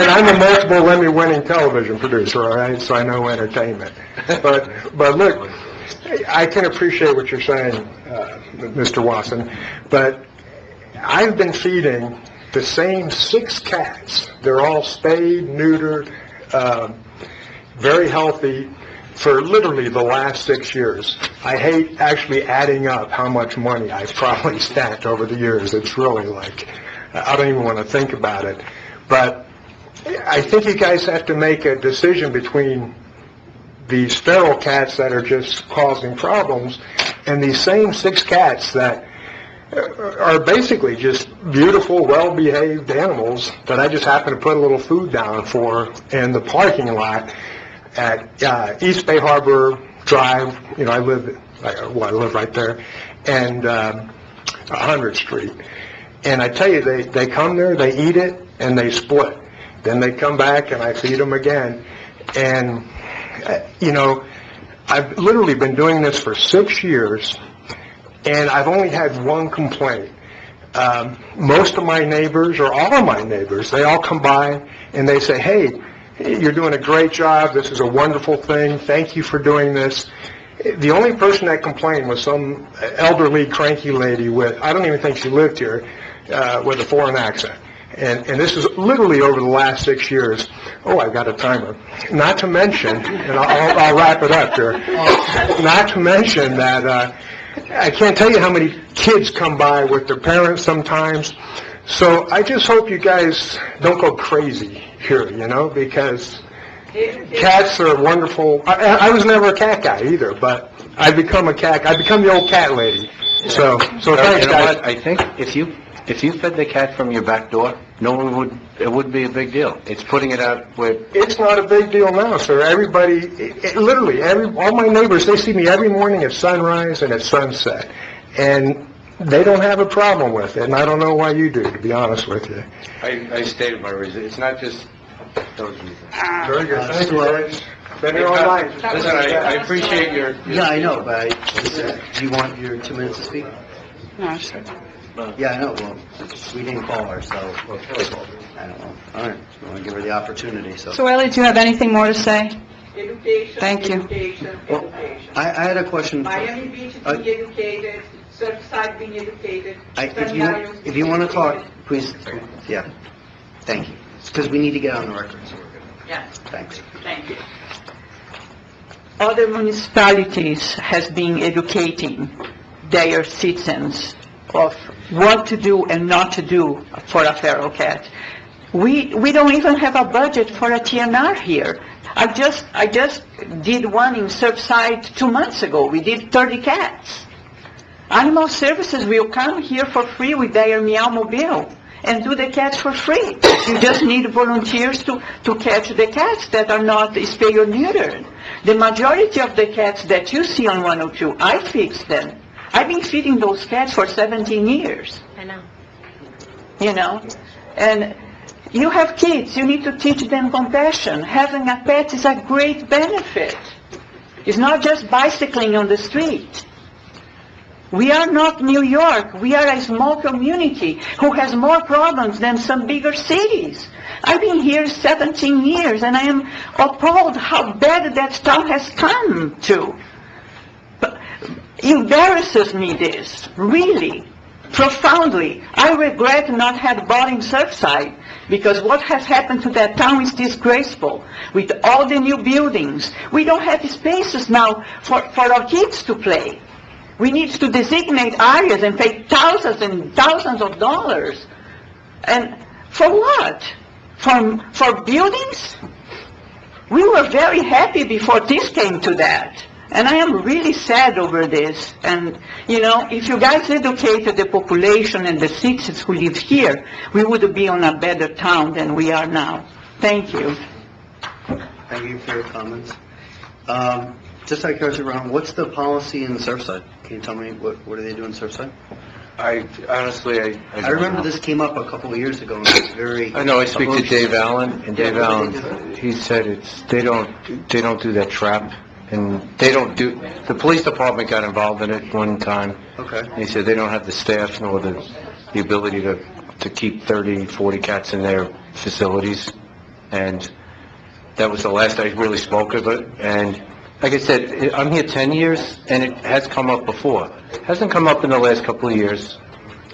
Speaker 5: I'm a multiple Emmy-winning television producer, all right, so I know entertainment. But look, I can appreciate what you're saying, Mr. Watson, but I've been feeding the same 6 cats. They're all spayed, neutered, very healthy, for literally the last 6 years. I hate actually adding up how much money I've probably stacked over the years. It's really like, I don't even want to think about it. But I think you guys have to make a decision between these feral cats that are just causing problems and these same 6 cats that are basically just beautiful, well-behaved animals that I just happen to put a little food down for in the parking lot at East Bay Harbor Drive. You know, I live right there, and 100th Street. And I tell you, they come there, they eat it, and they split. Then they come back, and I feed them again. And, you know, I've literally been doing this for 6 years, and I've only had one complaint. Most of my neighbors, or all of my neighbors, they all come by, and they say, hey, you're doing a great job. This is a wonderful thing. Thank you for doing this. The only person that complained was some elderly, cranky lady with, I don't even think she lived here, with a foreign accent. And this is literally over the last 6 years. Oh, I've got a timer. Not to mention, and I'll wrap it up here, not to mention that I can't tell you how many kids come by with their parents sometimes. So I just hope you guys don't go crazy here, you know, because cats are wonderful. I was never a cat guy either, but I've become the old cat lady. So thanks,
Speaker 4: You know
Speaker 5: guys.
Speaker 4: what? I think if you fed the cat from your back door, it wouldn't be a big deal. It's putting it out where...
Speaker 5: It's not a big deal now, sir. Everybody, literally, all my neighbors, they see me every morning at sunrise and at sunset. And they don't have a problem with it, and I don't know why you do, to be honest with you.
Speaker 4: I stated my reason. It's not just those reasons.
Speaker 5: Very good. Thank you, Eric. Been here all night.
Speaker 4: Listen, I appreciate your...
Speaker 1: Yeah, I know, but do you want your 2 minutes to speak?
Speaker 7: No, sure.
Speaker 1: Yeah, I know, well, we didn't call her, so, I don't know. All right, we want to give her the opportunity, so.
Speaker 7: So Ellie, do you have anything more to say?
Speaker 19: Education,
Speaker 7: Thank you.
Speaker 19: education,
Speaker 1: Well,
Speaker 19: education.
Speaker 1: I had a question.
Speaker 19: Miami Beach is being educated, Surfside being educated.
Speaker 1: If you want to talk, please, yeah, thank you. Because we need to get on the record, so we're good.
Speaker 19: Yes,
Speaker 1: Thanks.
Speaker 19: thank you. Other municipalities has been educating their citizens of what to do and not to do for a feral cat. We don't even have a budget for a TNR here. I just did one in Surfside 2 months ago. We did 30 cats. Animal Services will come here for free with their Meow Mobile and do the cats for free. You just need volunteers to catch the cats that are not spayed or neutered. The majority of the cats that you see on 102, I fixed them. I've been feeding those cats for 17 years.
Speaker 9: I know.
Speaker 19: You know, and you have kids, you need to teach them compassion. Having a pet is a great benefit. It's not just bicycling on the street. We are not New York. We are a small community who has more problems than some bigger cities. I've been here 17 years and I am appalled how bad that town has come to. Embarrasses me this, really, profoundly. I regret not have bought in Surfside, because what has happened to that town is disgraceful. With all the new buildings, we don't have spaces now for our kids to play. We need to designate areas and pay thousands and thousands of dollars. And for what? For buildings? We were very happy before this came to that. And I am really sad over this. And, you know, if you guys educated the population and the citizens who live here, we would be on a better town than we are now. Thank you.
Speaker 1: Thank you for your comments. Just out of curiosity, Ron, what's the policy in Surfside? Can you tell me what do they do in Surfside?
Speaker 4: I honestly,
Speaker 1: I remember this came up a couple of years ago, and it was very...
Speaker 4: I know, I speak to Dave Allen, and Dave
Speaker 1: Yeah, what do they
Speaker 4: Allen, he said they don't do that trap, and the police department got involved in it one time.
Speaker 1: Okay.
Speaker 4: He said they don't have the staff nor the ability to keep 30, 40 cats in their facilities, and that was the last I really spoke of it, and like I said, I'm here 10 years, and it has come up before. It hasn't come up in the last couple of years,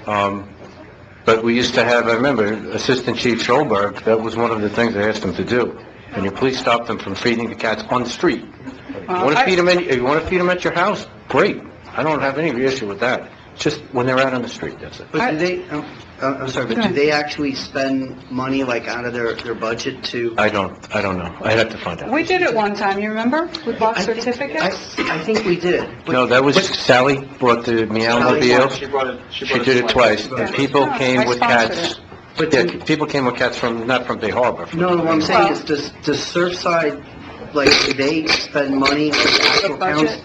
Speaker 4: but we used to have, I remember, Assistant Chief Schulberg, that was one of the things I asked him to do, and your police stopped them from feeding the cats on the street. If you want to feed them at your house, great. I don't have any issue with that. Just when they're out on the street, that's it.
Speaker 1: But do they, I'm sorry, but do they actually spend money like out of their budget to...
Speaker 4: I don't know. I'd have to find out.
Speaker 7: We did it one time, you remember? We bought certificates?
Speaker 1: I think we did.
Speaker 4: No, that was Sally brought the Meowmobile. She did it twice, and people came with cats. Yeah, people came with cats not from Bay Harbor.
Speaker 1: No, what I'm saying is, does Surfside, like, do they spend money for the actual counts?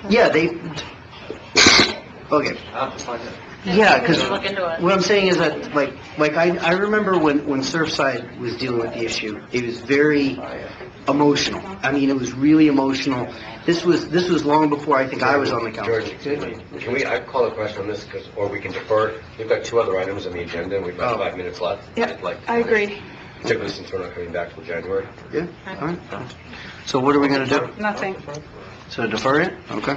Speaker 1: Yeah, they... Okay. Yeah, because what I'm saying is that, like I remember when Surfside was dealing with the issue, it was very emotional. I mean, it was really emotional. This was long before I think I was on the council.
Speaker 10: George, can I call a question on this, or we can defer? We've got two other items on the agenda, and we've got 5 minutes left.
Speaker 7: Yeah, I agree.
Speaker 10: Particularly since we're not coming back till January.
Speaker 1: Yeah, all right. So what are we going to do?
Speaker 7: Nothing.
Speaker 1: So defer it? Okay.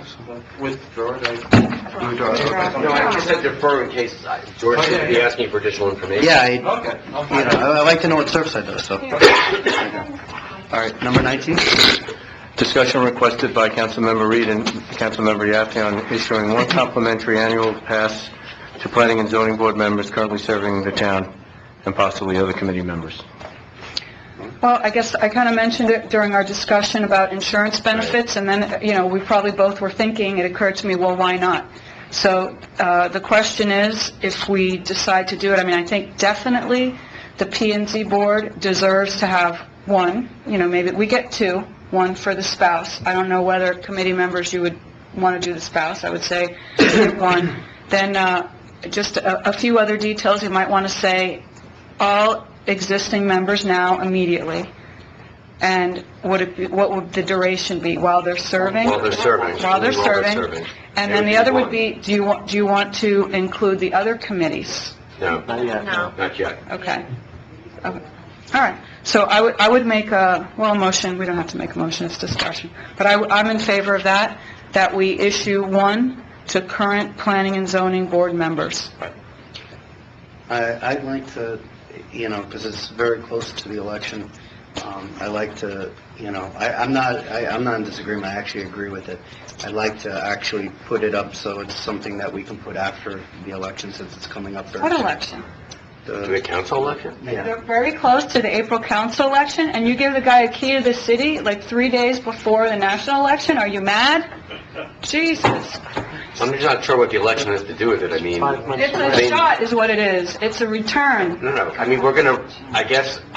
Speaker 10: Withdraw it. No, I just said defer in case George should be asking for additional information.
Speaker 1: Yeah, I like to know what Surfside does, so. All right, number 19.
Speaker 4: Discussion requested by Councilmember Reed and Councilmember Yaffe on issuing one complimentary annual pass to planning and zoning board members currently serving the town and possibly other committee members.
Speaker 7: Well, I guess I kind of mentioned it during our discussion about insurance benefits, and then, we probably both were thinking, it occurred to me, well, why not? So the question is, if we decide to do it, I think definitely the P&Z board deserves to have one, maybe we get two, one for the spouse. I don't know whether committee members you would want to do the spouse. I would say one. Then just a few other details you might want to say. All existing members now immediately, and what would the duration be while they're serving?
Speaker 10: While they're serving.
Speaker 7: And then the other would be, do you want to include the other committees?
Speaker 10: No. Not yet.
Speaker 9: No.
Speaker 10: Not yet.
Speaker 7: Okay. All right. So I would make a motion. We don't have to make a motion, it's discussion. But I'm in favor of that we issue one to current planning and zoning board members.
Speaker 1: I'd like to, because it's very close to the election, I like to, I'm not in disagreement, I actually agree with it. I'd like to actually put it up so it's something that we can put after the election, since it's coming up very
Speaker 7: What
Speaker 1: soon.
Speaker 7: election?
Speaker 10: The council election?
Speaker 1: Yeah.
Speaker 7: They're very close to the April council election, and you give the guy a key to the city like 3 days before the national election? Are you mad? Jesus.
Speaker 10: I'm just not sure what the election has to do with it.
Speaker 7: It's a shot is what it is. It's a return.
Speaker 10: No. We're going to, I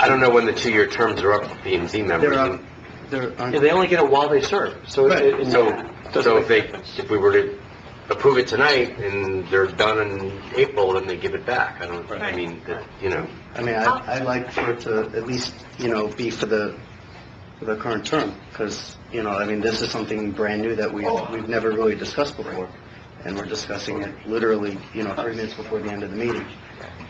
Speaker 10: don't know when the 2-year terms are up for P&Z members.
Speaker 8: They only get it while they serve. So
Speaker 10: if we were to approve it tonight and they're done in April, then they give it back.
Speaker 1: I'd like for it to at least, be for the current term, because, this is something brand new that we've never really discussed before, and we're discussing it literally, 3 minutes before the end of the meeting.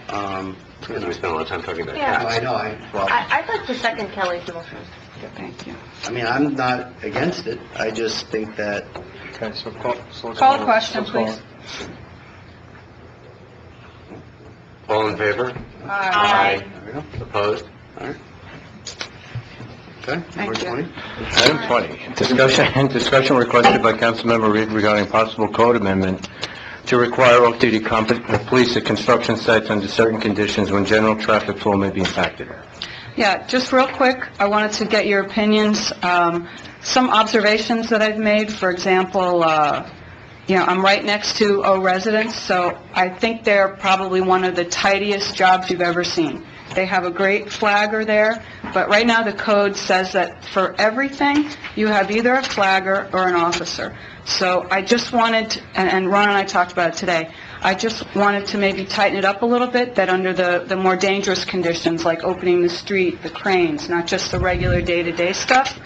Speaker 10: Because we spent a lot of time talking about
Speaker 9: Yeah.
Speaker 10: cats.
Speaker 1: I know,
Speaker 9: I'd like to second Kelly's motion.
Speaker 7: Thank you.
Speaker 1: I'm not against it, I just think that...
Speaker 8: Okay, so
Speaker 7: Call a question, please.
Speaker 10: All in favor?
Speaker 7: Aye.
Speaker 1: There we go.
Speaker 10: Opposed?
Speaker 1: All right. Okay, number 20.
Speaker 4: Item 20, discussion requested by Councilmember Reed regarding possible code amendment to require off-duty police at construction sites under certain conditions when general traffic flow may be impacted.
Speaker 7: Yeah, just real quick, I wanted to get your opinions. Some observations that I've made, for example, I'm right next to a residence, so I think they're probably one of the tidiest jobs you've ever seen. They have a great flagger there, but right now the code says that for everything, you have either a flagger or an officer. So I just wanted, and Ron and I talked about it today, I just wanted to maybe tighten it up a little bit, that under the more dangerous conditions, like opening the street, the cranes, not just the regular day-to-day stuff.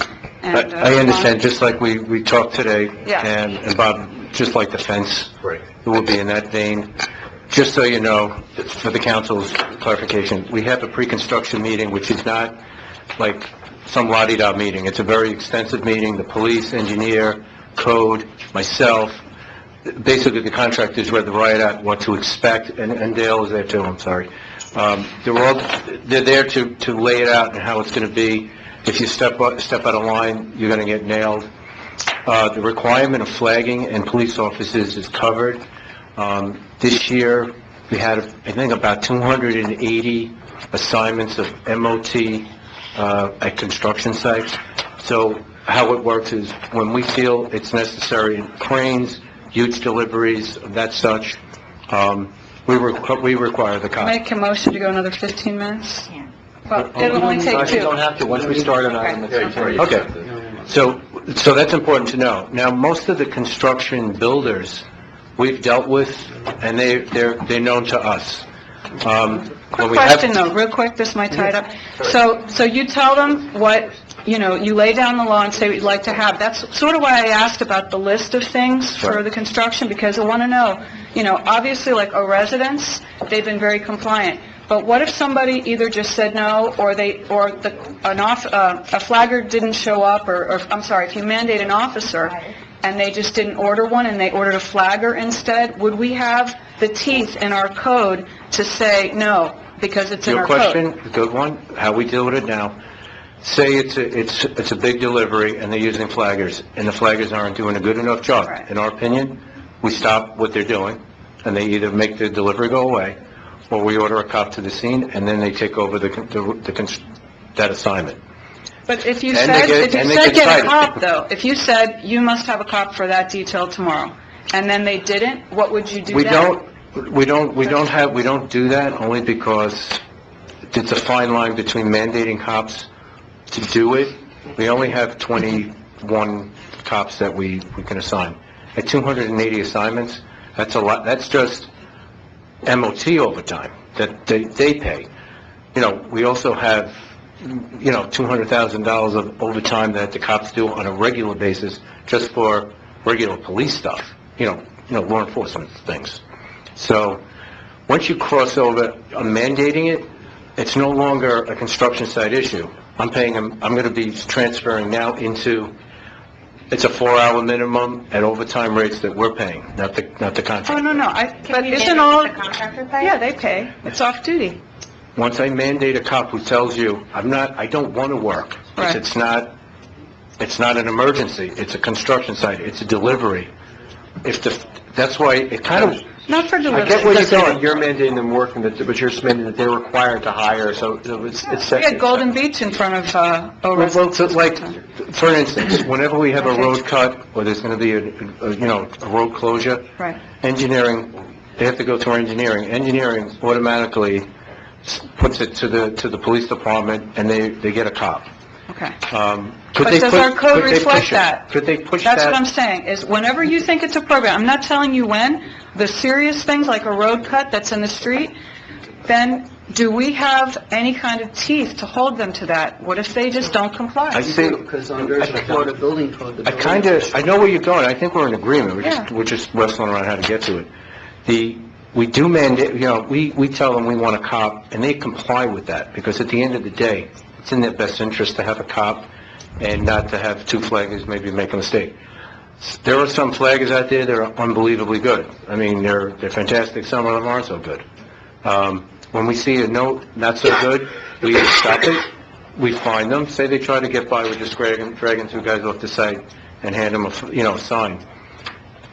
Speaker 7: And,
Speaker 4: I understand, just like we talked today,
Speaker 7: Yeah.
Speaker 4: and Bob, just like the fence, it will be in that vein. Just so you know, for the council's clarification, we have a pre-construction meeting, which is not like some la-di-da meeting. It's a very extensive meeting, the police, engineer, code, myself. Basically, the contractors read the write-up, what to expect, and Dale is there too, I'm sorry. They're there to lay it out and how it's going to be. If you step out of line, you're going to get nailed. The requirement of flagging and police officers is covered. This year, we had, I think, about 280 assignments of MOT at construction sites. So how it works is when we feel it's necessary, cranes, huge deliveries, that such, we require the cop.
Speaker 7: Make a motion to go another 15 minutes? Well, it'll only take 2.
Speaker 8: You don't have to, once we start an item, it's continued.
Speaker 4: Okay, so that's important to know. Now, most of the construction builders we've dealt with, and they're known to us.
Speaker 7: Quick question though, real quick, this might tie it up. So you tell them what, you lay down the law and say what you'd like to have. That's sort of why I asked about the list of things for the construction, because I want to know, obviously like a residence, they've been very compliant. But what if somebody either just said no, or a flagger didn't show up, or I'm sorry, if you mandate an officer and they just didn't order one and they ordered a flagger instead, would we have the teeth in our code to say no, because it's in our code?
Speaker 4: Your question, good one, how we deal with it now. Say it's a big delivery and they're using flaggers, and the flaggers aren't doing a good enough job. In our opinion, we stop what they're doing, and they either make the delivery go away, or we order a cop to the scene, and then they take over that assignment.
Speaker 7: But if you
Speaker 4: And
Speaker 7: said,
Speaker 4: they get
Speaker 7: get a
Speaker 4: cited.
Speaker 7: cop though, if you said you must have a cop for that detail tomorrow, and then they didn't, what would you do then?
Speaker 4: We don't do that, only because it's a fine line between mandating cops to do it. We only have 21 cops that we can assign. At 280 assignments, that's a lot, that's just MOT overtime that they pay. We also have, $200,000 of overtime that the cops do on a regular basis just for regular police stuff, law enforcement things. So, once you cross over on mandating it, it's no longer a construction site issue. I'm going to be transferring now into, it's a 4-hour minimum at overtime rates that we're paying, not the contractor.
Speaker 7: Oh, no, but isn't all... Yeah, they pay. It's off-duty.
Speaker 4: Once I mandate a cop who tells you, I don't want to work,
Speaker 7: Right.
Speaker 4: it's not an emergency, it's a construction site, it's a delivery. That's why it kind of...
Speaker 7: Not for delivery.
Speaker 8: I get where you're going, you're mandating them working, but you're mandating that they're required to hire, so it's
Speaker 7: We
Speaker 8: set.
Speaker 7: had Golden Beach in front of,
Speaker 4: Well, so, like, for instance, whenever we have a road cut, or there's going to be a road closure,
Speaker 7: Right.
Speaker 4: engineering, they have to go through engineering. Engineering automatically puts it to the police department, and they get a cop.
Speaker 7: Okay.
Speaker 4: Could
Speaker 7: But
Speaker 4: they
Speaker 7: does
Speaker 4: put-
Speaker 7: our code
Speaker 4: could they
Speaker 7: reflect
Speaker 4: push it?
Speaker 7: that?
Speaker 4: Could they push
Speaker 7: That's
Speaker 4: that?
Speaker 7: what I'm saying, is whenever you think it's a program, I'm not telling you when, the serious things like a road cut that's in the street, then do we have any kind of teeth to hold them to that? What if they just don't comply?
Speaker 4: I think,
Speaker 1: Because under the Florida Building Code,
Speaker 4: I know where you're going, I think we're in agreement,
Speaker 7: Yeah.
Speaker 4: we're just wrestling around how to get to it. We do mandate, we tell them we want a cop, and they comply with that, because at the end of the day, it's in their best interest to have a cop and not to have 2 flaggers maybe make a mistake. There are some flaggers out there that are unbelievably good. I mean, they're fantastic, some of them aren't so good. When we see a note not so good, we stop it, we fine them, say they try to get by with just dragging 2 guys off the site and hand them a sign.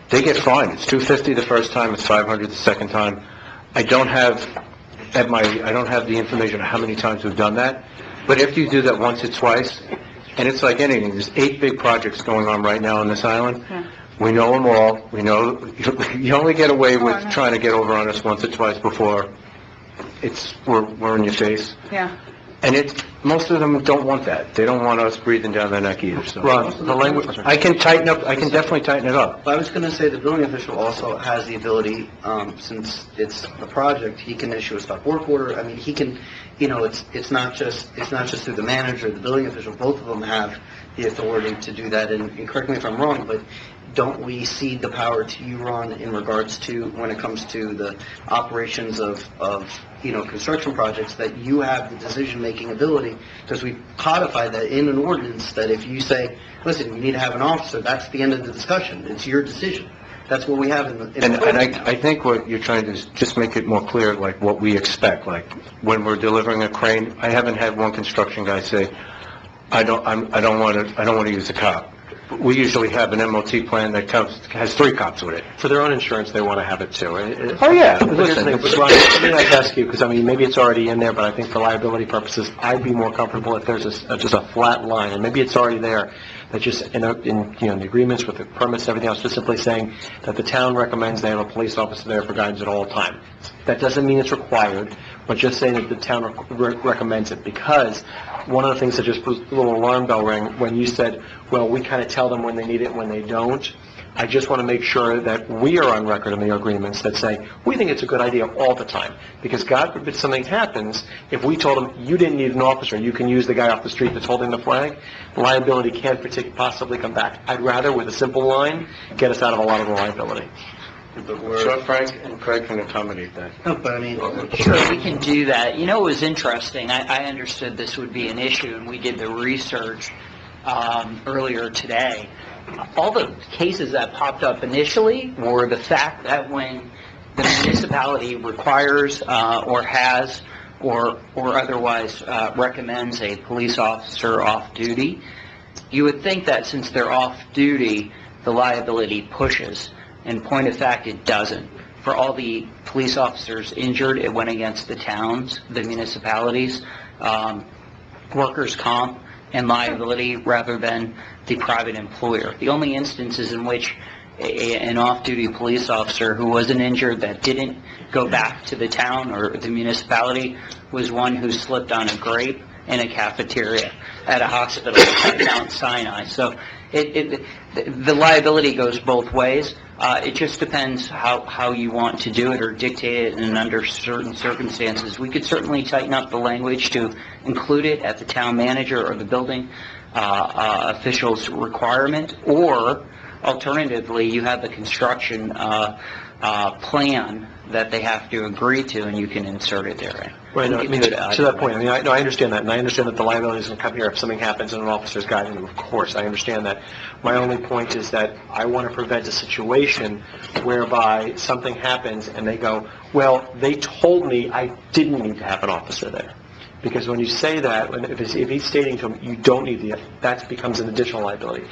Speaker 4: They get fined. It's $250 the first time, it's $500 the second time. I don't have the information of how many times we've done that, but if you do that once or twice, and it's like anything, there's 8 big projects going on right now on this island.
Speaker 7: Yeah.
Speaker 4: We know them all. We know, you only get away with trying to get over on us once or twice before we're in your face.
Speaker 7: Yeah.
Speaker 4: And most of them don't want that. They don't want us breathing down their neck either, so.
Speaker 8: Ron, the language...
Speaker 4: I can definitely tighten it up.
Speaker 1: I was going to say the building official also has the ability, since it's a project, he can issue a stop work order. I mean, he can, it's not just through the manager, the building official, both of them have the authority to do that. And correct me if I'm wrong, but don't we cede the power to you, Ron, in regards to when it comes to the operations of construction projects, that you have the decision-making ability, because we codify that in an ordinance, that if you say, listen, you need to have an officer, that's the end of the discussion. It's your decision. That's what we have in the...
Speaker 4: And I think what you're trying to is just make it more clear, like what we expect, like when we're delivering a crane. I haven't had one construction guy say, I don't want to use a cop. We usually have an MOT plan that has 3 cops with it.
Speaker 8: For their own insurance, they want to have it too.
Speaker 4: Oh, yeah.
Speaker 8: Listen, Ron, let me ask you, because maybe it's already in there, but I think for liability purposes, I'd be more comfortable if there's just a flat line, and maybe it's already there, that just in the agreements with the permits and everything else, just simply saying that the town recommends they have a police officer there for guidance at all time. That doesn't mean it's required, but just saying that the town recommends it, because one of the things that just was a little alarm bell rang when you said, well, we kind of tell them when they need it and when they don't. I just want to make sure that we are on record in the agreements that say, we think it's a good idea all the time, because God forbid something happens, if we told them, you didn't need an officer, you can use the guy off the street that's holding the flag, liability can't possibly come back. I'd rather, with a simple line, get us out of a lot of the liability.
Speaker 4: Sure, Frank and Craig can accommodate that.
Speaker 1: No, but I mean...
Speaker 18: Sure, we can do that. It was interesting. I understood this would be an issue, and we did the research earlier today. All the cases that popped up initially were the fact that when the municipality requires or has or otherwise recommends a police officer off-duty, you would think that since they're off-duty, the liability pushes. In point of fact, it doesn't. For all the police officers injured, it went against the towns, the municipalities, workers' comp, and liability rather than the private employer. The only instances in which an off-duty police officer who wasn't injured that didn't go back to the town or the municipality was one who slipped on a grape in a cafeteria at a hospital at Mount Sinai. So the liability goes both ways. It just depends how you want to do it or dictate it, and under certain circumstances. We could certainly tighten up the language to include it at the town manager or the building official's requirement, or alternatively, you have the construction plan that they have to agree to, and you can insert it there.
Speaker 8: Right, no, to that point, I understand that, and I understand that the liability is going to come here if something happens and an officer's guiding them, of course, I understand that. My only point is that I want to prevent a situation whereby something happens and they go, well, they told me I didn't need to have an officer there. Because when you say that, if he's stating to him, you don't need that becomes an additional liability.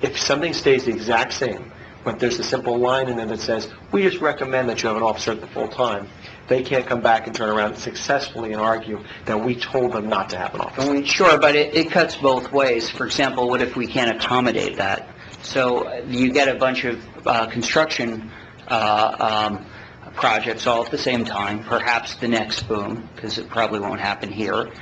Speaker 8: If something stays the exact same, but there's a simple line in there that says, we just recommend that you have an officer at the full time, they can't come back and turn around successfully and argue that we told them not to have an officer.
Speaker 18: Sure, but it cuts both ways. For example, what if we can't accommodate that? So you get a bunch of construction projects all at the same time, perhaps the next boom, because it probably won't happen here.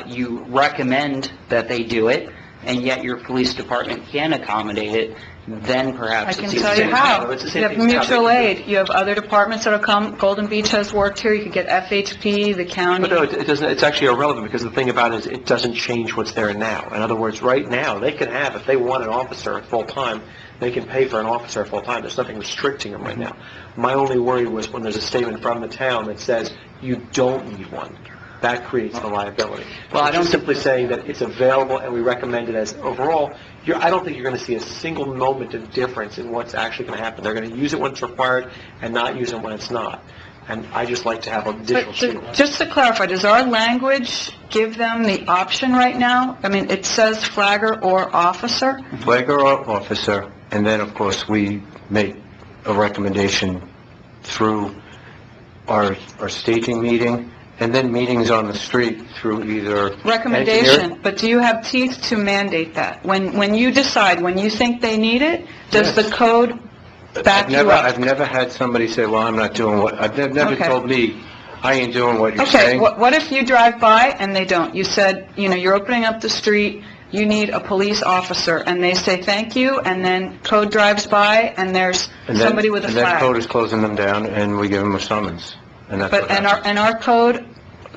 Speaker 18: You recommend that they do it, and yet your police department can accommodate it, then perhaps
Speaker 7: I can tell you how. You have mutual aid. You have other departments that will come. Golden Beach has worked here. You could get FHP, the county.
Speaker 8: But no, it doesn't. It's actually irrelevant, because the thing about it is it doesn't change what's there now. In other words, right now, they can have, if they want an officer full-time, they can pay for an officer full-time. There's nothing restricting them right now. My only worry was when there's a statement from the town that says you don't need one. That creates the liability. Well, I don't simply saying that it's available and we recommend it as overall. I don't think you're going to see a single moment of difference in what's actually going to happen. They're going to use it when it's required and not use it when it's not. And I just like to have additional shield.
Speaker 7: Just to clarify, does our language give them the option right now? I mean, it says flagger or officer.
Speaker 4: Flagger or officer, and then, of course, we make a recommendation through our staging meeting, and then meetings on the street through either...
Speaker 7: Recommendation, but do you have teeth to mandate that? When you decide, when you think they need it, does the code back you up?
Speaker 4: I've never had somebody say, well, I'm not doing what... I've never told me, I ain't doing what you're
Speaker 7: Okay,
Speaker 4: saying.
Speaker 7: what if you drive by and they don't? You said, you're opening up the street, you need a police officer, and they say thank you, and then code drives by and there's
Speaker 4: And then-
Speaker 7: somebody with a
Speaker 4: And then code
Speaker 7: flag.
Speaker 4: is closing them down, and we give them a summons, and that's what
Speaker 7: But,
Speaker 4: happens.
Speaker 7: and our code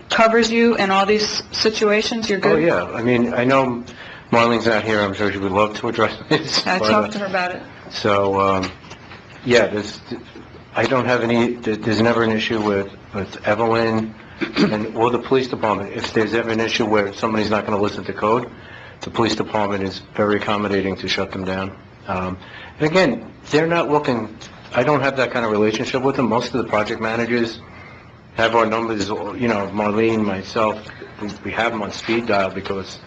Speaker 7: covers you in all these situations, you're good?
Speaker 4: Oh, yeah, I mean, I know Marlene's not here, I'm sure she would love to address this.
Speaker 7: I
Speaker 4: but,
Speaker 7: talked to her about it.
Speaker 4: So, yeah, I don't have there's never an issue with Evelyn or the police department. If there's ever an issue where somebody's not going to listen to code, the police department is very accommodating to shut them down. And again, they're not looking, I don't have that kind of relationship with them. Most of the project managers have our numbers, Marlene, myself, we have them on speed dial because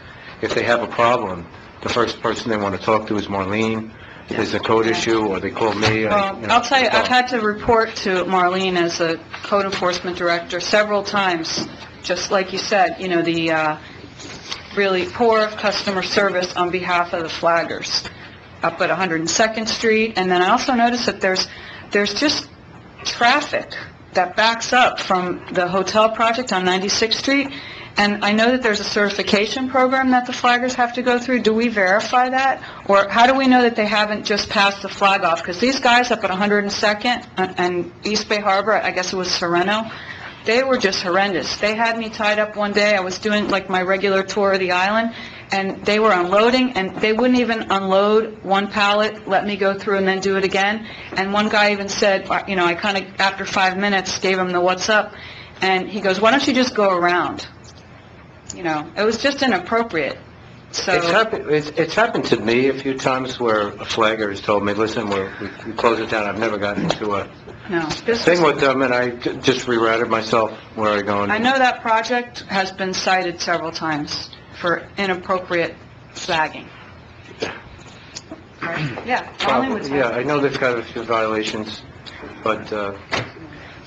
Speaker 4: if they have a problem, the first person they want to talk to is Marlene. If there's a code issue, or they call me.
Speaker 7: I'll tell you, I've had to report to Marlene as a code enforcement director several times, just like you said, the really poor customer service on behalf of the flaggers up at 102nd Street. And then I also noticed that there's just traffic that backs up from the hotel project on 96th Street. And I know that there's a certification program that the flaggers have to go through. Do we verify that? Or how do we know that they haven't just passed the flag off? Because these guys up at 102nd and East Bay Harbor, I guess it was Sereno, they were just horrendous. They had me tied up one day. I was doing like my regular tour of the island, and they were unloading, and they wouldn't even unload one pallet, let me go through and then do it again. And one guy even said, I kind of, after 5 minutes, gave him the what's up, and he goes, why don't you just go around? It was just inappropriate. So
Speaker 4: It's happened to me a few times where a flagger has told me, listen, we close it down. I've never gotten into a thing with them, and I just rerouted myself where I go.
Speaker 7: I know that project has been cited several times for inappropriate flagging. Right? Yeah, Marlene would say.
Speaker 4: Yeah, I know they've got a few violations, but,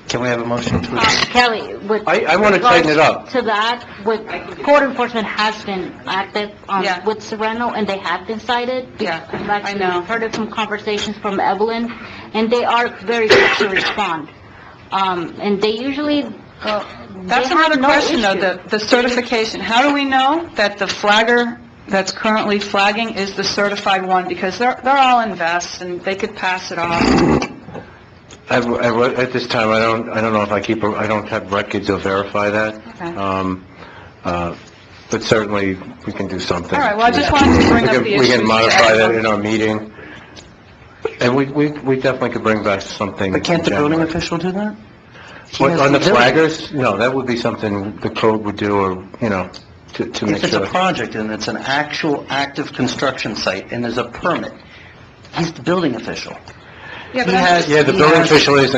Speaker 1: Can we have a motion to approve?
Speaker 6: Kelly, with
Speaker 4: I want to tighten it up.
Speaker 6: to that, code enforcement has been active
Speaker 7: Yeah.
Speaker 6: with Sereno, and they have been cited.
Speaker 7: Yeah,
Speaker 6: I've actually heard it from conversations from Evelyn, and they are very quick to respond. And they usually,
Speaker 7: That's
Speaker 6: they have
Speaker 7: another
Speaker 6: no
Speaker 7: question, though,
Speaker 6: issue.
Speaker 7: the certification. How do we know that the flagger that's currently flagging is the certified one? Because they're all in vests, and they could pass it off.
Speaker 4: At this time, I don't know if I don't have records to verify that.
Speaker 7: Okay.
Speaker 4: But certainly, we can do something.
Speaker 7: All right, well, I just wanted to bring up the
Speaker 4: We can
Speaker 7: issues
Speaker 4: modify
Speaker 7: to
Speaker 4: that
Speaker 7: everyone.
Speaker 4: in our meeting. And we definitely could bring back something.
Speaker 1: But can't the building official do that? He
Speaker 4: What,
Speaker 1: has
Speaker 4: on the
Speaker 1: ability.
Speaker 4: flaggers? No, that would be something the code would do, or, to make
Speaker 1: If it's a
Speaker 4: sure.
Speaker 1: project and it's an actual active construction site and there's a permit, he's the building official.
Speaker 7: Yeah,
Speaker 1: He has-
Speaker 4: Yeah, the
Speaker 1: he
Speaker 4: building
Speaker 1: has-
Speaker 4: official
Speaker 1: He has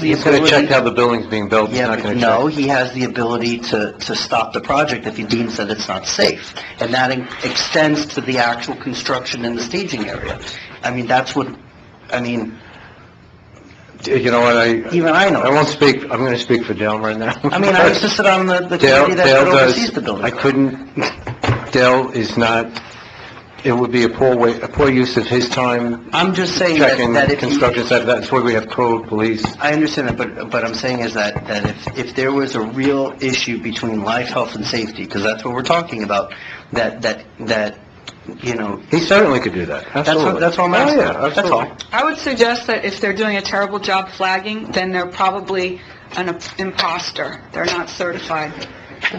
Speaker 1: the
Speaker 4: he's gonna
Speaker 1: ability...
Speaker 4: check how the building's being built. He's
Speaker 1: Yeah,
Speaker 4: not
Speaker 1: but
Speaker 4: gonna
Speaker 1: no,
Speaker 4: check.
Speaker 1: he has the ability to stop the project if he deems that it's not safe. And that extends to the actual construction in the staging area. I mean, that's what,
Speaker 4: You know what,
Speaker 1: even I know.
Speaker 4: I won't speak, I'm gonna speak for Dale right now.
Speaker 1: I mean, I used to sit on the
Speaker 4: Dale
Speaker 1: committee that oversees
Speaker 4: does,
Speaker 1: the building.
Speaker 4: I couldn't, Dale is not, it would be a poor use of his time.
Speaker 1: I'm just saying
Speaker 4: checking
Speaker 1: that if he-
Speaker 4: construction site, that's why we have code, police.
Speaker 1: I understand that, but what I'm saying is that if there was a real issue between life, health, and safety, because that's what we're talking about, that,
Speaker 4: He certainly could do that, absolutely.
Speaker 1: That's all I'm
Speaker 4: Oh,
Speaker 1: asking.
Speaker 4: yeah,
Speaker 1: That's
Speaker 4: absolutely.
Speaker 1: all.
Speaker 7: I would suggest that if they're doing a terrible job flagging, then they're probably an imposter. They're not certified.